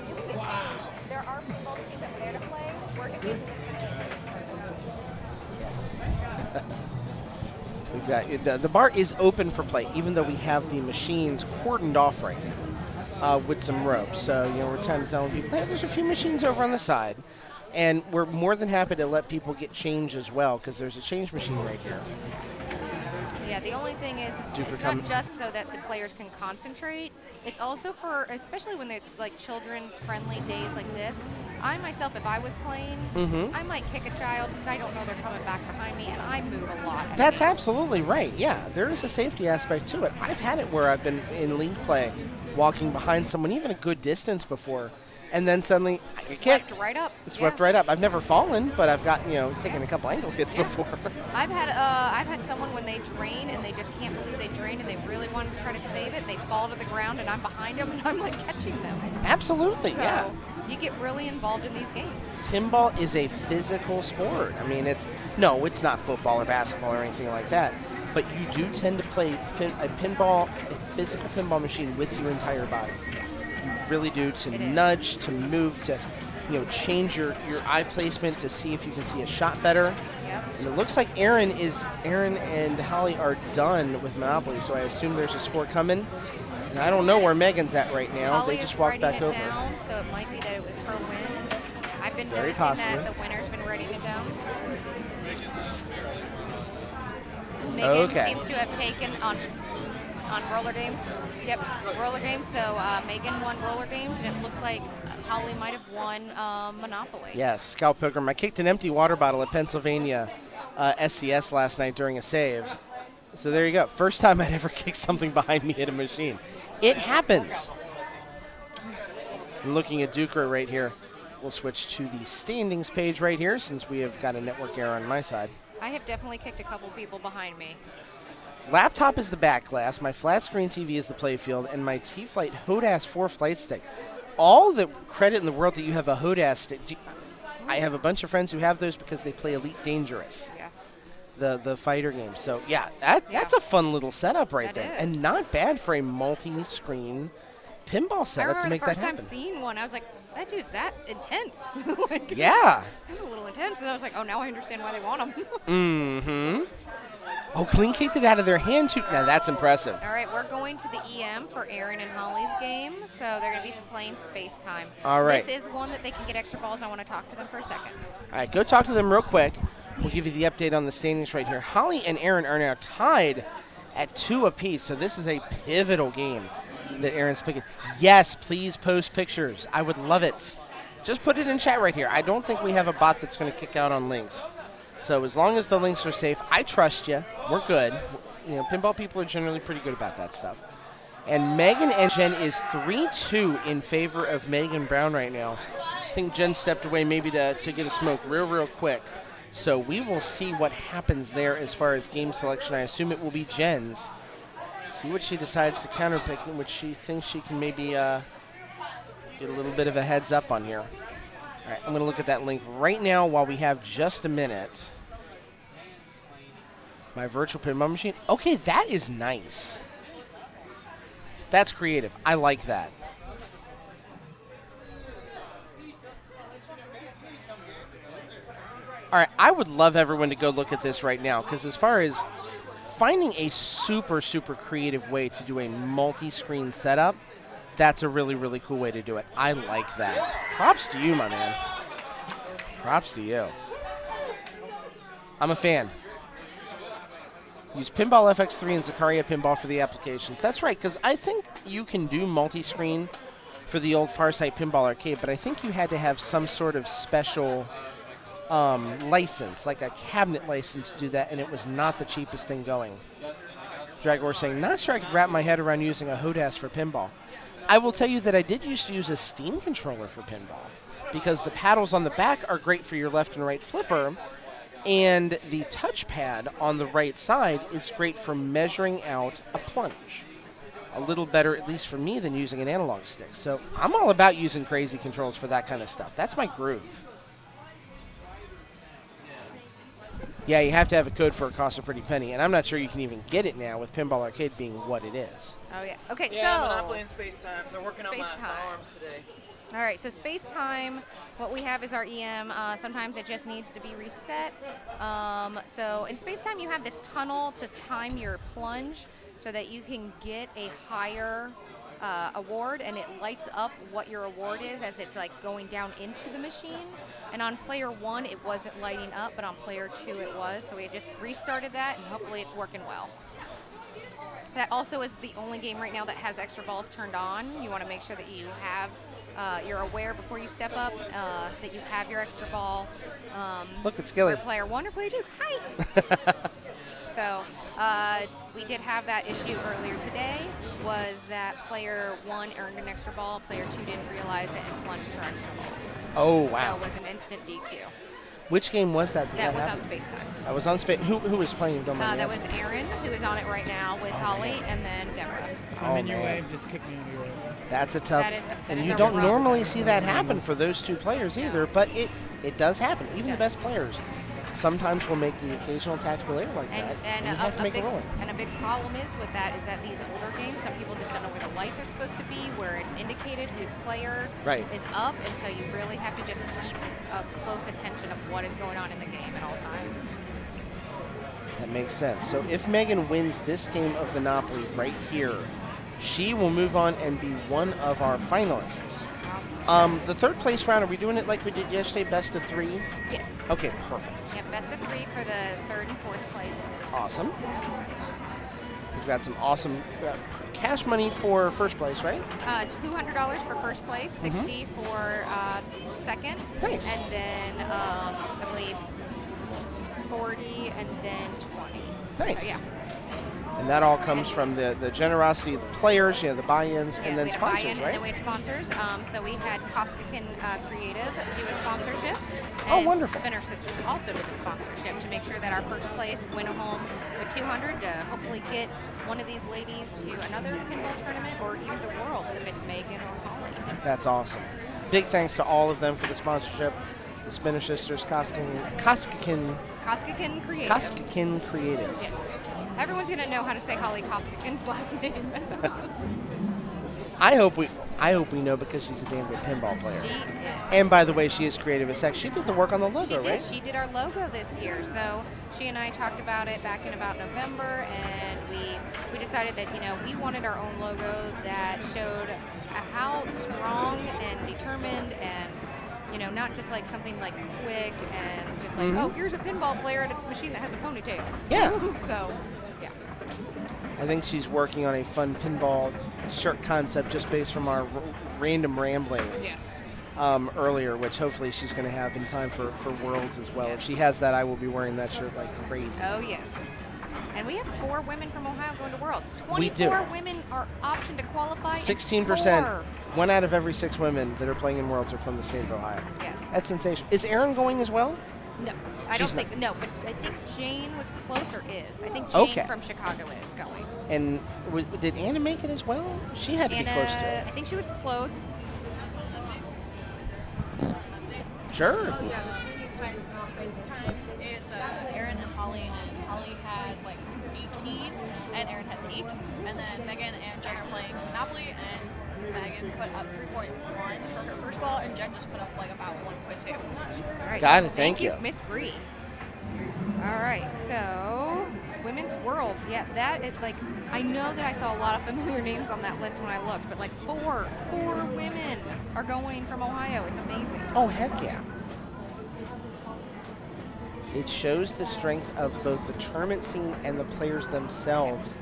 You can get change. There are pinball machines that were there to play. We're just using this for the We've got the bar is open for play, even though we have the machines cordoned off right now with some ropes. So we're trying to tell people, hey, there's a few machines over on the side, and we're more than happy to let people get change as well because there's a change machine right here. Yeah, the only thing is it's not just so that the players can concentrate. It's also for, especially when it's like children's friendly days like this. I myself, if I was playing, I might kick a child because I don't know they're coming back behind me, and I move a lot. That's absolutely right. Yeah, there is a safety aspect to it. I've had it where I've been in league play, walking behind someone even a good distance before, and then suddenly I get kicked. Swept right up. Swept right up. I've never fallen, but I've got taken a couple angle hits before. I've had someone when they drain and they just can't believe they drained and they really want to try to save it. They fall to the ground and I'm behind them and I'm like catching them. Absolutely, so yeah. You get really involved in these games. Pinball is a physical sport. I mean, it's not football or basketball or anything like that. But you do tend to play a physical pinball machine with your entire body. You really do, to nudge, to move, to change your eye placement to see if you can see a shot better. Yep. And it looks like Aaron and Holly are done with Monopoly, so I assume there's a score coming. And I don't know where Megan's at right now. Holly they just walked back over. Down, so it might be that it was her win. I've been Very noticing possibly. that the winner's been writing it down. Megan seems to have taken on roller games. Yep, roller games. So Megan won roller games, and it looks like Holly might have won Monopoly. Yes, Scout Pilgrim. I kicked an empty water bottle at Pennsylvania SCS last night during a save. So there you go. First time I'd ever kicked something behind me at a machine. It happens. I'm looking at Duker right here. We'll switch to the standings page right here since we have got a network error on my side. I have definitely kicked a couple people behind me. Laptop is the back glass, my flat screen TV is the playfield, and my T-Flight HODAS 4 flight stick. All the credit in the world that you have a HODAS stick. I have a bunch of friends who have those because they play Elite Dangerous, the fighter game. So, that's a fun little setup right there. And not bad for a multi-screen pinball setup to make that happen. I remember the first time seeing one, I was like, that dude's that intense. Yeah. That's a little intense. And I was like, oh, now I understand why they want them. Mm-hmm. Oh, clean kicked it out of their hand, too. Now, that's impressive. All right, we're going to the EM for Aaron and Holly's game. So they're going to be playing Space Time. All right. This is one that they can get extra balls. I want to talk to them for a second. All right, go talk to them real quick. We'll give you the update on the standings right here. Holly and Aaron are now tied at 2 apiece. So this is a pivotal game that Aaron's picking. Yes, please post pictures. I would love it. Just put it in chat right here. I don't think we have a bot that's going to kick out on links. So as long as the links are safe, I trust you. We're good. Pinball people are generally pretty good about that stuff. And Megan and Jen is 3-2 in favor of Megan Brown right now. think Jen stepped away maybe to get a smoke real quick. So we will see what happens there as far as game selection. I assume it will be Jen's. See what she decides to counterpick, which she thinks she can maybe get a little bit of a heads up on here. All right, I'm going to look at that link right now while we have just a minute. My virtual pinball machine. Okay, that is nice. That's creative. I like that. All right, I would love everyone to go look at this right now, because as far as finding a super creative way to do a multi-screen setup, that's a really cool way to do it. I like that. Props to you, my man. Props to you. I'm a fan. Use Pinball FX3 and Zaccaria Pinball for the applications. That's right, because I think you can do multi-screen for the old Farsight Pinball Arcade, but I think you had to have some sort of special license, like a cabinet license to do that, and it was not the cheapest thing going. Dragor saying, not sure I could wrap my head around using a HODAS for pinball. I will tell you that I did used to use a Steam controller for pinball, because the paddles on the back are great for your left and right flipper, and the touchpad on the right side is great for measuring out a plunge. A little better, at least for me, than using an analog stick. So I'm all about using crazy controls for that kind of stuff. That's my groove. Yeah, you have to have a code for it costs a pretty penny, and I'm not sure you can even get it now with Pinball Arcade being what it is. Oh, yeah. Okay, yeah, so... Monopoly and Space Time. They're working on my arms today. All right, so Space Time, what we have is our EM. Sometimes it just needs to be reset. So in Space Time, you have this tunnel to time your plunge so that you can get a higher award, and it lights up what your award is as it's like going down into the machine. And on player 1, it wasn't lighting up, but on player 2, it was. So we just restarted that, and hopefully it's working well. That also is the only game right now that has extra balls turned on. You want to make sure that you have, you're aware before you step up that you have your extra ball. Look, it's Gilly. For player 1 or player 2. Hi! So we did have that issue earlier today, was that player 1 earned an extra ball, player 2 didn't realize it and plunged for extra ball. Oh, wow. So it was an instant DQ. Which game was that? That was on Space Time. I was on Space. Who was playing? Don't mind That was Aaron, who is on it right now with Holly, and then Deborah. I'm in your way. Just kick me out of your way. That's a tough. That and is you a don't rough normally one. see that happen for those two players either, but it does happen. Even the best players sometimes will make the occasional tactical error like that, and you have to make a rolling. And a big problem is with that is that these older games, some people just don't know where the lights are supposed to be, where it's indicated whose player is up, and so you really have to just keep close attention of what is going on in the game at all times. That makes sense. So if Megan wins this game of Monopoly right here, she will move on and be one of our finalists. The third place round, are we doing it like we did yesterday, best of 3? Yes. Okay, perfect. Yeah, best of 3 for the 3rd and 4th place. Awesome. We've got some awesome cash money for first place, right? $200 for first place, $60 for second. Nice. And then I believe 40 and then 20. Nice. So, yeah. And that all comes from the generosity of the players, the buy-ins, and then sponsors, right? And then we had sponsors. So we had Koskinen Creative do a sponsorship. Oh, and wonderful. Spinner Sisters also did a sponsorship to make sure that our first place went home with $200 to hopefully get one of these ladies to another pinball tournament or even to Worlds if it's Megan or Holly. That's awesome. Big thanks to all of them for the sponsorship. The Spinner Sisters, Koskinen Creative. Yes. Everyone's going to know how to say Holly Koskinen's last name. I hope we know because she's a damn good pinball player. She is. And by the way, she is creative as heck. She did the work on the logo, right? She did our logo this year. So she and I talked about it back in about November, and we decided that we wanted our own logo that showed how strong and determined and not just like something like quick and just like, oh, here's a pinball player at a machine that has a ponytail. Yeah. So, yeah. I think she's working on a fun pinball shirt concept just based from our random ramblings earlier, which hopefully she's going to have in time for Worlds as well. If she has that, I will be wearing that shirt like crazy. Oh, yes. And we have 4 women from Ohio going to Worlds. We do. 24 women are optioned to qualify. 16%. 4. 1 out of every 6 women that are playing in Worlds are from the state of Ohio. Yes. That's sensational. Is Erin going as well? No, I don't think. No, but I think Jane was close or is. I think Jane from Chicago is going. And did Anna make it as well? She had to be close to it. I think she was close. Sure. So yeah, the 2 new race time is Erin and Holly has like 18, and Erin has 8, and then Megan and Jen are playing Monopoly, and Megan put up 3.1 for her first ball, and Jen just put up like about 1.2. All right. Got it. Thank you, Miss Bree. All right, so Women's Worlds. Yeah, that is like, I know that I saw a lot of familiar names on that list when I looked, but like 4 women are going from Ohio. It's amazing. Oh, heck yeah. It shows the strength of both the tournament scene and the players themselves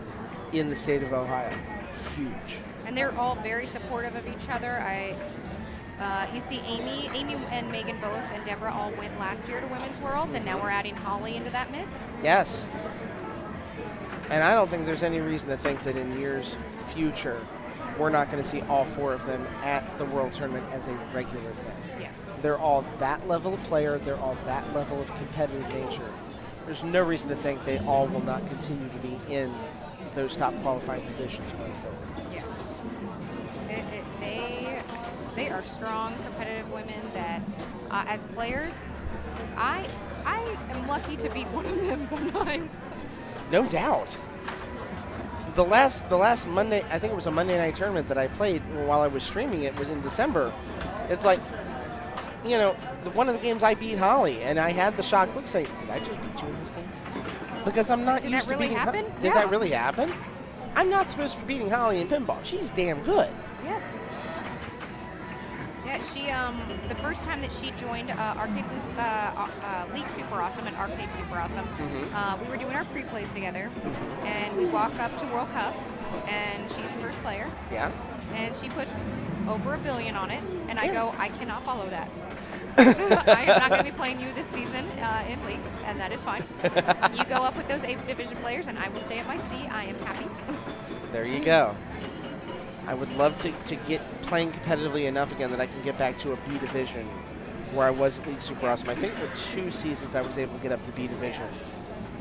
in the state of Ohio. Huge. And they're all very supportive of each other. You see Amy and Megan both, and Deborah all went last year to Women's Worlds, and now we're adding Holly into that mix. Yes. And I don't think there's any reason to think that in years future, we're not going to see all 4 of them at the World Tournament as a regular thing. Yes. They're all that level of player. They're all that level of competitive nature. There's no reason to think they all will not continue to be in those top qualifying positions going forward. Yes. They are strong, competitive women that, as players, I am lucky to beat one of them sometimes. No doubt. The last Monday, I think it was a Monday night tournament that I played while I was streaming it, was in December. It's like, you know, one of the games I beat Holly, and I had the shock look saying, did I just beat you in this game? Because I'm not used to beating Holly. Did that really happen? I'm not supposed to be beating Holly in pinball. She's damn good. Yes. Yeah, she, the first time that she joined League Super Awesome and Arcade Super Awesome, we were doing our pre-plays together, and we walk up to World Cup, and she's first player. Yeah. And she puts over $1 billion on it, and I go, I cannot follow that. I am not going to be playing you this season in League, and that is fine. You go up with those A Division players, and I will stay at my C. I am happy. There you go. I would love to get playing competitively enough again that I can get back to a B Division where I was at League Super Awesome. I think for 2 seasons I was able to get up to B Division.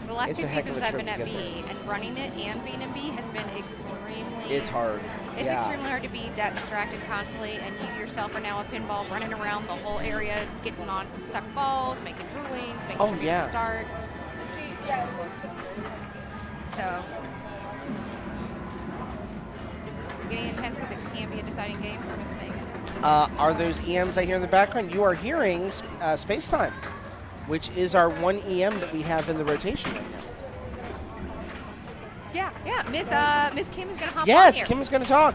The last 2 seasons I've been at B, and running it and being in B has been extremely... It's hard. It's extremely hard to be that distracted constantly, and you yourself are now a pinball running around the whole area, getting on stuck balls, making rulings, making sure you start. So... getting intense because it can be a deciding game for Miss Megan. Are those EMs I hear in the background? You are hearing Space Time, which is our 1 EM that we have in the rotation right now. Yeah. Miss Kim is going to hop on here. Yes, Kim is going to talk.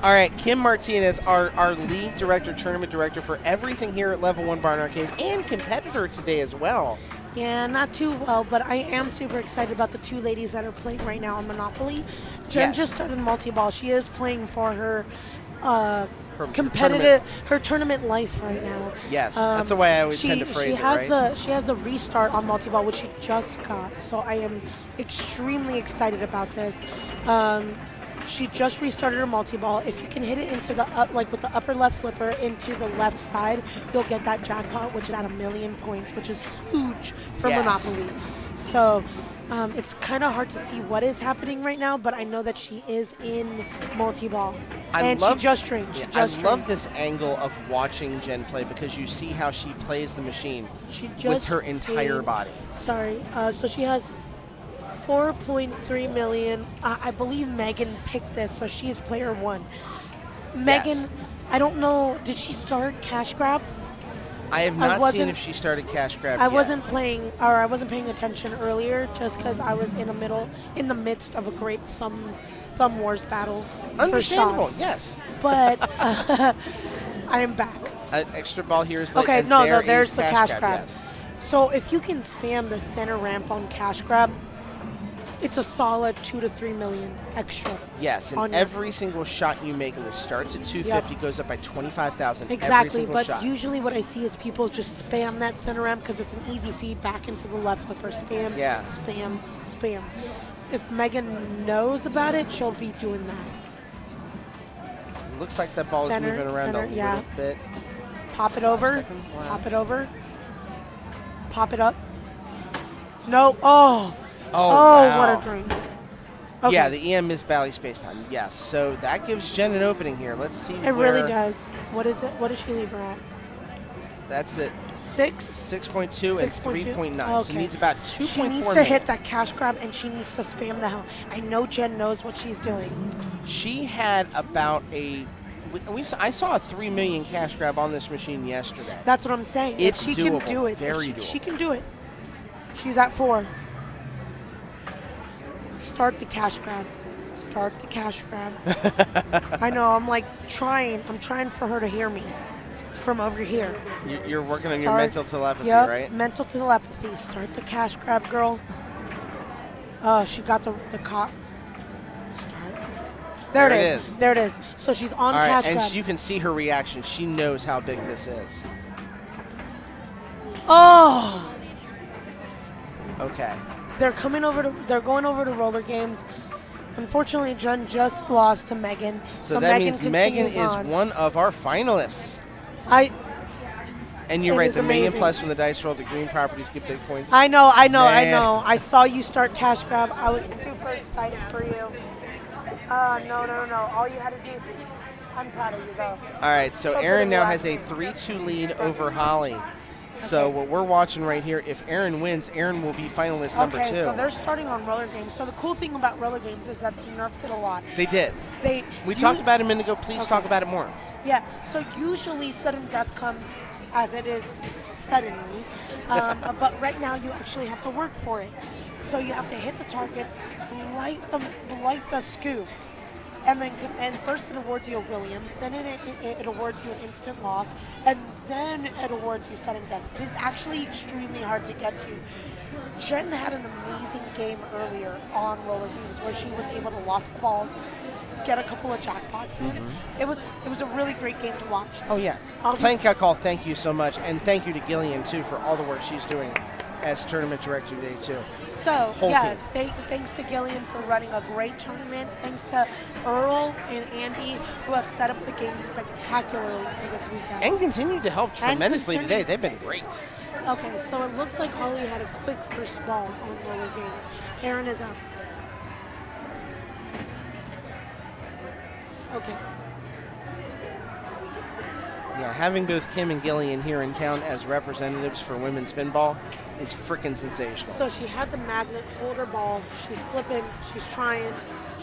All right, Kim Martinez, our lead director, tournament director for everything here at Level 1 Barn Arcade, and competitor today as well. Yeah, not too well, but I am super excited about the 2 ladies that are playing right now on Monopoly. Jen just started multi-ball. She is playing for her competitive, her tournament life right now. Yes, that's the way I always tend to phrase it, right? She has the restart on multi-ball, which she just got, so I am extremely excited about this. She just restarted her multi-ball. If you can hit it into the with the upper left flipper into the left side, you'll get that jackpot, which is at 1,000,000 points, which is huge for Monopoly. So it's kind of hard to see what is happening right now, but I know that she is in multi-ball. She just trained. I love this angle of watching Jen play because you see how she plays the machine with her entire body. Sorry. So she has 4.3 million. I believe Megan picked this, so she's player 1. Megan, I don't know, did she start Cash Grab? I have not seen if she started Cash Grab yet. I wasn't paying attention earlier just because I was in the midst of a great thumb wars battle. Understandable, for shots. yes. But I am back. Extra ball here is okay. There's the Cash Grab. Yes. So if you can spam the center ramp on Cash Grab, it's a solid 2 to 3 million extra. Yes, and every single shot you make in this starts at 250, goes up by 25,000. Exactly, but shot. usually what I see is people just spam that center M because it's an easy feed back into the left flipper. Spam, spam, spam. If Megan knows about it, she'll be doing that. Looks like that ball is moving around a little bit. Pop it over. Pop it over. Pop it up. No. Oh, wow. What a dream. Okay. Yeah, the EM is Bally space time. Yes, so that gives Jen an opening here. Let's see. It really does. What is it? What does she leave her at? That's it. 6.2 and 3.9. Okay. She needs about 2.4. She needs to hit that cash grab, and she needs to spam the hell. I know Jen knows what she's doing. She had about I saw a 3 million cash grab on this machine yesterday. That's what I'm saying. It's if she doable. can do it, Very doable. she can do it. She's at 4. Start the cash grab. Start the cash grab. I know. I'm like trying. I'm trying for her to hear me from over here. You're working on your mental telepathy, yep, right? Mental telepathy. Start the cash grab, girl. She got the cop. Start. There it is. There it is. So she's on cash grab. And you can see her reaction. She knows how big this is. Oh. Okay. They're going over to roller games. Unfortunately, Jen just lost to Megan. So that means Megan is one of our finalists. And you're right, the $1 million plus from the dice roll, the green properties get big points. I know. I saw you start cash grab. I was super excited for you. No. All you had to do is, I'm proud of you, though. All right, so Erin now has a 3-2 lead over Holly. So what we're watching right here, if Erin wins, Erin will be finalist number 2. Okay, so they're starting on roller games. So the cool thing about roller games is that they nerfed it a lot. They did. We talked about it a minute ago. Please talk about it more. Yeah, so usually sudden death comes as it is suddenly. But right now you actually have to work for it. So you have to hit the targets, light the scoop. And first it awards you a Williams, then it awards you an instant lock, and then it awards you sudden death. It is actually extremely hard to get to. Jen had an amazing game earlier on roller games where she was able to lock the balls, get a couple of jackpots in. It was a really great game to watch. Oh yeah. Plank call, thank you so much, and thank you to Gillian too for all the work she's doing as tournament director today too. So thanks to Gillian for running a great tournament. Thanks to Earl and Andy who have set up the game spectacularly for this weekend. And continue to help tremendously today. They've been great. Okay, so it looks like Holly had a quick first ball on roller games. Erin is up. Okay. Yeah, having both Kim and Gillian here in town as representatives for women's pinball is freaking sensational. So she had the magnet, hold her ball, she's flipping, she's trying.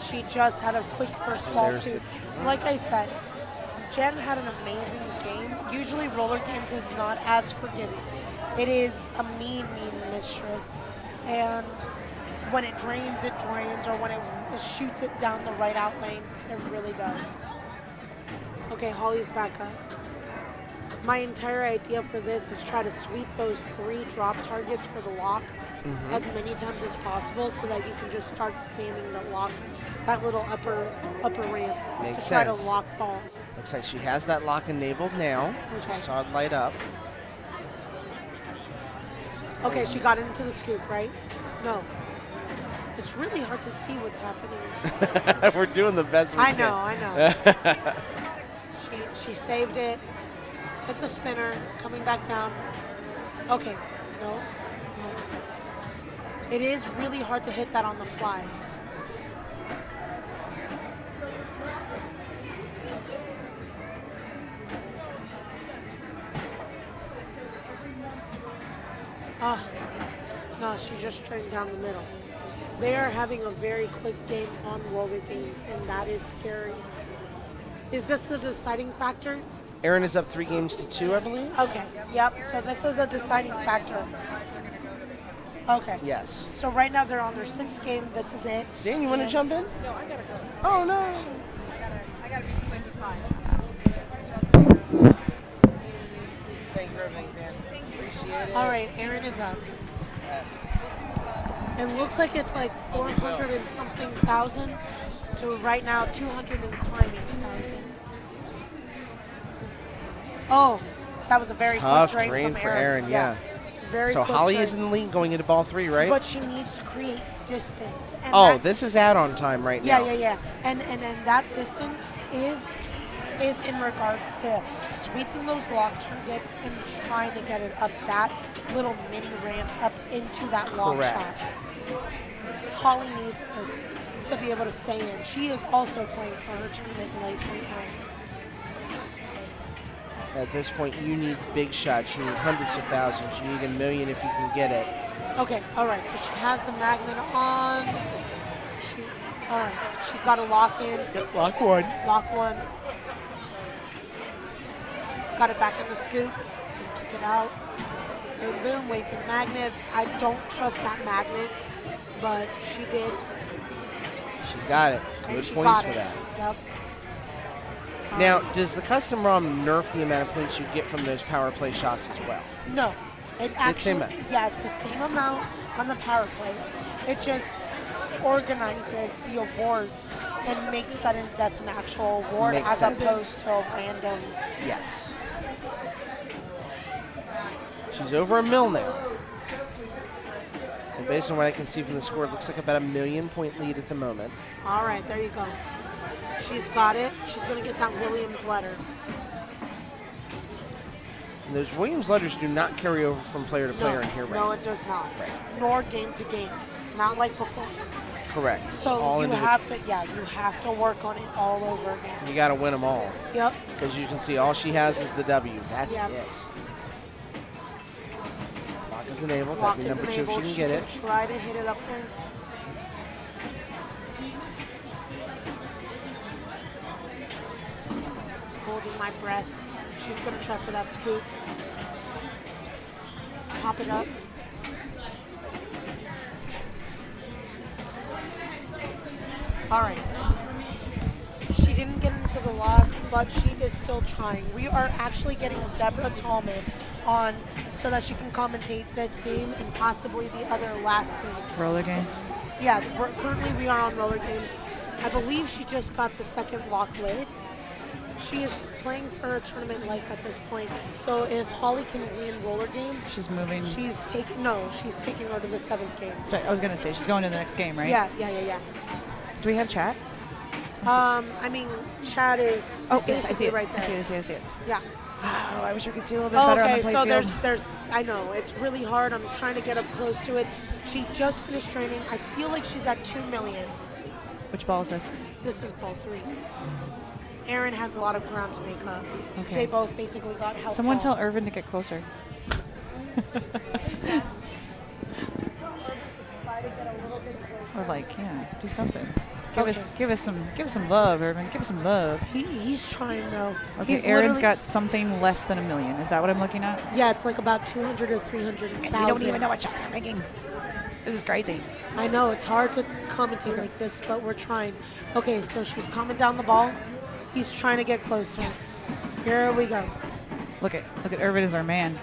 She just had a quick first ball too. Like I said, Jen had an amazing game. Usually roller games is not as forgiving. It is a mean mistress. And when it drains, or when it shoots it down the right out lane, it really does. Okay, Holly's back up. My entire idea for this is try to sweep those 3 drop targets for the lock as many times as possible so that you can just start spamming the lock, that little upper ramp to try to lock balls. Looks like she has that lock enabled now. Okay. Just saw it light up. Okay, she got into the scoop, right? No. It's really hard to see what's happening. We're doing the best we can. I know. She saved it. Hit the spinner, coming back down. Okay, no. It is really hard to hit that on the fly. No, she just trained down the middle. They are having a very quick game on roller games, and that is scary. Is this the deciding factor? Erin is up 3 games to 2, I believe. Okay. Yep. So this is a deciding factor. Okay. Yes. So right now they're on their 6th game. This is it. Zane, you want to jump in? No, I gotta go. Oh no. I gotta be someplace at 5. Thank you for everything, Zane. Thank you. Appreciate it. All right, Erin is up. Yes. It looks like it's like 400 and something thousand to right now 200 and climbing thousand. Oh, that was a very tough quick drain from for Aaron. Yeah. Very so quick Holly drain. is in the lead going into ball 3, right? But she needs to create distance. And oh, this is add-on time right now. Yeah. And that distance is in regards to sweeping those lock targets and trying to get it up that little mini ramp up into that long Correct. shot. Holly needs this to be able to stay in. She is also playing for her tournament life right now. At this point, you need big shots. You need hundreds of thousands. You need $1 million if you can get it. Okay, all right. So she has the magnet on. All right. She got a lock in. Yep, lock one. Lock one. Got it back in the scoop. It's going to kick it out. Boom, boom. Wait for the magnet. I don't trust that magnet, but she did. She got it. And Good she points got for it. that. Yep. Now, does the custom ROM nerf the amount of points you get from those power play shots as well? No. It actually, same. yeah, it's the same amount on the power plays. It just organizes the awards and makes sudden death an actual award Makes as sense. opposed to a random. Yes. She's over $1 million now. So based on what I can see from the score, it looks like about $1 million point lead at the moment. All right, there you go. She's got it. She's going to get that Williams letter. And those Williams letters do not carry over from player to player in here, right? No, it does not. Right. Nor game to game. Not like before. Correct. It's So all you have to work on it all over again. You got to win them all. Yep. Because you can see all she has is the W. That's Yep. it. Lock is enabled. Lock That'd be is number 2 if enabled. she can get it. Try to hit it up there. Holding my breath. She's going to try for that scoop. Pop it up. All right. She didn't get into the lock, but she is still trying. We are actually getting Deborah Tallman on so that she can commentate this game and possibly the other last game. Roller games? Yeah, currently we are on roller games. I believe she just got the second lock lid. She is playing for her tournament life at this point. So if Holly can win roller games, She's moving. she's taking her to the 7th game. So I was going to say, she's going to the next game, right? Yeah. Do we have chat? I mean, Chad is Oh, yes, I see it. right there. I see it. Yeah. Oh, I wish we could see a little bit better on the Okay, play so field. there's I know it's really hard. I'm trying to get up close to it. She just finished training. I feel like she's at 2 million. Which ball is this? This is ball 3. Aaron has a lot of ground to make up. Okay. They both basically got help. Someone ball. tell Irvin to get closer. Or do something. Give us some love, Irvin. Give us some love. He's trying though. Okay, He's Aaron's literally- got something less than $1 million. Is that what I'm looking at? Yeah, it's like about 200 or 300,000. And we don't even know what shots I'm making. This is crazy. I know it's hard to commentate like this, but we're trying. Okay, so she's calming down the ball. He's trying to get closer. Yes. Here we go. Look at Irvin is our man.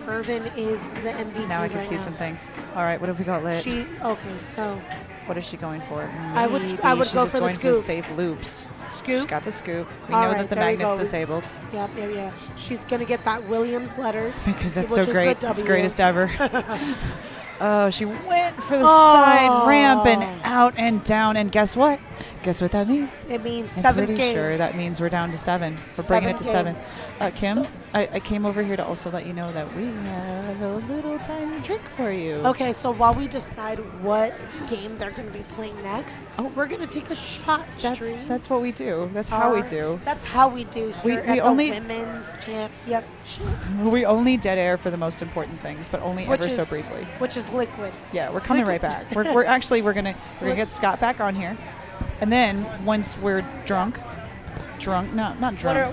Irvin is the MVP. Now I can right see now. some things. All right, what have we got lit? Okay, so What is she going for? I would Maybe go she's just for the going scoop. safe loops. Scoop. She's got the scoop. We All know right, that the there we magnet's go. disabled. Yeah. She's gonna get that Williams letter Because that's which so is great. the It's W. greatest ever. Oh, she went for the Oh. side ramp and out and down. And guess what? Guess what that means? It means I'm 7th pretty game. sure that means we're down to 7. We're bringing it to 7. 7th game. Kim, I came over here to also let you know that we have a little tiny drink for you. Okay, so while we decide what game they're going to be playing next, we're going to take a shot stream. That's what we do. That's how we do. That's how we do here We at only- the women's champ. Yep. We only dead air for the most important things, but only Which ever so is- briefly. Which is liquid. Yeah, we're coming right back. We're gonna get Scott back on here, and then once we're not drunk.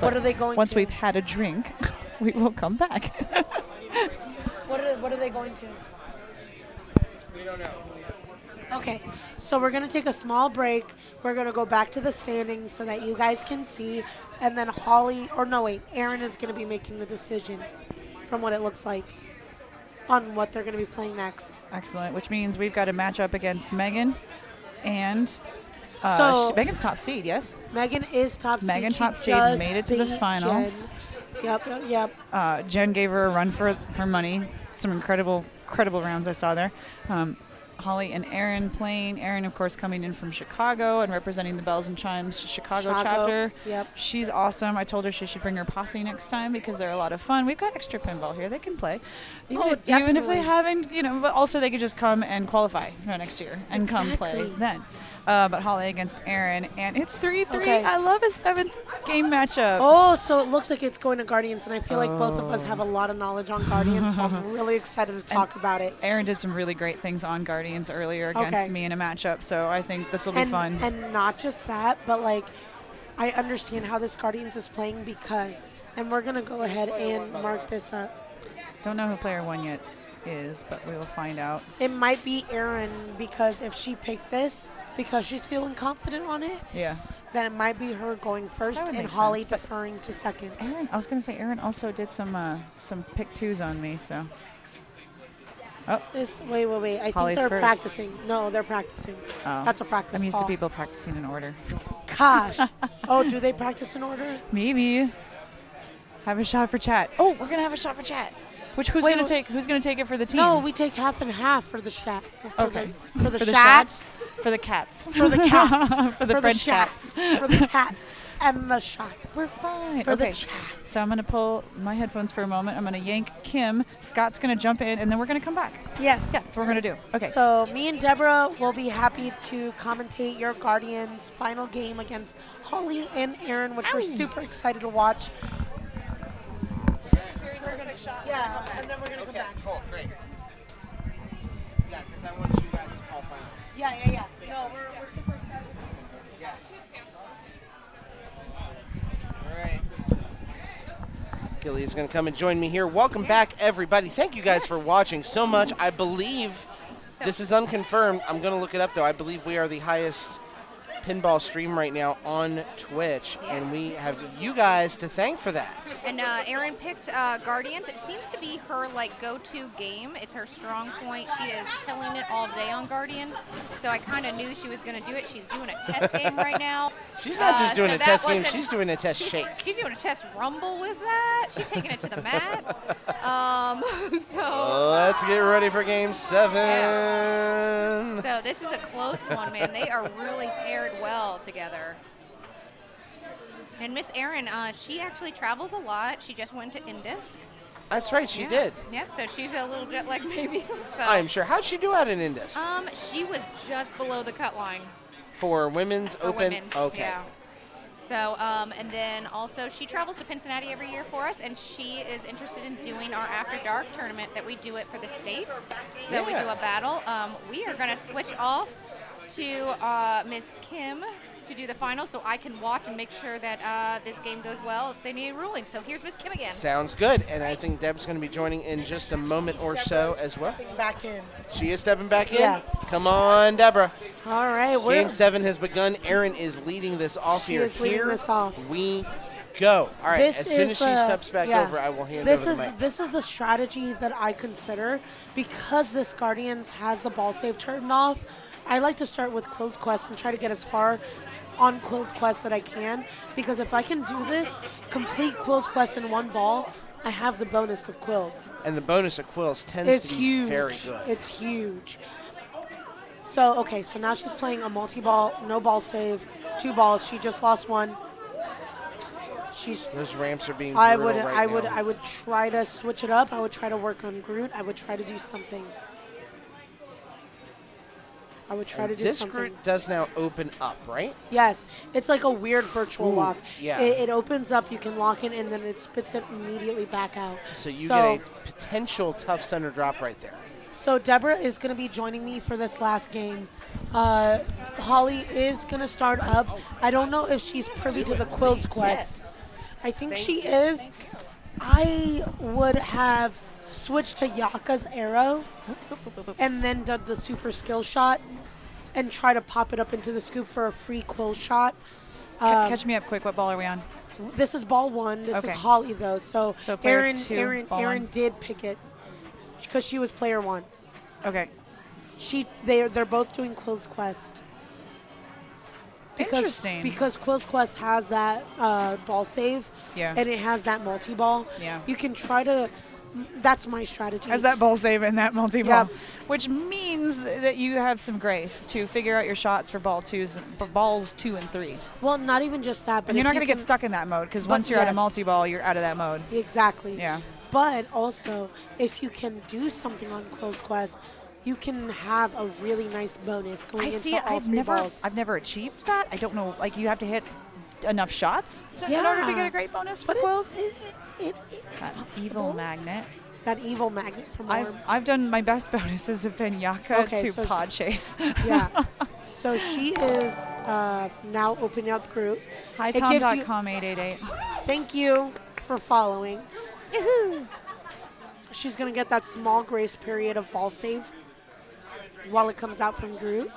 What are they going Once to? we've had a drink, we will come back. What are they going to? We don't know. Okay, so we're going to take a small break. We're going to go back to the standings so that you guys can see. And then Aaron is going to be making the decision from what it looks like. on what they're going to be playing next. Excellent, which means we've got a matchup against Megan and Megan's top seed, yes? Megan is top seed. Megan top seed, made it to the finals. Jen. Yep. Jen gave her a run for her money. Some incredible rounds I saw there. Holly and Erin playing. Erin, of course, coming in from Chicago and representing the Bells and Chimes Chicago chapter. Yep. She's awesome. I told her she should bring her posse next time because they're a lot of fun. We've got extra pinball here. They can play. Even if they haven't, but also they could just come and qualify next year and come play then. But Holly against Erin, and it's 3-3. Okay. I love a 7th game matchup. Oh, so it looks like it's going to Guardians, and I feel like both of us have a lot of knowledge on Guardians, so I'm really excited to talk about it. Erin did some really great things on Guardians earlier against me in a matchup, so I think this will be fun. And not just that, but I understand how this Guardians is playing because, and we're going to go ahead and mark this up. Don't know who player 1 yet is, but we will find out. It might be Erin because if she picked this, because she's feeling confident on it, then it might be her going first and Holly deferring to second. Erin, I was going to say Erin also did some pick 2s on me, so. Oh. Wait. I Holly's think they're first. practicing. No, they're practicing. Oh. That's a practice I'm used to ball. people practicing in order. Gosh. Oh, do they practice in order? Maybe. Have a shot for chat. Oh, we're going to have a shot for chat. Who's going to take it for the team? No, we take half and half for the chat. For the For the shots. For the cats. For the cats. For the French cats. For the cats and the shots. We're fine. For the okay. So I'm going to pull my headphones for a moment. I'm going to yank Kim. Scott's going to jump in, and then we're going to come back. Yes. Yeah, that's what we're going to do. Okay. So me and Deborah will be happy to commentate your Guardians' final game against Holly and Erin, which we're super excited to watch. Yeah, and then we're going to come back. Cool, great. Yeah, because I want you guys to call finals. Yeah. No, we're super excited. Yes. All right. Gilly is going to come and join me here. Welcome back, everybody. Thank you guys for watching so much. I believe, this is unconfirmed. I'm going to look it up, though. I believe we are the highest pinball stream right now on Twitch, and we have you guys to thank for that. And Erin picked Guardians. It seems to be her go-to game. It's her strong point. She is killing it all day on Guardians. So I kind of knew she was going to do it. She's doing a test game right now. She's not just doing a test game. She's doing a test shake. She's doing a test rumble with that. She's taking it to the mat. Let's get ready for Game 7. Yeah. So this is a close one, man. They are really paired well together. And Miss Erin, she actually travels a lot. She just went to Indisc. That's right, she did. Yep, so she's a little jet lagged maybe. So. I'm sure. How'd she do out in Indisc? She was just below the cut line. For women's open? Women's, okay. Yeah. So, and then also she travels to Cincinnati every year for us, and she is interested in doing our After Dark tournament that we do it for the States. So we do a battle. We are going to switch off to Miss Kim to do the final so I can watch and make sure that this game goes well if they need a ruling. So here's Miss Kim again. Sounds good. And I think Deb's going to be joining in just a moment or so as well. Stepping back in. She is stepping back in? Yeah. Come on, Deborah. All right. Game 7 has begun. Erin is leading this off here. She is leading this off. We go. All right. As soon as she steps back over, I will hand over the mic. This is the strategy that I consider because this Guardians has the ball save turned off. I like to start with Quill's Quest and try to get as far on Quill's Quest that I can, because if I can do this, complete Quill's Quest in one ball, I have the bonus of Quills. And the bonus of Quills tends to be very good. It's huge. So, okay, so now she's playing a multi-ball, no ball save, 2 balls. She just lost 1. Those ramps are being brutal right now. I would try to switch it up. I would try to work on Groot. I would try to do something. This Groot does now open up, right? Yes. It's like a weird virtual lock. Yeah. It opens up, you can lock in, and then it spits it immediately back out. So you get a potential tough center drop right there. So Deborah is going to be joining me for this last game. Holly is going to start up. I don't know if she's privy to the Quill's Quest. I think she is. I would have switched to Yaka's arrow and then done the super skill shot and try to pop it up into the scoop for a free Quill shot. Catch me up quick. What ball are we on? This is ball 1. This is Holly, though. So Erin did pick it. because she was player 1. Okay. They're both doing Quill's Quest. Interesting. Because Quill's Quest has that ball save, and it has that multi-ball. Yeah. You can try to. That's my strategy. Has that ball save and that multi-ball, which means that you have some grace to figure out your shots for balls 2 and 3. Well, not even just that, but and you're not going to get stuck in that mode because once you're out of multi-ball, you're out of that mode. Exactly. Yeah. But also, if you can do something on Quill's Quest, you can have a really nice bonus going into all 3 balls. I've never achieved that. I don't know. Like you have to hit enough shots in order to get a great bonus for Quills. That evil magnet. That evil magnet from Orm. I've done my best bonuses have been Yaka to Pod Chase. Yeah. So she is now opening up group. Hi, Tom.com 888. Thank you for following. Yahoo! She's going to get that small grace period of ball save while it comes out from Groot.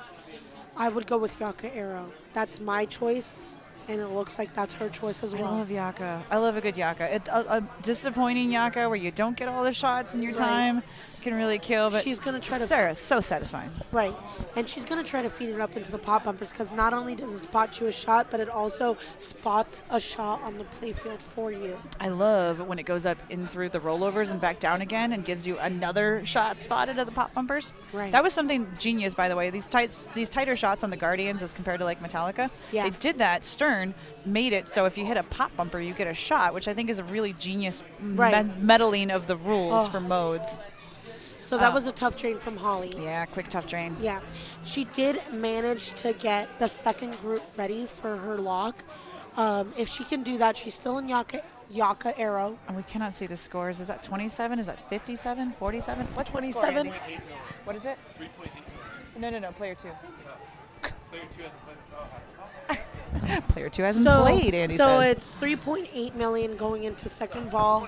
I would go with Yaka Arrow. That's my choice, and it looks like that's her choice as well. I love Yaka. I love a good Yaka. A disappointing Yaka where you don't get all the shots in your time can really kill, but she's going to try to. Sarah's so satisfying. Right. And she's going to try to feed it up into the pop bumpers because not only does it spot you a shot, but it also spots a shot on the playfield for you. I love when it goes up in through the rollovers and back down again and gives you another shot spotted at the pop bumpers. Right. That was something genius, by the way. These tighter shots on the Guardians as compared to like Metallica. Yeah. They did that. Stern made it so if you hit a pop bumper, you get a shot, which I think is a really genius meddling of the rules for modes. So that was a tough drain from Holly. Yeah, quick tough drain. Yeah. She did manage to get the second group ready for her lock. If she can do that, she's still in Yaka Arrow. And we cannot see the scores. Is that 27? Is that 57? 47? What's 27? What is it? 3.8. No, player 2. Player 2 hasn't played. Player 2 hasn't played, Andy so says. it's 3.8 million going into second ball.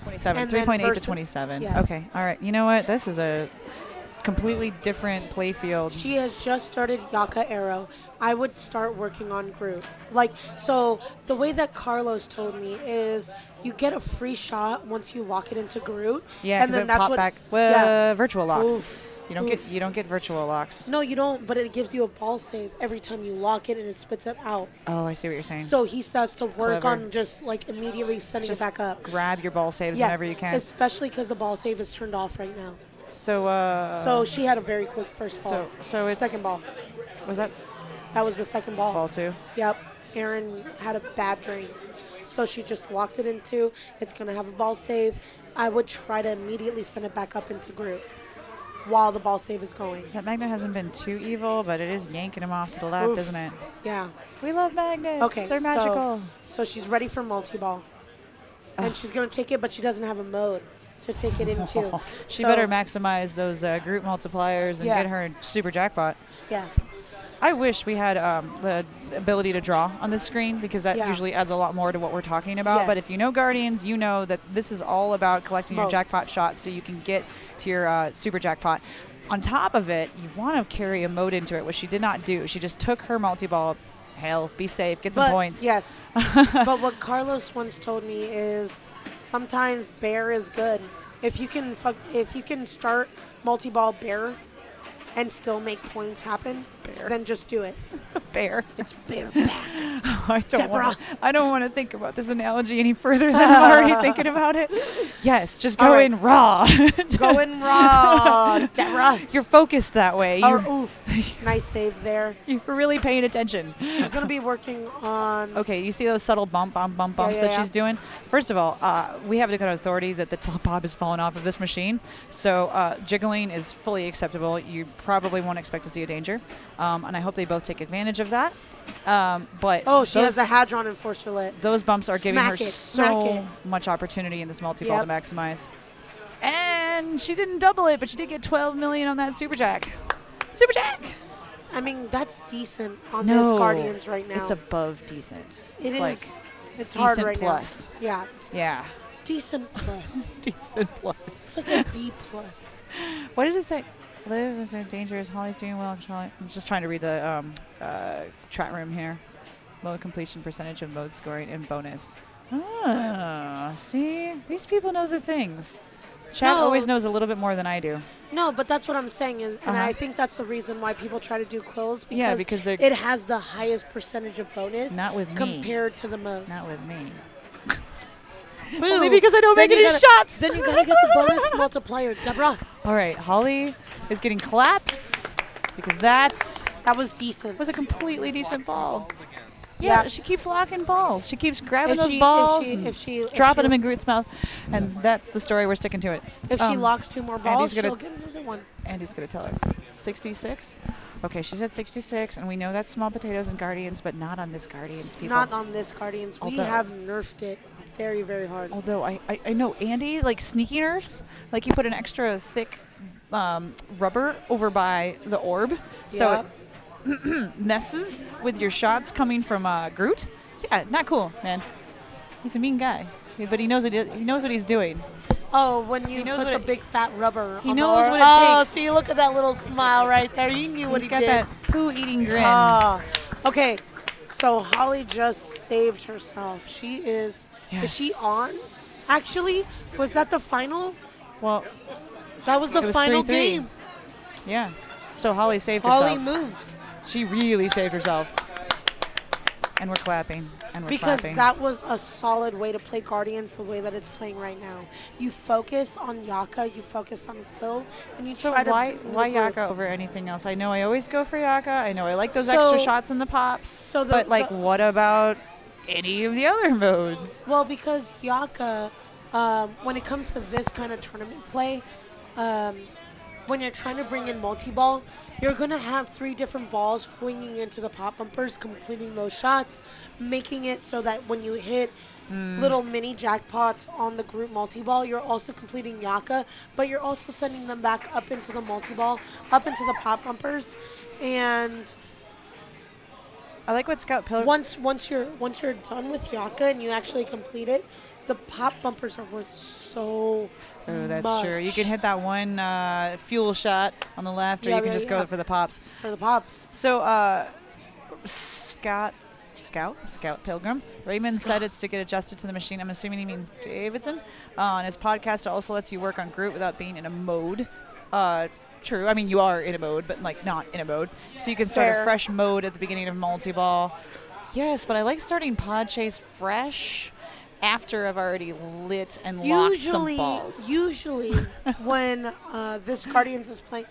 27, 3.8 to 27. Yes. Okay, all right. You know what? This is a completely different play field. She has just started Yaka Arrow. I would start working on Groot. So the way that Carlos told me is you get a free shot once you lock it into Groot. Yeah, and then that's pop what back. Virtual locks. Oof. You don't get virtual locks. No, you don't, but it gives you a ball save every time you lock it and it spits it out. Oh, I see what you're saying. So he says to work Clever. on just immediately sending it back up. Grab your ball saves whenever you can. Especially because the ball save is turned off right now. So she had a very quick first ball. So it's second ball. Was that was the second ball. Ball 2? Yep. Aaron had a bad drain. So she just locked it into. It's going to have a ball save. I would try to immediately send it back up into Groot while the ball save is going. That magnet hasn't been too evil, but it is yanking him off to the left, isn't it? Yeah. We love magnets. Okay. They're magical. So she's ready for multi-ball. And she's going to take it, but she doesn't have a mode to take it into. She better maximize those group multipliers and get her super jackpot. Yeah. I wish we had the ability to draw on this screen because that usually adds a lot more to what we're talking about. Yes. But if you know Guardians, you know that this is all about collecting your jackpot shots so you can get to your super jackpot. On top of it, you want to carry a mode into it, which she did not do. She just took her multi-ball. Hell, be safe, get some points. Yes. But what Carlos once told me is sometimes bear is good. If you can start multi-ball bear and still make points happen, then just do it. Bear. It's bear back. I don't want to think about this analogy any further than I'm already thinking about it. Yes, just go in raw. Go in raw, Deborah. You're focused that way. Nice save there. You're really paying attention. She's going to be working on... Okay, you see those subtle bumps that she's doing? First of all, we have the kind of authority that the telepop has fallen off of this machine. So jiggling is fully acceptable. You probably won't expect to see a danger. And I hope they both take advantage of that. But she has a Hadron and Force Lit. Those bumps are giving her so much opportunity in this multi-ball to maximize. And she didn't double it, but she did get 12 million on that Super Jack. Super Jack! I mean, that's decent on those Guardians right now. It's above decent. It's like it's hard right plus. Now. Yeah. Yeah. Decent plus. Decent plus. It's like a B plus. What does it say? Liv, is there dangerous? Holly's doing well. I'm just trying to read the chat room here. Mode completion percentage of mode scoring and bonus. See? These people know the things. Chat always knows a little bit more than I do. No, but that's what I'm saying, and I think that's the reason why people try to do quills, because it has the highest percentage of bonus. Not with me. Compared to the modes. Not with me. Only because I don't make any shots. Then you gotta get the bonus multiplier, Deborah. All right, Holly is getting claps because that was decent. Was a completely decent ball. Yeah, she keeps locking balls. She keeps grabbing If those she- balls if she- and dropping them in Groot's mouth, and that's the story. We're sticking to it. If she locks 2 more balls, Andy's she'll get another one. Andy's going to tell us. 66? Okay, she said 66, and we know that's Small Potatoes and Guardians, but not on this Guardians, people. Not on this Guardians. We have nerfed it very, very hard. Although I know Andy, like sneaky nerfs, like he put an extra thick rubber over by the orb, so it messes with your shots coming from Groot. Yeah, not cool, man. He's a mean guy, but he knows what he's doing. Oh, when you put the big fat rubber. He on knows the what it takes. See, look at that little smile right there. He knew what he He's got did. that poo-eating grin. Okay, so Holly just saved herself. She is. Is she on? Actually, was that the final? Well, that was the it was final 3-3. game. Yeah. So Holly saved herself. Holly moved. She really saved herself. And we're clapping. And we're Because clapping. that was a solid way to play Guardians the way that it's playing right now. You focus on Yaka, you focus on Quill, and you try to... why Yaka over anything else? I know I always go for Yaka. I know I like those extra shots in the pops. But what about any of the other modes? Well, because Yaka, when it comes to this kind of tournament play, when you're trying to bring in multi-ball, you're going to have 3 different balls flinging into the pop bumpers, completing those shots, making it so that when you hit little mini jackpots on the group multi-ball, you're also completing Yaka, but you're also sending them back up into the multi-ball, up into the pop bumpers, and I like what Scout Pilgrim... Once you're done with Yaka and you actually complete it, the pop bumpers are worth so Oh, that's much. true. You can hit that one fuel shot on the left, or you can just go for the pops. For the pops. So, Scout Pilgrim. Raymond said it's to get adjusted to the machine. I'm assuming he means Davidson. On his podcast, it also lets you work on Groot without being in a mode. True. I mean, you are in a mode, but like not in a mode. So you can start a fresh mode at the beginning of multi-ball. Yes, but I like starting Pod Chase fresh after I've already lit and locked some balls. Usually, when this Guardians is playing.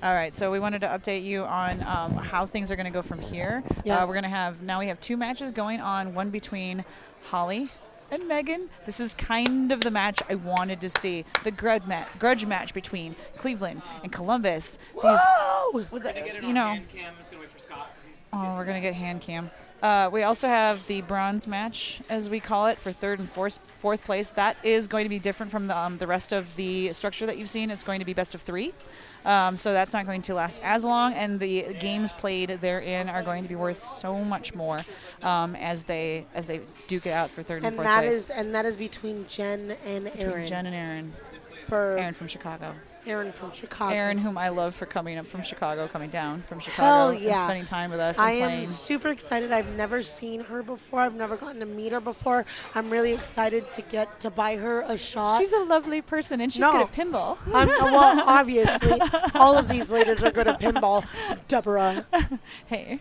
All right, so we wanted to update you on how things are going to go from here. Yeah. We're going to have, now we have 2 matches going on, one between Holly and Megan. This is kind of the match I wanted to see. The grudge match between Cleveland and Columbus. Whoa! We're going to get it you on know. hand cam. I'm just going to wait for Scott. We're going to get hand cam. We also have the bronze match, as we call it, for 3rd and 4th place. That is going to be different from the rest of the structure that you've seen. It's going to be best of 3. So that's not going to last as long, and the games played therein are going to be worth so much more as they duke it out for 3rd and 4th place. And that is between Jen and Aaron. Between Jen and Aaron. Aaron from Chicago. Aaron from Chicago. Aaron, whom I love for coming up from Chicago, coming down from Chicago, Hell yeah. and spending time with us and I playing. am super excited. I've never seen her before. I've never gotten to meet her before. I'm really excited to get to buy her a shot. She's a lovely person, and she's good at pinball. Well, obviously, all of these ladies are good at pinball, Deborah. Hey.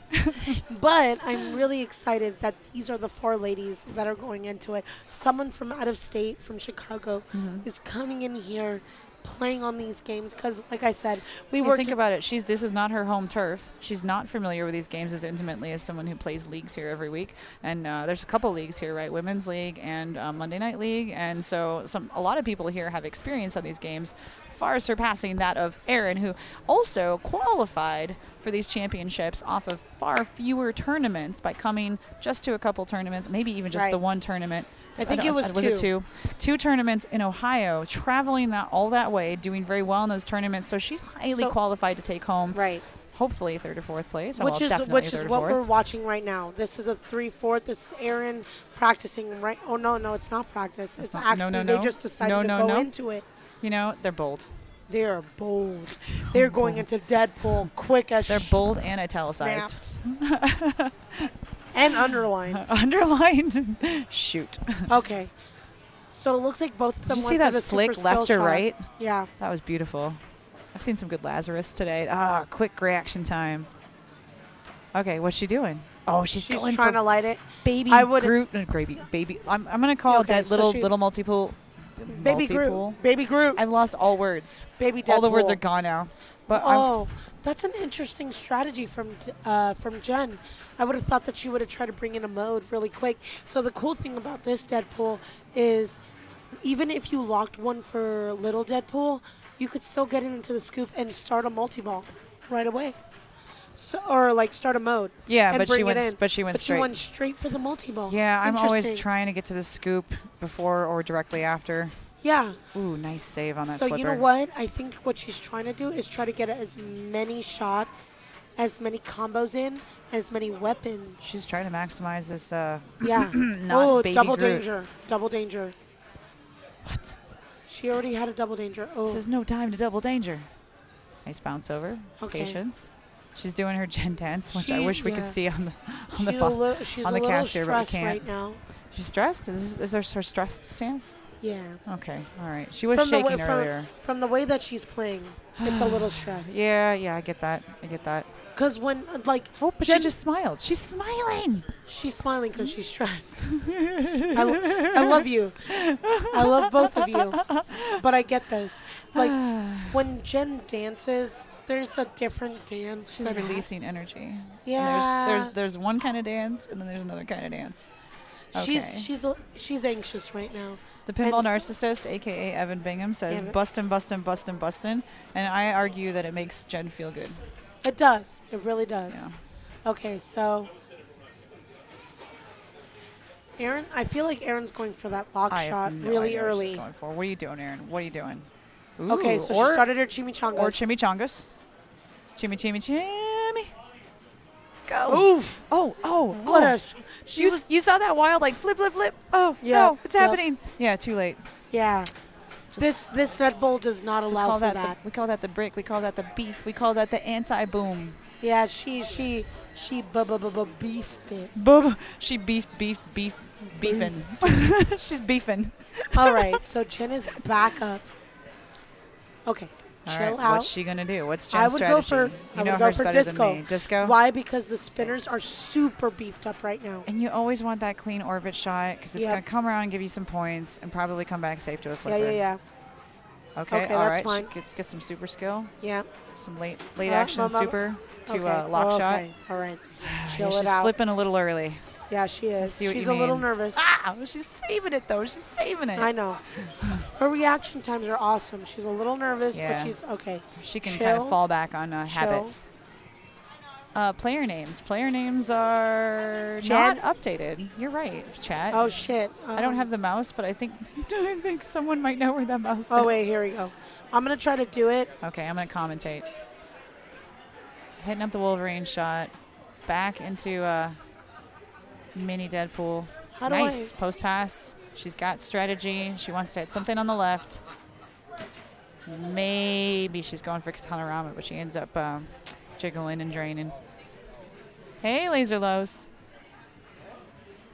But I'm really excited that these are the 4 ladies that are going into it. Someone from out of state, from Chicago, is coming in here playing on these games because, like I said, think about it. This is not her home turf. She's not familiar with these games as intimately as someone who plays leagues here every week. And there's a couple leagues here, right? Women's League and Monday Night League. And so a lot of people here have experience on these games, far surpassing that of Aaron, who also qualified for these championships off of far fewer tournaments by coming just to a couple tournaments, maybe even just the one tournament. I think it was 2. Was it 2 tournaments in Ohio, traveling all that way, doing very well in those tournaments. So she's highly qualified to take home, hopefully 3rd or 4th place. Which is what we're watching right now. This is a 3/4. This is Aaron practicing right. Oh no, it's not practice. It's actually they just decided to go into it. You know, they're bold. They're bold. They're going into Deadpool quick as they're bold and italicized. And underlined. Underlined. Shoot. Okay. So it looks like both of them Did you went see for that the flick super skill left or shot. right? Yeah. That was beautiful. I've seen some good Lazarus today. Ah, quick reaction time. Okay, what's she doing? Oh, she's going trying for to light it. Baby I would Groot. Baby. I'm gonna call Okay, it so little multi-pool. Baby multi-pool. Groot. Baby Groot. I've lost all words. Baby All the words Deadpool. are gone now. But that's an interesting strategy from Jen. I would have thought that she would have tried to bring in a mode really quick. So the cool thing about this Deadpool is, even if you locked one for little Deadpool, you could still get into the scoop and start a multi-ball right away. So, or like start a mode. Yeah, and but bring she went. it in. But she went straight. She went straight for the multi-ball. Yeah, I'm always Interesting. trying to get to the scoop before or directly after. Yeah. Ooh, nice save on that So flipper. you know what? I think what she's trying to do is try to get as many shots, as many combos in, as many weapons. She's trying to maximize this. Yeah. Not baby double Groot. danger. Double danger. What? She already had a double danger. Oh. Says no time to double danger. Nice bounce over. Okay. Patience. She's doing her Gen dance, which I She- wish we yeah. could see on the She's a little, she's on a the little cast here, but we stressed can't. right now. She's stressed. Is her stressed stance? Yeah. Okay. All right. She was From the shaking way- earlier. From the way that she's playing, it's a little stressed. Yeah. I get that. Because when, like... Oh, but she just smiled. She's smiling. She's smiling because she's stressed. I love you. I love both of you. But I get this. Like, when Jen dances, there's a different dance. She's that releasing energy. Yeah. And there's one kind of dance, and then there's another kind of dance. Okay. She's anxious right now. The pinball And narcissist, a.k.a. Evan Bingham, says, Evan. bustin'. And I argue that it makes Jen feel good. It does. It really does. Yeah. Okay, so... Aaron, I feel like Aaron's going for that lock I have shot no really idea what early. she's going for. What are you doing, Aaron? What are you doing? Okay, so she started her chimichangas. Or chimichangas. Chimmy. Go. Oof. Oh. What a... You saw that wild, like, flip. Oh, Yeah, no, it's yep. happening. Yeah, too late. Yeah. This Red Bull does not allow for that. We call that the brick. We call that the beef. We call that the anti-boom. Yeah, she beefed it. She beefing. She's beefing. All right, so Jen is back up. Okay, All chill right, out. what's she gonna do? What's I Jen's would strategy? go for You know hers better disco. than me. Disco. Why? Because the spinners are super beefed up right now. And you always want that clean orbit shot because it's Yep. gonna come around and give you some points and probably come back safe to a flipper. Yeah. Okay, Okay, all that's right. fine. Get some super skill. Yeah. Some late action super to Okay, lock shot. Okay, all right. Chill Yeah, it she's out. flipping a little early. Yeah, she is. see what She's you a little mean. nervous. Ah, she's saving it though. She's saving it. I know. Her reaction times are awesome. She's a little nervous, Yeah. but she's okay. She can Chill, kind of fall back on habit. chill. Player names. Player names are Chat? not updated. You're right, chat. Oh shit. I don't have the mouse, but I think someone might know where that mouse is. Oh wait, here we go. I'm gonna try to do it. Okay, I'm gonna commentate. Hitting up the Wolverine shot, back into mini Deadpool. How do Nice post pass. She's got strategy. She wants to hit something on the left. Maybe she's going for Katanarama, but she ends up jiggling and draining. Hey, Laser Lows.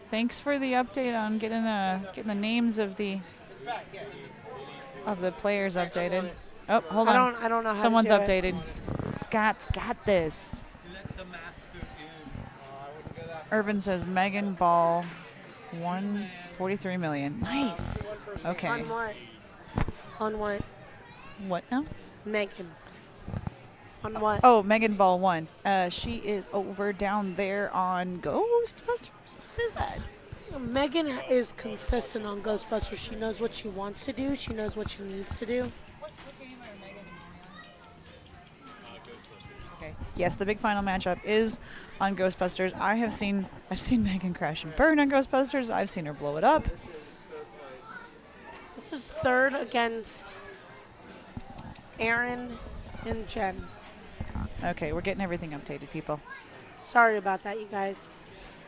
Thanks for the update on getting the names of the players updated. Oh, hold on. I don't know how Someone's to do it. updated. Scott's got this. Irvin says Megan Ball, 143 million. Nice. Okay. On what? On what? What now? Megan. On what? Oh, Megan Ball 1. She is over down there on Ghostbusters. What is that? Megan is consistent on Ghostbusters. She knows what she wants to do. She knows what she needs to do. Okay. Yes, the big final matchup is on Ghostbusters. I've seen Megan crash and burn on Ghostbusters. I've seen her blow it up. This is third against Aaron and Jen. Okay, we're getting everything updated, people. Sorry about that, you guys.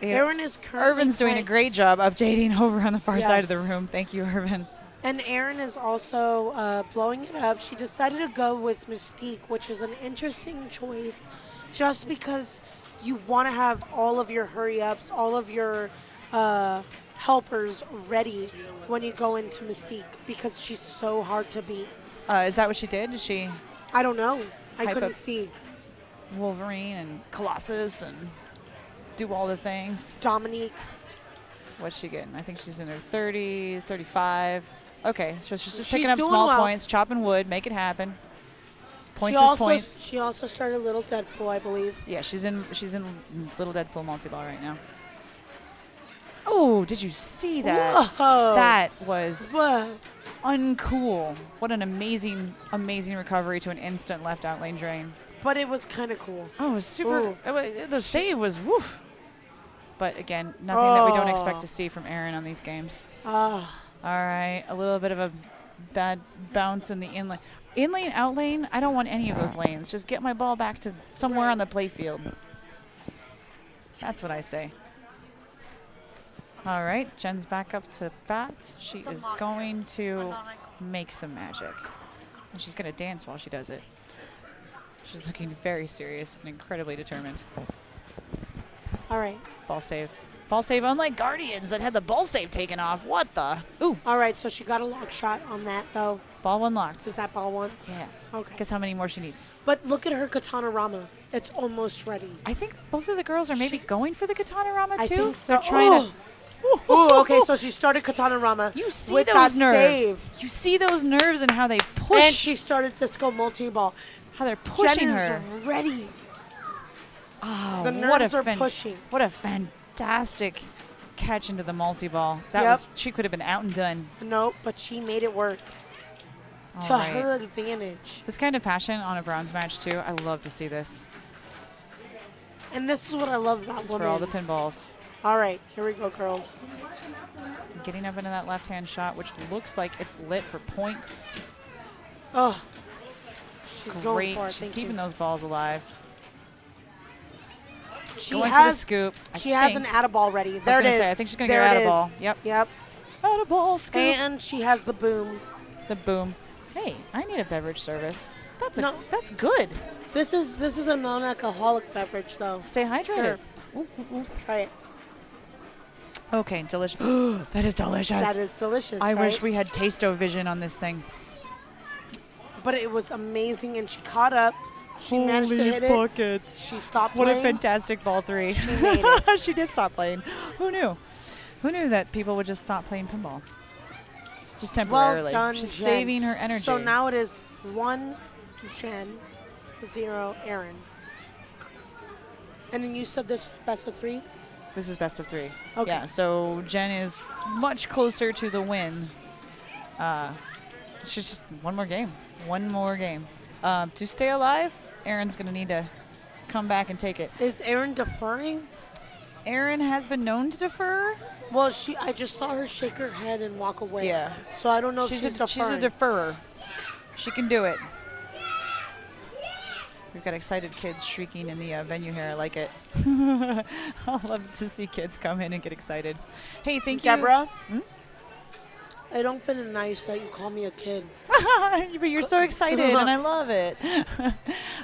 Yeah. Aaron is currently Irvin's doing a playing- great job updating over on the far side of the Yes. room. Thank you, Irvin. And Erin is also blowing it up. She decided to go with Mystique, which is an interesting choice just because you want to have all of your hurry-ups, all of your helpers ready when you go into Mystique because she's so hard to beat. Is that what she did? Did she? I don't know. I Hype couldn't up see. Wolverine and Colossus and do all the things. Dominique. What's she getting? I think she's in her 30, 35. Okay, so she's just She's picking up doing small well. points, chopping wood, make it happen. Points She is also, points. She also started Little Deadpool, I believe. Yeah, she's in Little Deadpool multi-ball right now. Oh, did you see that? Whoa. That was Whoa. uncool. What an amazing, amazing recovery to an instant left out lane drain. But it was kind of cool. Oh, it was super. Ooh. The save was woof. But again, nothing that we don't expect to see from Aaron on these games. Ah. All right, a little bit of a bad bounce in the in lane. In lane, out lane, I don't want any of those lanes. Just get my ball back to somewhere on the play field. That's what I say. All right, Jen's back up to bat. She is going to make some magic. And she's going to dance while she does it. She's looking very serious and incredibly determined. All right. Ball save. Ball save, unlike Guardians that had the ball save taken off. What the? Ooh. All right, so she got a lock shot on that, though. Ball one locked. Is that ball one? Yeah. Okay. Guess how many more she needs? But look at her Katana Rama. It's almost ready. I think both of the girls are maybe going for the Katana Rama, too. I think so. They're trying to... Oh, okay, so she started Katana Rama. You see with those that nerves. Save. You see those nerves and how they push. And she started Disco multi-ball. How they're pushing Jen her. is ready. Oh, The nerves are pushing. What a fantastic catch into the multi-ball. That Yep. was, she could have been out and done. Nope, but she made it work. All To right. her advantage. This kind of passion on a bronze match, too. I love to see this. And this is what I love about This is for all the women's. pinballs. All right, here we go, girls. Getting up into that left-hand shot, which looks like it's lit for points. Oh, she's going Great. for it. She's Thank keeping you. those balls alive. She Going has for the scoop. She has an Atta-ball ready. There it is. I think she's going to There get her it Atta-ball. is. Yep. Yep. Atta-ball scoop. And she has the boom. The boom. Hey, I need a beverage service. That's No. that's good. This is a non-alcoholic beverage, though. Stay hydrated. Here. Try it. Okay, delicious. That is delicious. That is delicious. I wish right? we had taste-o-vision on this thing. But it was amazing, and she caught up. She managed to Holy hit buckets. it. She stopped What playing. a fantastic ball three. She made it. She did stop playing. Who knew? Who knew that people would just stop playing pinball? Just temporarily. Well done, She's Jen. saving her energy. So now it is 1 Jen, 0 Aaron. And then you said this was best of 3? This is best of 3. Okay. Yeah, so Jen is much closer to the win. She's just one more game. One more game. To stay alive, Aaron's going to need to come back and take it. Is Aaron deferring? Aaron has been known to defer. Well, I just saw her shake her head and walk away. Yeah. So I don't know if she's deferring. She's a deferrer. She can do it. We've got excited kids shrieking in the venue here. I like it. I love to see kids come in and get excited. Hey, thank you. Deborah? I don't feel nice that you call me a kid. But you're so excited, and I love it.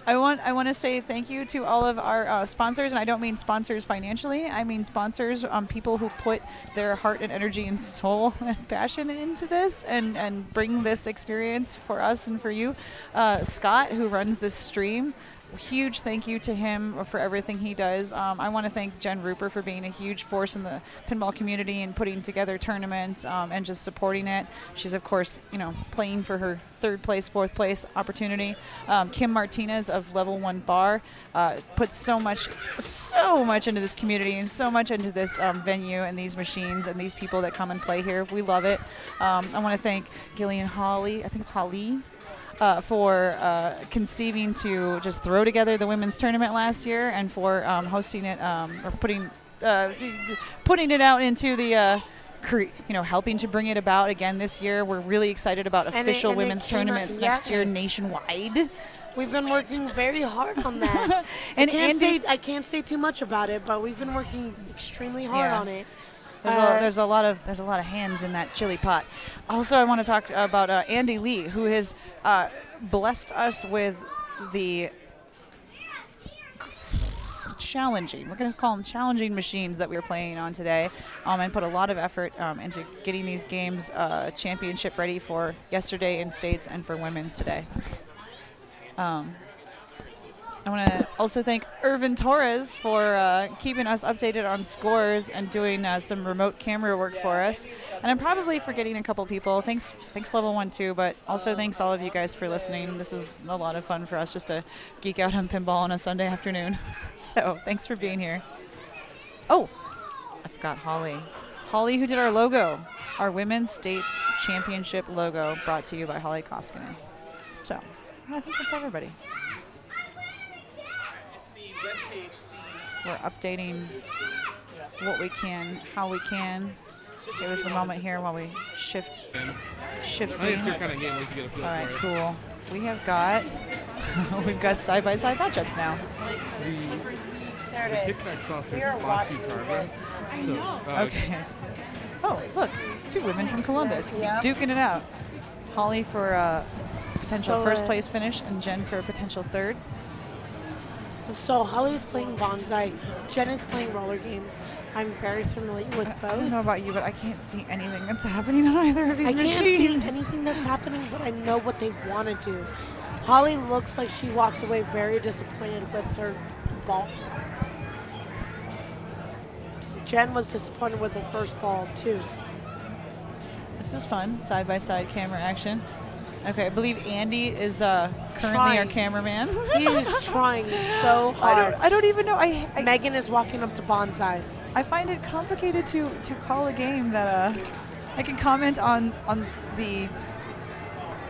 I want to say thank you to all of our sponsors, and I don't mean sponsors financially. I mean sponsors, people who put their heart and energy and soul and passion into this and bring this experience for us and for you. Scott, who runs this stream, huge thank you to him for everything he does. I want to thank Jen Rupert for being a huge force in the pinball community and putting together tournaments and just supporting it. She's, of course, playing for her 3rd place, 4th place opportunity. Kim Martinez of Level 1 Bar puts so much into this community and so much into this venue and these machines and these people that come and play here. We love it. I want to thank Gillian Holly, I think it's Holly, for conceiving to just throw together the women's tournament last year and for hosting it or putting it out into the helping to bring it about again this year. We're really excited about official women's tournaments next year nationwide. We've been working very hard on that. And I can't say too much about it, but we've been working extremely hard on it. There's a lot of hands in that chili pot. Also, I want to talk about Andy Lee, who has blessed us with the challenging. We're going to call them challenging machines that we were playing on today, and put a lot of effort into getting these games championship ready for yesterday in states and for women's today. I want to also thank Irvin Torres for keeping us updated on scores and doing some remote camera work for us. And I'm probably forgetting a couple people. Thanks Level 1 too, but also thanks all of you guys for listening. This is a lot of fun for us just to geek out on pinball on a Sunday afternoon. So thanks for being here. Oh, I forgot Holly. Holly, who did our logo, our Women's States Championship logo, brought to you by Holly Koskinen. So I think that's everybody. We're updating what we can, how we can. Give us a moment here while we shift scenes. All right, cool. We have got we've got side-by-side matchups now. There it is. We are watching this. I know. Okay. Oh, look, 2 women from Columbus duking it out. Holly for a potential first place finish, and Jen for a potential third. So Holly is playing Bonsai. Jen is playing roller games. I'm very familiar with both. I don't know about you, but I can't see anything that's happening on either of these machines. I can't see anything that's happening, but I know what they want to do. Holly looks like she walks away very disappointed with her ball. Jen was disappointed with her first ball, too. This is fun, side-by-side camera action. Okay, I believe Andy is currently our cameraman. He is trying so hard. I don't even know. Megan is walking up to Bonsai. I find it complicated to call a game that I can comment on the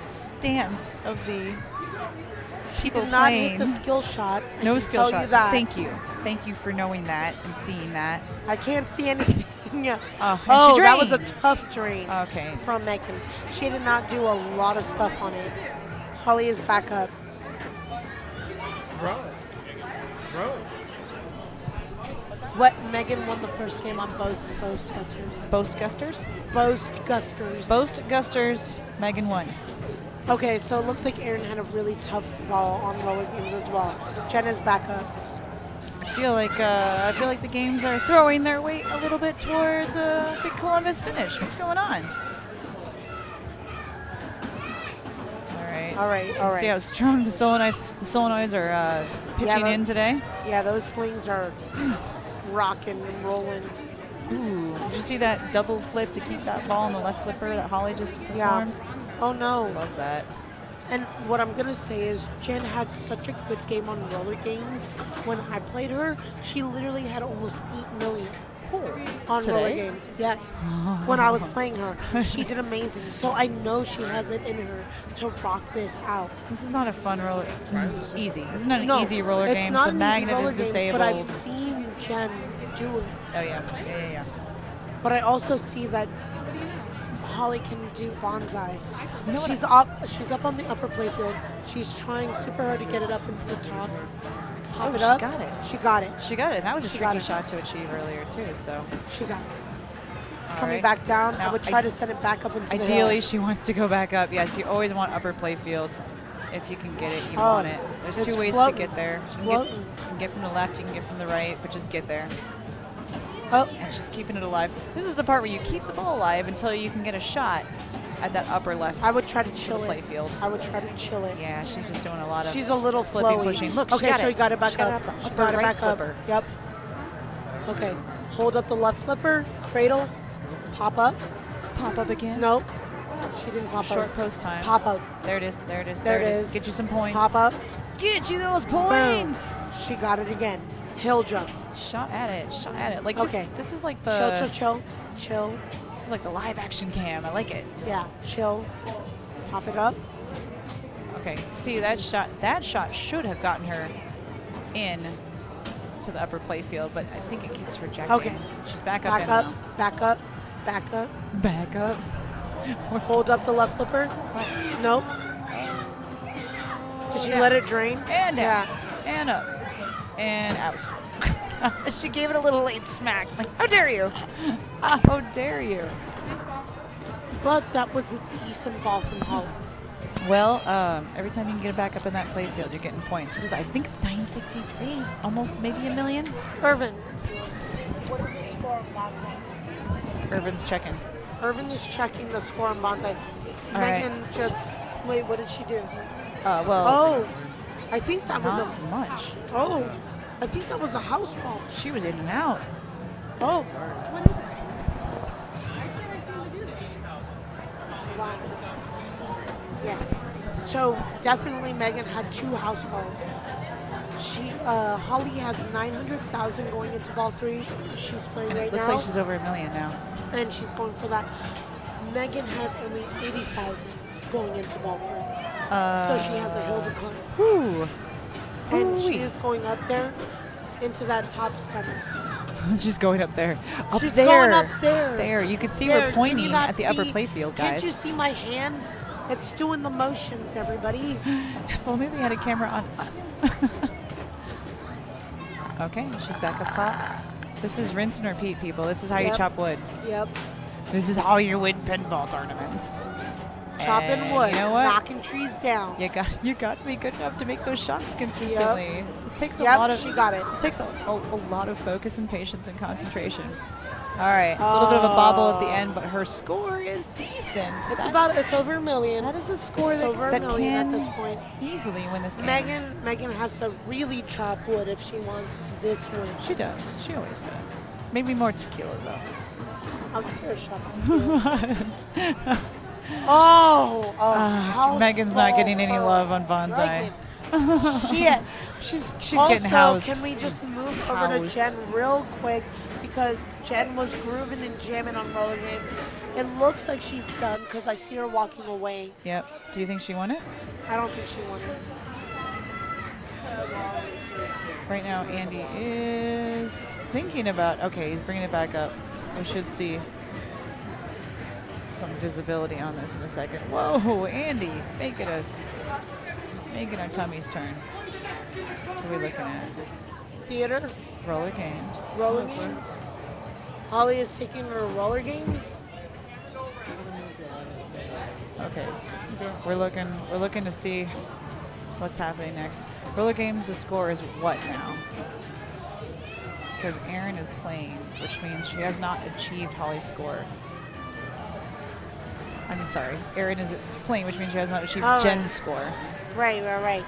stance of the people did not playing. hit the skill shot. No skill shot. That. Thank you. Thank you for knowing that and seeing that. I can't see anything. Oh, that was a tough drain okay. from Megan. She did not do a lot of stuff on it. Holly is back up. Row. What Megan won the first game on Boastgusters. Boastgusters? Boastgusters. Boastgusters. Megan won. Okay, so it looks like Erin had a really tough ball on roller games as well. Jen is back up. I feel like the games are throwing their weight a little bit towards a big Columbus finish. What's going on? All right. See how strong the solenoids are pitching in today. Yeah, those slings are rocking and rolling. Ooh, did you see that double flip to keep that ball on the left flipper that Holly just performed? Yeah. Oh no. Love that. And what I'm going to say is Jen had such a good game on roller games. When I played her, she literally had almost 8 million on today? roller games. Yes. When I was playing her, she did amazing. So I know she has it in her to rock this out. This is not a fun roller. Easy. This is not an easy roller game. It's not the an magnet easy roller is games, disabled. but I've seen Jen do it. Oh yeah. But I also see that Holly can do Bonsai. You know She's up on the upper playfield. She's trying super hard to get it up into the top. Pop it up. She got it. She got it. That was a tricky shot to achieve earlier too. So she got it. It's coming back down. Now I would try to send it back up into the hill. Ideally, she wants to go back up. Yes, you always want upper playfield. If you can get it, you want it. There's 2 ways to get there. You can get from the left, you can get from the right, but just get there. Oh, and she's keeping it alive. This is the part where you keep the ball alive until you can get a shot at that upper left. I would try to chill it. Playfield. I would try to chill it. Yeah, she's just doing a lot of. She's a little flipping, flowy. pushing. Look, okay, so you got it back up. She got it back up. Yep. Okay, hold up the left flipper, cradle, pop up. Pop up again? Nope. She didn't pop up. Short post time. Pop up. There it is. There it is. Get you some points. Pop up. Get you those points. Boom. She got it again. Hill jump. Shot at it. Like this is like the chill. This is like the live action cam. I like it. Yeah, chill. Pop it up. Okay. See that shot should have gotten her in to the upper playfield, but I think it keeps rejecting. Okay. She's back up. Back up. Hold up the left flipper. Nope. Did she let it drain? And down. And up. And out. She gave it a little late smack. Like, how dare you? How dare you? But that was a decent ball from Holly. Well, every time you can get back up in that play field, you're getting points. What is it? I think it's 963, almost maybe $1 million. Irvin, what is the score on Bonsai? Irvin's checking. Irvin is checking the score on Bonsai. All Megan just, wait, what did she do? Well. Oh, I think that was not much. Oh, I think that was a house ball. She was in and out. Oh. What is it? Wow. Yeah. So definitely Megan had 2 house balls. Holly has 900,000 going into ball 3. She's playing right now. Looks like she's over $1 million now. And she's going for that. Megan has only 80,000 going into ball 3. So she has a hill to climb. Whoo. And she is going up there into that top center. She's going up there. She's going up there. There. You can see There. her pointing at the upper see- playfield, Can't guys. you see my hand? It's doing the motions, everybody. If only they had a camera on us. Okay, she's back up top. This is rinse and repeat, people. This is how you Yep. chop wood. Yep. This is how you win pinball tournaments. Chopping And wood, you know what? knocking trees down. You got to be good enough to make those shots consistently. This takes a Yep, lot of she got it. This takes a lot of focus and patience and concentration. All right, a little bit of a bobble at the end, but her score is decent. It's over $1 million. That is a score It's over that $1 million can at this point. easily win this game. Megan has to really chop wood if she wants this win. She does. She always does. Maybe more tequila though. I'll give her a shot. of tequila. Oh, Megan's not getting any love on Bonsai. Shit. She's also, getting housed. Can we just move over to Jen real quick? Because Jen was grooving and jamming on roller games. It looks like she's done because I see her walking away. Yep. Do you think she won it? I don't think she won it. Right now, Andy is thinking about. Okay, he's bringing it back up. We should see some visibility on this in a second. Whoa, Andy, making our tummies turn. What are we looking at? Theater. Roller games. Roller games. Holly is taking her roller games. Okay. We're looking to see what's happening next. Roller games, the score is what now? Because Erin is playing, which means she has not achieved Holly's score. I'm sorry. Erin is playing, which means she has not achieved Jen's score. Right.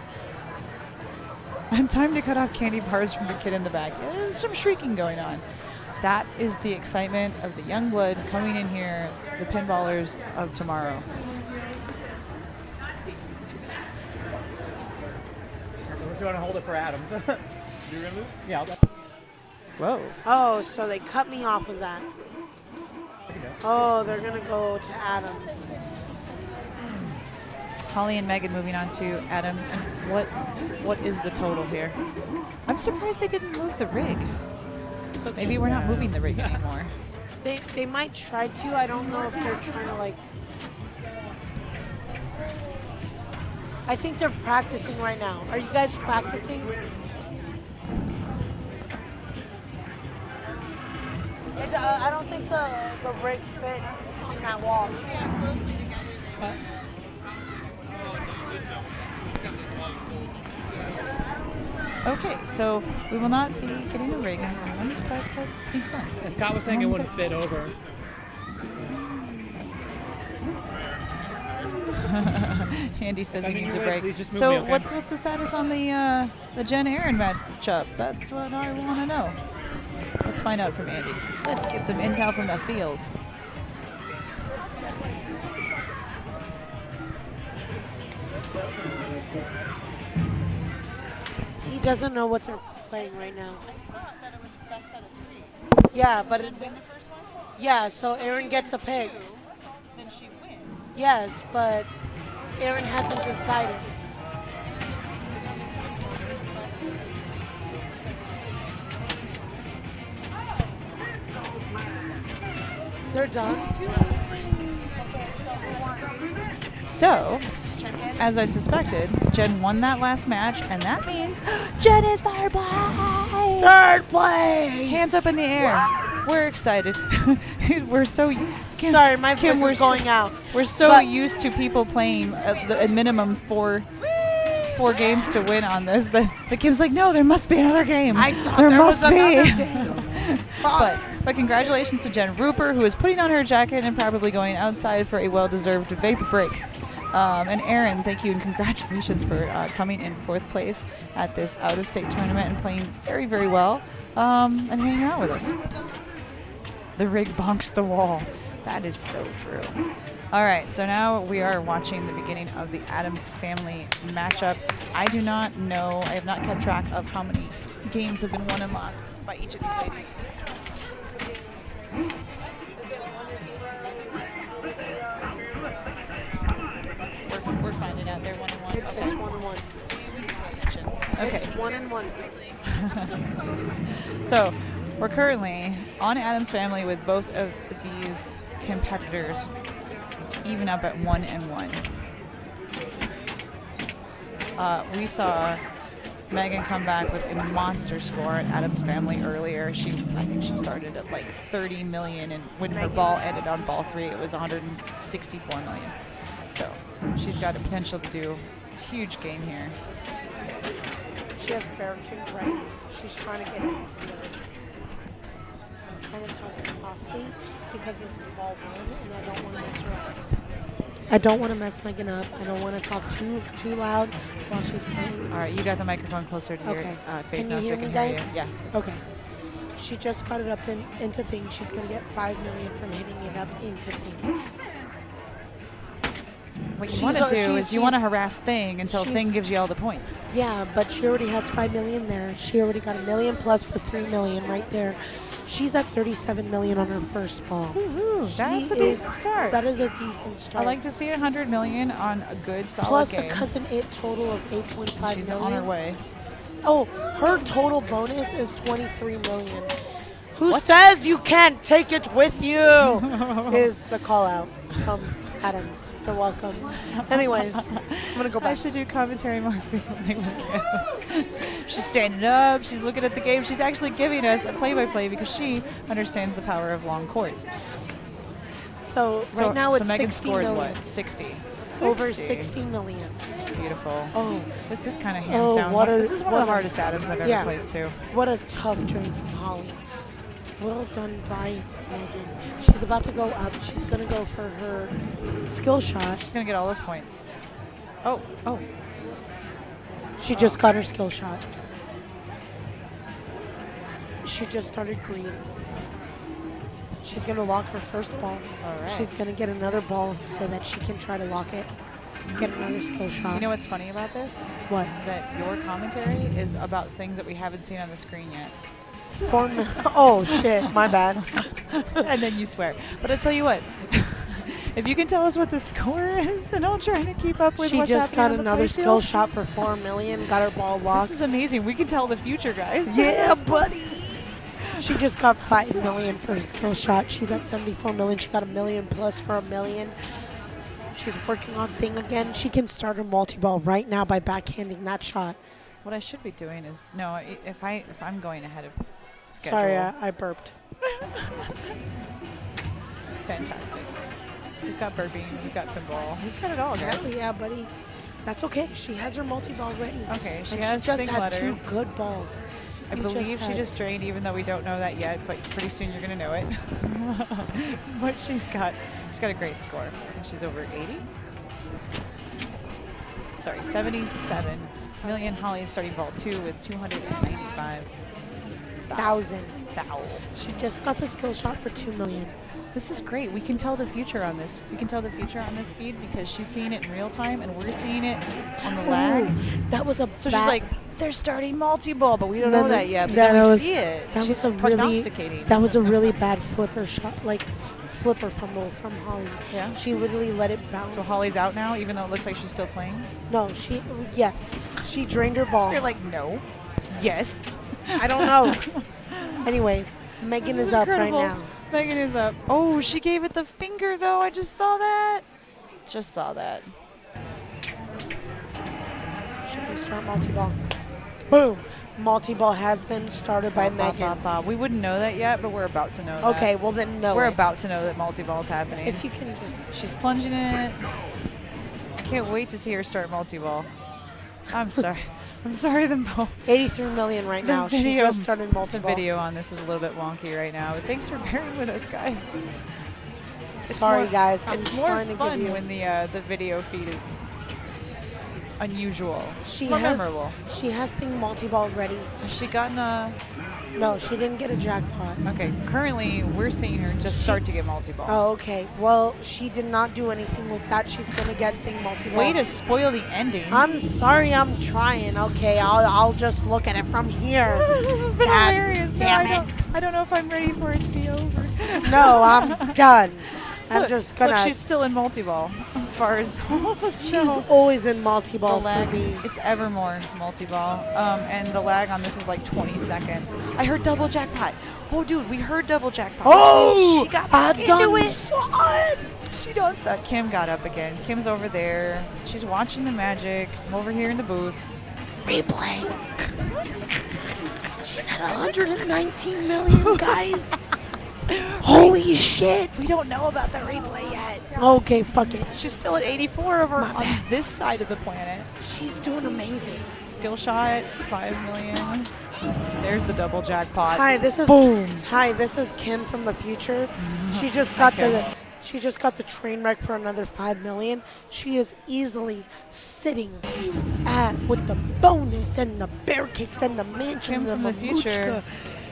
And time to cut off candy bars from the kid in the back. There's some shrieking going on. That is the excitement of the young blood coming in here, the pinballers of tomorrow. Unless you want to hold it for Adams. You gonna move? Yeah. Whoa. Oh, so they cut me off of that. Oh, they're going to go to Adams. Holly and Megan moving on to Adams. And what is the total here? I'm surprised they didn't move the rig. It's okay. Maybe we're not moving the rig anymore. They might try to. I don't know if they're trying to, like... I think they're practicing right now. Are you guys practicing? I don't think the rig fits on that wall. Closely together. Okay, so we will not be getting a rig in Adams, but that makes sense. And Scott was saying it wouldn't fit over. Andy says he needs a break. So what's the status on the Jen Erin matchup? That's what I want to know. Let's find out from Andy. Let's get some intel from the field. He doesn't know what they're playing right now. I thought that it was best out of 3. Yeah, but Did win the first one? yeah, so Erin gets the pick. Then she wins. Yes, but Erin hasn't decided. They're done. So, as I suspected, Jen won that last match, and that means Jen is third place! Third place! Hands up in the air. we're excited. We're so Sorry, my voice is going out. We're so used to people playing at minimum four games to win on this that Kim's like, no, there must be another game. I thought there was must be. another game. But congratulations to Jen Rupert, who is putting on her jacket and probably going outside for a well-deserved vape break. And Aaron, thank you and congratulations for coming in 4th place at this out-of-state tournament and playing very, very well and hanging out with us. The rig bonks the wall. That is so true. All right, so now we are watching the beginning of the Addams family matchup. I do not know, I have not kept track of how many games have been won and lost by each of these ladies. We're finding out they're 1-1. It's 1-1. Okay. It's 1-1. So we're currently on Addams family with both of these competitors even up at 1-1. We saw Megan come back with a monster score at Addams family earlier. I think she started at like 30 million, and when her ball ended on ball 3, it was 164 million. So she's got the potential to do a huge game here. She has barricade right. She's trying to get into the. I'm trying to talk softly because this is ball 1 and I don't want to mess her up. I don't want to mess Megan up. I don't want to talk too loud while she's playing. All right, you got the microphone closer to your face now, so I can hear you. Yeah. Okay. She just got it up into thing. She's going to get 5 million from hitting it up into thing. What you want to do is you want to harass Thing until Thing gives you all the points. Yeah, but she already has 5 million there. She already got $1 million plus for 3 million right there. She's at 37 million on her first ball. That's a decent start. That is a decent start. I like to see 100 million on a good, solid plus game. Plus a cousin it total of 8.5 million. She's on her way. Oh, her total bonus is 23 million. Who says you can't take it with you? Is the call out from Addams. You're welcome. Anyways, I'm going to go back. I should do commentary more frequently with Kim. She's standing up. She's looking at the game. She's actually giving us a play-by-play because she understands the power of long courts. So right now it's Megan 60 scores million. What? 60. Over 60 million. Beautiful. Oh. This is kind of hands down. This is one of the hardest Addams I've ever played, too. What a tough drain from Holly. Well done by Megan. She's about to go up. She's going to go for her skill shot. She's going to get all those points. Oh. She just got her skill shot. She just started green. She's going to lock her first ball. All right. She's going to get another ball so that she can try to lock it. Get another skill shot. You know what's funny about this? What? That your commentary is about things that we haven't seen on the screen yet. Oh, shit. My bad. And then you swear. But I tell you what, if you can tell us what the score is, and I'll try to keep up with what's happening. She just got another skill shot for 4 million, got her ball locked. This is amazing. We can tell the future, guys. Yeah, buddy. She just got 5 million for her skill shot. She's at 74 million. She got $1 million plus for $1 million. She's working on thing again. She can start her multi-ball right now by backhanding that shot. What I should be doing is, no, if I'm going ahead of schedule. Sorry, I burped. Fantastic. We've got burping, we've got pinball, we've got it all, guys. Yeah, buddy. That's okay. She has her multi-ball ready. Okay, she and has she just thing had letters. 2 good balls. I believe she just drained, even though we don't know that yet, but pretty soon you're going to know it. But she's got a great score. I think she's over 80. Sorry, 77 million. Holly's starting ball 2 with 295,000. She just got the skill shot for 2 million. This is great. We can tell the future on this. We can tell the future on this feed because she's seeing it in real time and we're seeing it on the lag. That was so she's like, they're starting multi-ball, but we don't know that yet. But then we see it. She's prognosticating. That was a really bad flipper shot, like flipper fumble from Holly. Yeah. She literally let it bounce. So Holly's out now, even though it looks like she's still playing? No, yes. She drained her ball. You're like, no. Yes. I don't know. Anyways, Megan is up right now. Megan is up. Oh, she gave it the finger, though. I just saw that. She can start multi-ball. Boom. multi-ball has been started by Megan. We wouldn't know that yet, but we're about to know that. Okay, well then no. We're about to know that multi-ball is happening. If you can just... She's plunging in it. I can't wait to see her start multi-ball. I'm sorry. I'm sorry, them both. 83 million right now. She just started multi-ball. The video on this is a little bit wonky right now, but thanks for bearing with us, guys. Sorry, guys. It's more fun when the video feed is unusual. She more has memorable. She has thing multi-ball ready. Has she gotten a? No, she didn't get a jackpot. Okay, currently we're seeing her just start to get multi-ball. Oh, okay. Well, she did not do anything with that. She's gonna get thing multi-ball. Way to spoil the ending. I'm sorry. I'm trying. Okay, I'll just look at it from here. This has been hilarious. Damn no, it. I don't know if I'm ready for it to be over. No, I'm done. I'm just gonna. Look, she's still in multi-ball as far as all of us know. She's always in multi-ball the lag, for me. It's ever more multi-ball. And the lag on this is like 20 seconds. I heard double jackpot. Oh, dude, we heard double jackpot. Oh! She got back into done it. suck. She done suck. Kim got up again. Kim's over there. She's watching the magic. I'm over here in the booth. Replay. She's at 119 million, guys. Holy shit. We don't know about the replay yet. Okay, fuck it. She's still at 84 over on this side of the planet. She's doing amazing. Skill shot, 5 million. There's the double jackpot. Hi, this is Boom. Hi, this is Kim from the future. She just got the train wreck for another 5 million. She is easily sitting with the bonus and the bear kicks and the mansion Kim and from the future.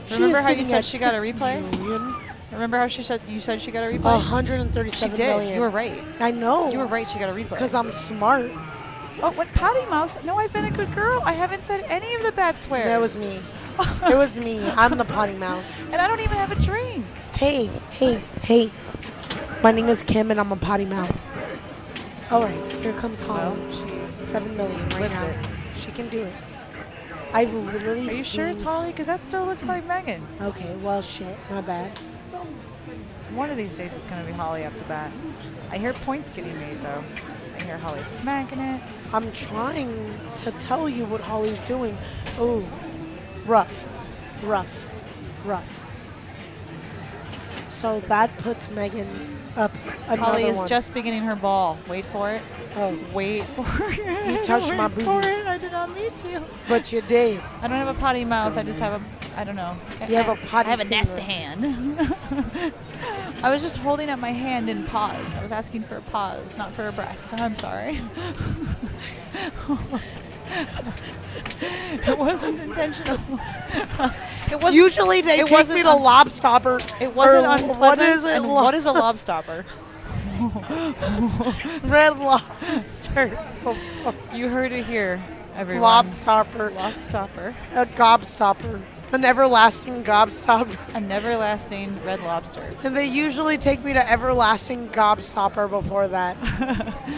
She Remember how you sitting said at she got a 6 replay? million. Remember how you said she got a replay? 137 she did. million. You were right. I know. You were right. She got a replay. Because I'm smart. Oh, what potty mouse? No, I've been a good girl. I haven't said any of the bad swears. That was me. It was me. I'm the potty mouse. And I don't even have a drink. Hey. My name is Kim and I'm a potty mouth. All right, here comes Holly. Well, 7 million right lives now. it. She can do it. I've literally Are you sure it's Holly? Because that still looks like Megan. Okay, well, shit. My bad. One of these days it's going to be Holly up to bat. I hear points getting made, though. I hear Holly smacking it. I'm trying to tell you what Holly's doing. Oh, rough. So that puts Megan up another Holly is one. just beginning her ball. Wait for it. Oh. Wait for it. You touched my booty. Wait for it. I did not mean to. But you did. I don't have a potty mouth. I just have I don't know. You have a potty I have a nest finger. hand. I was just holding up my hand in pause. I was asking for a pause, not for a breast. I'm sorry. It wasn't intentional. Usually they take me to lobstopper. It wasn't unpleasant. What is it? What is a lobstopper? Red lobster. You heard it here, everyone. Lobstopper. Lobstopper. A gobstopper. An everlasting gobstopper. An everlasting red lobster. And they usually take me to everlasting gobstopper before that.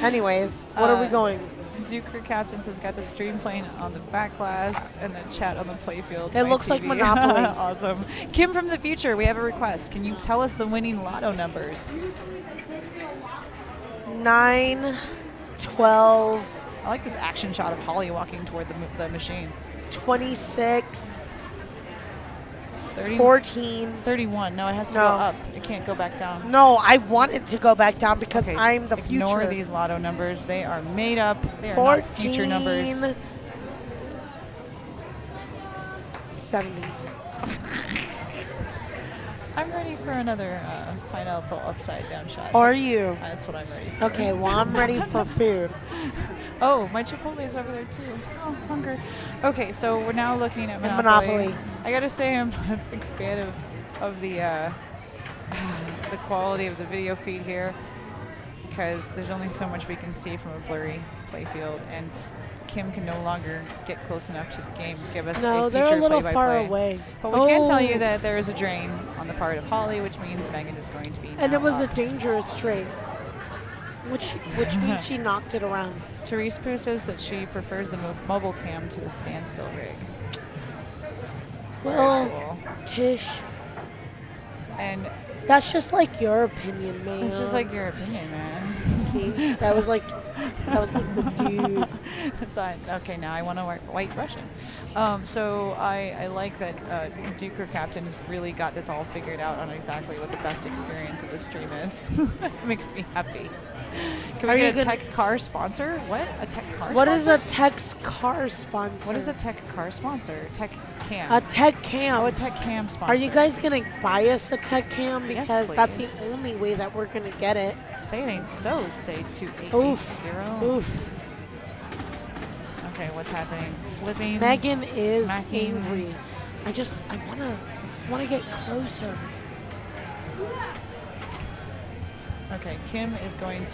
Anyways, what are we going? Duker Captains has got the stream playing on the back glass and the chat on the playfield. It looks like TV. Monopoly. Awesome. Kim from the future, we have a request. Can you tell us the winning lotto numbers? 9, 12. I like this action shot of Holly walking toward the machine. 26. 30, 14. 31. No, it has to go up. It can't go back down. No, I want it to go back down because Okay, I'm the future. Ignore these lotto numbers. They are made up. They are 14, not future numbers. 70. I'm ready for another pineapple upside down shot. Are you? That's what I'm ready for. Okay, well, I'm ready for food. Oh, my Chipotle's over there too. Oh, hunger. Okay, so we're now looking at Monopoly. I gotta say, I'm not a big fan of the quality of the video feed here because there's only so much we can see from a blurry playfield, and Kim can no longer get close enough to the game to give us a future they're a little play-by-play. far away. But we can tell you that there is a drain on the part of Holly, which means Megan is going to be. And it was up. a dangerous trade, which means she knocked it around. Therese Pooh says that she prefers the mobile cam to the standstill rig. Well, cool. Tish. And that's just like your opinion, man. it's just like your opinion, man. See, that was like the dude. Okay, now I want to white Russian. So I like that Duker Captain has really got this all figured out on exactly what the best experience of the stream is. It makes me happy. Can we get a tech car sponsor? What? A tech car sponsor? What is a tech car sponsor? What is a tech car sponsor? Tech cam. A tech cam. Oh, a tech cam sponsor. Are you guys going to buy us a tech cam? Yes, Because that's please. the only way that we're going to get it. Say it ain't so. Say 2880. Oof. Okay, what's happening? Flipping. Megan is smacking. angry. I want to get closer. Okay, Kim's going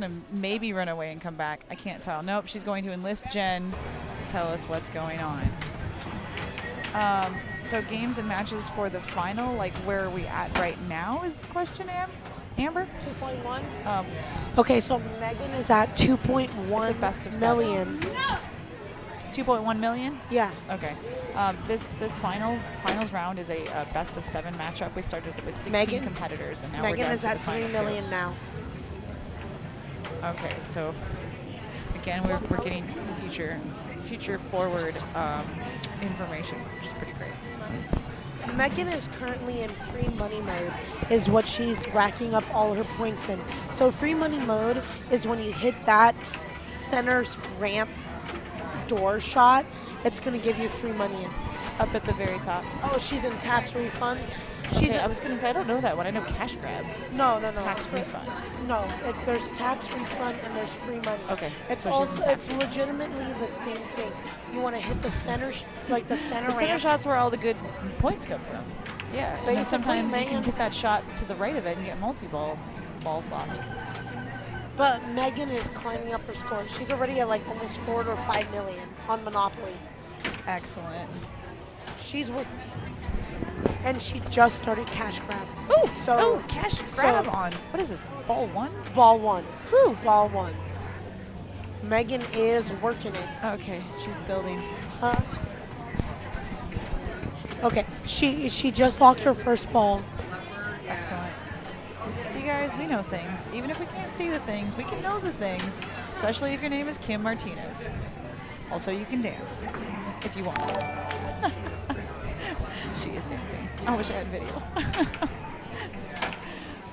to maybe run away and come back. I can't tell. Nope, she's going to enlist Jen to tell us what's going on. So games and matches for the final, like where are we at right now is the question, Amber? 2.1. Okay, so Megan is at 2.1 it's a best of million. 2.1 million? Yeah. Okay. This finals round is a best of 7 matchup. We started with 16 competitors, and now Megan we're down is to at the final 3 million 2. now. Okay, so again, we're getting future forward information, which is pretty great. Megan is currently in free money mode, is what she's racking up all her points in. So free money mode is when you hit that center ramp door shot, it's going to give you free money in. Up at the very top. Oh, she's in tax refund. I was going to say, I don't know that one. I know cash grab. No. Tax refund. No, there's tax refund and there's free money. Okay. It's so also it's legitimately the same thing. You want to hit the center, the center The center ramp. shot's where all the good points come from. Yeah. And then Basically, sometimes you can Megan- hit that shot to the right of it and get balls locked. But Megan is climbing up her score. She's already at like almost 4 or 5 million on Monopoly. Excellent. She's worth. And she just started cash grab. Cash grab on. What is this? Ball 1? Ball 1. Whew. Ball 1. Megan is working it. Okay, she's building. Okay, she just locked her first ball. Excellent. See, guys, we know things. Even if we can't see the things, we can know the things, especially if your name is Kim Martinez. Also, you can dance if you want. She is dancing. I wish I had video.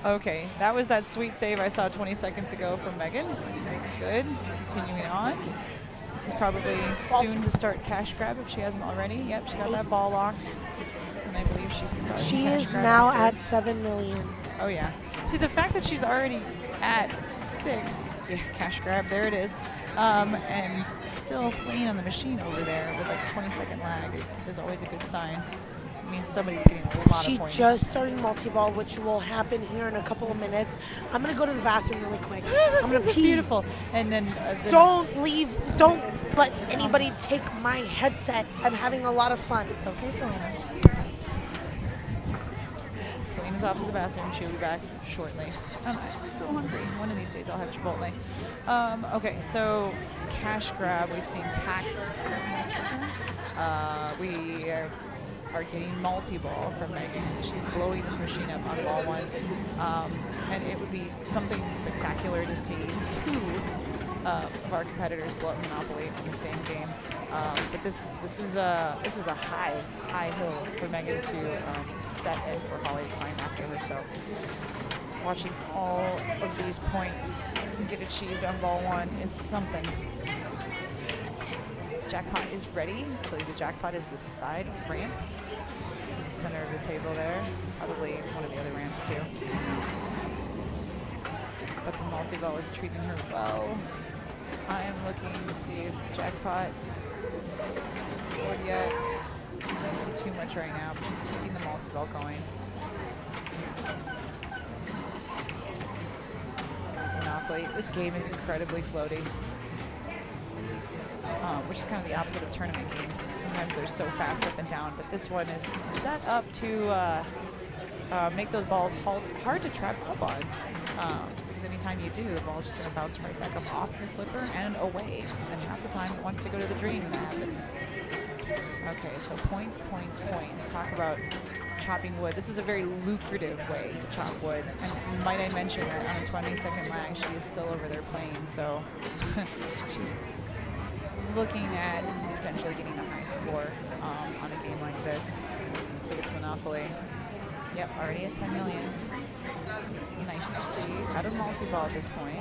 Okay, that was that sweet save I saw 20 seconds ago from Megan. Good. Continuing on. This is probably soon to start cash grab if she hasn't already. Yep, she got that ball locked. And I believe she's starting She cash is grab now good. at 7 million. Oh, yeah. See, the fact that she's already at 6, yeah, cash grab, there it is, and still playing on the machine over there with like a 20-second lag is always a good sign. It means somebody's getting a lot She of points. just started multi-ball, which will happen here in a couple of minutes. I'm going to go to the bathroom really quick. I'm going to pee. Beautiful. And then... Don't leave. Don't let anybody take my headset. I'm having a lot of fun. Okay, Selena. Selena's off to the bathroom. She'll be back shortly. I'm so hungry. One of these days I'll have Chipotle. Okay, so cash grab. We've seen tax. We are getting multi-ball from Megan. She's blowing this machine up on ball 1. And it would be something spectacular to see 2 of our competitors blow up Monopoly in the same game. But this is a high hill for Megan to set and for Holly to climb after her. So watching all of these points get achieved on ball 1 is something. Jackpot is ready. I believe the jackpot is the side ramp in the center of the table there. Probably one of the other ramps too. But the multi-ball is treating her well. I am looking to see if Jackpot scored yet. I don't see too much right now, but she's keeping the multi-ball going. Monopoly. This game is incredibly floaty, which is kind of the opposite of tournament game. Sometimes they're so fast up and down, but this one is set up to make those balls hard to trap up on. Because anytime you do, the ball's just going to bounce right back up off your flipper and away. And half the time it wants to go to the dream when that happens. Okay, so points. Talk about chopping wood. This is a very lucrative way to chop wood. And might I mention that on a 20-second lag, she is still over there playing, so she's looking at potentially getting a high score on a game like this for this Monopoly. Yep, already at 10 million. Nice to see. Out of multi-ball at this point.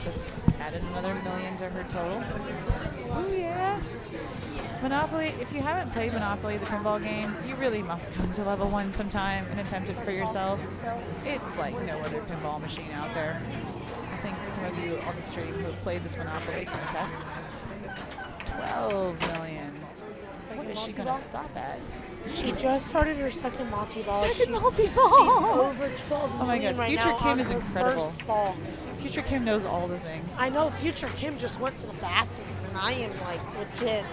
Just added another million to her total. Oh yeah. Monopoly, if you haven't played Monopoly, the pinball game, you really must come to level 1 sometime and attempt it for yourself. It's like no other pinball machine out there. I think some of you on the stream who have played this Monopoly can attest. 12 million. What is she going to stop at? She just started her second multi-ball. Second multi-ball! She's over 12 Oh my god, right Future now Kim on is her incredible. First ball. Future Kim knows all the things. I know Future Kim just went to the bathroom, and I am like legit.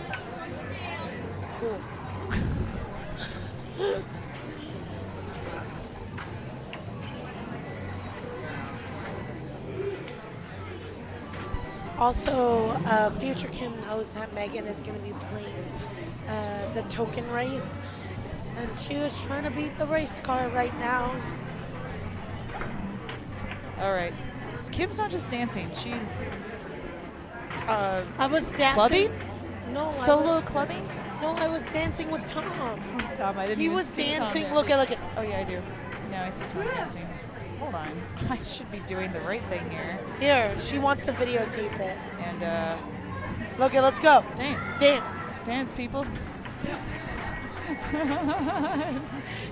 Cool. Also, Future Kim knows that Megan is going to be playing the token race, and she was trying to beat the race car right now. All right. Kim's not just dancing. She's I was dancing. Clubbing? No. Solo clubbing? No, I was dancing with Tom. Tom, I didn't He even was see Tom dancing. dancing. Look at. Oh yeah, I do. Now I see Tom dancing. Hold on. I should be doing the right thing here. Here, she wants to videotape it. And look, let's go. Dance. Dance. Dance, people.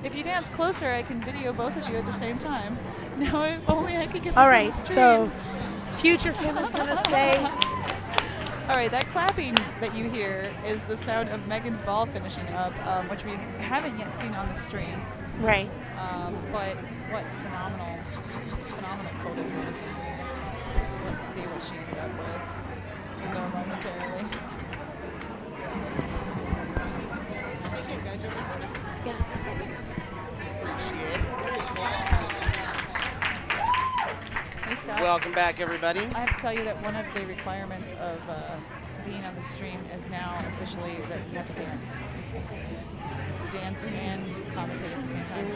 If you dance closer, I can video both of you at the same time. Now, if only I could get this All on right, the stream. so Future Kim is going to say. All right, that clapping that you hear is the sound of Megan's ball finishing up, which we haven't yet seen on the stream. Right. But what phenomenal totals we're looking at here. Let's see what she ended up with. We'll know momentarily. Hey, Scott. Welcome back, everybody. I have to tell you that one of the requirements of being on the stream is now officially that you have to dance. To dance and commentate at the same time.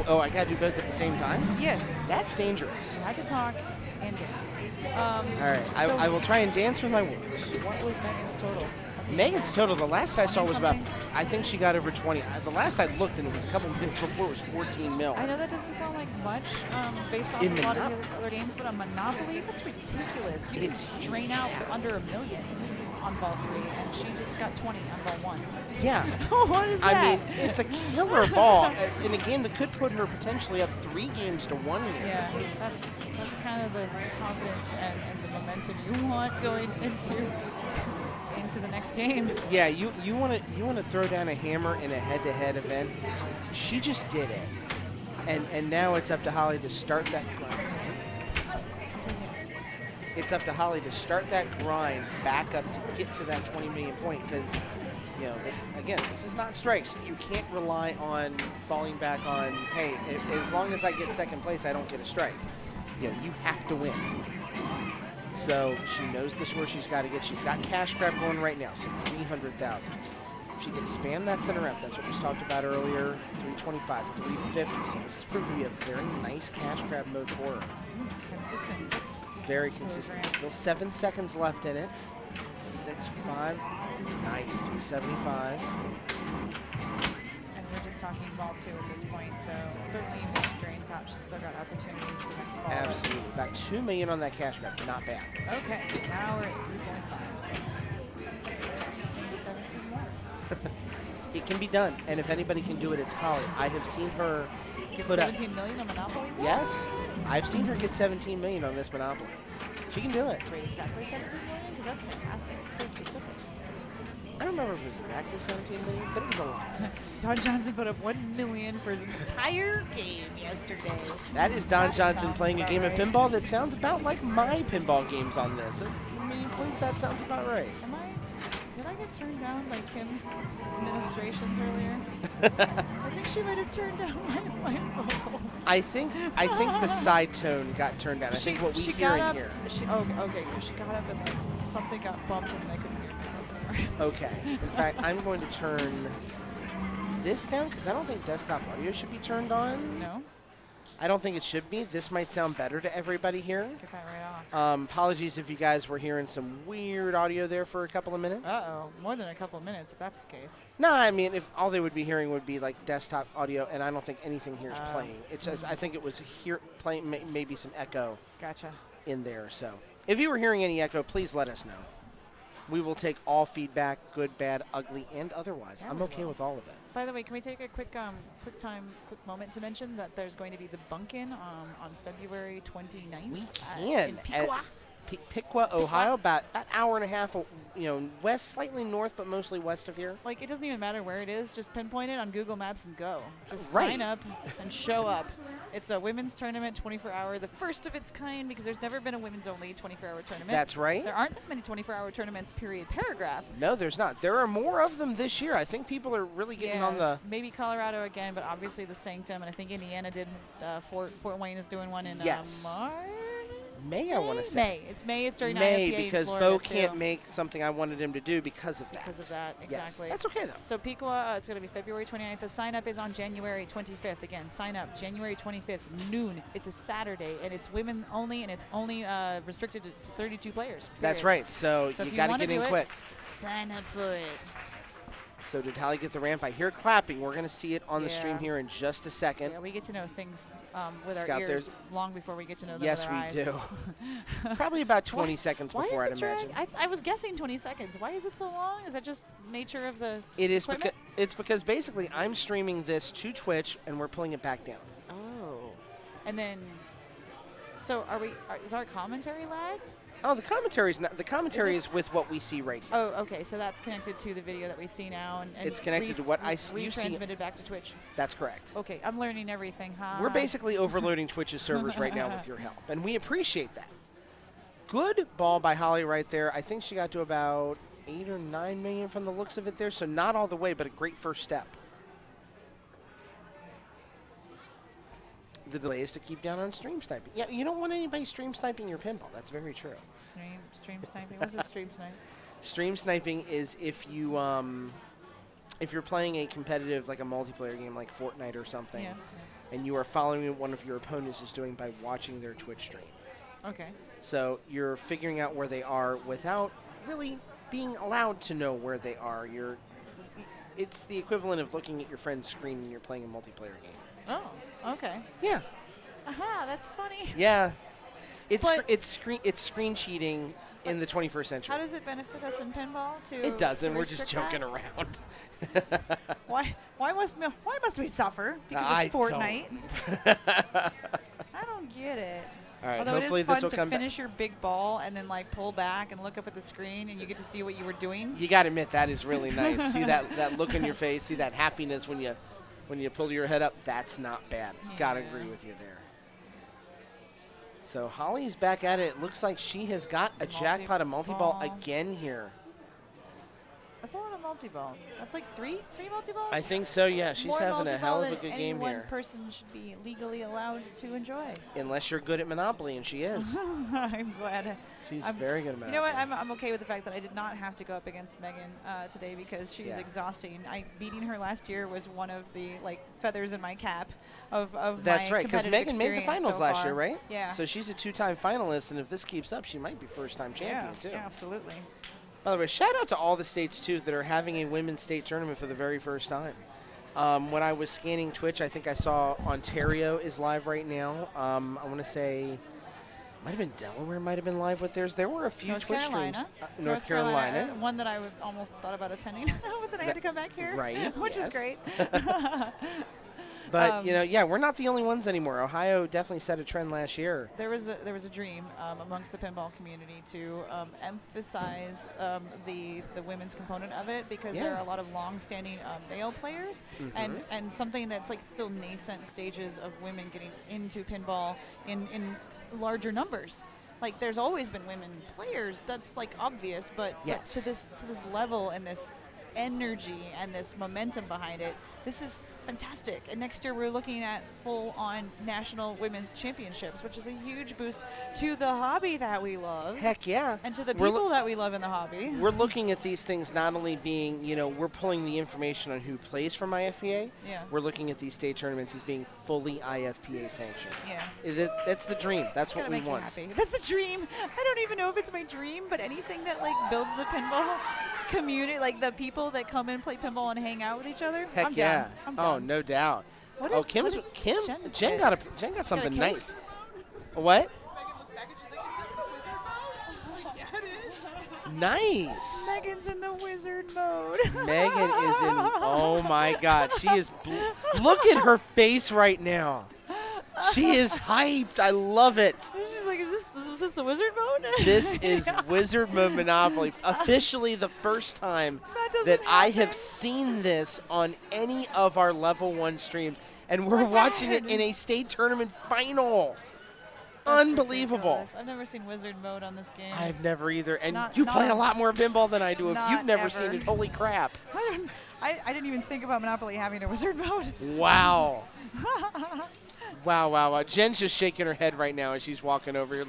Oh, I gotta do both at the same time? Yes. That's dangerous. You had to talk and dance. All right, so I will try and dance with my words. What was Megan's total? Megan's total, the last I saw was about, I think she got over 20. The last I looked, and it was a couple minutes before, it was 14 mil. I know that doesn't sound like much based off a lot of these other games, but on Monopoly, that's ridiculous. You can drain out under $1 million on ball 3, and she just got 20 on ball 1. Yeah. What is that? I mean, it's a killer ball in a game that could put her potentially up 3 games to 1 here. Yeah, that's kind of the confidence and the momentum you want going into the next game. Yeah, you want to throw down a hammer in a head-to-head event. She just did it, and now it's up to Holly to start that grind. It's up to Holly to start that grind back up to get to that 20 million point, because this is not strikes. You can't rely on falling back on, hey, as long as I get second place, I don't get a strike. You have to win. So she knows the score she's got to get. She's got cash grab going right now, so 300,000. If she can spam that center up, that's what we talked about earlier, 325, 350. So this is proving to be a very nice cash grab mode for her. Consistent. Very consistent. Still 7 seconds left in it. 6-5. Nice. 375. And we're just talking ball 2 at this point, so certainly even if she drains out, she's still got opportunities for next ball. Absolutely. About 2 million on that cash grab. Not bad. Okay, now we're at 3.5. Just need 17 more. It can be done, and if anybody can do it, it's Holly. I have seen her Get put 17 million on Monopoly? Yes, I've seen her get 17 million on this Monopoly. She can do it. Wait, exactly 17 million? Because that's fantastic. It's so specific. I don't remember if it was exactly 17 million, but it was a lot. Don Johnson put up 1 million for his entire game yesterday. That is Don Johnson sounds playing a about game right. of pinball that sounds about like my pinball games on this. 1 million points, that sounds about right. Did I get turned down by Kim's administrations earlier? I think she might have turned down my vocals. I think the side tone got turned down. I think what we hear in here. Okay, she got up and something got bumped and I couldn't hear myself anymore. anymore. Okay. In fact, I'm going to turn this down because I don't think desktop audio should be turned on. No? I don't think it should be. This might sound better to everybody here. Get that right off. Apologies if you guys were hearing some weird audio there for a couple of minutes. Uh-oh. More than a couple of minutes, if that's the case. No, I mean, if all they would be hearing would be like desktop audio, and I don't think anything here is playing. It's just, I think it was here playing, maybe some echo. Gotcha. In there. So if you were hearing any echo, please let us know. We will take all feedback, good, bad, ugly, and otherwise. I'm okay with all of it. By the way, can we take a quick moment to mention that there's going to be the Bunk-In on February 29th? We can. In Piqua. Piqua, Ohio, about an hour and a half, west, slightly north, but mostly west of here. Like, it doesn't even matter where it is. Just pinpoint it on Google Maps and go. Just Right. sign up and show up. It's a women's tournament, 24-hour, the first of its kind, because there's never been a women's-only 24-hour tournament. That's right. There aren't that many 24-hour tournaments, period, paragraph. No, there's not. There are more of them this year. I think people are really getting on the... Maybe Colorado again, but obviously the Sanctum, and I think Indiana did. Fort Wayne is doing one in March? May, I want to say. It's May. It's during May, IFPA because Florida Bo too. can't make something I wanted him to do because of that. Because of that, exactly. Yes, that's okay, though. So Piqua, it's going to be February 29th. The sign-up is on January 25th. Again, sign up January 25th, noon. It's a Saturday, and it's women only, and it's only restricted to 32 players. Period. That's right. So you got to get in quick. Sign up for it. So did Holly get the ramp? I hear clapping. We're going to see it on the stream here in just a second. Yeah, we get to know things with Scout, our ears long before we get to know them yes, with our eyes. Yes, we do. Probably about 20 seconds before, I'd imagine. I was guessing 20 seconds. Why is it so long? Is that just nature of the It is because basically I'm streaming this to Twitch, and we're pulling it back down. Oh. And then, so is our commentary lagged? Oh, the commentary is with what we see right here. Oh, okay. So that's connected to the video that we see now, and it's connected to what I see. You see transmitted back to Twitch. That's correct. Okay, I'm learning everything. Huh? We're basically overloading Twitch's servers right now with your help, and we appreciate that. Good ball by Holly right there. I think she got to about 8 or 9 million from the looks of it there, so not all the way, but a great first step. The delay is to keep down on stream sniping. Yeah, you don't want anybody stream sniping your pinball. That's very true. Stream sniping? What's a stream snipe? Stream sniping is if you're playing a competitive, like a multiplayer game like Fortnite or something, and you are following what one of your opponents is doing by watching their Twitch stream. Okay. So you're figuring out where they are without really being allowed to know where they are. It's the equivalent of looking at your friend's screen when you're playing a multiplayer game. Oh, okay. Yeah. Aha, that's funny. Yeah. It's screen cheating in the 21st century. How does it benefit us in pinball? It doesn't. We're just joking around. Why must we suffer because of Fortnite? I don't get it. All right, although it hopefully is fun this will to come finish your big ball and then like pull back and look up at the screen and you get to see what you were doing. You got to admit that is really nice. See that look on your face. See that happiness when you pull your head up. That's not bad. Yeah. Gotta agree with you there. So Holly's back at it. It looks like she has got a jackpot of multi-ball again here. That's a lot of multi-ball. That's like three multi-balls? I think so, yeah. She's More having a hell of a good any game one here. person should be legally allowed to enjoy. Unless you're good at Monopoly, and she is. I'm glad. She's very good at Monopoly. You know what? I'm okay with the fact that I did not have to go up against Megan today because she's exhausting. Beating her last year was one of the feathers in my cap of That's my right, because Megan made the finals so last far. year, right? Yeah. So she's a 2-time finalist, and if this keeps up, she might be first-time champion, too. Yeah, absolutely. By the way, shout out to all the states, too, that are having a women's state tournament for the very first time. When I was scanning Twitch, I think I saw Ontario is live right now. I want to say might have been Delaware might have been live with theirs. There were a few Twitch streams. North Carolina. One that I would almost thought about attending, but then I had to come back here. Right. Which is great. But we're not the only ones anymore. Ohio definitely set a trend last year. There was a dream amongst the pinball community to emphasize the women's component of it because there are a lot of long-standing male players and something that's like still nascent stages of women getting into pinball in larger numbers. Like there's always been women players. That's like obvious, but to this level and this energy and this momentum behind it, this is fantastic. And next year we're looking at full-on national women's championships, which is a huge boost to the hobby that we love. Heck yeah. And to the people that we love in the hobby. We're looking at these things not only being, we're pulling the information on who plays from IFPA. Yeah. We're looking at these state tournaments as being fully IFPA sanctioned. Yeah. That's the dream. That's what we make want. You happy. That's the dream. I don't even know if it's my dream, but anything that builds the pinball community, the people that come and play pinball and hang out with each other. Heck I'm yeah. down. I'm down. Oh, no doubt. Jen got something kill? nice. What? Nice. Megan's in the wizard mode. Megan is in. Oh my God, she is. Look at her face right now. She is hyped. I love it. She's like, is this the wizard mode? This is wizard mode Monopoly. Officially the first time that I have seen this on any of our level 1 streams. And we're watching it in a state tournament final. That's unbelievable. Ridiculous. I've never seen wizard mode on this game. I've never either. And you play a lot more pinball than I do. If you've never seen it, holy crap. I didn't even think about Monopoly having a wizard mode. Wow. Wow. Jen's just shaking her head right now as she's walking over here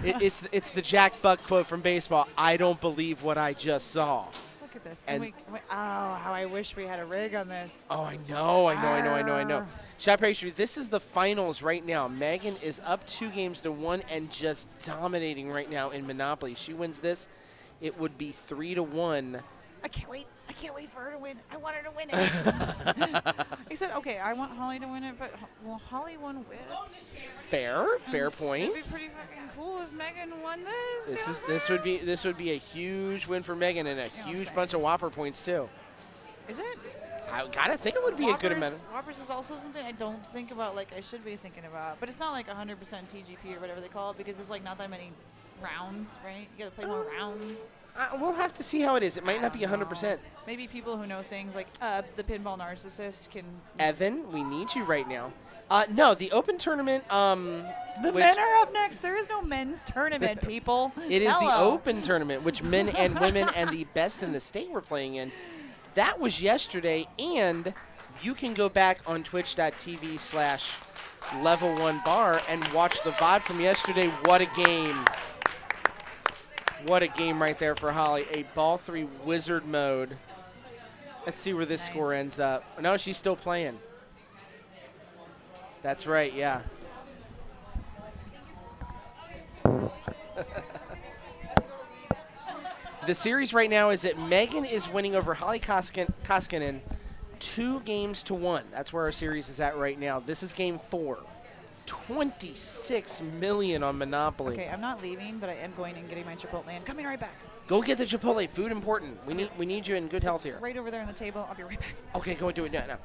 it's the Jack Buck quote from baseball. I don't believe what I just saw. Look at this. And how I wish we had a rig on this. Oh, I know. Shot Pastry, this is the finals right now. Megan is up 2-1 and just dominating right now in Monopoly. She wins this, it would be 3-1. I can't wait for her to win. I want her to win it. He said, okay, I want Holly to win it, but will Holly win it? Fair point. It'd be pretty fucking cool if Megan won this. This would be a huge win for Megan and a huge bunch of Whopper points too. Is it? I gotta think it would be a good amount. Whoppers is also something I don't think about I should be thinking about, but it's not 100% TGP or whatever they call it because it's not that many rounds, right? You gotta play more rounds. We'll have to see how it is. It might not be 100%. Maybe people who know things the pinball narcissist can. Evan, we need you right now. No, the open tournament. The men are up next. There is no men's tournament, people. It is the open tournament, which men and women and the best in the state were playing in. That was yesterday, and you can go back on twitch.tv/level1bar and watch the VOD from yesterday. What a game. What a game right there for Holly. A ball 3 wizard mode. Let's see where this score ends up. No, she's still playing. That's right, yeah. The series right now is that Megan is winning over Holly Koskinen 2-1. That's where our series is at right now. This is game 4. 26 million on Monopoly. Okay, I'm not leaving, but I am going and getting my Chipotle and coming right back. Go get the Chipotle. Food important. We need you in good health here. Right over there on the table. I'll be right back. Okay, go do it now. All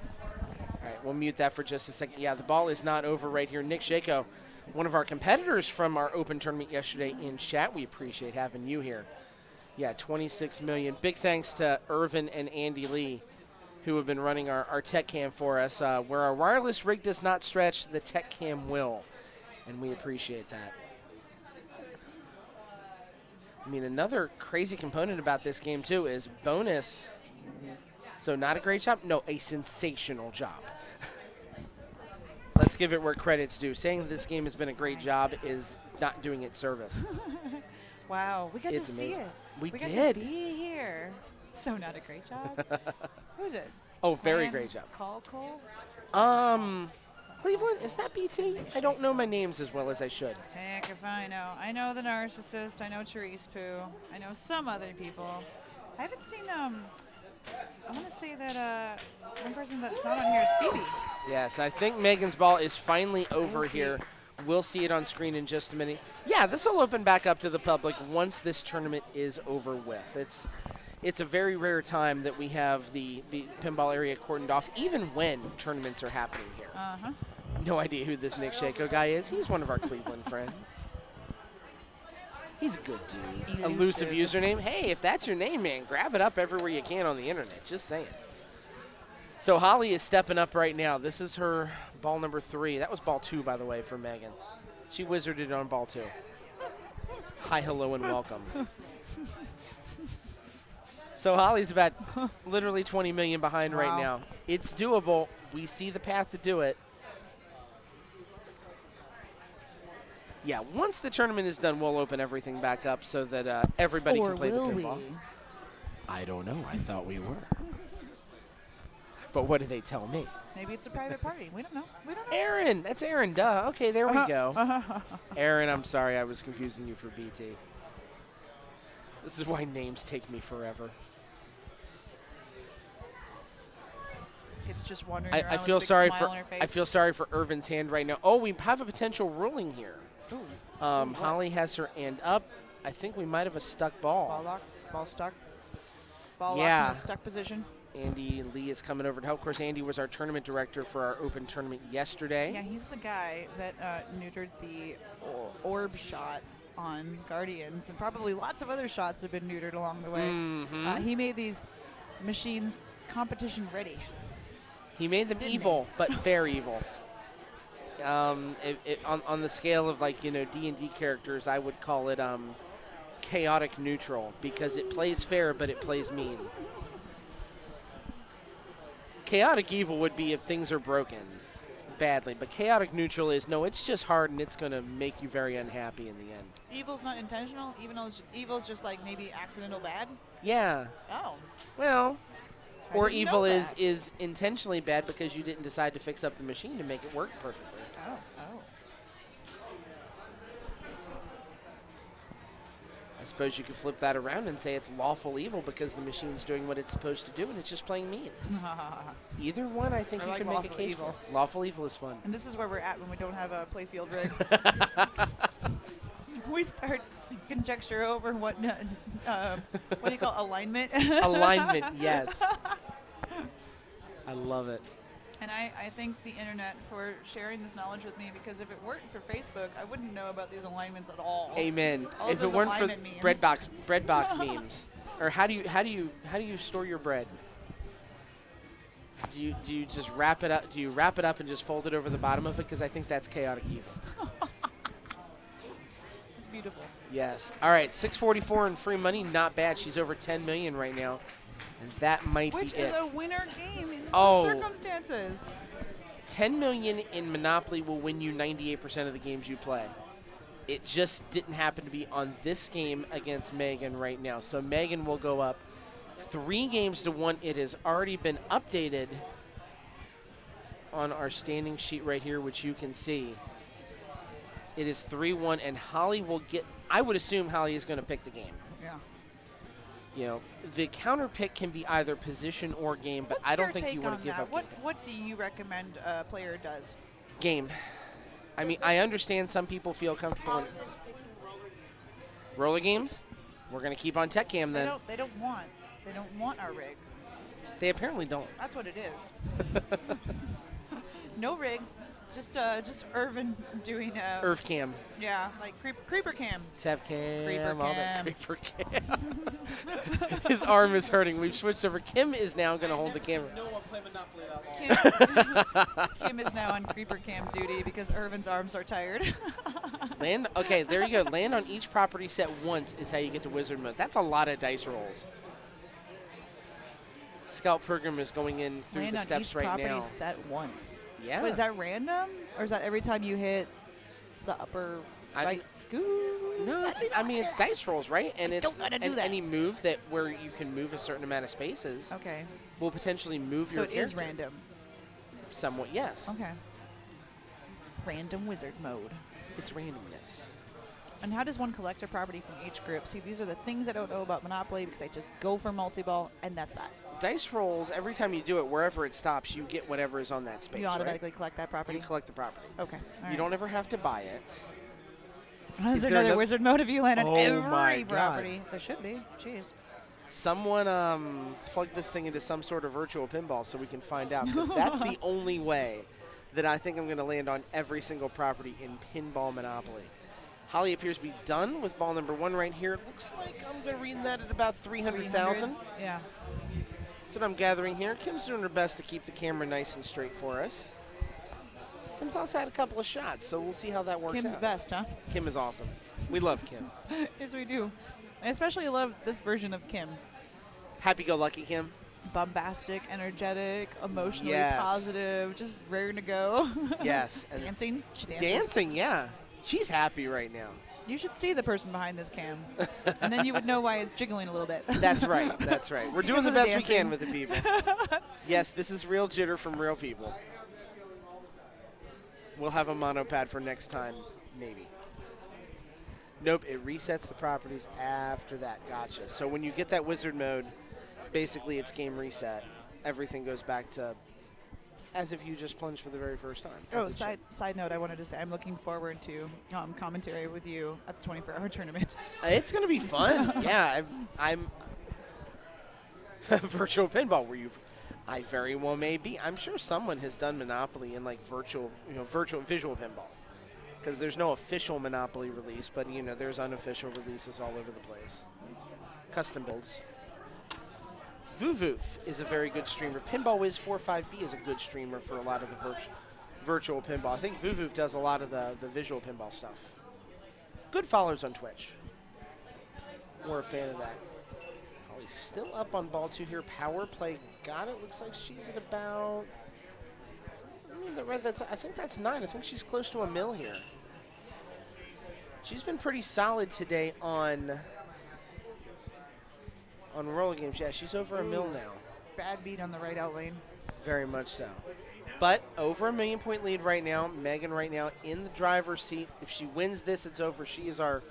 right, we'll mute that for just a second. Yeah, the ball is not over right here. Nick Shako, one of our competitors from our open tournament yesterday in chat. We appreciate having you here. Yeah, 26 million. Big thanks to Irvin and Andy Lee, who have been running our tech cam for us. Where our wireless rig does not stretch, the tech cam will, and we appreciate that. I mean, another crazy component about this game, too, is bonus. So not a great job? No, a sensational job. Let's give it where credit's due. Saying that this game has been a great job is not doing it service. Wow, we got to see it. We got did. To be here. So not a great job. Who's this? Oh, very great job. Cole? Cleveland, is that BT? I don't know my names as well as I should. Heck if I know. I know the narcissist. I know Therese Pooh. I know some other people. I haven't seen, I want to say that one person that's not on here is Phoebe. Yes, I think Megan's ball is finally over here. We'll see it on screen in just a minute. Yeah, this will open back up to the public once this tournament is over with. It's a very rare time that we have the pinball area cordoned off, even when tournaments are happening here. Uh-huh. No idea who this Nick Shako guy is. He's one of our Cleveland friends. He's a good dude. Elusive username. Hey, if that's your name, man, grab it up everywhere you can on the internet. Just saying. So Holly is stepping up right now. This is her ball number 3. That was ball 2, by the way, for Megan. She wizarded on ball 2. Hi, hello, and welcome. So Holly's about literally 20 million behind right Wow. now. It's doable. We see the path to do it. Yeah, once the tournament is done, we'll open everything back up so that everybody Or can play the will pinball. we? I don't know. I thought we were. But what did they tell me? Maybe it's a private party. We don't know. We don't know. Aaron. That's Aaron. Duh. Okay, there we go. Aaron, I'm sorry. I was confusing you for BT. This is why names take me forever. It's just wandering around I with feel a big sorry smile for on her face. I feel sorry for Irvin's hand right now. Oh, we have a potential ruling here. Holly has her hand up. I think we might have a stuck ball. Ball lock. Ball stuck. Ball Yeah. locked in a stuck position. Andy Lee is coming over to help. Of course, Andy was our tournament director for our open tournament yesterday. Yeah, he's the guy that neutered the orb shot on Guardians, and probably lots of other shots have been neutered along the way. Mhm. He made these machines competition ready. He made them evil, but fair evil. On the scale of D&D characters, I would call it chaotic neutral because it plays fair, but it plays mean. Chaotic evil would be if things are broken badly, but chaotic neutral is no, it's just hard and it's going to make you very unhappy in the end. Evil's not intentional. Evil's just like maybe accidental bad. Yeah. Oh. Well, I or didn't evil know is that. is intentionally bad because you didn't decide to fix up the machine to make it work perfectly. Oh. I suppose you could flip that around and say it's lawful evil because the machine's doing what it's supposed to do and it's just playing mean. Either one, I think I you like can make a lawful case evil. for. Lawful evil is fun. And this is where we're at when we don't have a playfield rig. We start conjecture over what do you call alignment? Alignment, yes. I love it. And I thank the internet for sharing this knowledge with me, because if it weren't for Facebook, I wouldn't know about these alignments at all. Amen. All of If it those weren't for alignment memes. breadbox memes, or how do you store your bread? Do you just wrap it up? Do you wrap it up and just fold it over the bottom of it? Because I think that's chaotic evil. It's beautiful. Yes. All right. 644 in free money. Not bad. She's over 10 million right now, and that might Which be is it. a winner game in Oh. most circumstances. 10 million in Monopoly will win you 98% of the games you play. It just didn't happen to be on this game against Megan right now. So Megan will go up 3-1. It has already been updated on our standing sheet right here, which you can see. It is 3-1, and Holly will get. I would assume Holly is going to pick the game. Yeah. You know, the counter pick can be either position or game, but What's I don't your think take you want on to give that? up What do you recommend a player does? game. I mean, I understand some people feel comfortable in roller games. We're going to keep on Tech Cam then. They don't want our rig. They apparently don't. That's what it is. No rig, just Irvin doing Irv Cam. Yeah, like creeper cam. Tev Cam. Creeper all that cam. creeper cam. His arm is hurting. We've switched over. Kim is now going to hold the camera. No one played Monopoly that long. Kim is now on creeper cam duty because Irvin's arms are tired. Land. Okay, there you go. Land on each property set once is how you get to wizard mode. That's a lot of dice rolls. Scout program is going in through Land the on steps each right property now. set once. Yeah. But is that random, or is that every time you hit the upper right scoop? No, it's dice rolls, right? And it's don't wanna do that. any move that where you can move a certain amount of spaces. Okay. Will potentially move So your it is character. random. Somewhat, yes. Okay. Random wizard mode. It's randomness. And how does one collect a property from each group? See, these are the things I don't know about Monopoly because I just go for multi-ball, and that's that. Dice rolls, every time you do it, wherever it stops, you get whatever is on that space. You automatically right? collect that property? You collect the property. Okay. You don't ever have to buy it. Is there another wizard mode if you land on my every God. property? There should be. Jeez. Someone plug this thing into some sort of virtual pinball so we can find out, because that's the only way that I think I'm going to land on every single property in Pinball Monopoly. Holly appears to be done with ball number 1 right here. It looks like I'm going to read that at about 300,000. Yeah. That's what I'm gathering here. Kim's doing her best to keep the camera nice and straight for us. Kim's also had a couple of shots, so we'll see how that works Kim's out. best, huh? Kim is awesome. We love Kim. Yes, we do. I especially love this version of Kim. Happy-go-lucky, Kim. Bombastic, energetic, emotionally Yes. positive, just raring to go. Yes. And dancing. She dances. Dancing, yeah. She's happy right now. You should see the person behind this cam, and then you would know why it's jiggling a little bit. That's right. That's right. We're doing the Because best of the we can dancing. with the people. Yes, this is real jitter from real people. We'll have a monopad for next time, maybe. Nope, it resets the properties after that. Gotcha. So when you get that wizard mode, basically it's game reset. Everything goes back to as if you just plunged for the very first time. Oh, side note, I wanted to say I'm looking forward to commentary with you at the 24-hour tournament. It's going to be fun. Yeah, I'm virtual pinball where I very well may be. I'm sure someone has done Monopoly in like virtual visual pinball. Because there's no official Monopoly release, but there's unofficial releases all over the place. Custom builds. Vuvoof is a very good streamer. Pinball Wiz 45B is a good streamer for a lot of the virtual pinball. I think Vuvoof does a lot of the visual pinball stuff. Good followers on Twitch. We're a fan of that. Holly's still up on ball 2 here. Power play got it. Looks like she's at about... I think that's 9. I think she's close to a mil here. She's been pretty solid today on roller games. Yeah, she's over a mil now. Bad beat on the right out lane. Very much so. But over a 1 million point lead right now. Megan right now in the driver's seat. If she wins this, it's over. She is our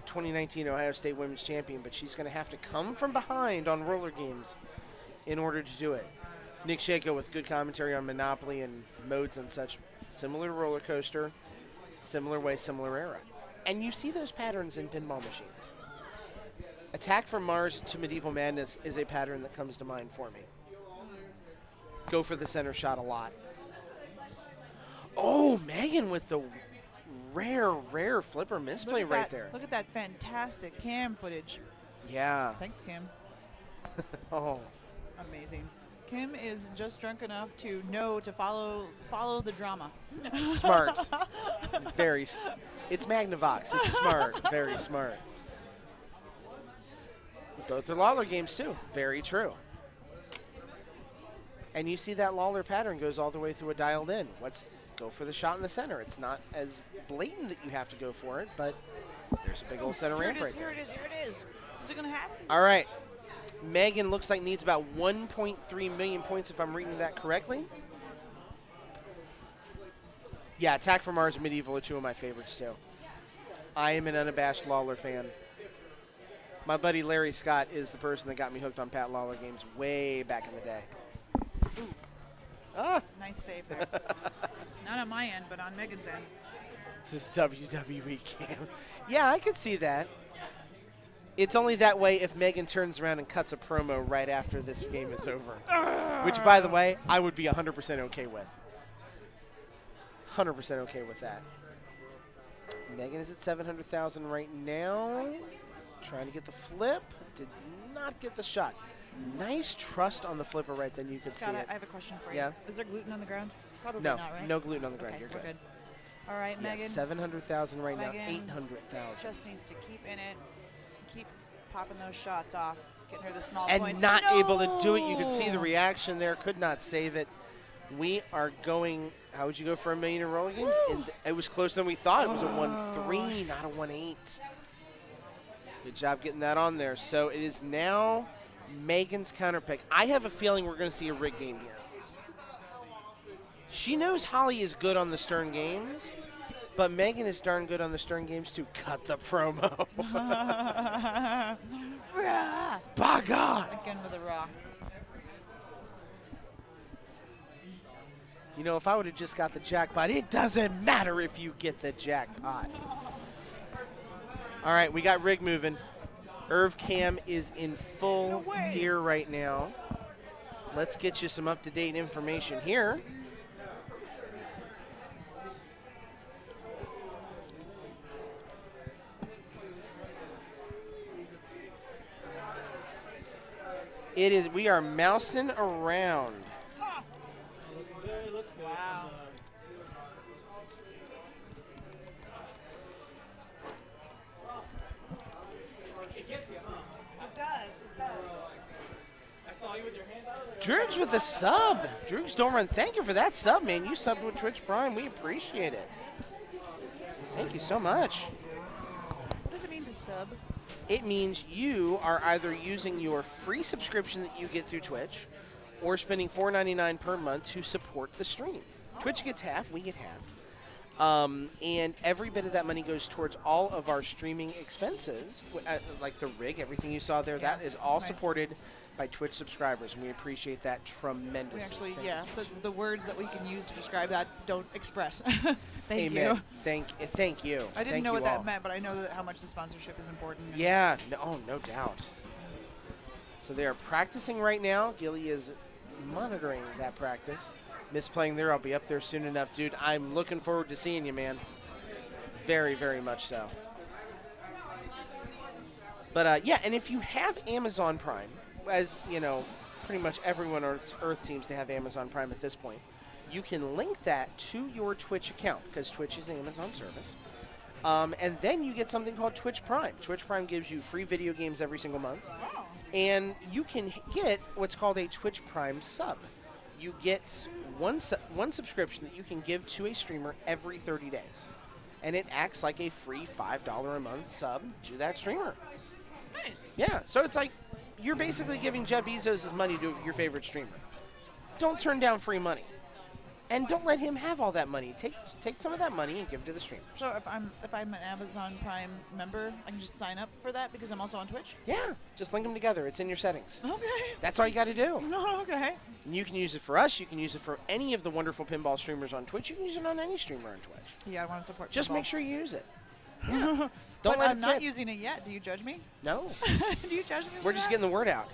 2019 Ohio State Women's Champion, but she's going to have to come from behind on roller games in order to do it. Nick Shako with good commentary on Monopoly and modes and such. Similar to Roller Coaster, similar way, similar era. And you see those patterns in pinball machines. Attack from Mars to Medieval Madness is a pattern that comes to mind for me. Go for the center shot a lot. Oh, Megan with the rare flipper misplay right there. Look at that fantastic cam footage. Yeah. Thanks, Kim. Oh. Amazing. Kim is just drunk enough to know to follow the drama. Smart. It's Magnavox. It's smart. Very smart. Both are Lawler games, too. Very true. And you see that Lawler pattern goes all the way through a dialed in. Go for the shot in the center. It's not as blatant that you have to go for it, but there's a big old center ramp right there. Here it is. Is it going to happen? All right. Megan looks like needs about 1.3 million points, if I'm reading that correctly. Yeah, Attack from Mars and Medieval are 2 of my favorites, too. I am an unabashed Lawler fan. My buddy Larry Scott is the person that got me hooked on Pat Lawler games way back in the day. Ooh. Ah. Nice save there. Not on my end, but on Megan's end. This is WWE Cam. Yeah, I could see that. It's only that way if Megan turns around and cuts a promo right after this game is over. Which, by the way, I would be 100% okay with. 100% okay with that. Megan is at 700,000 right now. Trying to get the flip. Did not get the shot. Nice trust on the flipper right then. You could Scott, see it. I have a question for you. Yeah? Is there gluten on the ground? Probably No, not, right? no gluten on the ground. Okay, You're we're good. All right, Yes, Megan. 700,000 right now. Megan 800,000. just needs to keep in it, keep popping those shots off, getting her the small And points. not able to do it. You could see the reaction there. Could not save it. We are going. How would you go for $1 million in roller games? And it was closer than we thought. It was a 1.3, not a 1.8. Good job getting that on there. So it is now Megan's counter pick. I have a feeling we're going to see a rig game here. She knows Holly is good on the Stern games, but Megan is darn good on the Stern games to cut the promo. By God. Again with a raw. You know, if I would have just got the jackpot, it doesn't matter if you get the jackpot. All right, we got rig moving. Irv Cam is in full gear right now. Let's get you some up-to-date information here. We are mousing around. Wow. It does. Droogs with the sub. Droogs don't run. Thank you for that sub, man. You subbed with Twitch Prime. We appreciate it. Thank you so much. What does it mean to sub? It means you are either using your free subscription that you get through Twitch or spending $4.99 per month to support the stream. Twitch gets half, we get half. And every bit of that money goes towards all of our streaming expenses, like the rig, everything you saw there. Yeah, that is all nice. supported by Twitch subscribers, and we appreciate that tremendously. We actually, the words that we can use to describe that don't express. Thank Amen. you. Thank you. I didn't Thank know you what that all. meant, but I know that how much the sponsorship is important. Yeah, no doubt. So they are practicing right now. Gilly is monitoring that practice. Misplaying there, I'll be up there soon enough. Dude, I'm looking forward to seeing you, man. Very, very much so. But, yeah, and if you have Amazon Prime, as, you know, pretty much everyone on Earth seems to have Amazon Prime at this point, you can link that to your Twitch account because Twitch is an Amazon service. And then you get something called Twitch Prime. Twitch Prime gives you free video games every single month. Wow. And you can get what's called a Twitch Prime sub. You get one subscription that you can give to a streamer every 30 days. And it acts like a free $5 a month sub to that streamer. Nice. Yeah, so it's like you're basically giving Jeff Bezos his money to your favorite streamer. Don't turn down free money. And don't let him have all that money. Take some of that money and give it to the streamer. So if I'm an Amazon Prime member, I can just sign up for that because I'm also on Twitch? Yeah, just link them together. It's in your settings. Okay. That's all you got to do. No, okay. And you can use it for us. You can use it for any of the wonderful pinball streamers on Twitch. You can use it on any streamer on Twitch. Yeah, I want to support Just pinball. make sure you use it. Yeah. Don't But let I'm it not sit. using it yet. Do you judge me? No. Do you judge me? We're for just that? getting the word out.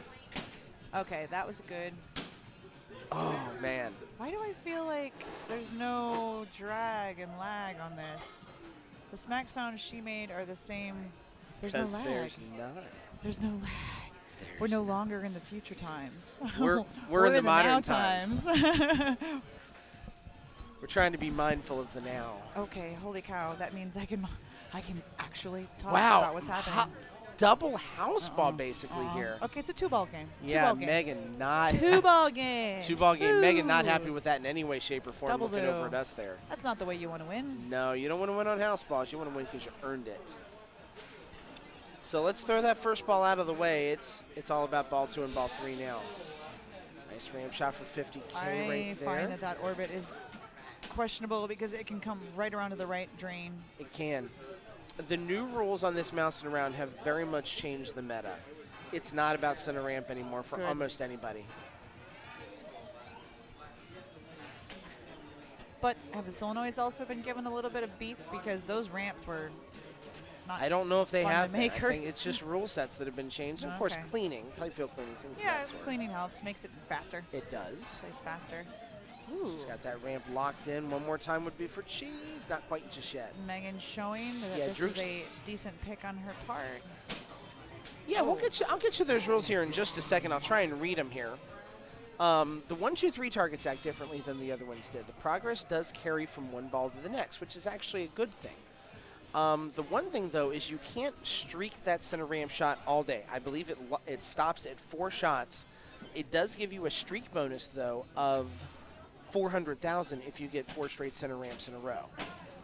Okay, that was good. Oh, man. Why do I feel like there's no drag and lag on this? The smack sounds she made are the same. There's no lag. There's not. There's no lag. We're no longer in the future times. We're in the modern now times. times. We're trying to be mindful of the now. Okay, holy cow! That means I can actually talk Wow. about what's happening. Double house ball basically here. Okay, it's a two-ball game. Yeah, Two-ball game. Megan not Two-ball game. Two-ball game. Megan not Ooh. happy with that in any way, shape, or form. Double Looking boo. over at us there. That's not the way you want to win. No, you don't want to win on house balls. You want to win because you earned it. So let's throw that first ball out of the way. It's all about ball 2 and ball 3 now. Nice ramp shot for 50K I right there. find that orbit is questionable because it can come right around to the right drain. It can. The new rules on this mouse and around have very much changed the meta. It's not about center ramp anymore for Good. almost anybody. But have the solenoids also been given a little bit of beef because those ramps were not I don't know if they fun to have. make I her- think it's just rule sets that have been changed. Of course, Okay. cleaning, playfield cleaning, things of Yeah, that sort. cleaning helps, makes it faster. It does. Plays faster. She's got that ramp locked in. One more time would be for cheese. Not quite just yet. Megan showing that Yeah, this Drew's- is a decent pick on her part. Yeah, we'll get you. I'll get you those rules here in just a second. I'll try and read them here. The 1, 2, 3 targets act differently than the other ones did. The progress does carry from one ball to the next, which is actually a good thing. The one thing, though, is you can't streak that center ramp shot all day. I believe it stops at 4 shots. It does give you a streak bonus, though, of 400,000 if you get 4 straight center ramps in a row.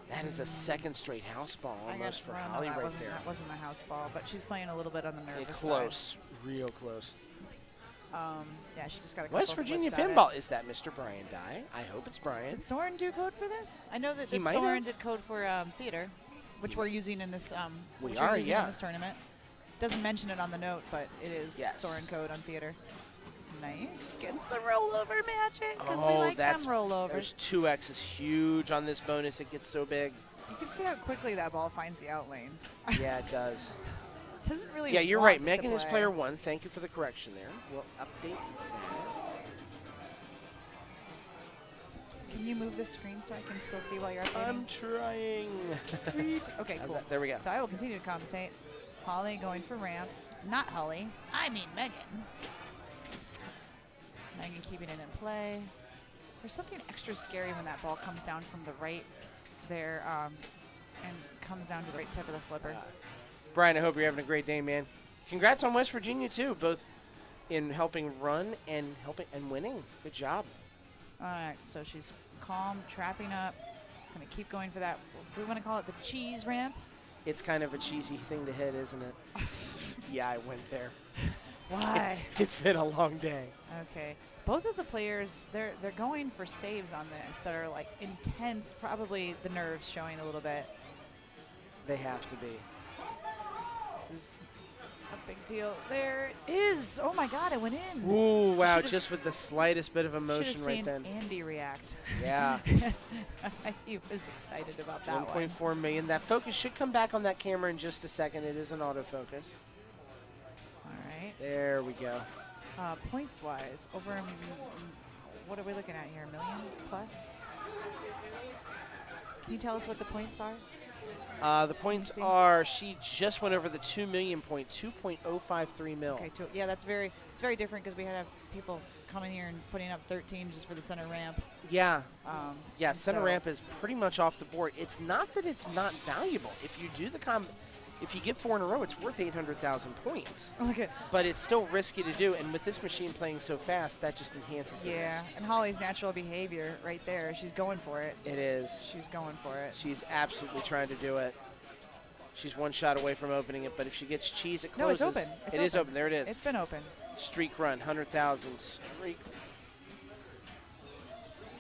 That is a second straight house ball almost for Holly right there. That wasn't a house ball, but she's playing a little bit on the nervous Close, side. real close. Yeah, she just got a couple West Virginia flips at it. Pinball. Is that Mr. Brian Dye? I hope it's Brian. Did Soren do code for this? I know that He might Soren have. did code for theater, which we're using in this. We which are, we're using yeah. in this tournament. Doesn't mention it on the note, but it is Yes. Soren code on theater. Nice. Gets the rollover magic because we Oh, like them that's rollovers. There's 2x is huge on this bonus. It gets so big. You can see how quickly that ball finds the out lanes. Yeah, it does. Doesn't really. Yeah, you're right. wants to Megan is play. player 1. Thank you for the correction there. We'll update that. Can you move the screen so I can still see while you're updating? I'm trying. Sweet. Okay, How's cool. that? There we go. So I will continue to commentate. Holly going for ramps. Not Holly. I mean Megan. Megan keeping it in play. There's something extra scary when that ball comes down from the right there and comes down to the right tip of the flipper. Brian, I hope you're having a great day, man. Congrats on West Virginia, too. Both in helping run and winning. Good job. All right, so she's calm, trapping up. Going to keep going for that. Do we want to call it the cheese ramp? It's kind of a cheesy thing to hit, isn't it? Yeah, I went there. Why? It's been a long day. Okay. Both of the players, they're going for saves on this that are like intense. Probably the nerves showing a little bit. They have to be. This is a big deal. There it is. Oh my God, it went in. Ooh, wow! Just with the slightest bit of emotion right then. Andy react. Yeah. Yes, he was excited about that 1.4 million. That focus should come back on that camera in just a second. It is an autofocus. All right. There we go. Points-wise, over, what are we looking at here, $1 million plus? Can you tell us what the points are? The points are, she just went over the 2 million point, 2.053 mil. Okay, yeah, it's very different because we had to have people coming here and putting up 13 just for the center ramp. Yeah. Center ramp is pretty much off the board. It's not that it's not valuable. If you do if you get 4 in a row, it's worth 800,000 points. Okay. But it's still risky to do, and with this machine playing so fast, that just enhances the risk. Yeah, and Holly's natural behavior right there. She's going for it. It is. She's going for it. She's absolutely trying to do it. She's one shot away from opening it, but if she gets cheese, it closes. No, it's open. It is open. There it is. It's been open. Streak run, 100,000 streak.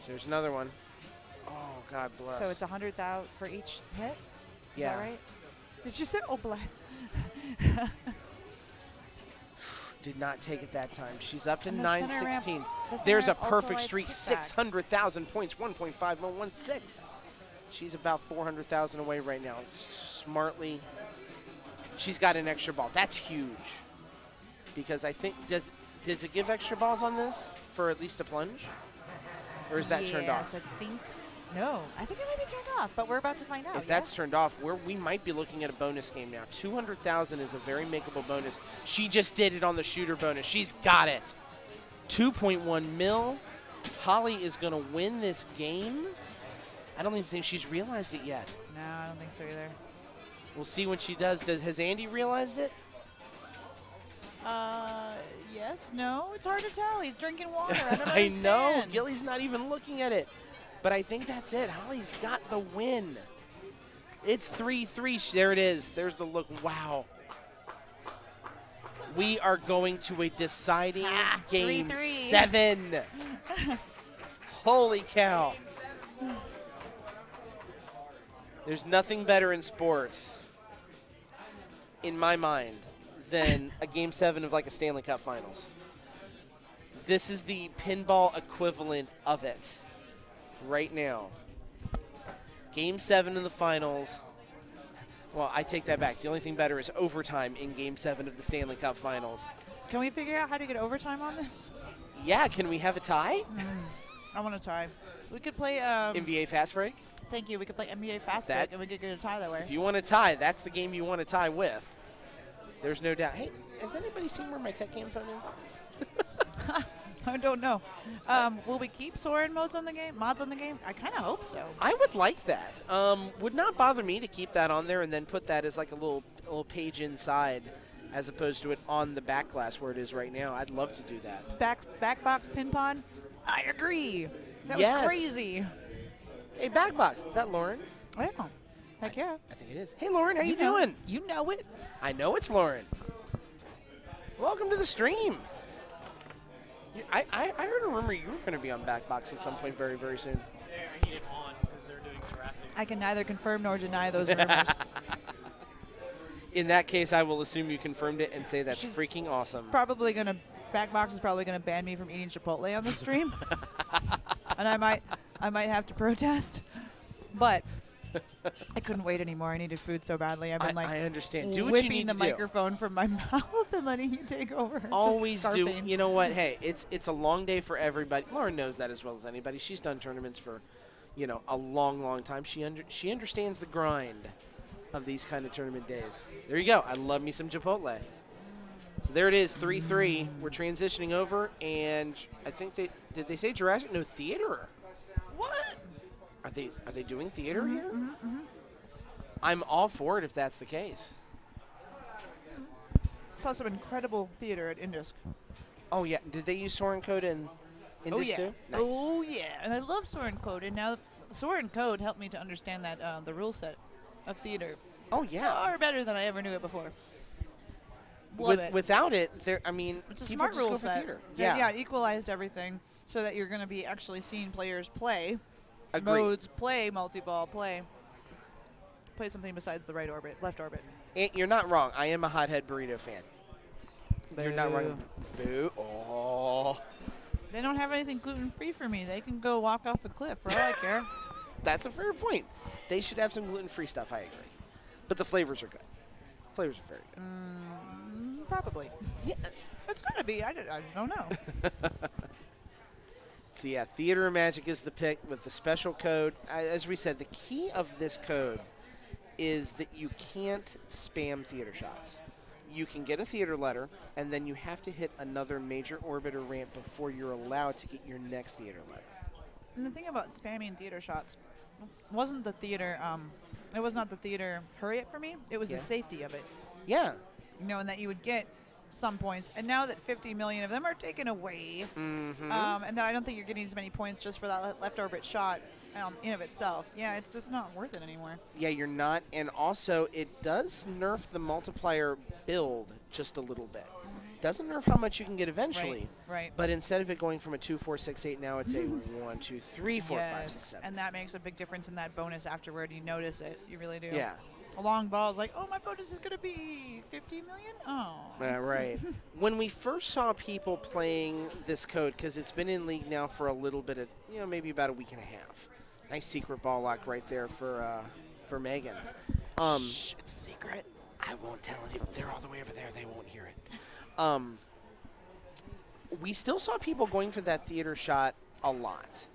There's another one. Oh, God bless. So it's 100,000 for each hit? Is yeah. that right? Did you say, oh, bless? Did not take it that time. She's up to 916. The There's a perfect streak, 600,000 points, 1.5116. She's about 400,000 away right now. Smartly, she's got an extra ball. That's huge. Because I think, does it give extra balls on this for at least a plunge? Or is that turned off? Yes, I think so. No, I think it might be turned off, but we're about to find out. If that's turned off, we might be looking at a bonus game now. 200,000 is a very makeable bonus. She just did it on the shooter bonus. She's got it. 2.1 mil. Holly is going to win this game. I don't even think she's realized it yet. No, I don't think so either. We'll see when she does. Has Andy realized it? Yes, no, it's hard to tell. He's drinking water. I don't I understand. know. Gilly's not even looking at it. But I think that's it. Holly's got the win. It's 3-3. There it is. There's the look. Wow. We are going to a deciding game 7. Holy cow. There's nothing better in sports, in my mind, than a game 7 of like a Stanley Cup Finals. This is the pinball equivalent of it. Right now. Game 7 in the finals. Well, I take that back. The only thing better is overtime in Game 7 of the Stanley Cup Finals. Can we figure out how to get overtime on this? Yeah, can we have a tie? I want a tie. We could play... NBA Fast Break? Thank you. We could play NBA Fast Break and we could get a tie that way. If you want a tie, that's the game you want to tie with. There's no doubt. Hey, has anybody seen where my Tech Cam phone is? I don't know. Will we keep Soren mods on the game? I kind of hope so. I would like that. Would not bother me to keep that on there and then put that as like a little page inside, as opposed to it on the back glass where it is right now. I'd love to do that. Backbox pin pod? I agree. That was crazy. Hey, Backbox, is that Lauren? Yeah. Heck yeah. I think it is. Hey, Lauren, how you doing? You know it. I know it's Lauren. Welcome to the stream. I heard a rumor you were going to be on Backbox at some point very, very soon. Yeah, I need it on because they're doing Jurassic. I can neither confirm nor deny those rumors. In that case, I will assume you confirmed it and say that's freaking awesome. Backbox is probably gonna ban me from eating Chipotle on the stream, and I might have to protest. But I couldn't wait anymore. I needed food so badly. I've been I understand. Do what whipping you need the to do. microphone from my mouth and letting you take over. Always do. You know what? Hey, it's a long day for everybody. Lauren knows that as well as anybody. She's done tournaments for, a long, long time. She understands the grind of these kind of tournament days. There you go. I love me some Chipotle. So there it is, 3-3. We're transitioning over, and I think did they say Jurassic? No, theater. What? Are they doing theater here? I'm all for it if that's the case. Saw some incredible theater at Indus. Oh, yeah. Did they use Soaring Code in this too? Nice. Oh, yeah. And I love Soaring Code. And now Soaring Code helped me to understand that the rule set of theater. Oh, yeah. Far better than I ever knew it before. Love it. Without it, I mean, it's a people smart just rule go for set. theater. Yeah, it equalized everything so that you're going to be actually seeing players play. Agreed. Modes, play, multi-ball, play something besides the right orbit, left orbit. And you're not wrong. I am a hothead burrito fan. Boo. You're not wrong. Boo. Oh. They don't have anything gluten-free for me. They can go walk off a cliff for all I care. That's a fair point. They should have some gluten-free stuff, I agree. But the flavors are good. Flavors are very good. Probably. Yeah. It's going to be. I don't know. So, yeah, Theater of Magic is the pick with the special code. As we said, the key of this code is that you can't spam theater shots. You can get a theater letter, and then you have to hit another major orbit or ramp before you're allowed to get your next theater letter. And the thing about spamming theater shots wasn't the theater, it was not the theater hurry up for me. It was the safety of it. Yeah. You know, and that you would get some points. And now that 50 million of them are taken away, and that I don't think you're getting as many points just for that left orbit shot in of itself. Yeah, it's just not worth it anymore. Yeah, you're not. And also, it does nerf the multiplier build just a little bit. Doesn't nerf how much you can get eventually. Right. But instead of it going from a 2, 4, 6, 8, now it's a 1, 2, 3, 4, 5, 6, 7. And that makes a big difference in that bonus afterward. You notice it. You really do. Yeah. A long ball is like, oh, my bonus is going to be 50 million? Oh. Right. When we first saw people playing this code, because it's been in League now for a little bit of, maybe about a week and a half. Nice secret ball lock right there for Megan. Shh, it's a secret. I won't tell anyone. They're all the way over there. They won't hear it. We still saw people going for that theater shot a lot.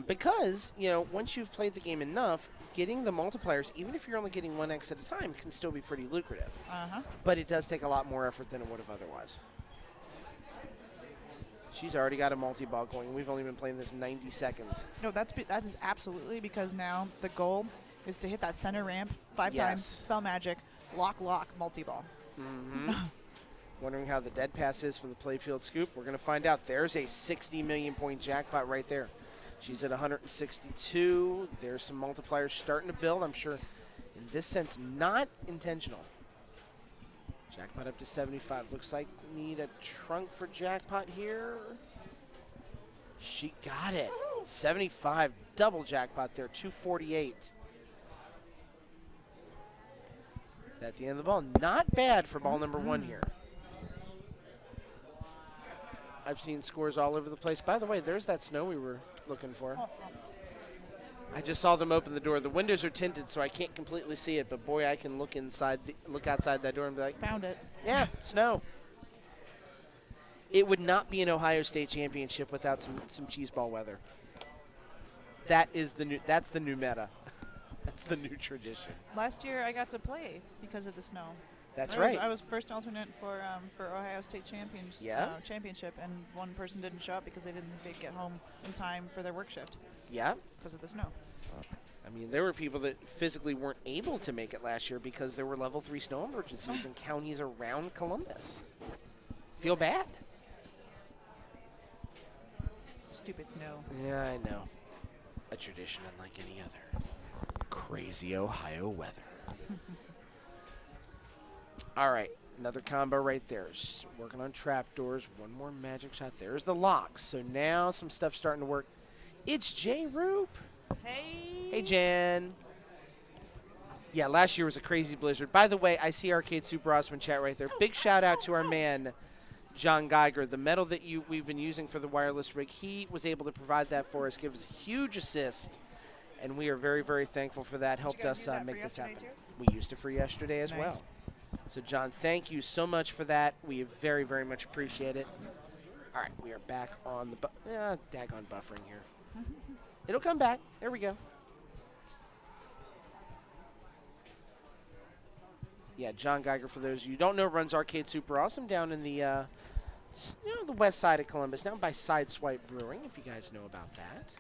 Because, once you've played the game enough, getting the multipliers, even if you're only getting 1x at a time, can still be pretty lucrative. But it does take a lot more effort than it would have otherwise. She's already got a multi-ball going. We've only been playing this 90 seconds. No, that is absolutely because now the goal is to hit that center ramp 5 times, spell magic, lock, multi-ball. Wondering how the dead pass is from the playfield scoop. We're going to find out. There's a 60 million point jackpot right there. She's at 162. There's some multipliers starting to build. I'm sure in this sense not intentional. Jackpot up to 75. Looks like we need a trunk for jackpot here. She got it. 75. Double jackpot there. 248. Is that the end of the ball? Not bad for ball number 1 here. I've seen scores all over the place. By the way, there's that snow we were looking for. I just saw them open the door. The windows are tinted, so I can't completely see it. But boy, I can look outside that door and be like, found it. Yeah, snow. It would not be an Ohio State championship without some cheese ball weather. That's the new meta. That's the new tradition. Last year I got to play because of the snow. That's right. I was first alternate for Ohio State championship, and one person didn't show up because they didn't think they'd get home in time for their work shift. Yeah. Because of the snow. I mean, there were people that physically weren't able to make it last year because there were level 3 snow emergencies in counties around Columbus. Feel bad. Stupid snow. Yeah, I know. A tradition unlike any other. Crazy Ohio weather. All right, another combo right there. Working on trapdoors. One more magic shot. There's the locks. So now some stuff's starting to work. It's Jay Roop. Hey. Hey, Jan. Yeah, last year was a crazy blizzard. By the way, I see Arcade Super Awesome in chat right there. Big shout out to our man, John Geiger. The metal that we've been using for the wireless rig, he was able to provide that for us, give us a huge assist, and we are very, very thankful for that. Helped us make this happen. We used it for yesterday as well. So, John, thank you so much for that. We very, very much appreciate it. All right, we are back on the daggone buffering here. It'll come back. There we go. Yeah, John Geiger, for those of you who don't know, runs Arcade Super Awesome down in the the west side of Columbus, down by Sideswipe Brewing, if you guys know about that.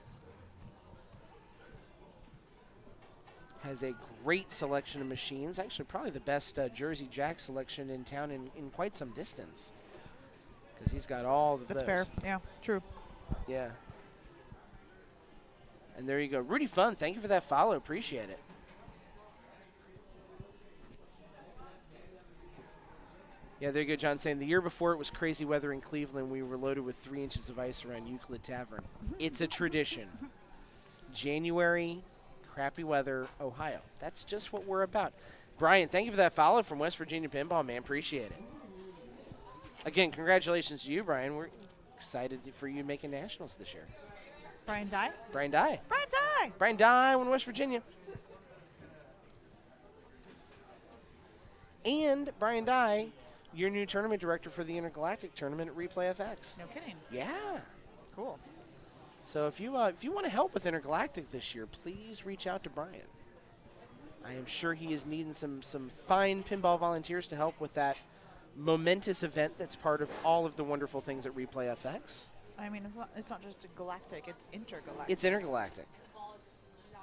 Has a great selection of machines. Actually, probably the best Jersey Jack selection in town in quite some distance. Because he's got all of That's those. fair. Yeah, true. Yeah. And there you go. Rudy Fun, thank you for that follow. Appreciate it. Yeah, there you go, John, saying the year before it was crazy weather in Cleveland. We were loaded with 3 inches of ice around Euclid Tavern. It's a tradition. January, crappy weather, Ohio. That's just what we're about. Brian, thank you for that follow from West Virginia Pinball, man. Appreciate it. Again, congratulations to you, Brian. We're excited for you making nationals this year. Brian Dye? Brian Dye. Brian Dye! Brian Dye in West Virginia. And Brian Dye, your new tournament director for the Intergalactic Tournament at Replay FX. No kidding. Yeah. Cool. So if you want to help with Intergalactic this year, please reach out to Brian. I am sure he is needing some fine pinball volunteers to help with that momentous event that's part of all of the wonderful things at Replay FX. I mean, it's not just a galactic, it's intergalactic. It's intergalactic.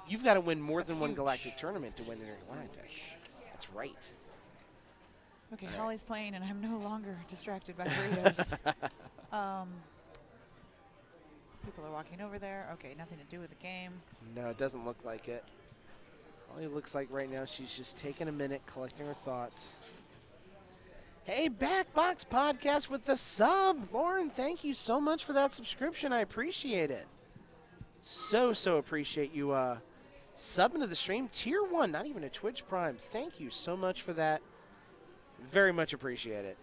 You've got to win more than one huge. galactic tournament to win intergalactic. That's right. Okay, Holly's playing, and I'm no longer distracted by burritos. People are walking over there. Okay, nothing to do with the game. No, it doesn't look like it. All it looks like right now, she's just taking a minute, collecting her thoughts. Hey, Backbox Podcast with the sub. Lauren, thank you so much for that subscription. I appreciate it. So appreciate you subbing to the stream. Tier 1, not even a Twitch Prime. Thank you so much for that. Very much appreciate it.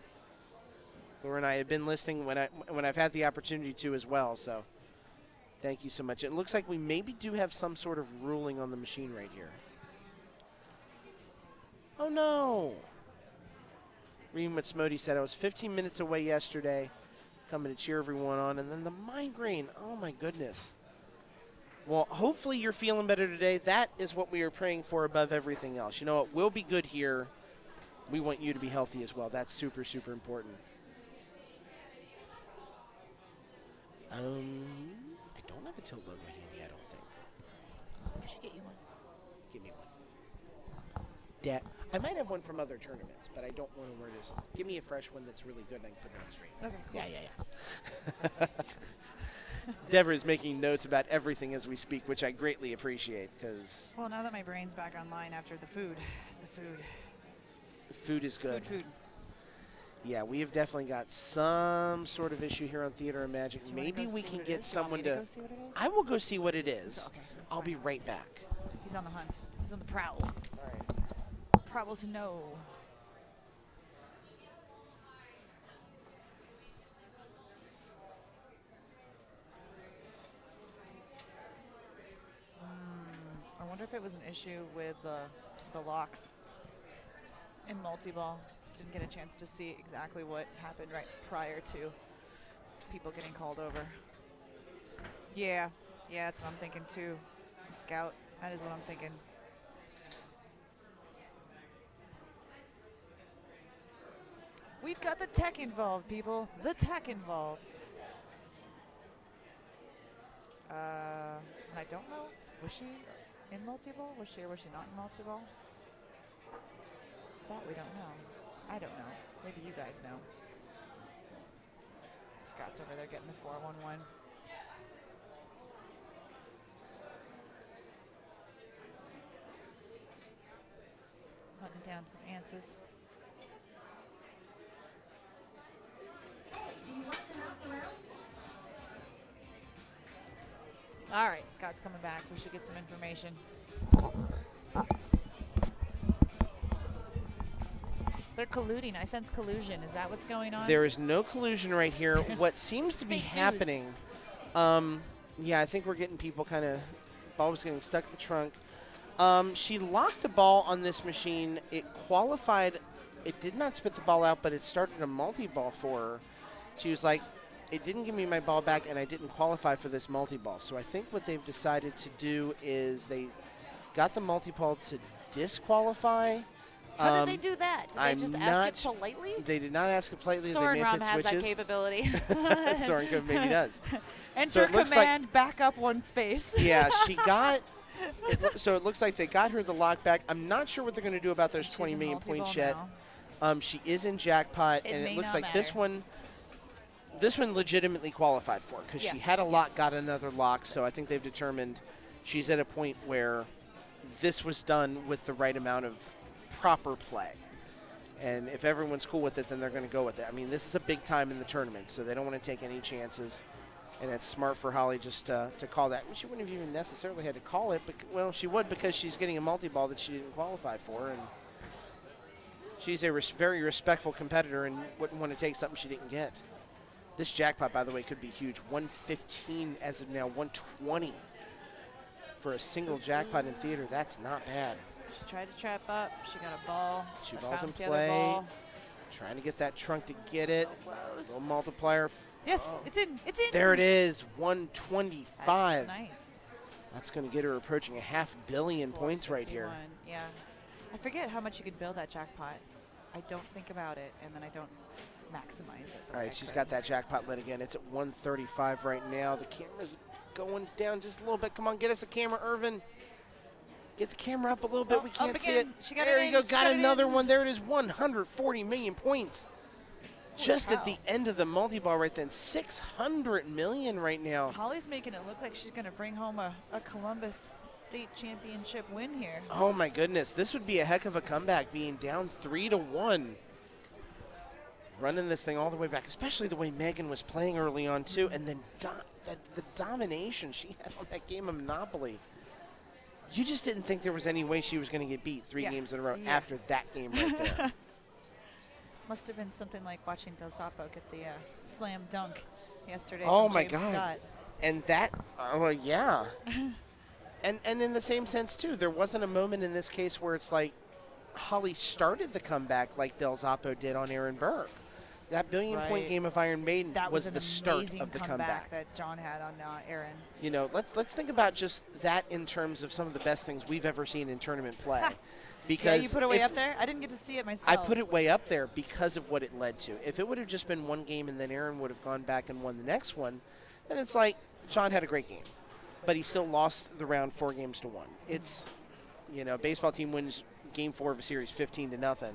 Laura and I have been listening when I've had the opportunity to as well, so thank you so much. It looks like we maybe do have some sort of ruling on the machine right here. Oh, no. Reading what Smody said, I was 15 minutes away yesterday, coming to cheer everyone on, and then the migraine. Oh, my goodness. Well, hopefully you're feeling better today. That is what we are praying for above everything else. You know what? We'll be good here. We want you to be healthy as well. That's super, super important. I don't have a tilt logo handy, I don't think. I should get you one. Give me one. I might have one from other tournaments, but I don't want to wear this. Give me a fresh one that's really good and I can put it on stream. Okay, cool. Yeah. Deborah is making notes about everything as we speak, which I greatly appreciate because... Well, now that my brain's back online after the food. Food is good. Food. Yeah, we have definitely got some sort of issue here on Theater of Magic. Maybe we can get someone to... I will go see what it is. Okay, I'll be right back. He's on the hunt. He's on the prowl. All right. Prowl to know. I wonder if it was an issue with the locks in multi-ball. Didn't get a chance to see exactly what happened right prior to people getting called over. Yeah, that's what I'm thinking too. Scout, that is what I'm thinking. We've got the tech involved, people. The tech involved. And I don't know. Was she in multi-ball? Was she or was she not in multi-ball? That we don't know. I don't know. Maybe you guys know. Scott's over there getting the 411. Hunting down some answers. All right, Scott's coming back. We should get some information. They're colluding. I sense collusion. Is that what's going on? There is no collusion right here. What seems to be happening, yeah, I think we're getting people kind of, ball was getting stuck in the trunk. She locked the ball on this machine. It qualified. It did not spit the ball out, but it started a multi-ball for her. She was like, it didn't give me my ball back, and I didn't qualify for this multi-ball. So I think what they've decided to do is they got the multi-ball to disqualify. How did they do that? Did they just ask it politely? They did not ask it politely. Soren Rom has that capability. Soren maybe does. Enter command, back up one space. Yeah, she got... so it looks like they got her the lock back. I'm not sure what they're going to do about those 20 million points yet. She is in jackpot, and it looks like this one This one legitimately qualified for because she had a lock, got another lock. So I think they've determined she's at a point where this was done with the right amount of proper play. And if everyone's cool with it, then they're going to go with it. I mean, this is a big time in the tournament, so they don't want to take any chances. And it's smart for Holly just to call that. She wouldn't have even necessarily had to call it. But, well, she would because she's getting a multi-ball that she didn't qualify for. And she's a very respectful competitor and wouldn't want to take something she didn't get. This jackpot, by the way, could be huge. 115 as of now, 120 for a single jackpot in theater. That's not bad. She tried to trap up. She got a ball. 2 balls in play. Trying to get that trunk to get it. Close. Little multiplier. Yes, it's in. It's in. There it is. 125. That's nice. That's going to get her approaching a $500 million points right here. Yeah. I forget how much you could build that jackpot. I don't think about it, and then I don't maximize it. All right, she's got that jackpot lit again. It's at 135 right now. The camera's going down just a little bit. Come on, get us a camera, Irvin. Get the camera up a little bit. We can't see it. There you go. Got another one. There it is. 140 million points. Just at the end of the multi-ball right then. 600 million right now. Holly's making it look like she's going to bring home a Columbus State Championship win here. Oh, my goodness. This would be a heck of a comeback, being down 3-1. Running this thing all the way back, especially the way Megan was playing early on, too. And then the domination she had on that game of Monopoly. You just didn't think there was any way she was going to get beat 3 games in a row after that game right there. Must have been something like watching Del Zoppo get the slam dunk yesterday. Oh, from my James God. Scott. And that, yeah. and in the same sense, too, there wasn't a moment in this case where it's like Holly started the comeback like Del Zoppo did on Aaron Burke. That billion-point game of Iron Maiden was the start of the comeback that John had on Aaron. You know, let's think about just that in terms of some of the best things we've ever seen in tournament play. Because you put it way up there? I didn't get to see it myself. I put it way up there because of what it led to. If it would have just been one game and then Aaron would have gone back and won the next one, then it's like John had a great game. But he still lost the round 4-1. It's, you know, baseball team wins game 4 of a series 15-0.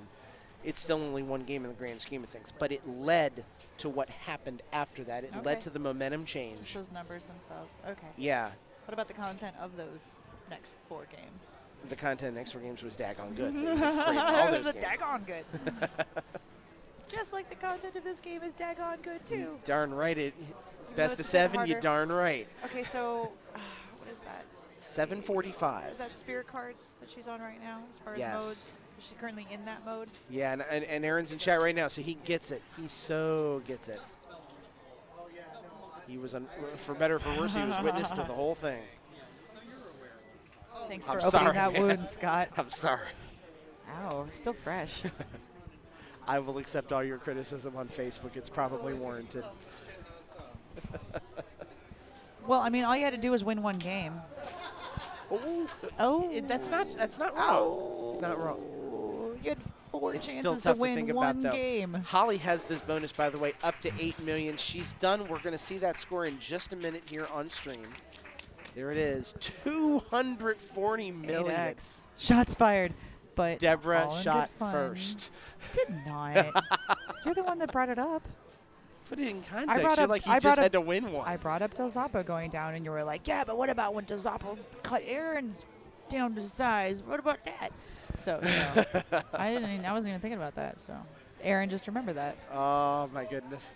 It's still only one game in the grand scheme of things. But it led to what happened after that. It led to the momentum change. Just those numbers themselves. Okay. Yeah. What about the content of those next 4 games? The content of the next 4 games was daggone good. It was great. All those it was games. daggone good. Just like the content of this game is daggone good, too. Darn right. Best of 7, you darn right. Okay, so what is that? 745. Is that spirit cards that she's on right now as far as modes? Is she currently in that mode? Yeah, and Aaron's in chat right now, so he gets it. He so gets it. He was, for better or for worse, he was witness to the whole thing. Thanks for opening that wound, Scott. I'm sorry. Ow, still fresh. I will accept all your criticism on Facebook. It's probably warranted. Well, I mean, all you had to do was win 1 game. That's not wrong. Not wrong. You had 4 it's chances still tough to win think one about, game. Holly has this bonus, by the way, up to 8 million. She's done. We're going to see that score in just a minute here on stream. There it is, 240 million. 8X. Shots fired, but Deborah shot first. Did not. You're the one that brought it up. Put it in context. You're like you just had to win one. I brought up Del Zoppo going down, and you were like, yeah, but what about when Del Zoppo cut Aaron's down to size? What about that? So, you know, I wasn't even thinking about that. So, Aaron, just remember that. Oh, my goodness.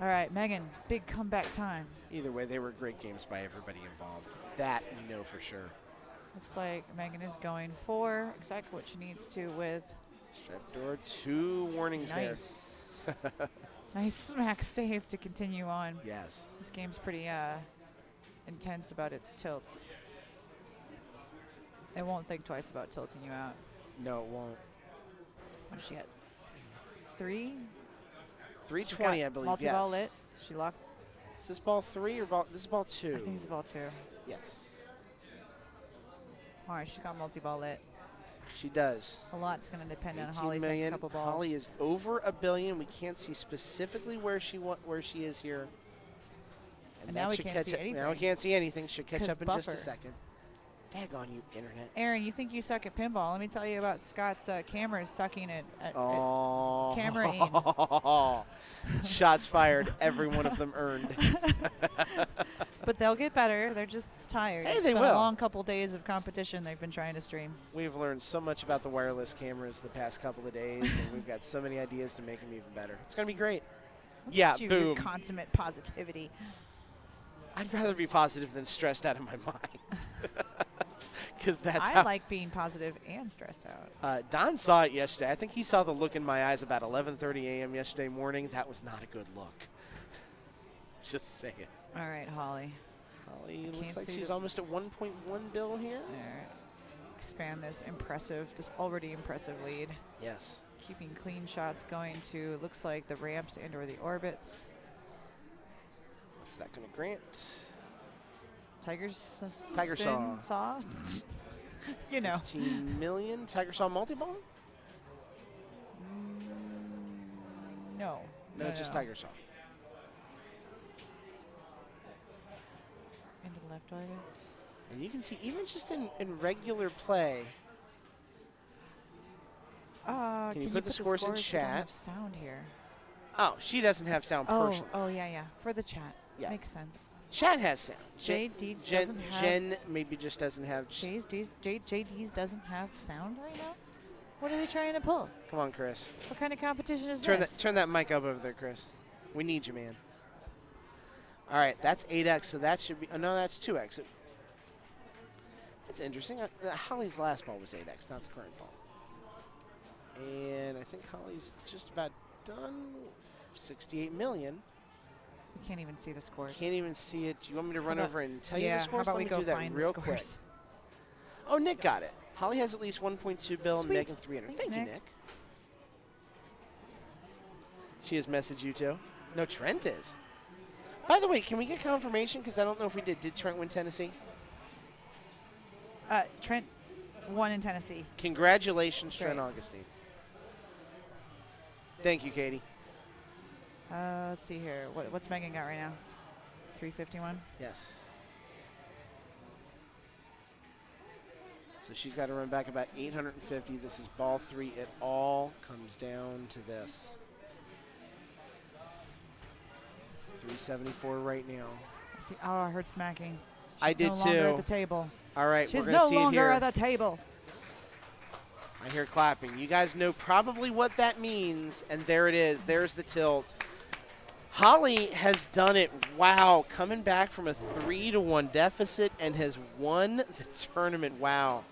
All right, Megan, big comeback time. Either way, they were great games by everybody involved. That we know for sure. Looks like Megan is going for exactly what she needs to with strap door. 2 warnings there. Nice smack save to continue on. Yes. This game's pretty intense about its tilts. It won't think twice about tilting you out. No, it won't. What did she get? 3? 320, I believe, multi-ball lit. She locked. Is this ball 3 or ball? This is ball 2. I think it's ball 2. Yes. All right, she's got multi-ball lit. She does. A lot's going to depend on Holly's next couple balls. Holly is over $1 billion. We can't see specifically where she is here. And now we can't see anything. Now we can't see anything. She'll catch up in just a second. Daggone you, internet. Aaron, you think you suck at pinball? Let me tell you about Scott's cameras sucking at camera aim. Shots fired. Every one of them earned. But they'll get better. They're just tired. Hey, It's they been will. a long couple days of competition they've been trying to stream. We've learned so much about the wireless cameras the past couple of days, and we've got so many ideas to make them even better. It's going to be great. Yeah, You, boom. your consummate positivity. I'd rather be positive than stressed out of my mind. Because that's I how like being positive and stressed out. Don saw it yesterday. I think he saw the look in my eyes about 11:30 a.m. yesterday morning. That was not a good look. Just saying. All right, Holly. Holly looks like she's almost at 1.1 bill here. All right. Expand this already impressive lead. Yes. Keeping clean shots going to, looks like the ramps and or the orbits. What's that going to grant? Tiger Saw. You know. 15 million. Tiger Saw multi-ball? No. No, just Tiger Saw. Into the left orbit. And you can see, even just in regular play. Can you put the scores in We don't chat? have sound here. Oh, she doesn't have sound personally. Oh, yeah. For the chat. Yeah. Makes sense. Chat has sound. JD's doesn't have. Jen maybe just doesn't have. JD's doesn't have sound right now? What are they trying to pull? Come on, Chris. What kind of competition is Turn this? that mic up over there, Chris. We need you, man. All right, that's 8x, so that should be. Oh, no, that's 2x. That's interesting. Holly's last ball was 8x, not the current ball. And I think Holly's just about done. 68 million. We can't even see the scores. Can't even see it. Do you want me to run over and tell you the scores? How about Let we me go do that find real the quick. scores? Oh, Nick got it. Holly has at least 1.2 bill, and Sweet. Megan 300. Thanks, Thank you, Nick. Nick. She has messaged you too. No, Trent is. By the way, can we get confirmation? Because I don't know if we did. Did Trent win Tennessee? Trent won in Tennessee. Congratulations, Great. Trent Augustine. Thank you, Katie. Let's see here. What's Megan got right now? 351? Yes. So she's got to run back about 850. This is ball 3. It all comes down to this. 374 right now. See, oh, I heard smacking. She's I did no longer too. at the table. All right, She's we're going to no see it longer here. at the table. I hear clapping. You guys know probably what that means, and there it is. There's the tilt. Holly has done it. Wow, coming back from a 3-1 deficit and has won the tournament. Wow.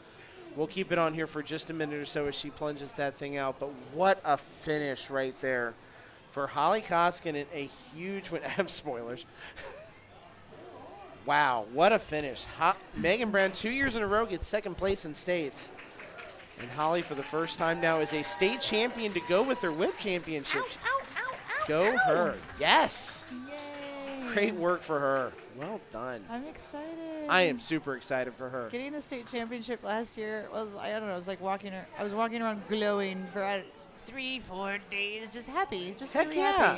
We'll keep it on here for just a minute or so as she plunges that thing out. But what a finish right there for Holly Koskinen. A huge win. Spoilers. Wow, what a finish. Megan Brown, 2 years in a row, gets second place in states. And Holly, for the first time now, is a state champion to go with her whip championship. Go her. Yes. Yay. Great work for her. Well done. I'm excited. I am super excited for her. Getting the state championship last year was, I don't know, it was like I was walking around glowing for 3-4 days, just happy, just Heck really yeah.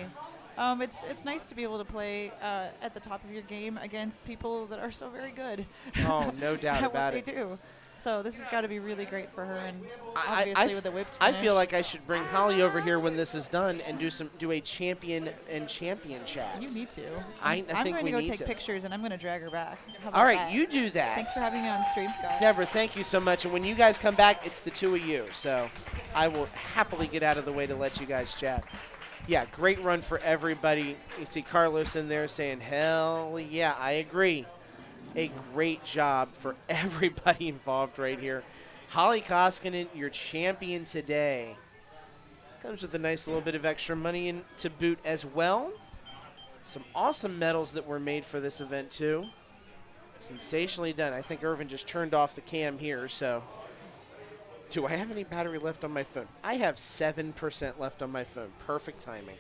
happy. It's nice to be able to play at the top of your game against people that are so very good. Oh, no doubt at about what it. they do. So this has got to be really great for her, and I obviously with the whipped I finish. feel like I should bring Holly over here when this is done and do a champion and champion chat. You need to. I I'm think going we to go need take to. pictures, and I'm going to drag her back. How about All right, that? you do that. Thanks for having me on stream, Scott. Deborah, thank you so much. And when you guys come back, it's the two of you. So I will happily get out of the way to let you guys chat. Yeah, great run for everybody. You see Carlos in there saying, hell yeah, I agree. A great job for everybody involved right here. Holly Koskinen, your champion today. Comes with a nice little bit of extra money in to boot as well. Some awesome medals that were made for this event too. Sensationally done. I think Irvin just turned off the cam here, so. Do I have any battery left on my phone? I have 7% left on my phone. Perfect timing.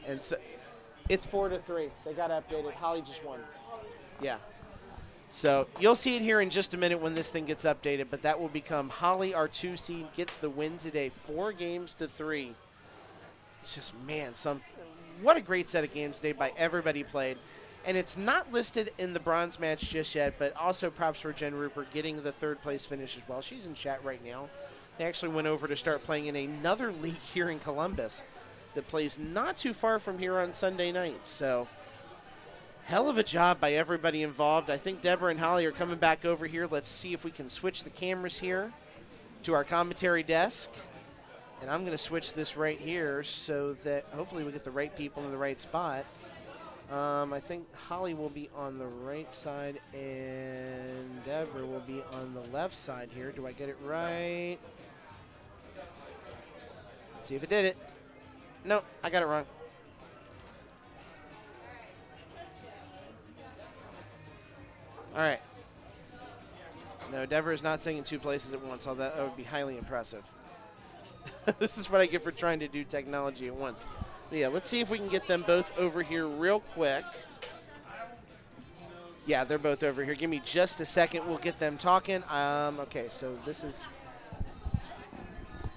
And so it's 4-3. They got updated. Holly just won. Yeah. So you'll see it here in just a minute when this thing gets updated, but that will become Holly, our 2 seed, gets the win today, 4-3. It's just, man, what a great set of games today by everybody played. And it's not listed in the bronze match just yet, but also props for Jen Rupert getting the third place finish as well. She's in chat right now. They actually went over to start playing in another league here in Columbus that plays not too far from here on Sunday nights. So hell of a job by everybody involved. I think Deborah and Holly are coming back over here. Let's see if we can switch the cameras here to our commentary desk. And I'm going to switch this right here so that hopefully we get the right people in the right spot. I think Holly will be on the right side and Deborah will be on the left side here. Do I get it right? Let's see if it did it. No, I got it wrong. All right. No, Deborah is not singing 2 places at once, although that would be highly impressive. This is what I get for trying to do technology at once. But yeah, let's see if we can get them both over here real quick. Yeah, they're both over here. Give me just a second. We'll get them talking. Okay, so this is...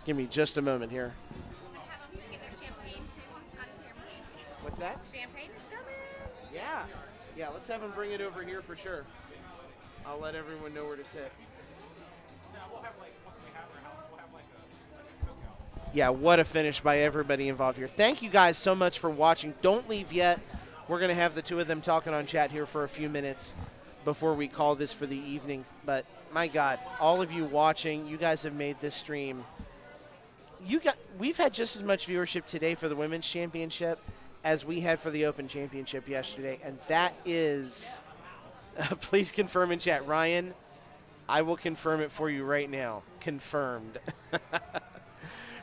Give me just a moment here. What's that? Champagne is coming. Yeah. Yeah, let's have them bring it over here for sure. I'll let everyone know where to sit. Yeah, what a finish by everybody involved here. Thank you guys so much for watching. Don't leave yet. We're going to have the two of them talking on chat here for a few minutes before we call this for the evening. But, my God, all of you watching, you guys have made this stream. We've had just as much viewership today for the Women's Championship as we had for the Open Championship yesterday. And that is, please confirm in chat. Ryan, I will confirm it for you right now. Confirmed.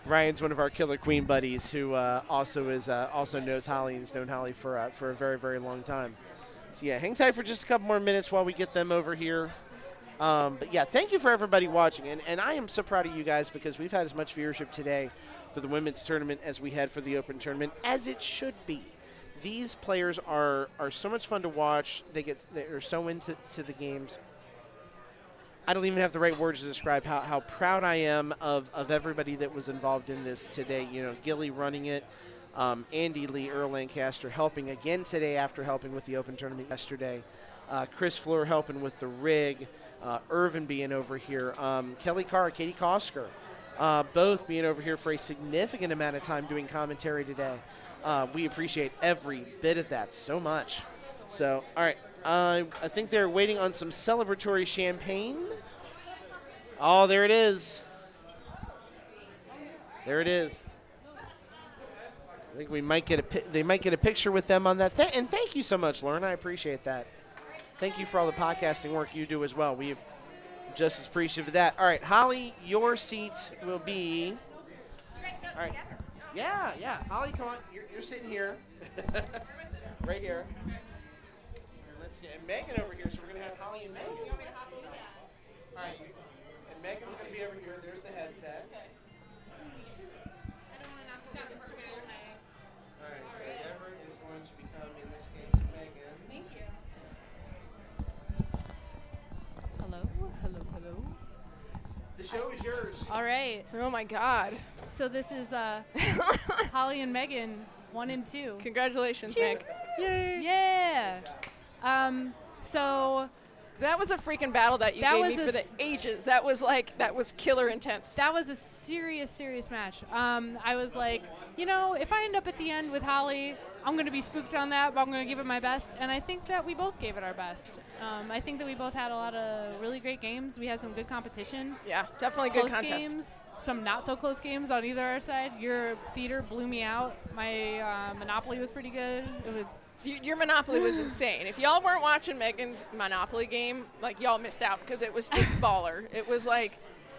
Ryan's one of our Killer Queen buddies who also knows Holly and has known Holly for a very, very long time. So, yeah, hang tight for just a couple more minutes while we get them over here. But, yeah, thank you for everybody watching. And I am so proud of you guys because we've had as much viewership today for the women's tournament as we had for the Open tournament, as it should be. These players are so much fun to watch. They're so into the games. I don't even have the right words to describe how proud I am of everybody that was involved in this today. You know, Gilly running it, Andy Lee, Earl Lancaster helping again today after helping with the Open tournament yesterday, Chris Fleur helping with the rig, Irvin being over here, Kelly Carr, Katie Kosker, both being over here for a significant amount of time doing commentary today. We appreciate every bit of that so much. So, all right. I think they're waiting on some celebratory champagne. Oh, there it is. There it is. I think we might get they might get a picture with them on that. And thank you so much, Lauren. I appreciate that. Thank you for all the podcasting work you do as well. We're just as appreciative of that. All right, Holly, your seat will be. All right. Yeah. Holly, come on. You're sitting here. Right here. And Megan over here, so we're going to have Holly and Megan. All right, and Megan's going to be over here. There's the headset. Okay. All right, so Deborah is going to become, in this case, Megan. Thank you. Hello. The show is yours. All right. Oh my God. So this is Holly and Megan, 1 and 2. Congratulations, Cheers. Meg. Yay. Yeah. So that was a freaking battle that you gave me for the ages. That was killer intense. That was a serious match. I was like, if I end up at the end with Holly, I'm going to be spooked on that, but I'm going to give it my best. And I think that we both gave it our best. I think that we both had a lot of really great games. We had some good competition. Yeah, definitely close good contest. Games, some not so close games on either our side. Your theater blew me out. My Monopoly was pretty good. It was. Your Monopoly was insane. If y'all weren't watching Megan's Monopoly game, y'all missed out because it was just baller. It was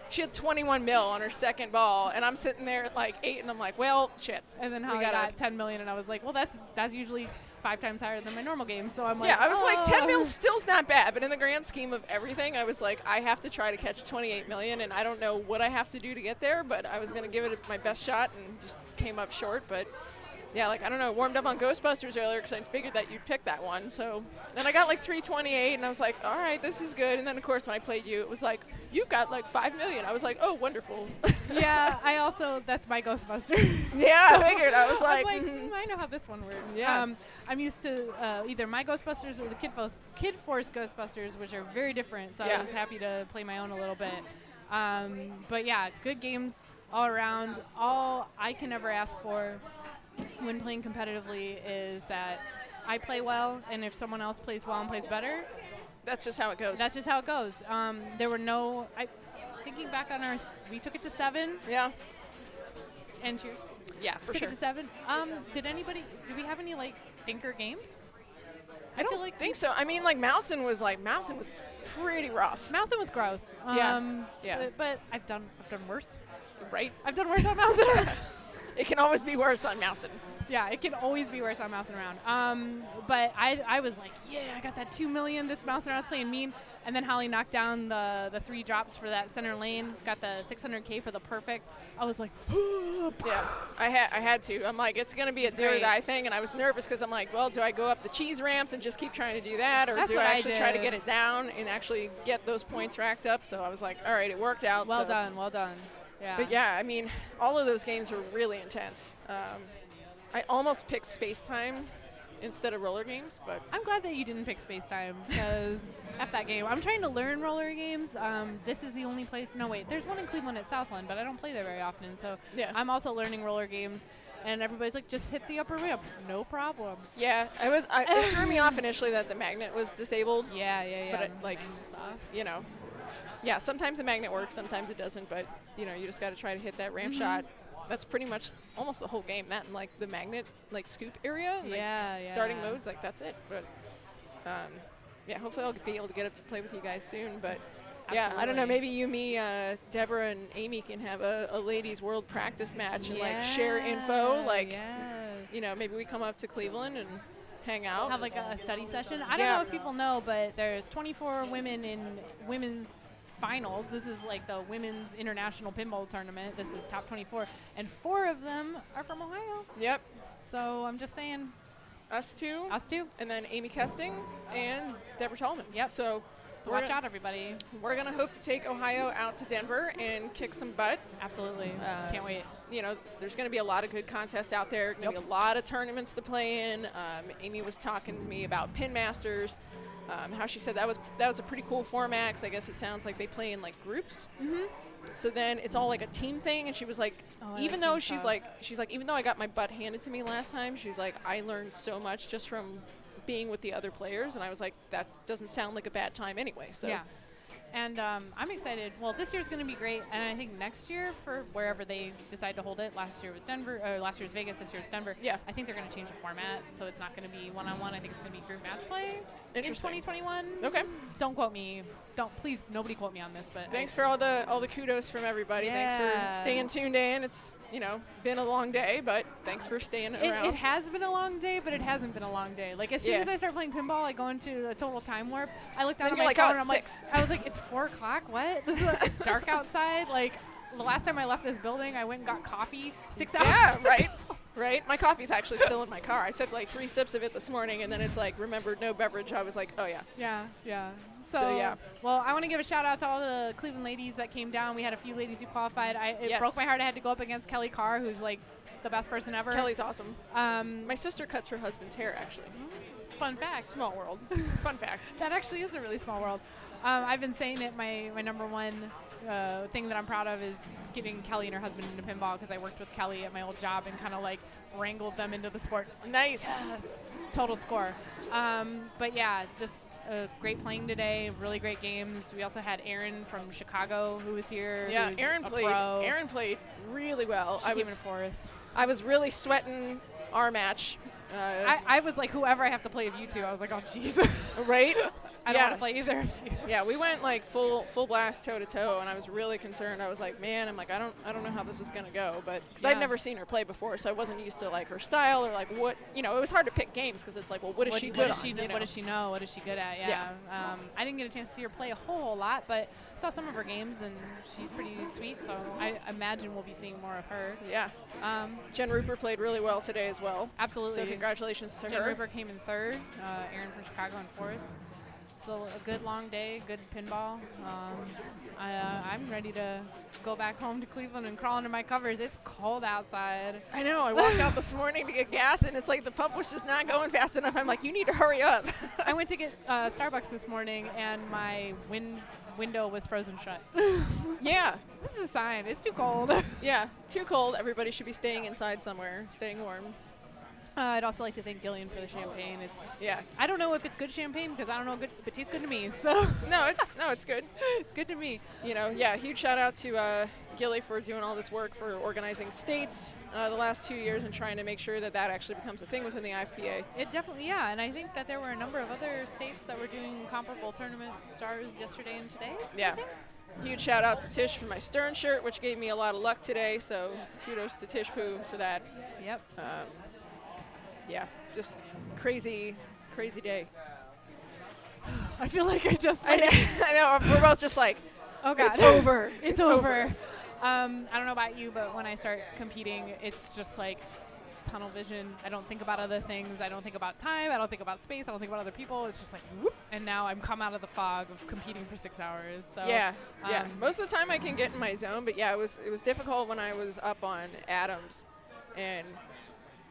she had 21 mil on her second ball, and I'm sitting there at 8, and I'm like, well, shit. And then Holly got 10 million, and I was like, well, that's usually 5 times higher than my normal game. So I'm like, yeah, I was like, 10 mil still's not bad, but in the grand scheme of everything, I was like, I have to try to catch 28 million, and I don't know what I have to do to get there, but I was going to give it my best shot and just came up short, but Yeah, like, I don't know, warmed up on Ghostbusters earlier because I figured that you'd pick that one. So then I got like 328, and I was like, all right, this is good. And then, of course, when I played you, it was like, you've got like 5 million. I was like, oh, wonderful. Yeah, I also, that's my Ghostbuster. Yeah, I figured. I was like, I know how this one works. Yeah. I'm used to either my Ghostbusters or the Kid Force Ghostbusters, which are very different. So Yeah. I was happy to play my own a little bit. But yeah, good games all around. All I can ever ask for when playing competitively is that I play well, and if someone else plays well and plays better, that's just how it goes. That's just how it goes. There were no. Thinking back on we took it to 7. Yeah. And cheers. Yeah, for took sure. It to 7. Did we have any like stinker games? I don't think so. I mean, like Mousen was pretty rough. Mousen was gross. Yeah. But I've done worse. Right. I've done worse on Mousen. It can always be worse on Mousen. Yeah, it can always be worse on Mousen Around. But I was like, yeah, I got that 2 million. This Mousen Around was playing mean. And then Holly knocked down the 3 drops for that center lane. Got the 600K for the perfect. I was like, yeah, I had to. I'm like, it's going to be a do or die thing. And I was nervous because I'm like, well, do I go up the cheese ramps and just keep trying to do that? Or do I actually try to get it down and actually get those points racked up? So I was like, all right, it worked out. Well done. Yeah. But yeah, I mean, all of those games were really intense. I almost picked Space Time instead of roller games, but I'm glad that you didn't pick Space Time because F that game. I'm trying to learn roller games. This is the only place. No, wait, there's one in Cleveland at Southland, but I don't play there very often. So yeah. I'm also learning roller games, and everybody's like, just hit the upper ramp, no problem. Yeah, it threw me off initially that the magnet was disabled. Yeah. But you know. Yeah, sometimes the magnet works, sometimes it doesn't, but, you know, you just got to try to hit that ramp shot. That's pretty much almost the whole game. That and, like, the magnet, like, scoop area. And, starting modes, like, that's it. But, yeah, hopefully I'll be able to get up to play with you guys soon. But, yeah, I don't know. Maybe you, me, Deborah, and Amy can have a ladies' world practice match and, like, share info. Like, you know, maybe we come up to Cleveland and hang out. Have, like, a study session. I don't know if people know, but there's 24 women in women's finals. This is like the women's international pinball tournament. This is top 24, and 4 of them are from Ohio. Yep. So I'm just saying, us two, and then Amy Kesting and Deborah Tallman. Yep. So watch out, everybody. We're gonna hope to take Ohio out to Denver and kick some butt. Absolutely. Can't wait. You know, there's gonna be a lot of good contests out there. Gonna be a lot of tournaments to play in. Amy was talking to me about Pin Masters. How she said that was a pretty cool format, 'cause I guess it sounds like they play in like groups. Mm-hmm. So then it's all like a team thing, and she was like, even though she's like, even though I got my butt handed to me last time, she's like, I learned so much just from being with the other players, and I was like, that doesn't sound like a bad time anyway. So yeah. And I'm excited. Well, this year's going to be great, and I think next year for wherever they decide to hold it. Last year was Denver, or last year's Vegas. This year's Denver. Yeah. I think they're going to change the format, so it's not going to be one-on-one. I think it's going to be group match play. Interesting. In 2021. Okay. Don't quote me. Please, nobody quote me on this. But thanks for all the kudos from everybody. Yeah. Thanks for staying tuned in. It's been a long day, but thanks for staying around. It has been a long day, but it hasn't been a long day. Like as soon as I start playing pinball, I go into a total time warp. I look down at my phone and I'm like, I was like, it's 4 o'clock. What? It's dark outside. Like the last time I left this building, I went and got coffee 6 hours. Yeah, right. Right? My coffee's actually still in my car. I took like 3 sips of it this morning, and then it's like, remembered no beverage. I was like, oh, yeah. Yeah. So, yeah. Well, I want to give a shout out to all the Cleveland ladies that came down. We had a few ladies who qualified. It broke my heart. I had to go up against Kelly Carr, who's like the best person ever. Kelly's awesome. My sister cuts her husband's hair, actually. Fun fact. Small world. Fun fact. That actually is a really small world. I've been saying it. My number one thing that I'm proud of is getting Kelly and her husband into pinball, because I worked with Kelly at my old job and kind of like wrangled them into the sport. Nice. Yes. Total score. But yeah, just great playing today. Really great games. We also had Aaron from Chicago who was here. Yeah, Aaron played. Pro. Aaron played really well. She came in 4th. I was really sweating our match. I was like, whoever I have to play of you two, I was like, oh, jeez. Right? I don't want to play either of you. Yeah, we went like full blast toe to toe, and I was really concerned. I was like, man, I don't know how this is gonna go, but because I'd never seen her play before, so I wasn't used to like her style or like what it was hard to pick games because it's like, well, what is she good at? What does she know? What is she good at? Yeah. I didn't get a chance to see her play a whole lot, but saw some of her games, and she's pretty sweet. So I imagine we'll be seeing more of her. Yeah. Jen Rupert played really well today as well. Absolutely. So congratulations to her. Jen Rupert came in third. Erin from Chicago in fourth. So a good long day, good pinball. I'm ready to go back home to Cleveland and crawl into my covers. It's cold outside. I know. I walked out this morning to get gas, and it's like the pump was just not going fast enough. I'm like, you need to hurry up. I went to get Starbucks this morning, and my window was frozen shut. Yeah. This is a sign. It's too cold. Yeah, too cold. Everybody should be staying inside somewhere, staying warm. I'd also like to thank Gillian for the champagne. I don't know if it's good champagne because I don't know good, but it tastes good to me. So it's good. It's good to me. Huge shout out to Gilly for doing all this work for organizing states the last 2 years and trying to make sure that actually becomes a thing within the IFPA. It definitely, and I think that there were a number of other states that were doing comparable tournament stars yesterday and today. Yeah. Huge shout out to Tish for my Stern shirt, which gave me a lot of luck today. So kudos to Tish Poo for that. Yep. Yeah, just crazy day. I feel like I know. We're both just like, oh God, it's over. It's over. I don't know about you, but when I start competing, it's just like tunnel vision. I don't think about other things. I don't think about time. I don't think about space. I don't think about other people. It's just like whoop, and now I'm come out of the fog of competing for 6 hours. So yeah. Most of the time I can get in my zone, but it was difficult when I was up on Adams, and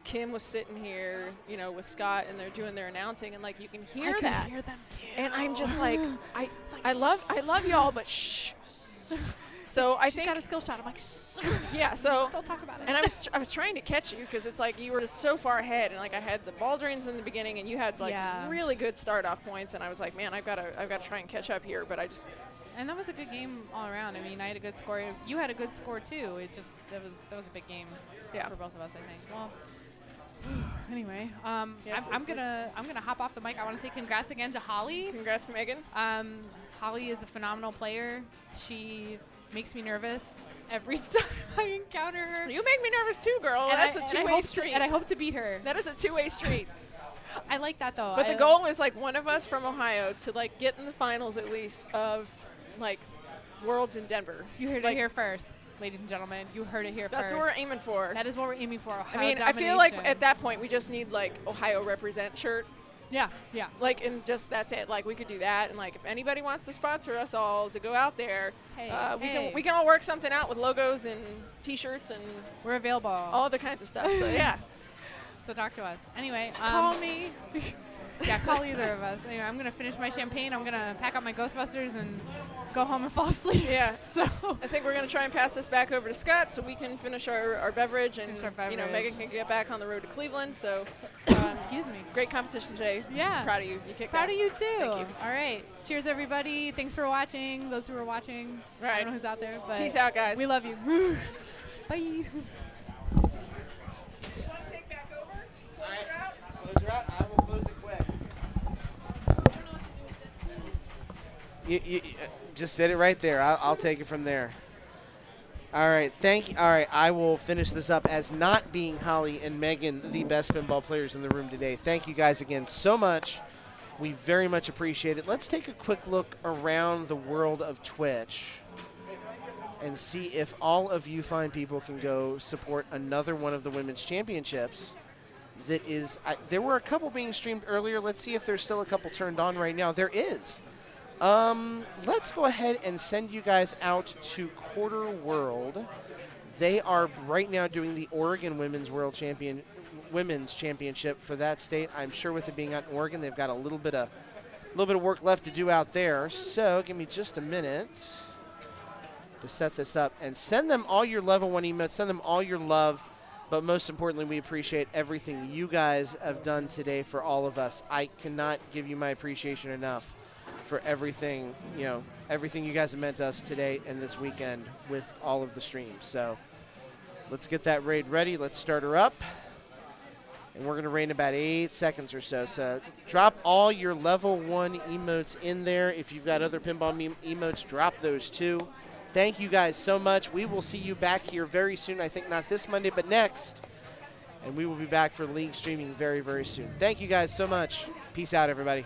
Kim was sitting here, with Scott, and they're doing their announcing, and like you can hear that. I can hear them too. And I'm just like, I love y'all, but shh. So I think got a skill shot. I'm like, shh. Yeah. So don't talk about it. And I was trying to catch you because it's like you were just so far ahead, and like I had the ball drains in the beginning, and you had like really good start off points, and I was like, man, I've got to try and catch up here, but I just. And that was a good game all around. I mean, I had a good score. You had a good score too. It just that was a big game for both of us, I think. Well. Anyway, I'm gonna hop off the mic. I want to say congrats again to Holly. Congrats, Megan. Holly is a phenomenal player. She makes me nervous every time I encounter her. You make me nervous too, girl. And that's a two-way street. And I hope to beat her. That is a two-way street. I like that though. But the goal is like one of us from Ohio to like get in the finals at least of like Worlds in Denver. You heard it here first. Ladies and gentlemen, you heard it here first. That's what we're aiming for. That is what we're aiming for. Ohio domination. I feel like at that point we just need like Ohio represent shirt. Yeah. Like, and just that's it. Like we could do that, and like if anybody wants to sponsor us all to go out there, we can all work something out with logos and T-shirts, and we're available. All other kinds of stuff. So yeah. So talk to us. Anyway, call me. Yeah, call either of us. Anyway, I'm gonna finish my champagne. I'm gonna pack up my Ghostbusters and go home and fall asleep. Yeah. So I think we're gonna try and pass this back over to Scott so we can finish our beverage, and Megan can get back on the road to Cleveland. So excuse me. Great competition today. Yeah. Proud of you. You kicked Proud ass. of you too. Thank you. All right. Cheers, everybody. Thanks for watching. Those who are watching. Right. I don't know who's out there, but peace out, guys. We love you. Bye. Close her out. I will close it quick. You just said it right there. I'll take it from there. All right. Thank you. All right. I will finish this up as not being Holly and Megan, the best pinball players in the room today. Thank you guys again so much. We very much appreciate it. Let's take a quick look around the world of Twitch and see if all of you fine people can go support another one of the women's championships. That is, there were a couple being streamed earlier. Let's see if there's still a couple turned on right now. There is. Let's go ahead and send you guys out to Quarter World. They are right now doing the Oregon Women's Championship for that state. I'm sure with it being out in Oregon, they've got a little bit of work left to do out there. So give me just a minute to set this up and send them all your level 1 emotes. Send them all your love. But most importantly, we appreciate everything you guys have done today for all of us. I cannot give you my appreciation enough for everything, everything you guys have meant to us today and this weekend with all of the streams. So let's get that raid ready. Let's start her up. And we're going to rain about 8 seconds or so. So drop all your level 1 emotes in there. If you've got other pinball emotes, drop those too. Thank you guys so much. We will see you back here very soon. I think not this Monday, but next. And we will be back for League streaming very, very soon. Thank you guys so much. Peace out, everybody.